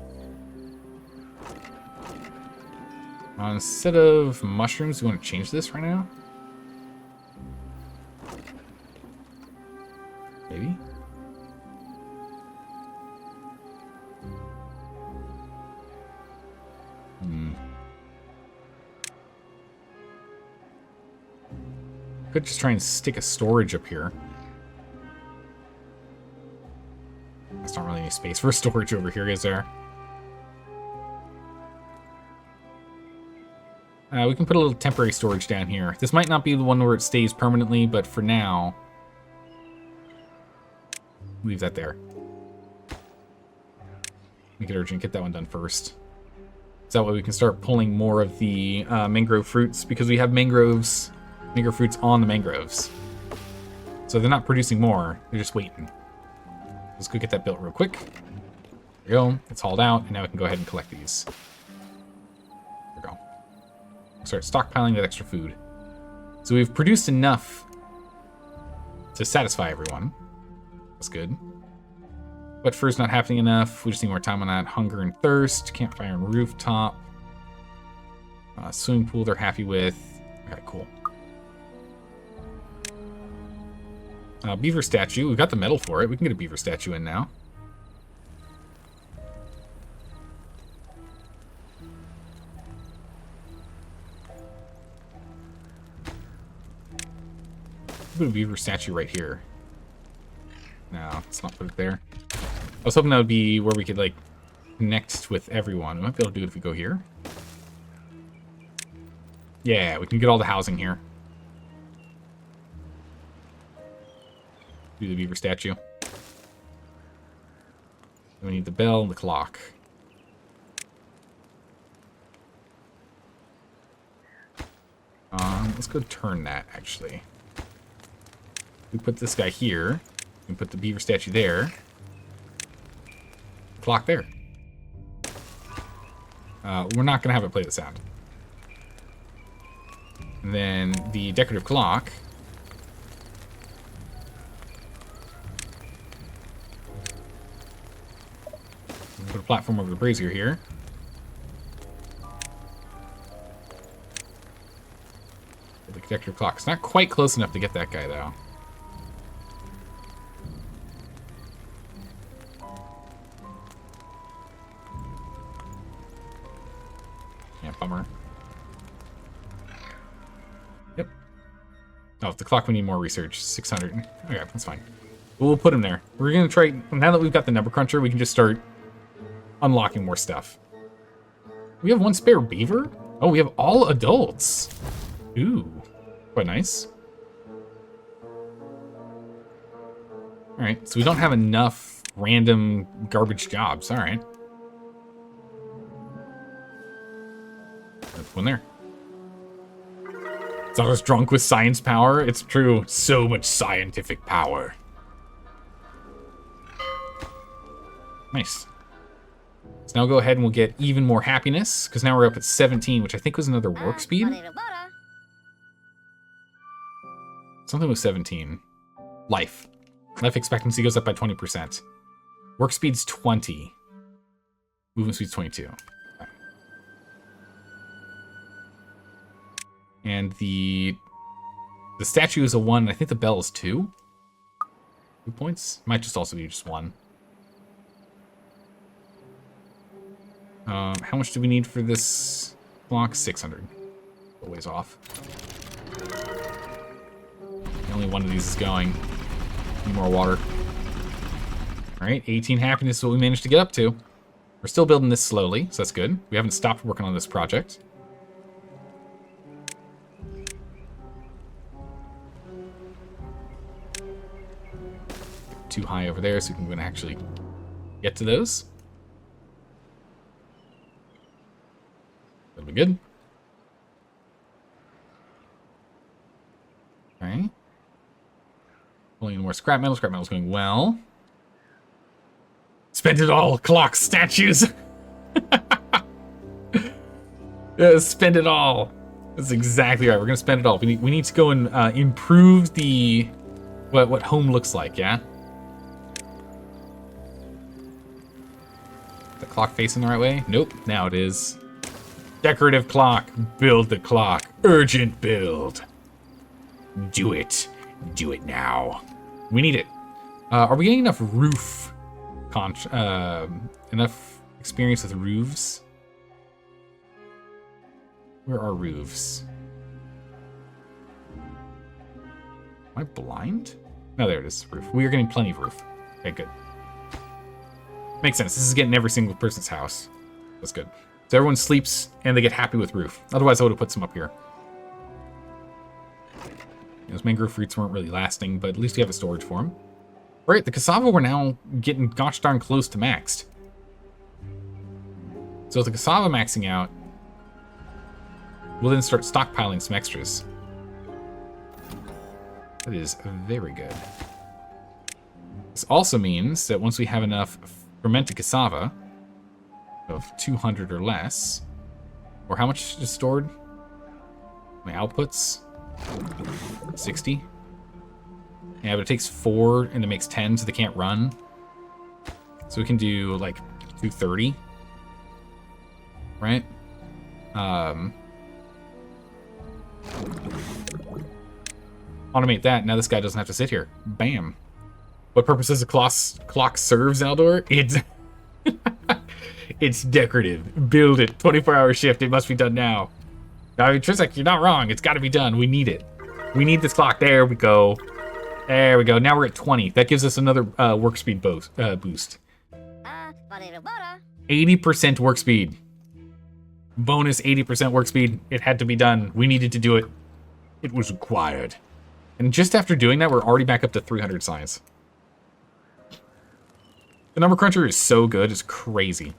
Instead of mushrooms, do we want to change this right now? Maybe? Could just try and stick a storage up here. There's not really any space for storage over here, is there? We can put a little temporary storage down here. This might not be the one where it stays permanently, but for now, leave that there. Make it urgent. Get that one done first. So that way we can start pulling more of the mangrove fruits, because we have mangrove fruits on the mangroves. So they're not producing more, they're just waiting. Let's go get that built real quick. There we go, it's hauled out, and now we can go ahead and collect these. There we go. Start stockpiling that extra food. So we've produced enough to satisfy everyone. That's good. But fur's not happening enough. We just need more time on that. Hunger and thirst. Campfire and rooftop. Swimming pool they're happy with. Okay, cool. Beaver statue. We've got the metal for it. We can get a beaver statue in now. Put a beaver statue right here. No, let's not put it there. I was hoping that would be where we could, like, connect with everyone. We might be able to do it if we go here. Yeah, we can get all the housing here. Do the beaver statue. Then we need the bell and the clock. Let's go turn that, actually. We put this guy here. We put the beaver statue there. Clock there. We're not going to have it play the sound. And then the decorative clock. Put a platform over the brazier here. The decorative clock. It's not quite close enough to get that guy, though. Yeah, bummer. Yep. Oh, the clock, we need more research. 600. Okay, that's fine. We'll put him there. We're going to try... Now that we've got the number cruncher, we can just start unlocking more stuff. We have one spare beaver? Oh, we have all adults. Ooh. Quite nice. Alright, so we don't have enough random garbage jobs. Alright. There's one there. It's almost drunk with science power. It's true. So much scientific power. Nice. So now go ahead and we'll get even more happiness, because now we're up at 17, which I think was another work speed. Something with 17. Life. Life expectancy goes up by 20%. Work speed's 20. Movement speed's 22. Okay. And the statue is a 1. I think the bell is 2. 2 points? Might just also be just 1. How much do we need for this block? 600. A ways off. Only one of these is going. Need more water. Alright, 18 happiness is what we managed to get up to. We're still building this slowly, so that's good. We haven't stopped working on this project. Too high over there, so we can actually get to those. That'll be good. Okay. Pulling in more scrap metal. Scrap metal's going well. Spend it all. Clocks, statues. Yeah, spend it all. That's exactly right. We're gonna spend it all. We need to go and improve the what home looks like. Yeah. The clock facing the right way? Nope. Now it is. Decorative clock. Build the clock. Urgent build. Do it. Do it now. We need it. Are we getting enough roof enough experience with roofs? Where are roofs? Am I blind? No, there it is. Roof. We are getting plenty of roof. Okay, good. Makes sense. This is getting every single person's house. That's good. So everyone sleeps and they get happy with roof. Otherwise, I would have put some up here. Those mangrove fruits weren't really lasting, but at least we have a storage for them. All right, the cassava we're now getting gosh darn close to maxed. So with the cassava maxing out, we'll then start stockpiling some extras. That is very good. This also means that once we have enough fermented cassava of 200 or less, or how much is stored? My outputs? 60. Yeah, but it takes 4 and it makes 10, so they can't run. So we can do like 230. Right? Automate that. Now this guy doesn't have to sit here. Bam. What purpose does the clock serve, Zaldor? It's decorative. Build it. 24-hour shift. It must be done now. I mean, Trizek, you're not wrong. It's got to be done. We need it. We need this clock. There we go. There we go. Now we're at 20. That gives us another work speed boost. 80% work speed. Bonus 80% work speed. It had to be done. We needed to do it. It was required. And just after doing that, we're already back up to 300 science. The number cruncher is so good, it's crazy.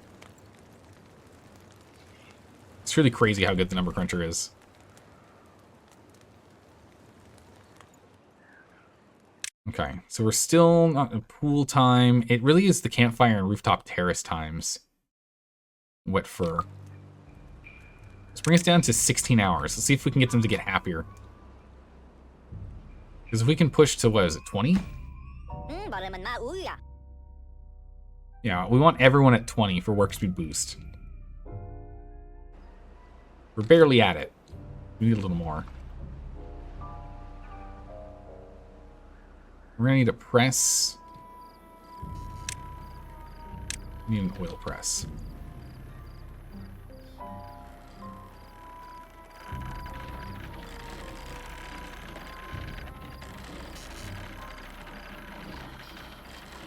It's really crazy how good the number cruncher is. Okay, so we're still not in pool time. It really is the campfire and rooftop terrace times. Wet fur. Let's bring us down to 16 hours. Let's see if we can get them to get happier. Because if we can push to, what is it, 20? Yeah, we want everyone at 20 for work speed boost. We're barely at it. We need a little more. We're gonna need a press. We need an oil press.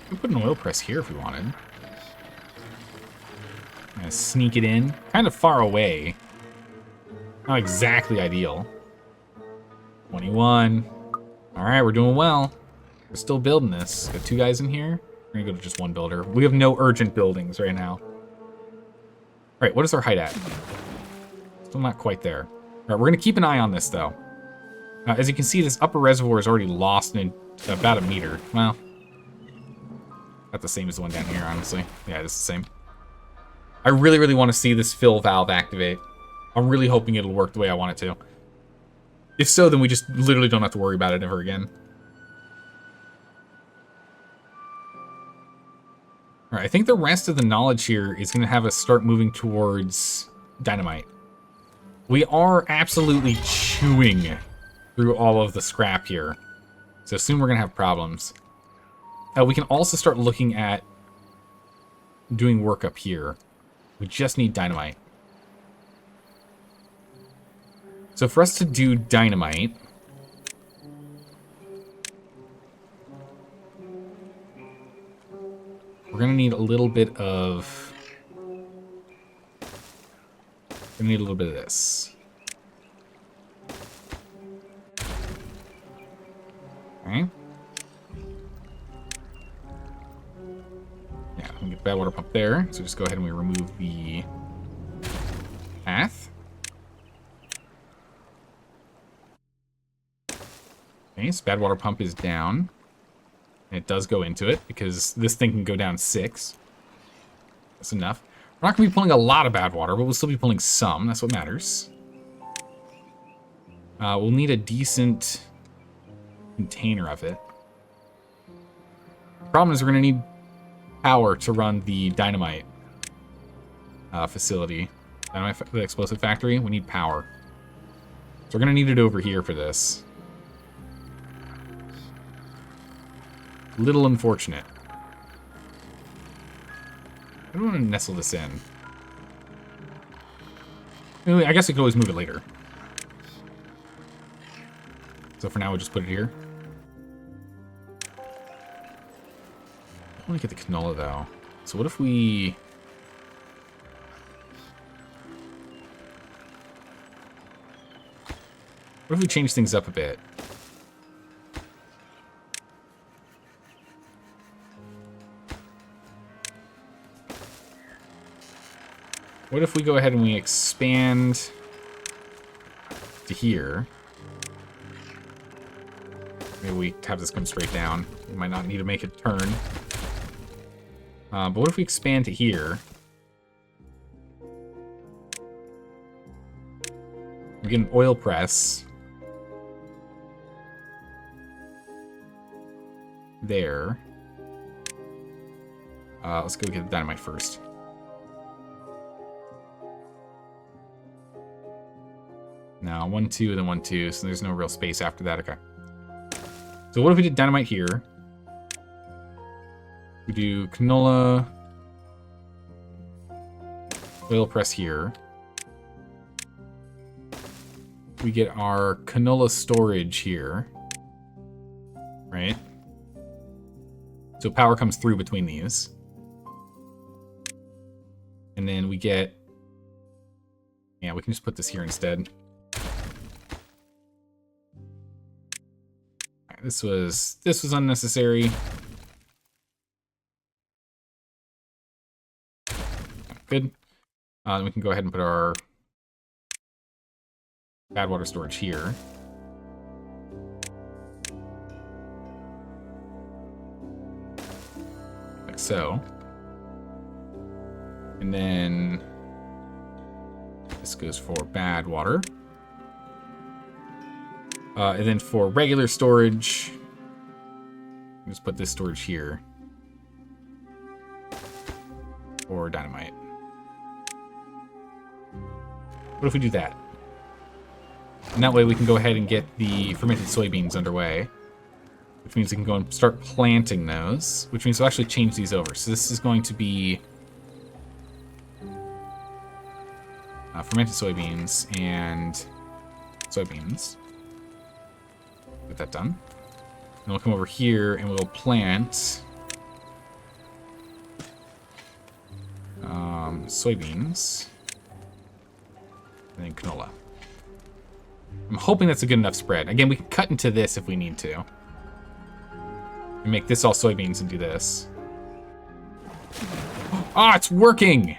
We could put an oil press here if we wanted. Gonna sneak it in. Kind of far away. Not exactly ideal. 21. Alright, we're doing well. We're still building this. Got 2 guys in here. We're gonna go to just 1 builder. We have no urgent buildings right now. Alright, what is our height at? Still not quite there. Alright, we're gonna keep an eye on this though. As you can see, this upper reservoir is already lost in about 1 meter. Well, not the same as the one down here, honestly. Yeah, it is the same. I really, really want to see this fill valve activate. I'm really hoping it'll work the way I want it to. If so, then we just literally don't have to worry about it ever again. Alright, I think the rest of the knowledge here is going to have us start moving towards dynamite. We are absolutely chewing through all of the scrap here. So soon we're going to have problems. We can also start looking at doing work up here. We just need dynamite. So for us to do dynamite, we're gonna need a little bit of. We're gonna need a little bit of this. Alright. Yeah, we can get bad water pump there. So just go ahead and we remove the path. Okay, so bad water pump is down. And it does go into it because this thing can go down 6. That's enough. We're not going to be pulling a lot of bad water, but we'll still be pulling some. That's what matters. We'll need a decent container of it. The problem is we're going to need power to run the dynamite facility. The explosive factory. We need power. So we're going to need it over here for this. Little unfortunate. I don't want to nestle this in. Anyway, I guess we could always move it later. So for now, we'll just put it here. I want to get the canola, though. So what if we... What if we change things up a bit? What if we go ahead and we expand to here? Maybe we have this come straight down. We might not need to make a turn. But what if we expand to here? We get an oil press. There. Let's go get the dynamite first. Now, 1, 2, then 1, 2, so there's no real space after that. Okay. So what if we did dynamite here? We do canola, oil press here. We get our canola storage here, right? So power comes through between these. And then we get, yeah, we can just put this here instead. This was unnecessary. good. We can go ahead and put our bad water storage here. Like so. And then this goes for bad water. And then for regular storage, just put this storage here. Or dynamite. What if we do that? And that way we can go ahead and get the fermented soybeans underway. Which means we can go and start planting those. Which means we'll actually change these over. So this is going to be fermented soybeans and soybeans. Get that done. And we'll come over here and we'll plant soybeans and then canola. I'm hoping that's a good enough spread. Again, we can cut into this if we need to. And make this all soybeans and do this. Ah, it's working!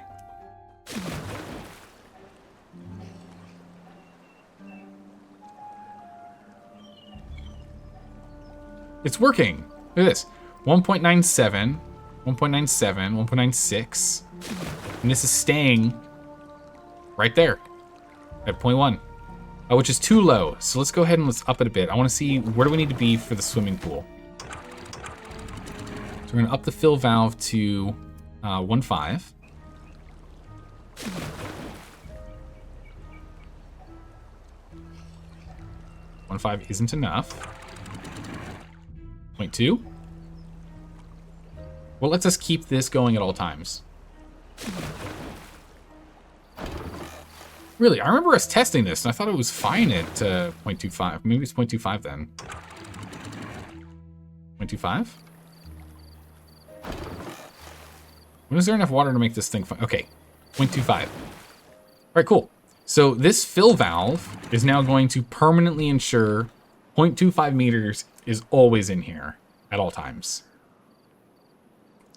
It's working. Look at this. 1.97, 1.97, 1.96. And this is staying right there at 0.1, which is too low. So let's go ahead and let's up it a bit. I want to see where do we need to be for the swimming pool. So we're going to up the fill valve to 1.5. 1.5 isn't enough. 0.2. Well, let's just keep this going at all times. Really, I remember us testing this, and I thought it was fine at 0.25. Maybe it's 0.25 then. 0.25? When is there enough water to make this thing fine? Okay, 0.25. All right, cool. So this fill valve is now going to permanently ensure 0.25 meters is always in here at all times.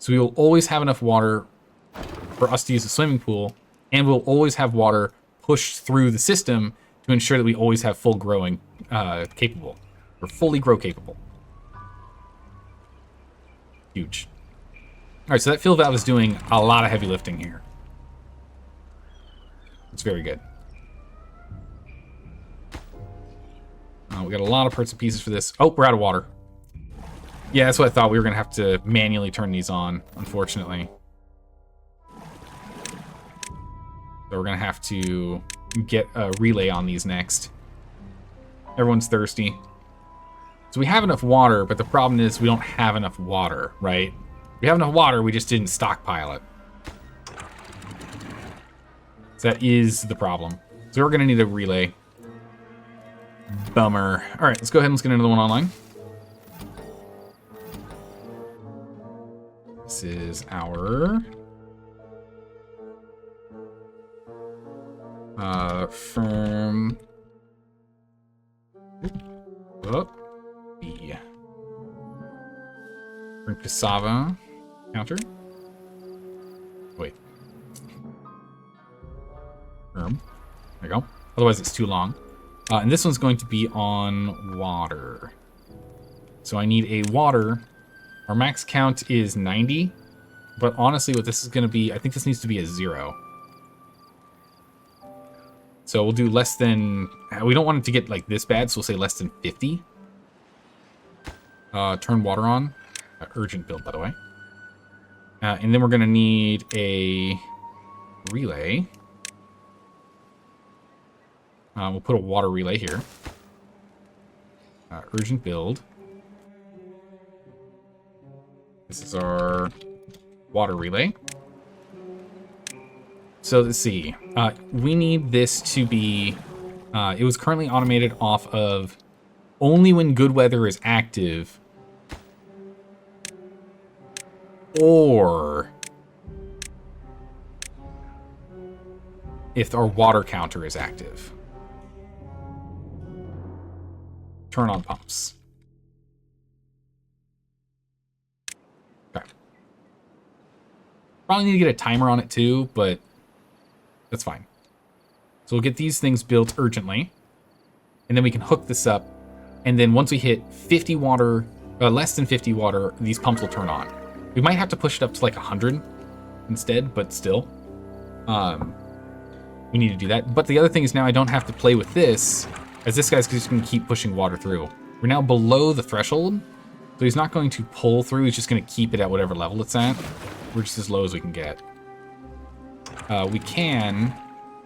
So we will always have enough water for us to use the swimming pool, and we'll always have water pushed through the system to ensure that we always have full growing capable, or fully grow capable. Huge. All right, so that fill valve is doing a lot of heavy lifting here. It's very good. We got a lot of parts and pieces for this. Oh, we're out of water. Yeah, that's what I thought. We were going to have to manually turn these on, unfortunately. So we're going to have to get a relay on these next. Everyone's thirsty. So we have enough water, but the problem is we don't have enough water, right? We have enough water, we just didn't stockpile it. So that is the problem. So we're going to need a relay. Bummer. All right, let's go ahead and let's get another one online. This is our firm. Oh, the firm cassava counter. Wait. Firm. There you go. Otherwise, it's too long. And this one's going to be on water. So I need a water. Our max count is 90. But honestly, what this is going to be, I think this needs to be a 0. So we'll do less than... We don't want it to get like this bad, so we'll say less than 50. Turn water on. Urgent build, by the way. And then we're going to need a relay. We'll put a water relay here. Urgent build. This is our water relay. So let's see. We need this to be... it was currently automated off of only when good weather is active. Or if our water counter is active. Turn on pumps. Okay. Probably need to get a timer on it too, but that's fine. So we'll get these things built urgently, and then we can hook this up. And then once we hit 50 water, less than 50 water, these pumps will turn on. We might have to push it up to like 100 instead, but still. We need to do that. But the other thing is now I don't have to play with this, as this guy's just going to keep pushing water through. We're now below the threshold, so he's not going to pull through. He's just going to keep it at whatever level it's at. We're just as low as we can get. We can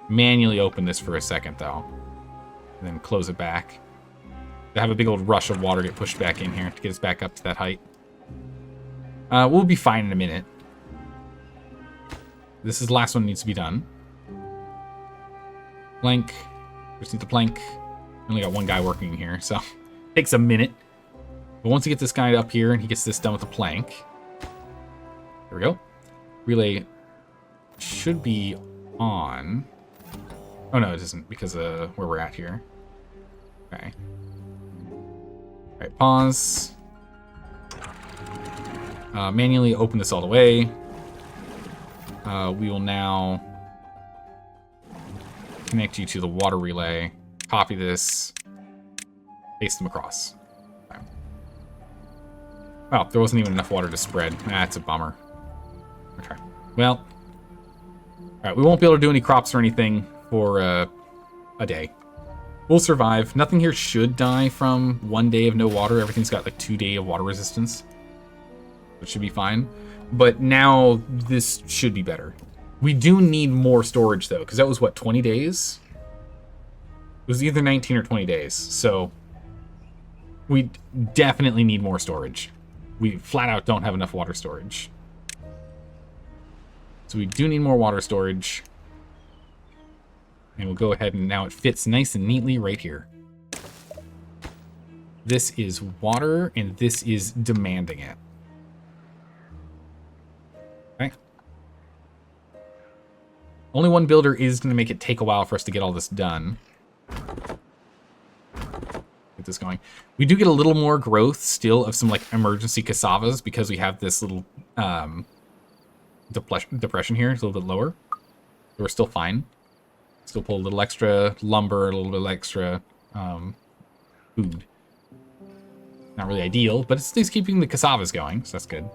manually open this for a second, though, and then close it back. To have a big old rush of water get pushed back in here to get us back up to that height. We'll be fine in a minute. This is the last one that needs to be done. Plank. Just need the plank. Only got one guy working here, so takes a minute. But once you get this guy up here and he gets this done with the plank, there we go. Relay should be on. Oh no, it isn't because of where we're at here. Okay. All right, pause. Manually open this all the way. We will now connect you to the water relay. Copy this. Paste them across. Okay. Well, there wasn't even enough water to spread. That's a bummer. Okay. Well. Alright, we won't be able to do any crops or anything for a day. We'll survive. Nothing here should die from 1 day of no water. Everything's got like 2 days of water resistance. Which should be fine. But now this should be better. We do need more storage though, because that was what, 20 days? It was either 19 or 20 days. So we definitely need more storage. We flat out don't have enough water storage. So we do need more water storage. And we'll go ahead and now it fits nice and neatly right here. This is water and this is demanding it. Okay. Only one builder is going to make it take a while for us to get all this done. Get this going. We do get a little more growth still of some like emergency cassavas because we have this little depression here. It's a little bit lower. So we're still fine. Still pull a little extra lumber, a little bit extra food. Not really ideal, but it's at least keeping the cassavas going, so that's good.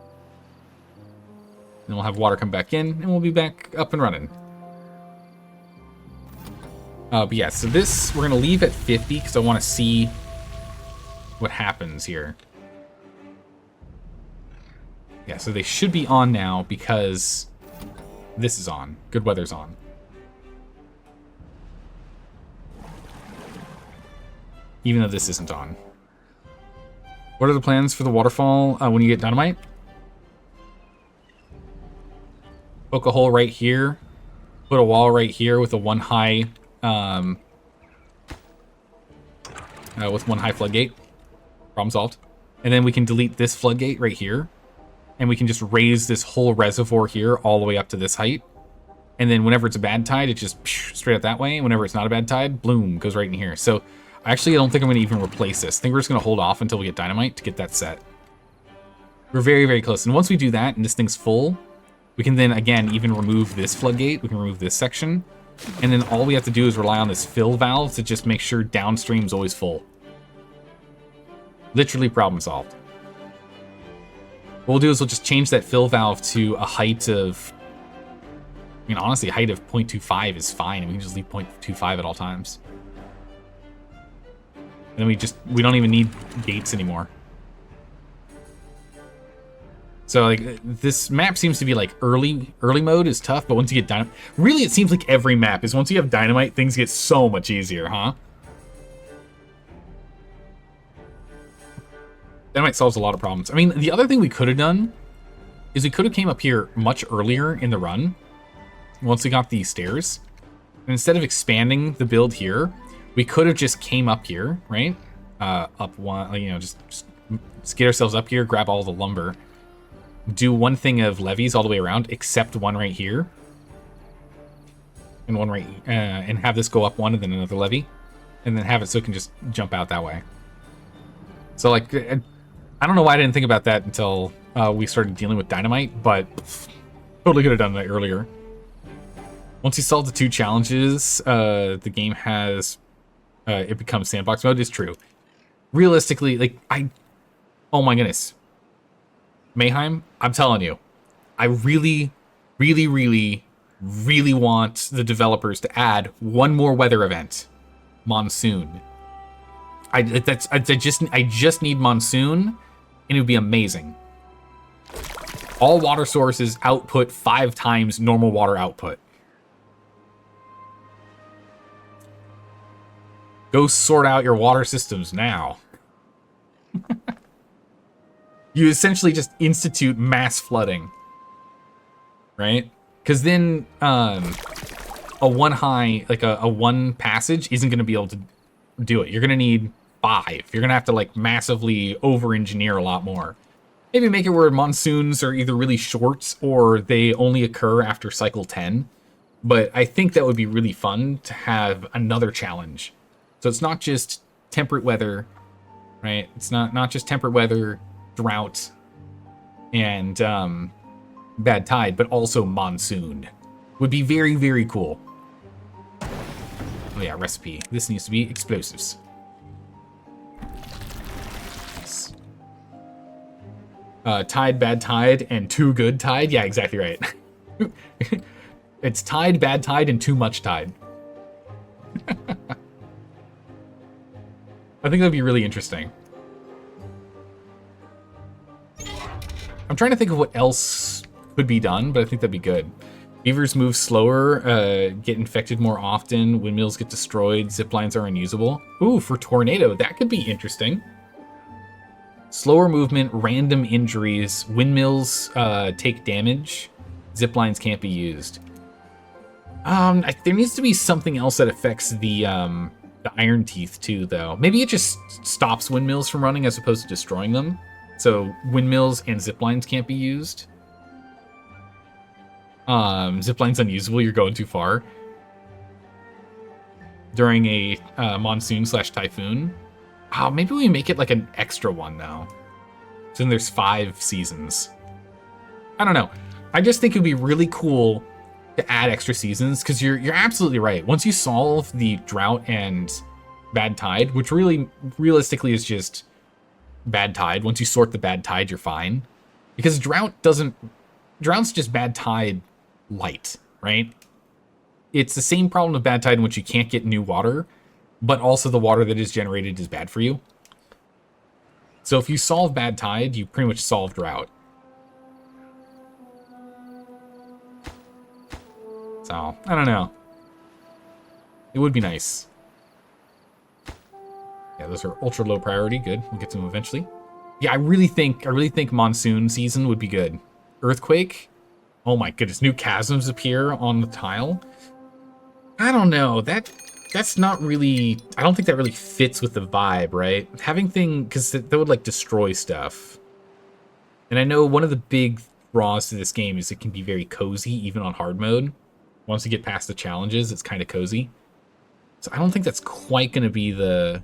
Then we'll have water come back in, and we'll be back up and running. But yeah, so this, we're going to leave at 50, because I want to see what happens here. Yeah, so they should be on now, because this is on. Good weather's on. Even though this isn't on. What are the plans for the waterfall when you get dynamite? Poke a hole right here. Put a wall right here with a one high floodgate. Problem solved. And then we can delete this floodgate right here. And we can just raise this whole reservoir here all the way up to this height. And then whenever it's a bad tide, it just straight up that way. And whenever it's not a bad tide, bloom, goes right in here. So actually, I don't think I'm going to even replace this. I think we're just going to hold off until we get dynamite to get that set. We're very, very close. And once we do that and this thing's full, we can then, again, even remove this floodgate. We can remove this section. And then all we have to do is rely on this fill valve to just make sure downstream's always full. Literally problem solved. What we'll do is we'll just change that fill valve to a height of... I mean, honestly, a height of 0.25 is fine. And we can just leave 0.25 at all times. And then we don't even need gates anymore. So like this map seems to be like early mode is tough, but once you get dynamite, really it seems like every map is once you have dynamite, things get so much easier, huh? Dynamite solves a lot of problems. I mean, the other thing we could have done is we could have came up here much earlier in the run once we got these stairs. And instead of expanding the build here, we could have just came up here, right? Up one, you know, just get ourselves up here, grab all the lumber, do one thing of levees all the way around, except one right here, and one right, and have this go up one and then another levee, and then have it so it can just jump out that way. So like, I don't know why I didn't think about that until we started dealing with dynamite, but Totally could have done that earlier. Once you solve the 2 challenges, the game has it becomes sandbox mode. Is true. Realistically, like oh my goodness, Mayheim, I'm telling you, I really, really, really, really want the developers to add one more weather event, monsoon. I just need monsoon, and it would be amazing. All water sources output 5 times normal water output. Go sort out your water systems now. You essentially just institute mass flooding, right? Because then a one passage isn't going to be able to do it. You're going to need 5. You're going to have to like massively over-engineer a lot more. Maybe make it where monsoons are either really short or they only occur after cycle 10. But I think that would be really fun to have another challenge. So it's not just temperate weather, right? It's not just temperate weather, drought, and bad tide, but also monsoon. Would be very, very cool. Oh yeah, recipe. This needs to be explosives. Nice. Tide, bad tide, and too good tide. Yeah, exactly right. It's tide, bad tide, and too much tide. I think that'd be really interesting. I'm trying to think of what else could be done, but I think that'd be good. Beavers move slower, get infected more often, windmills get destroyed, ziplines are unusable. Ooh, for tornado, that could be interesting. Slower movement, random injuries, windmills take damage, ziplines can't be used. There needs to be something else that affects the iron teeth too, though. Maybe it just stops windmills from running as opposed to destroying them. So windmills and ziplines can't be used. Zipline's unusable, you're going too far. During a monsoon/typhoon. Oh, maybe we make it like an extra one, though. So then there's 5 seasons. I don't know. I just think it would be really cool to add extra seasons, because you're absolutely right. Once you solve the drought and bad tide, which really realistically is just bad tide, once you sort the bad tide, you're fine. Because drought's just bad tide light, right? It's the same problem of bad tide in which you can't get new water, but also the water that is generated is bad for you. So if you solve bad tide, you pretty much solve drought. So, I don't know. It would be nice. Yeah, those are ultra low priority. Good. We'll get to them eventually. Yeah, I really think monsoon season would be good. Earthquake? Oh my goodness, new chasms appear on the tile. I don't know. That's not really, I don't think that really fits with the vibe, right? Having because that would like destroy stuff. And I know one of the big draws to this game is it can be very cozy even on hard mode. Once you get past the challenges, it's kind of cozy. So I don't think that's quite going to be the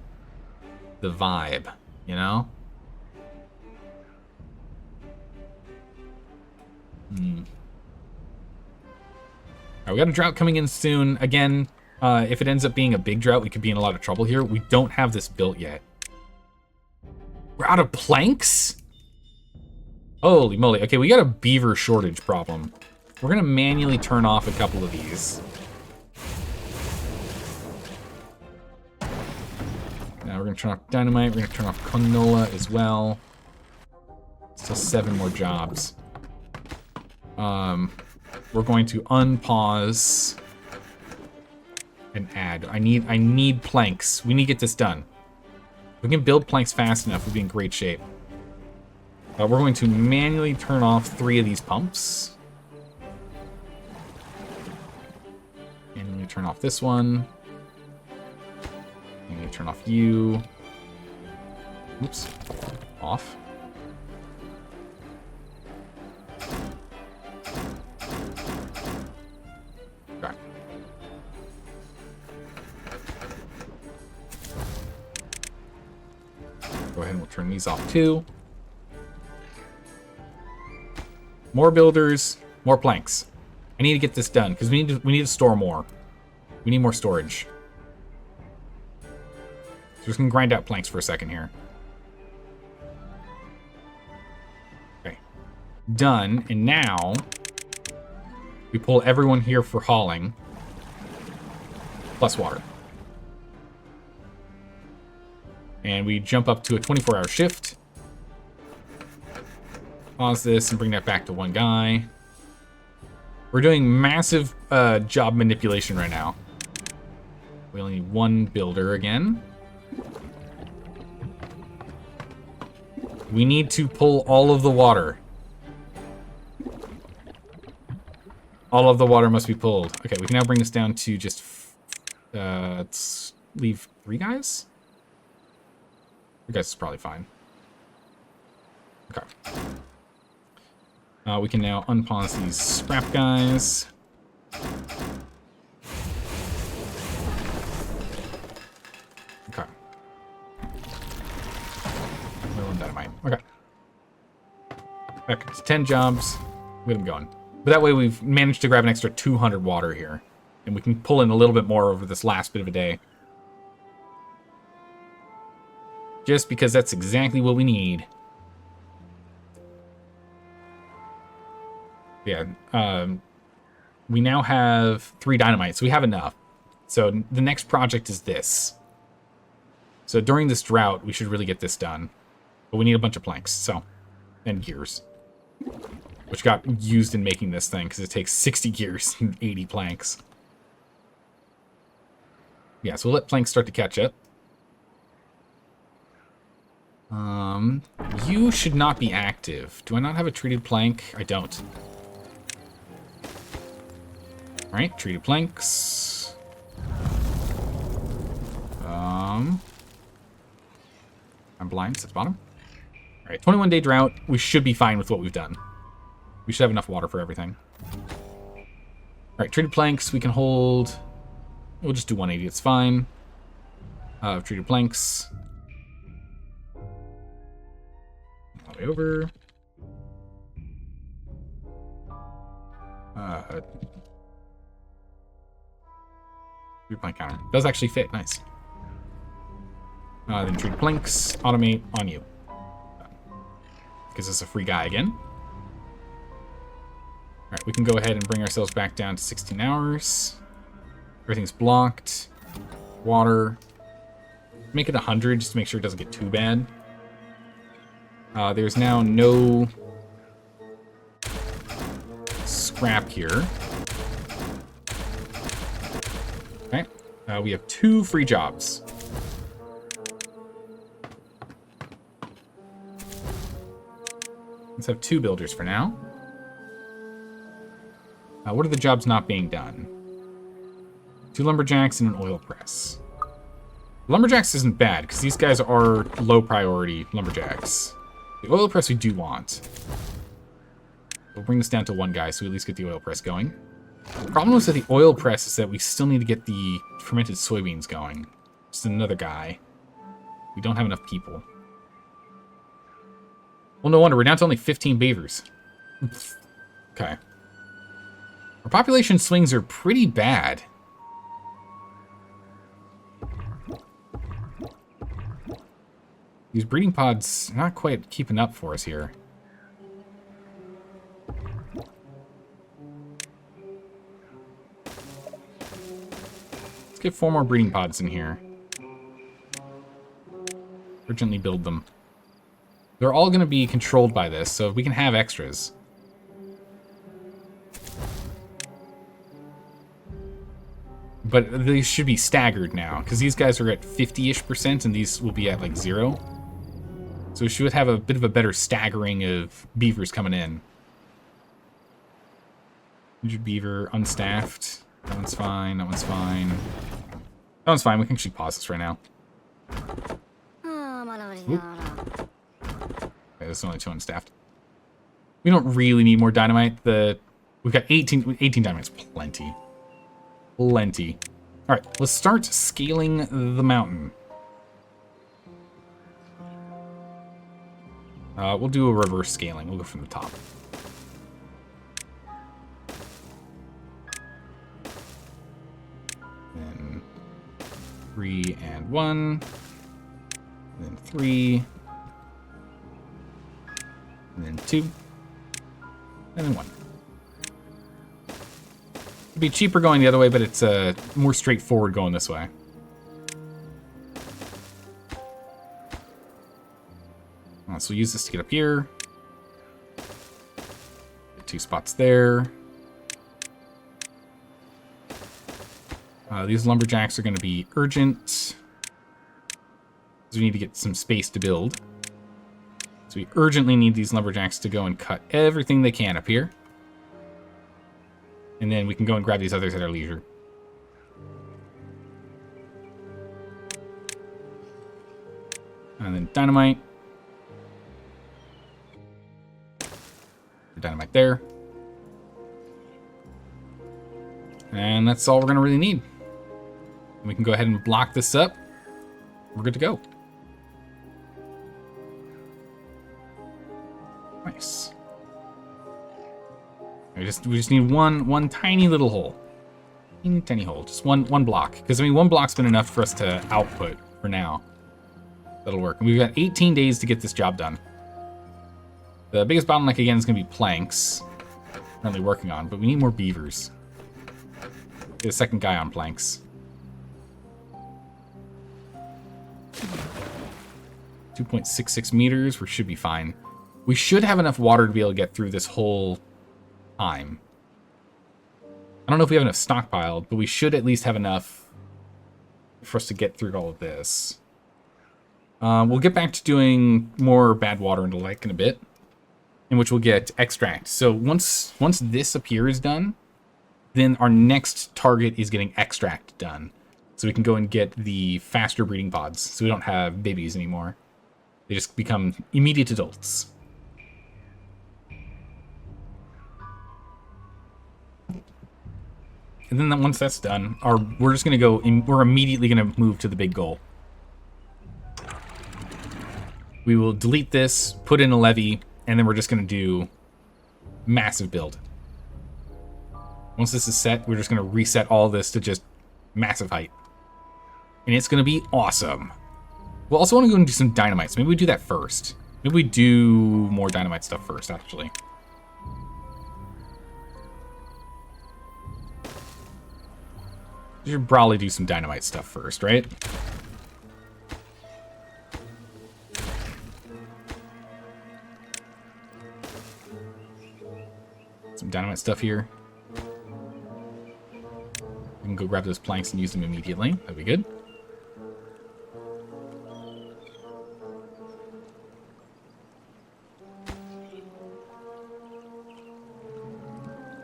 vibe, you know? Alright, we got a drought coming in soon. Again, if it ends up being a big drought, we could be in a lot of trouble here. We don't have this built yet. We're out of planks? Holy moly. Okay, we got a beaver shortage problem. We're going to manually turn off a couple of these. Now we're going to turn off dynamite. We're going to turn off canola as well. Still 7 more jobs. We're going to unpause and add. I need planks. We need to get this done. If we can build planks fast enough, we'll be in great shape. We're going to manually turn off 3 of these pumps. And we turn off this one. And we turn off you. Oops. Off. Okay. Go ahead and we'll turn these off too. More builders. More planks. I need to get this done because we need to store more. We need more storage. So we're just gonna grind out planks for a second here. Okay. Done. And now we pull everyone here for hauling. Plus water. And we jump up to a 24-hour shift. Pause this and bring that back to one guy. We're doing massive job manipulation right now. We only need one builder again. We need to pull all of the water. All of the water must be pulled. Okay, we can now bring this down to just... let's leave 3 guys? 3 guys is probably fine. Okay. We can now unpause these scrap guys. Okay. Oil and dynamite. Okay. Back to 10 jobs. Get them going. But that way we've managed to grab an extra 200 water here. And we can pull in a little bit more over this last bit of a day. Just because that's exactly what we need. Yeah, we now have 3 dynamite, so we have enough. So the next project is this. So during this drought, we should really get this done. But we need a bunch of planks, so, and gears. Which got used in making this thing, because it takes 60 gears and 80 planks. Yeah, so we'll let planks start to catch up. You should not be active. Do I not have a treated plank? I don't. Alright, treated planks. I'm blind, so it's bottom. Alright, 21-day drought. We should be fine with what we've done. We should have enough water for everything. Alright, treated planks, we can hold... We'll just do 180, it's fine. Treated planks. All the way over. Treated plank counter. Does actually fit, nice. Then treated planks, automate on you. Gives us a free guy again. Alright, we can go ahead and bring ourselves back down to 16 hours. Everything's blocked. Water. Make it 100 just to make sure it doesn't get too bad. There's now no scrap here. Okay. We have 2 free jobs. Let's have 2 builders for now. What are the jobs not being done? 2 lumberjacks and an oil press. Lumberjacks isn't bad, because these guys are low priority lumberjacks. The oil press we do want. We'll bring this down to 1 guy, so we at least get the oil press going. The problem with the oil press is that we still need to get the fermented soybeans going. Just another guy. We don't have enough people. Well, no wonder. We're down to only 15 beavers. Okay. Our population swings are pretty bad. These breeding pods are not quite keeping up for us here. Let's get 4 more breeding pods in here. Urgently build them. They're all going to be controlled by this, so we can have extras. But they should be staggered now, because these guys are at 50-ish% and these will be at like 0. So we should have a bit of a better staggering of beavers coming in. 100 beaver, unstaffed. That one's fine, that one's fine. That one's fine, we can actually pause this right now. Oop. Okay, this is only 2 unstaffed. We don't really need more dynamite. We've got 18 dynamites, plenty. Plenty. Alright, let's start scaling the mountain. We'll do a reverse scaling. We'll go from the top. Then 3 and 1. Then 3. And then 2. And then 1. It'd be cheaper going the other way, but it's more straightforward going this way. So we'll use this to get up here. Get 2 spots there. These lumberjacks are going to be urgent, because we need to get some space to build. So we urgently need these lumberjacks to go and cut everything they can up here. And then we can go and grab these others at our leisure. And then dynamite. Dynamite there. And that's all we're going to really need. We can go ahead and block this up. We're good to go. Nice. We just need one tiny little hole. Tiny hole. Just one block. Because I mean, one block's been enough for us to output for now. That'll work. And we've got 18 days to get this job done. The biggest bottleneck again is going to be planks. Currently working on, but we need more beavers. Get a second guy on planks. 2.66 meters. We should be fine. We should have enough water to be able to get through this whole time. I don't know if we have enough stockpiled, but we should at least have enough for us to get through all of this. We'll get back to doing more bad water and the like in a bit, in which we'll get extract. So once this up here is done, then our next target is getting extract done. So we can go and get the faster breeding pods, so we don't have babies anymore. They just become immediate adults. And then once that's done, we're just going to go, we're immediately going to move to the big goal. We will delete this, put in a levee, and then we're just going to do massive build. Once this is set, we're just going to reset all this to just massive height. And it's going to be awesome. We'll also want to go and do some dynamite, so maybe we do that first. Maybe we do more dynamite stuff first, actually. We should probably do some dynamite stuff first, right? Some dynamite stuff here. We can go grab those planks and use them immediately. That'd be good.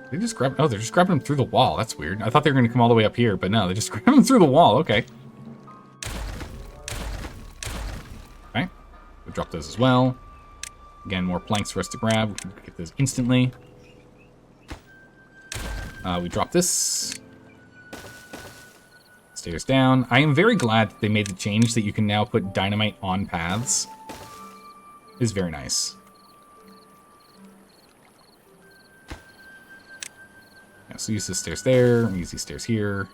They just grab. Oh, they're just grabbing them through the wall. That's weird. I thought they were going to come all the way up here, but no, they just grab them through the wall. Okay. Okay. We'll drop those as well. Again, more planks for us to grab. We can get those instantly. We drop this. Stairs down. I am very glad that they made the change that you can now put dynamite on paths. It's very nice. Yeah, so use the stairs there. We use these stairs here.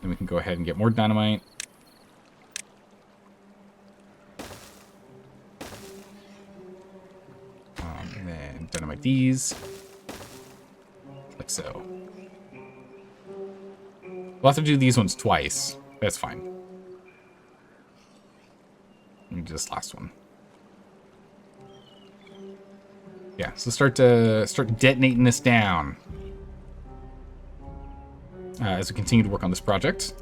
Then we can go ahead and get more dynamite. And then dynamite these. Like so. We'll have to do these ones twice. That's fine. Let me do this last one. Yeah, so start detonating this down as we continue to work on this project.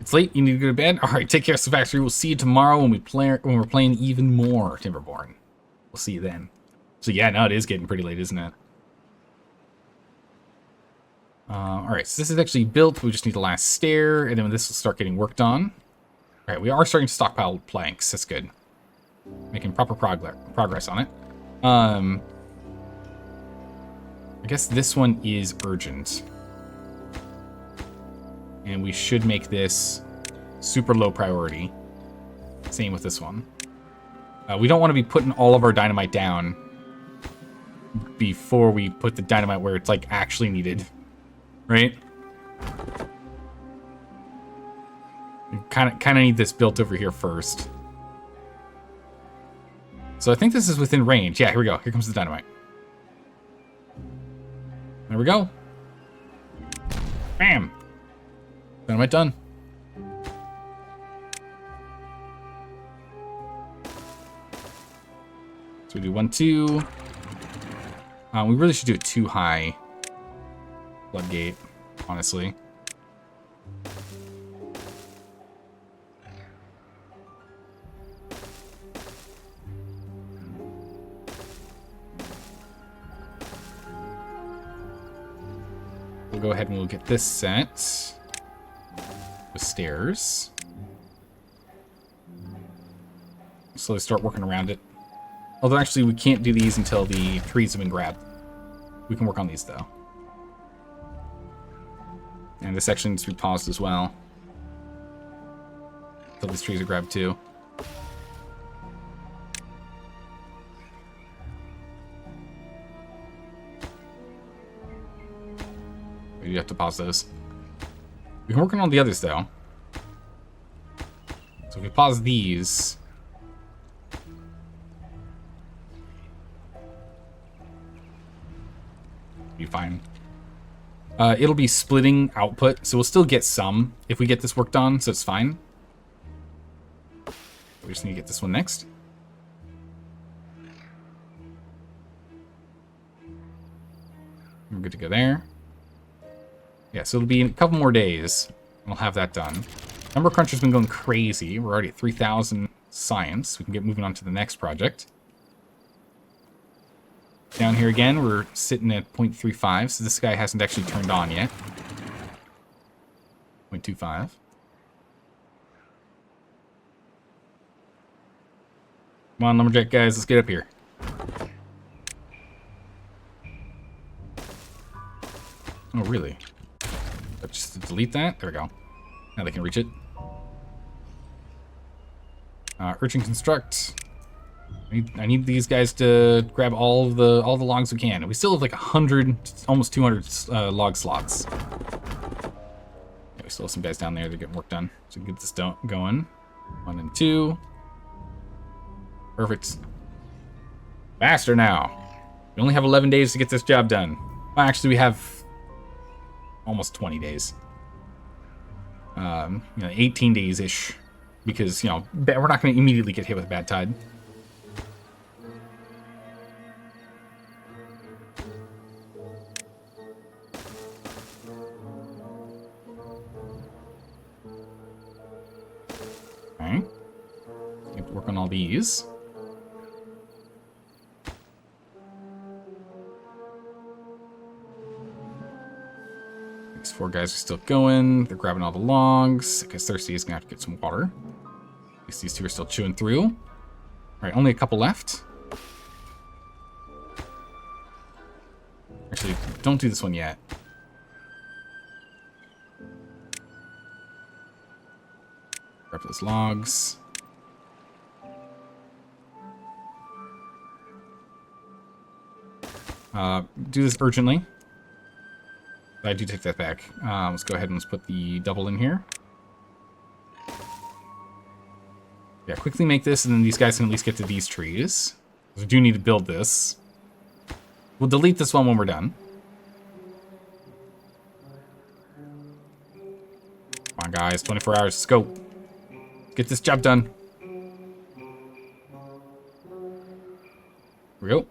It's late. You need to go to bed. All right, take care, Factory. We'll see you tomorrow when we're playing even more Timberborn. We'll see you then. So yeah, no, it is getting pretty late, isn't it? All right, so this is actually built. We just need the last stair, and then this will start getting worked on. All right, we are starting to stockpile planks. That's good. Making proper progress on it. I guess this one is urgent. And we should make this super low priority. Same with this one. We don't want to be putting all of our dynamite down before we put the dynamite where it's like actually needed, right? We kind of need this built over here first. So I think this is within range. Yeah, here we go. Here comes the dynamite. There we go. Bam. Dynamite done. So we do 1, 2. We really should do it too high. Floodgate, honestly. We'll go ahead and we'll get this set. The stairs. Slowly start working around it. Although actually we can't do these until the trees have been grabbed. We can work on these though. And this section needs to be paused as well. Until these trees are grabbed too. We do have to pause those. We can work on all the others though. So if we pause these. Be fine. It'll be splitting output, so we'll still get some if we get this worked on, so it's fine. We just need to get this one next. We're good to go there. Yeah, so it'll be in a couple more days. We'll have that done. Number cruncher's been going crazy. We're already at 3,000 science. We can get moving on to the next project. Down here again, we're sitting at 0.35, so this guy hasn't actually turned on yet. 0.25. Come on, lumberjack guys, let's get up here. Oh, really? Just delete that? There we go. Now they can reach it. Urgent construct. I need these guys to grab all the logs we can. We still have like 100, almost 200 log slots. Yeah, we still have some guys down there that are getting work done. So we can get this going. 1 and 2. Perfect. Faster now. We only have 11 days to get this job done. Well, actually, we have almost 20 days. 18 days-ish. Because, we're not going to immediately get hit with a bad tide. Okay. Have to work on all these. These 4 guys are still going. They're grabbing all the logs. I guess Thirsty is going to have to get some water. At least these 2 are still chewing through. All right, only a couple left. Actually, don't do this one yet. Grab those logs. Do this urgently. I do take that back. Let's go ahead and let's put the double in here. Yeah, quickly make this, and then these guys can at least get to these trees. We do need to build this. We'll delete this one when we're done. Come on, guys. 24 hours. Let's go. Get this job done. Here we go.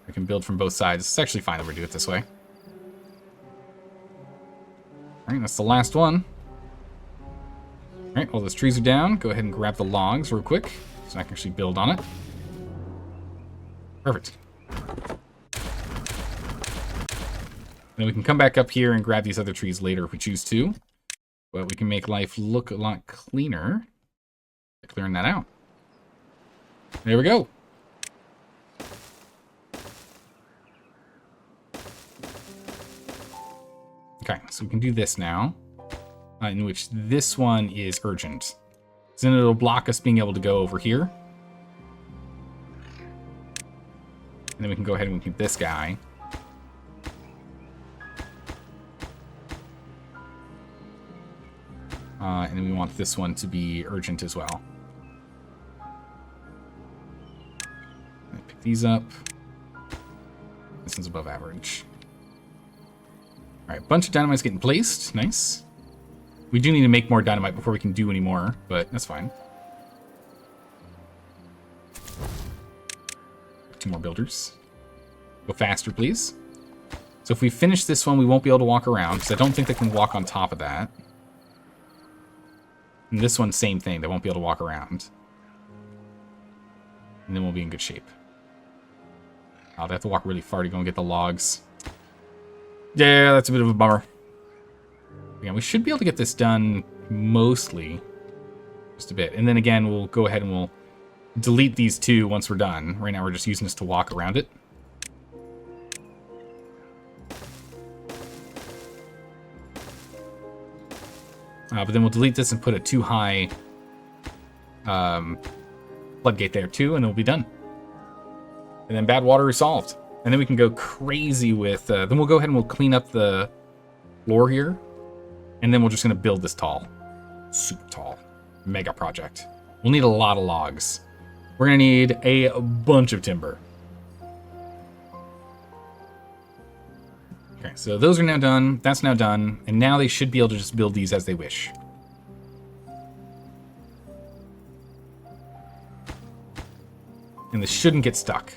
We can build from both sides. It's actually fine that we do it this way. Alright, that's the last one. Alright, well, those trees are down. Go ahead and grab the logs real quick so I can actually build on it. Perfect. Then we can come back up here and grab these other trees later if we choose to. But we can make life look a lot cleaner by clearing that out. There we go. Okay, so we can do this now, in which this one is urgent. So then it'll block us being able to go over here. And then we can go ahead and keep this guy. And then we want this one to be urgent as well. Pick these up. This one's above average. Alright, bunch of dynamite's getting placed. Nice. We do need to make more dynamite before we can do any more, but that's fine. 2 more builders. Go faster, please. So if we finish this one, we won't be able to walk around, because I don't think they can walk on top of that. And this one, same thing. They won't be able to walk around. And then we'll be in good shape. Oh, they have to walk really far to go and get the logs. Yeah, that's a bit of a bummer. Yeah, we should be able to get this done mostly. Just a bit. And then again, we'll go ahead and we'll delete these 2 once we're done. Right now we're just using this to walk around it. But then we'll delete this and put a too high floodgate there too, and it'll be done. And then bad water is solved. And then we can go crazy with... then we'll go ahead and we'll clean up the floor here. And then we're just going to build this tall. Super tall. Mega project. We'll need a lot of logs. We're going to need a bunch of timber. Okay, so those are now done. That's now done. And now they should be able to just build these as they wish. And this shouldn't get stuck.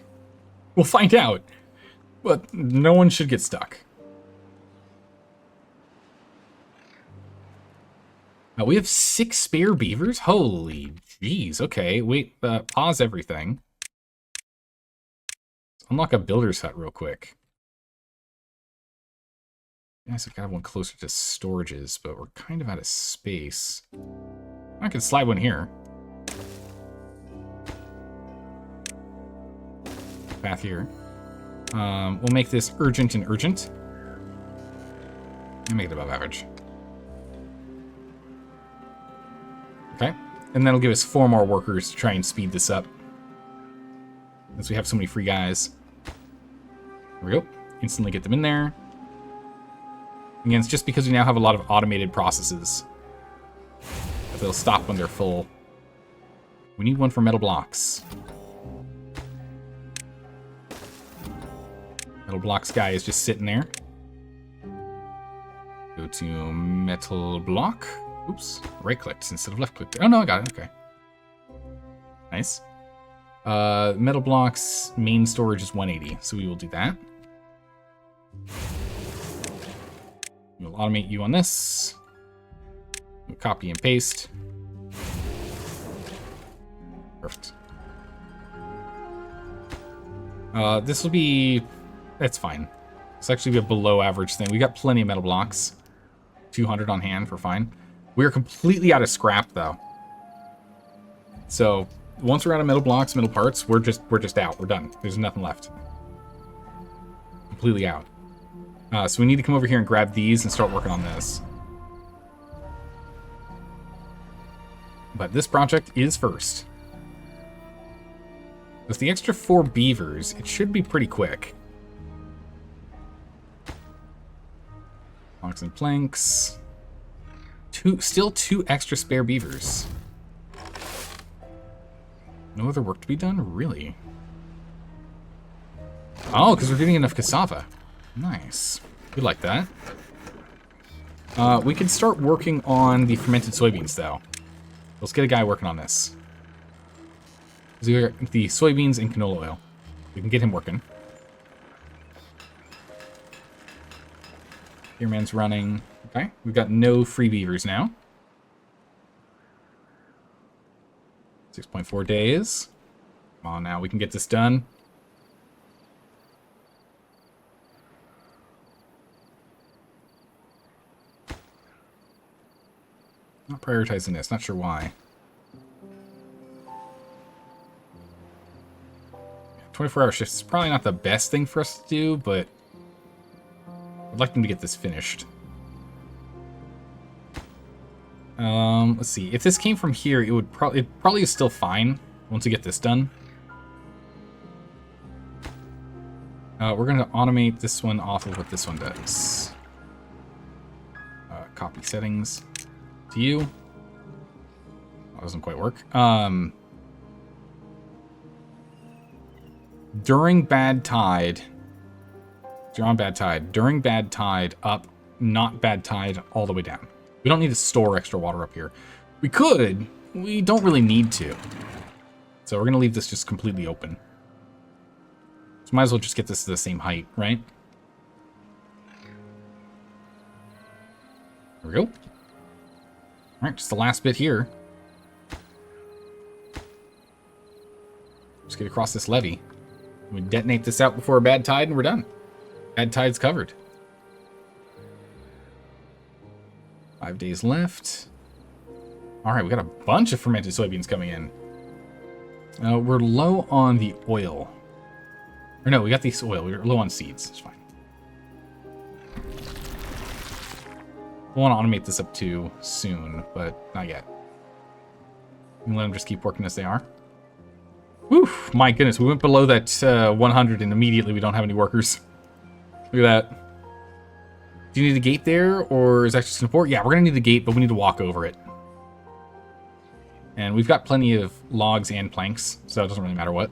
We'll find out. But no one should get stuck. Now we have 6 spare beavers? Holy jeez. Okay, wait. Pause everything. Let's unlock a builder's hut real quick. Yes, I've got one closer to storages, but we're kind of out of space. I could slide one here. Path here. We'll make this urgent and urgent. And make it above average. Okay. And that'll give us 4 more workers to try and speed this up. Since we have so many free guys. There we go. Instantly get them in there. Again, it's just because we now have a lot of automated processes. But they'll stop when they're full. We need one for metal blocks. Metal blocks guy is just sitting there. Go to metal block. Oops, right clicked instead of left clicked. Oh no, I got it. Okay. Nice. Metal blocks main storage is 180, so we will do that. We'll automate you on this. We'll copy and paste. Perfect. This will be... That's fine. It's actually a below average thing. We got plenty of metal blocks. 200 on hand for fine. We are completely out of scrap though. So once we're out of metal blocks, metal parts, we're just out. We're done. There's nothing left. Completely out. So we need to come over here and grab these and start working on this. But this project is first. With the extra 4 beavers, it should be pretty quick. Logs and planks. Still 2 extra spare beavers. No other work to be done? Really? Oh, because we're getting enough cassava. Nice. We like that. We can start working on the fermented soybeans, though. Let's get a guy working on this. So we got the soybeans and canola oil. We can get him working. Your man's running. Okay, we've got no free beavers now. 6.4 days. Come on now, we can get this done. Not prioritizing this, not sure why. 24-hour shifts is probably not the best thing for us to do, but I'd like them to get this finished. Let's see. If this came from here, it probably is still fine once we get this done. We're going to automate this one off of what this one does. Copy settings to you. That doesn't quite work. During bad tide, if you're on bad tide, during bad tide, up, not bad tide, all the way down. We don't need to store extra water up here. We could. We don't really need to. So we're going to leave this just completely open. So might as well just get this to the same height, right? There we go. All right, just the last bit here. Just get across this levee. We detonate this out before a bad tide and we're done. Bad tide's covered. 5 days left. All right, we got a bunch of fermented soybeans coming in. We're low on the oil. Or no, we got the oil. We're low on seeds. It's fine. We'll want to automate this up too soon, but not yet. And let them just keep working as they are. Whew, my goodness, we went below that 100 and immediately we don't have any workers. Look at that. Do you need a gate there, or is that just support? Yeah, we're going to need a gate, but we need to walk over it. And we've got plenty of logs and planks, so it doesn't really matter what.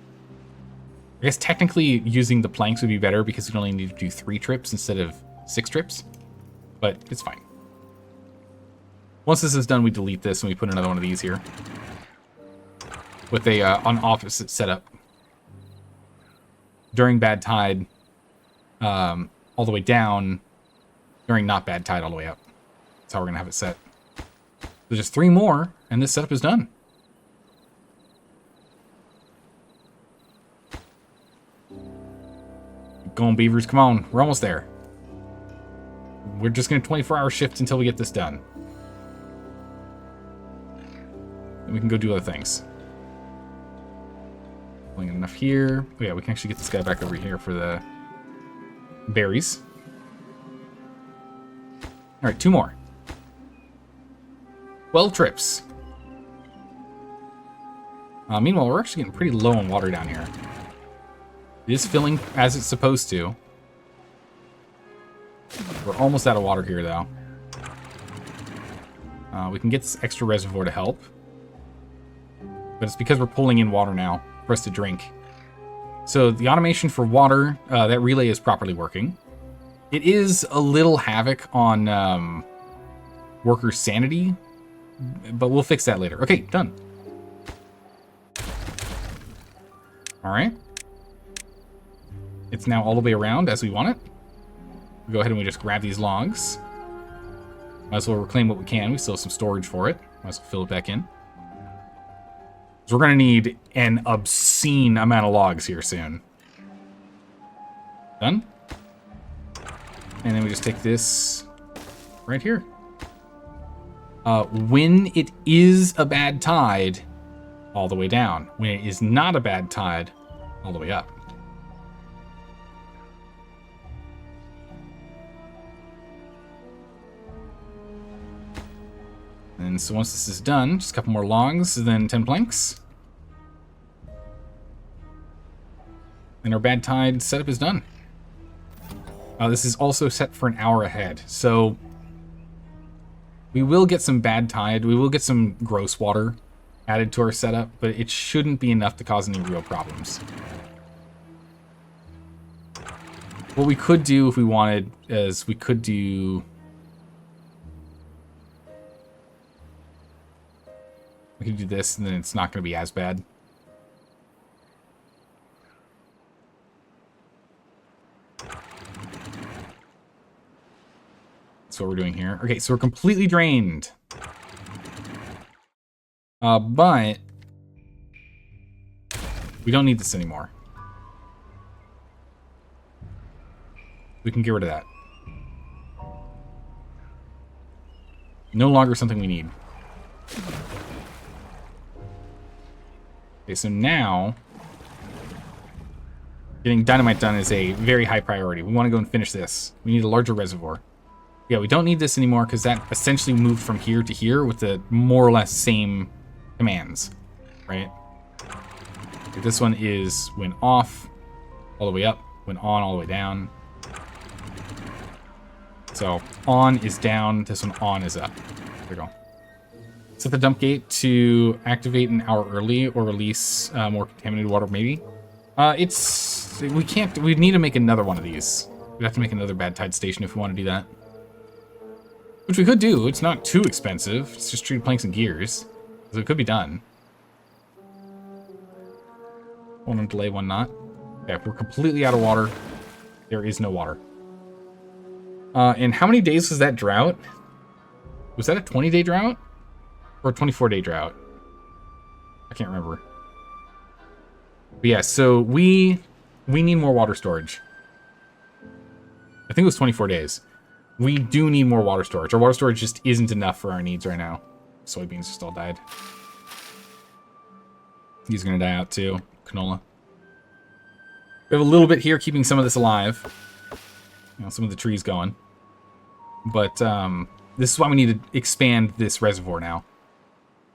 I guess technically using the planks would be better because we only need to do 3 trips instead of 6 trips, but it's fine. Once this is done, we delete this and we put another one of these here with a on opposite setup. During bad tide, all the way down. During not bad tide, all the way up. That's how we're gonna have it set. There's just 3 more, and this setup is done. Keep going, beavers. Come on, we're almost there. We're just gonna 24-hour shift until we get this done. Then we can go do other things. Pulling enough here. Oh yeah, we can actually get this guy back over here for the berries. All right, 2 more. 12 trips. Meanwhile, we're actually getting pretty low on water down here. It is filling as it's supposed to. We're almost out of water here, though. We can get this extra reservoir to help. But it's because we're pulling in water now for us to drink. So the automation for water, that relay is properly working. It is a little havoc on worker sanity, but we'll fix that later. Okay, done. All right. It's now all the way around as we want it. We go ahead and we just grab these logs. Might as well reclaim what we can. We still have some storage for it. Might as well fill it back in. So we're going to need an obscene amount of logs here soon. Done. And then we just take this right here. When it is a bad tide, all the way down. When it is not a bad tide, all the way up. And so once this is done, just a couple more logs, then 10 planks. And our bad tide setup is done. This is also set for an hour ahead. So we will get some bad tide. We will get some gross water added to our setup, but it shouldn't be enough to cause any real problems. What we could do if we wanted is we could do... We could do this, and then it's not going to be as bad. That's what we're doing here. Okay, so we're completely drained. But we don't need this anymore. We can get rid of that. No longer something we need. Okay, so now getting dynamite done is a very high priority. We want to go and finish this. We need a larger reservoir. Yeah, we don't need this anymore because that essentially moved from here to here with the more or less same commands, right? Okay, this one is when off, all the way up, Went on all the way down. So on is down. This one on is up. There we go. Set the dump gate to activate an hour early or release more contaminated water, maybe. We need to make another one of these. We'd have to make another bad tide station if we want to do that. Which we could do. It's not too expensive. It's just treated planks and gears. So it could be done. One on delay, one not. Yeah, we're completely out of water. There is no water. And how many days was that drought? Was that a 20-day drought? Or a 24-day drought? I can't remember. But yeah, so we need more water storage. I think it was 24 days. We do need more water storage. Our water storage just isn't enough for our needs right now. Soybeans just all died. He's gonna die out too. Canola. We have a little bit here keeping some of this alive. You know, some of the trees going. But this is why we need to expand this reservoir now.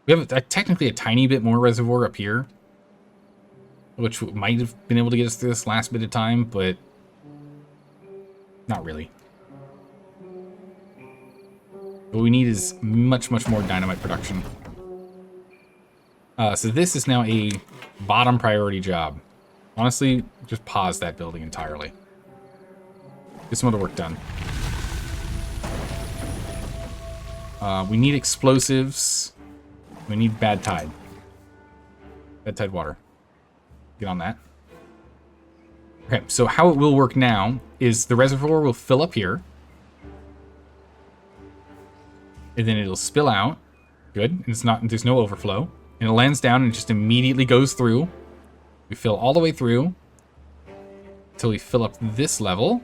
We have technically a tiny bit more reservoir up here, which might have been able to get us through this last bit of time, but not really. What we need is much, much more dynamite production. So this is now a bottom priority job. Honestly, just pause that building entirely. Get some other work done. We need explosives. We need bad tide. Bad tide water. Get on that. Okay, so how it will work now is the reservoir will fill up here. And then it'll spill out. Good. And there's no overflow. And it lands down and just immediately goes through. We fill all the way through until we fill up this level.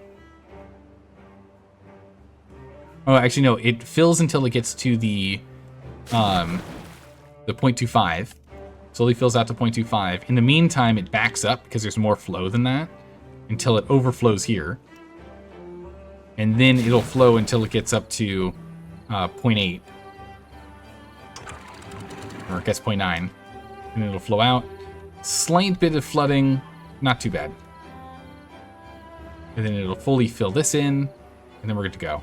Oh, actually, no. It fills until it gets to the 0.25. Slowly fills out to 0.25. In the meantime, it backs up because there's more flow than that until it overflows here. And then it'll flow until it gets up to 0.8. Or it gets 0.9. And then it'll flow out. Slight bit of flooding. Not too bad. And then it'll fully fill this in. And then we're good to go.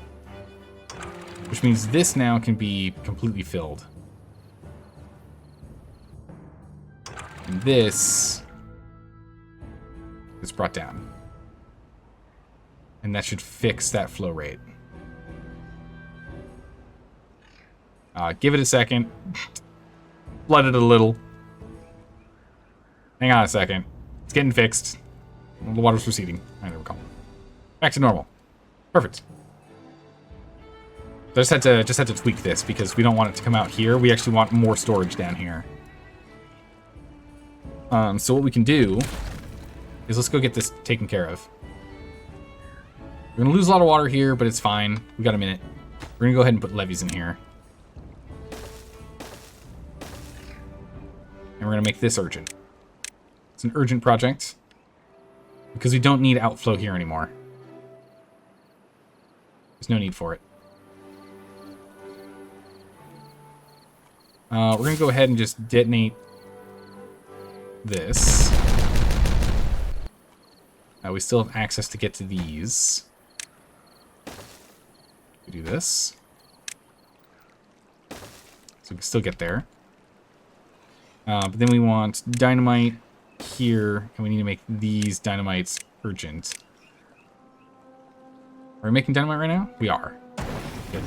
Which means this now can be completely filled. And this is brought down. And that should fix that flow rate. Give it a second. Flood it a little. Hang on a second. It's getting fixed. The water's receding. Alright, there we go. Back to normal. Perfect. I just had to tweak this because we don't want it to come out here. We actually want more storage down here. So what we can do is let's go get this taken care of. We're gonna lose a lot of water here, but it's fine. We got a minute. We're gonna go ahead and put levees in here. And we're gonna make this urgent. It's an urgent project because we don't need outflow here anymore. There's no need for it. We're gonna go ahead and just detonate this. We still have access to get to these. We do this. So we can still get there. But then we want dynamite here, and we need to make these dynamites urgent. Are we making dynamite right now? We are. Good.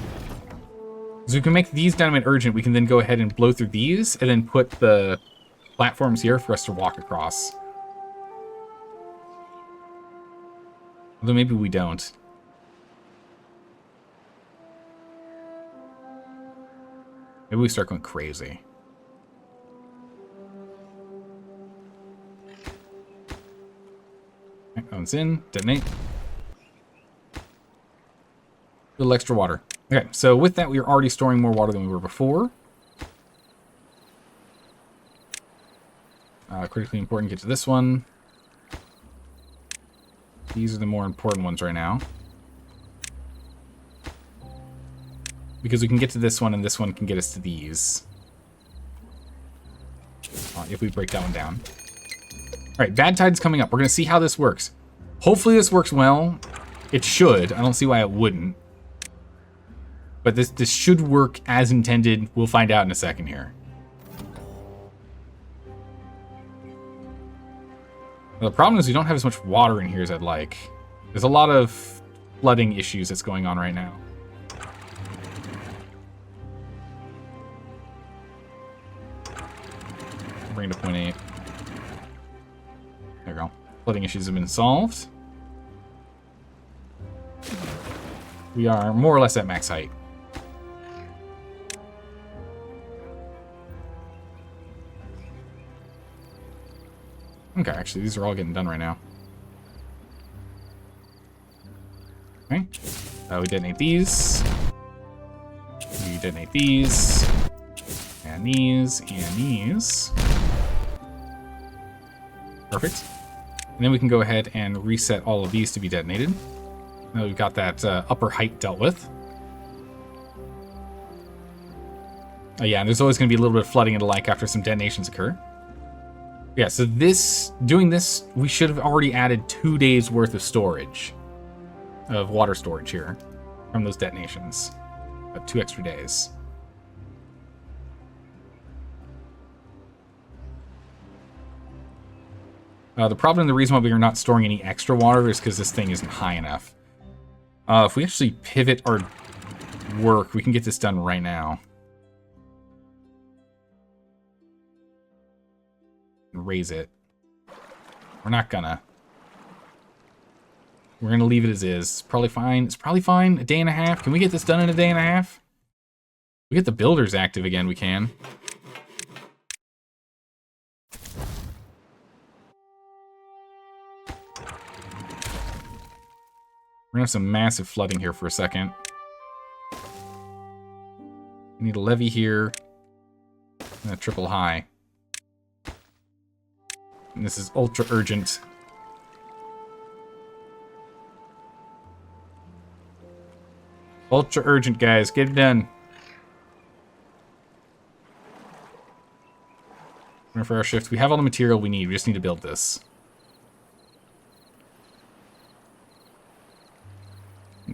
So we can make these dynamite urgent. We can then go ahead and blow through these, and then put the platforms here for us to walk across. Although maybe we don't. Maybe we start going crazy. Okay, that one's in. Detonate. A little extra water. Okay, so with that, we are already storing more water than we were before. Critically important, get to this one. These are the more important ones right now. Because we can get to this one, and this one can get us to these. If we break that one down. Alright, bad tide's coming up. We're going to see how this works. Hopefully this works well. It should. I don't see why it wouldn't. But this should work as intended. We'll find out in a second here. The problem is we don't have as much water in here as I'd like. There's a lot of flooding issues that's going on right now. Bring it to 0.8. There we go. Flooding issues have been solved. We are more or less at max height. Okay, actually, these are all getting done right now. Okay. We detonate these. We detonate these. And these. And these. Perfect. And then we can go ahead and reset all of these to be detonated. Now we've got that upper height dealt with. Oh yeah, and there's always going to be a little bit of flooding and the like after some detonations occur. Yeah, so doing this, we should have already added 2 days worth of storage. Of water storage here. From those detonations. 2 extra days. The problem and the reason why we are not storing any extra water is because this thing isn't high enough. If we actually pivot our work, we can get this done right now. Raise it. We're not gonna. We're gonna leave it as is. It's probably fine. It's probably fine. A day and a half. Can we get this done in a day and a half? We get the builders active again, we can. We're gonna have some massive flooding here for a second. We need a levee here. And a triple high. And this is ultra urgent. Ultra urgent, guys. Get it done. For our shift, we have all the material we need. We just need to build this.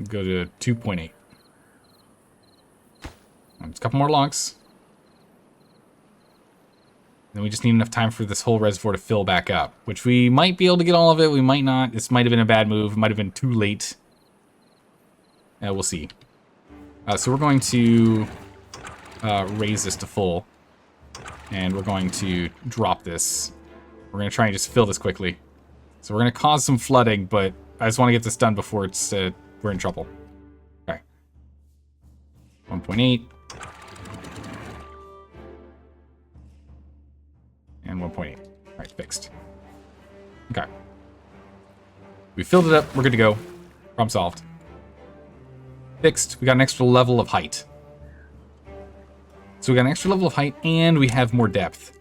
Go to 2.8. Just a couple more logs. Then we just need enough time for this whole reservoir to fill back up, which we might be able to get all of it. We might not. This might have been a bad move. It might have been too late. We'll see. So we're going to raise this to full. And we're going to drop this. We're going to try and just fill this quickly. So we're going to cause some flooding, but I just want to get this done before it's we're in trouble. Okay. 1.8. And 1.8. All right, fixed. Okay. We filled it up. We're good to go. Problem solved. Fixed. We got an extra level of height. So we got an extra level of height, and we have more depth.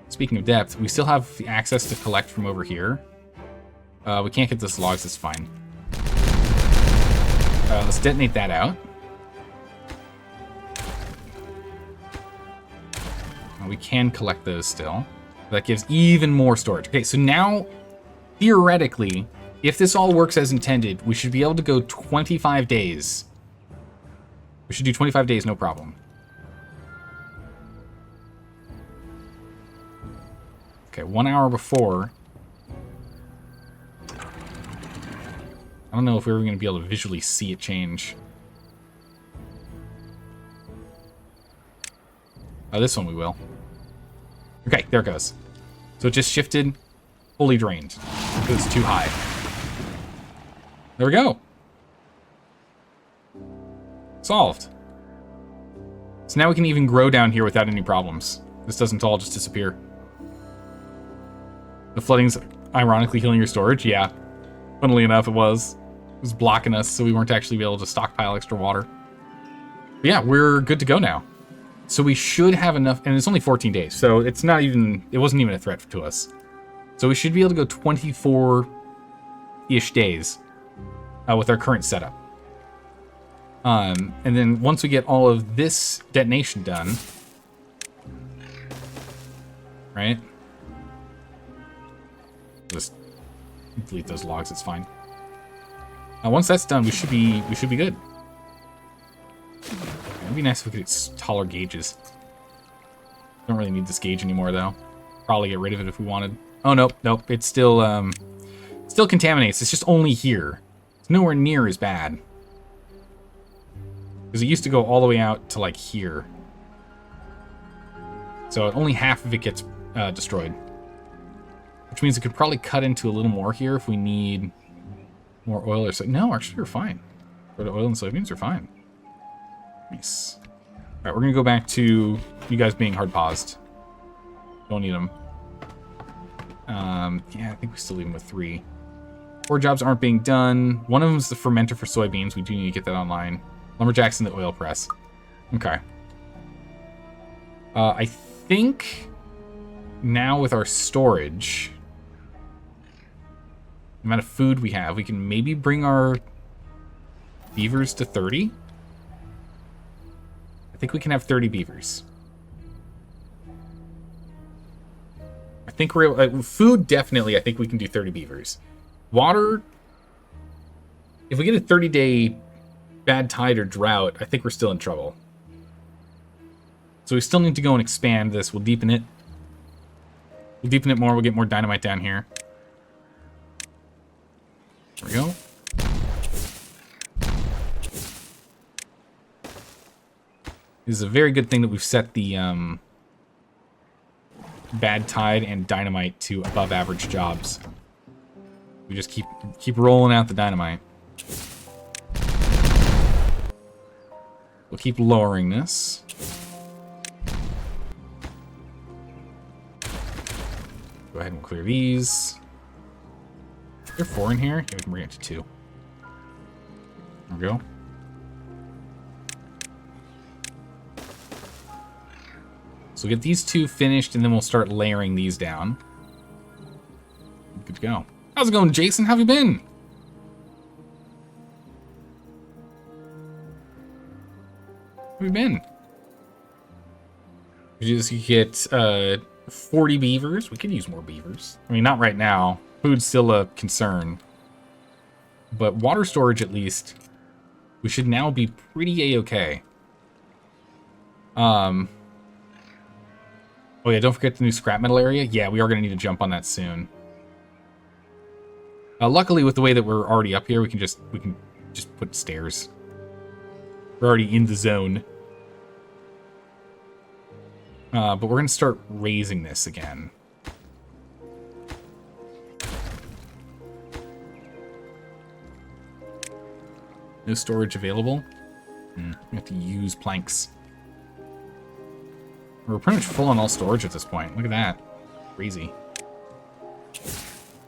Speaking of depth, we still have the access to collect from over here. We can't get this logs. That's fine. Let's detonate that out. We can collect those still. That gives even more storage. Okay, so now, theoretically, if this all works as intended, we should be able to go 25 days. We should do 25 days, no problem. Okay, 1 hour before. I don't know if we were going to be able to visually see it change. Oh, this one we will. Okay, there it goes. So it just shifted, fully drained. It was too high. There we go. Solved. So now we can even grow down here without any problems. This doesn't all just disappear. The flooding's ironically healing your storage. Yeah. Funnily enough, it was. It was blocking us, so we weren't actually able to stockpile extra water. But yeah, we're good to go now. So we should have enough, and it's only 14 days, so it's not even, it wasn't even a threat to us. So we should be able to go 24-ish days with our current setup. And then once we get all of this detonation done, right? Just Delete those logs, it's fine. Once that's done, we should be good. It'd be nice if we could get taller gauges. Don't really need this gauge anymore, though. Probably get rid of it if we wanted. Oh, nope. It's still, still contaminates. It's just only here. It's nowhere near as bad. Because it used to go all the way out to, like, here. So only half of it gets destroyed. Which means it could probably cut into a little more here if we need more oil or so. No, actually, we're fine. For the oil and soybeans, we're fine. Nice. Alright, we're going to go back to you guys being hard-paused. Don't need them. Yeah, I think we still leave them with 3. 4 jobs aren't being done. One of them is the fermenter for soybeans. We do need to get that online. Lumberjacks in the oil press. Okay. I think now with our storage, the amount of food we have, we can maybe bring our beavers to 30. I think we can have 30 beavers. I think we're food, definitely. I think we can do 30 beavers. Water, if we get a 30-day bad tide or drought, I think we're still in trouble. So we still need to go and expand this. We'll deepen it. We'll deepen it more. We'll get more dynamite down here. There we go. This is a very good thing that we've set the bad tide and dynamite to above average jobs. We just keep rolling out the dynamite. We'll keep lowering this. Go ahead and clear these. Is there 4 in here? Yeah, we can bring it to 2. There we go. So we'll get these 2 finished, and then we'll start layering these down. Good to go. How's it going, Jason? How have you been? How have you been? You just get 40 beavers. We could use more beavers. I mean, not right now. Food's still a concern. But water storage, at least, we should now be pretty A-okay. Oh yeah, don't forget the new scrap metal area. Yeah, we are going to need to jump on that soon. Luckily, with the way that we're already up here, we can just put stairs. We're already in the zone. But we're going to start raising this again. No storage available. We have to use planks. We're pretty much full on all storage at this point. Look at that. Crazy.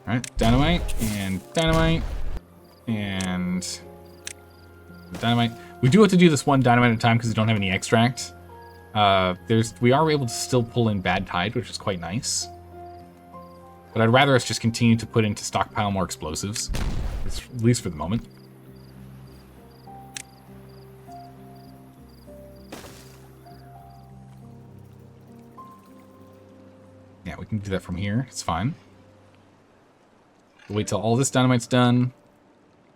Alright, dynamite, and dynamite, and dynamite. We do have to do this one dynamite at a time because we don't have any extract. We are able to still pull in bad tide, which is quite nice. But I'd rather us just continue to put into stockpile more explosives, at least for the moment. Yeah, we can do that from here. It's fine. We'll wait till all this dynamite's done.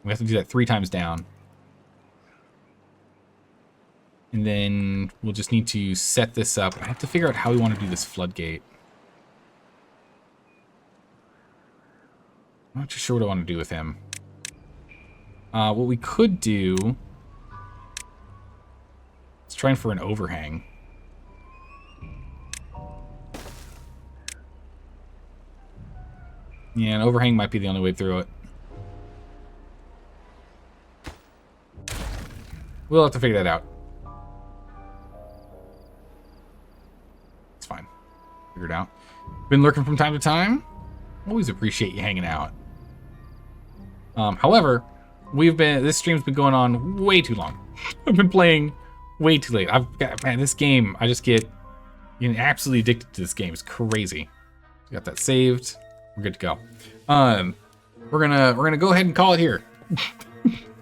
We have to do that 3 times down. And then we'll just need to set this up. I have to figure out how we want to do this floodgate. I'm not too sure what I want to do with him. What we could do is try for an overhang. Yeah, an overhang might be the only way through it. We'll have to figure that out. It's fine. Figure it out. Been lurking from time to time. Always appreciate you hanging out. However, this stream's been going on way too long. I've been playing way too late. Man, this game, I just get absolutely addicted to this game. It's crazy. Got that saved. We're good to go. We're gonna go ahead and call it here.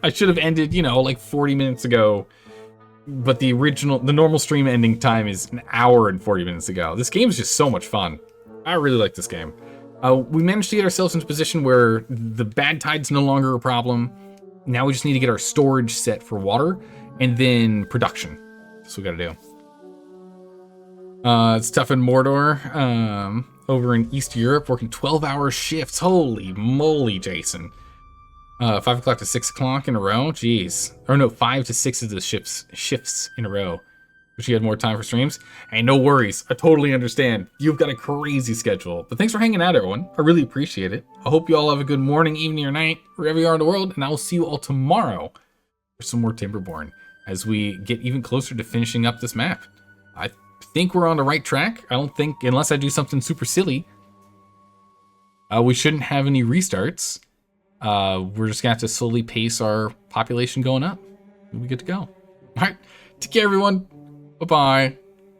I should have ended, like 40 minutes ago, but the normal stream ending time is 1 hour and 40 minutes ago. This game is just so much fun. I really like this game. We managed to get ourselves into a position where the bad tide's no longer a problem. Now we just need to get our storage set for water and then production. That's what we gotta do. It's tough in Mordor. Over in East Europe, working 12-hour shifts. Holy moly, Jason. 5 o'clock to 6 o'clock in a row. Jeez. Or no, 5 to 6 of the shifts in a row. Wish you had more time for streams. Hey, no worries. I totally understand. You've got a crazy schedule. But thanks for hanging out, everyone. I really appreciate it. I hope you all have a good morning, evening, or night, wherever you are in the world. And I will see you all tomorrow for some more Timberborn as we get even closer to finishing up this map. I think we're on the right track. I don't think, unless I do something super silly, we shouldn't have any restarts. We're just gonna have to slowly pace our population going up. We'll be good to go. All right, take care, everyone. Bye-bye.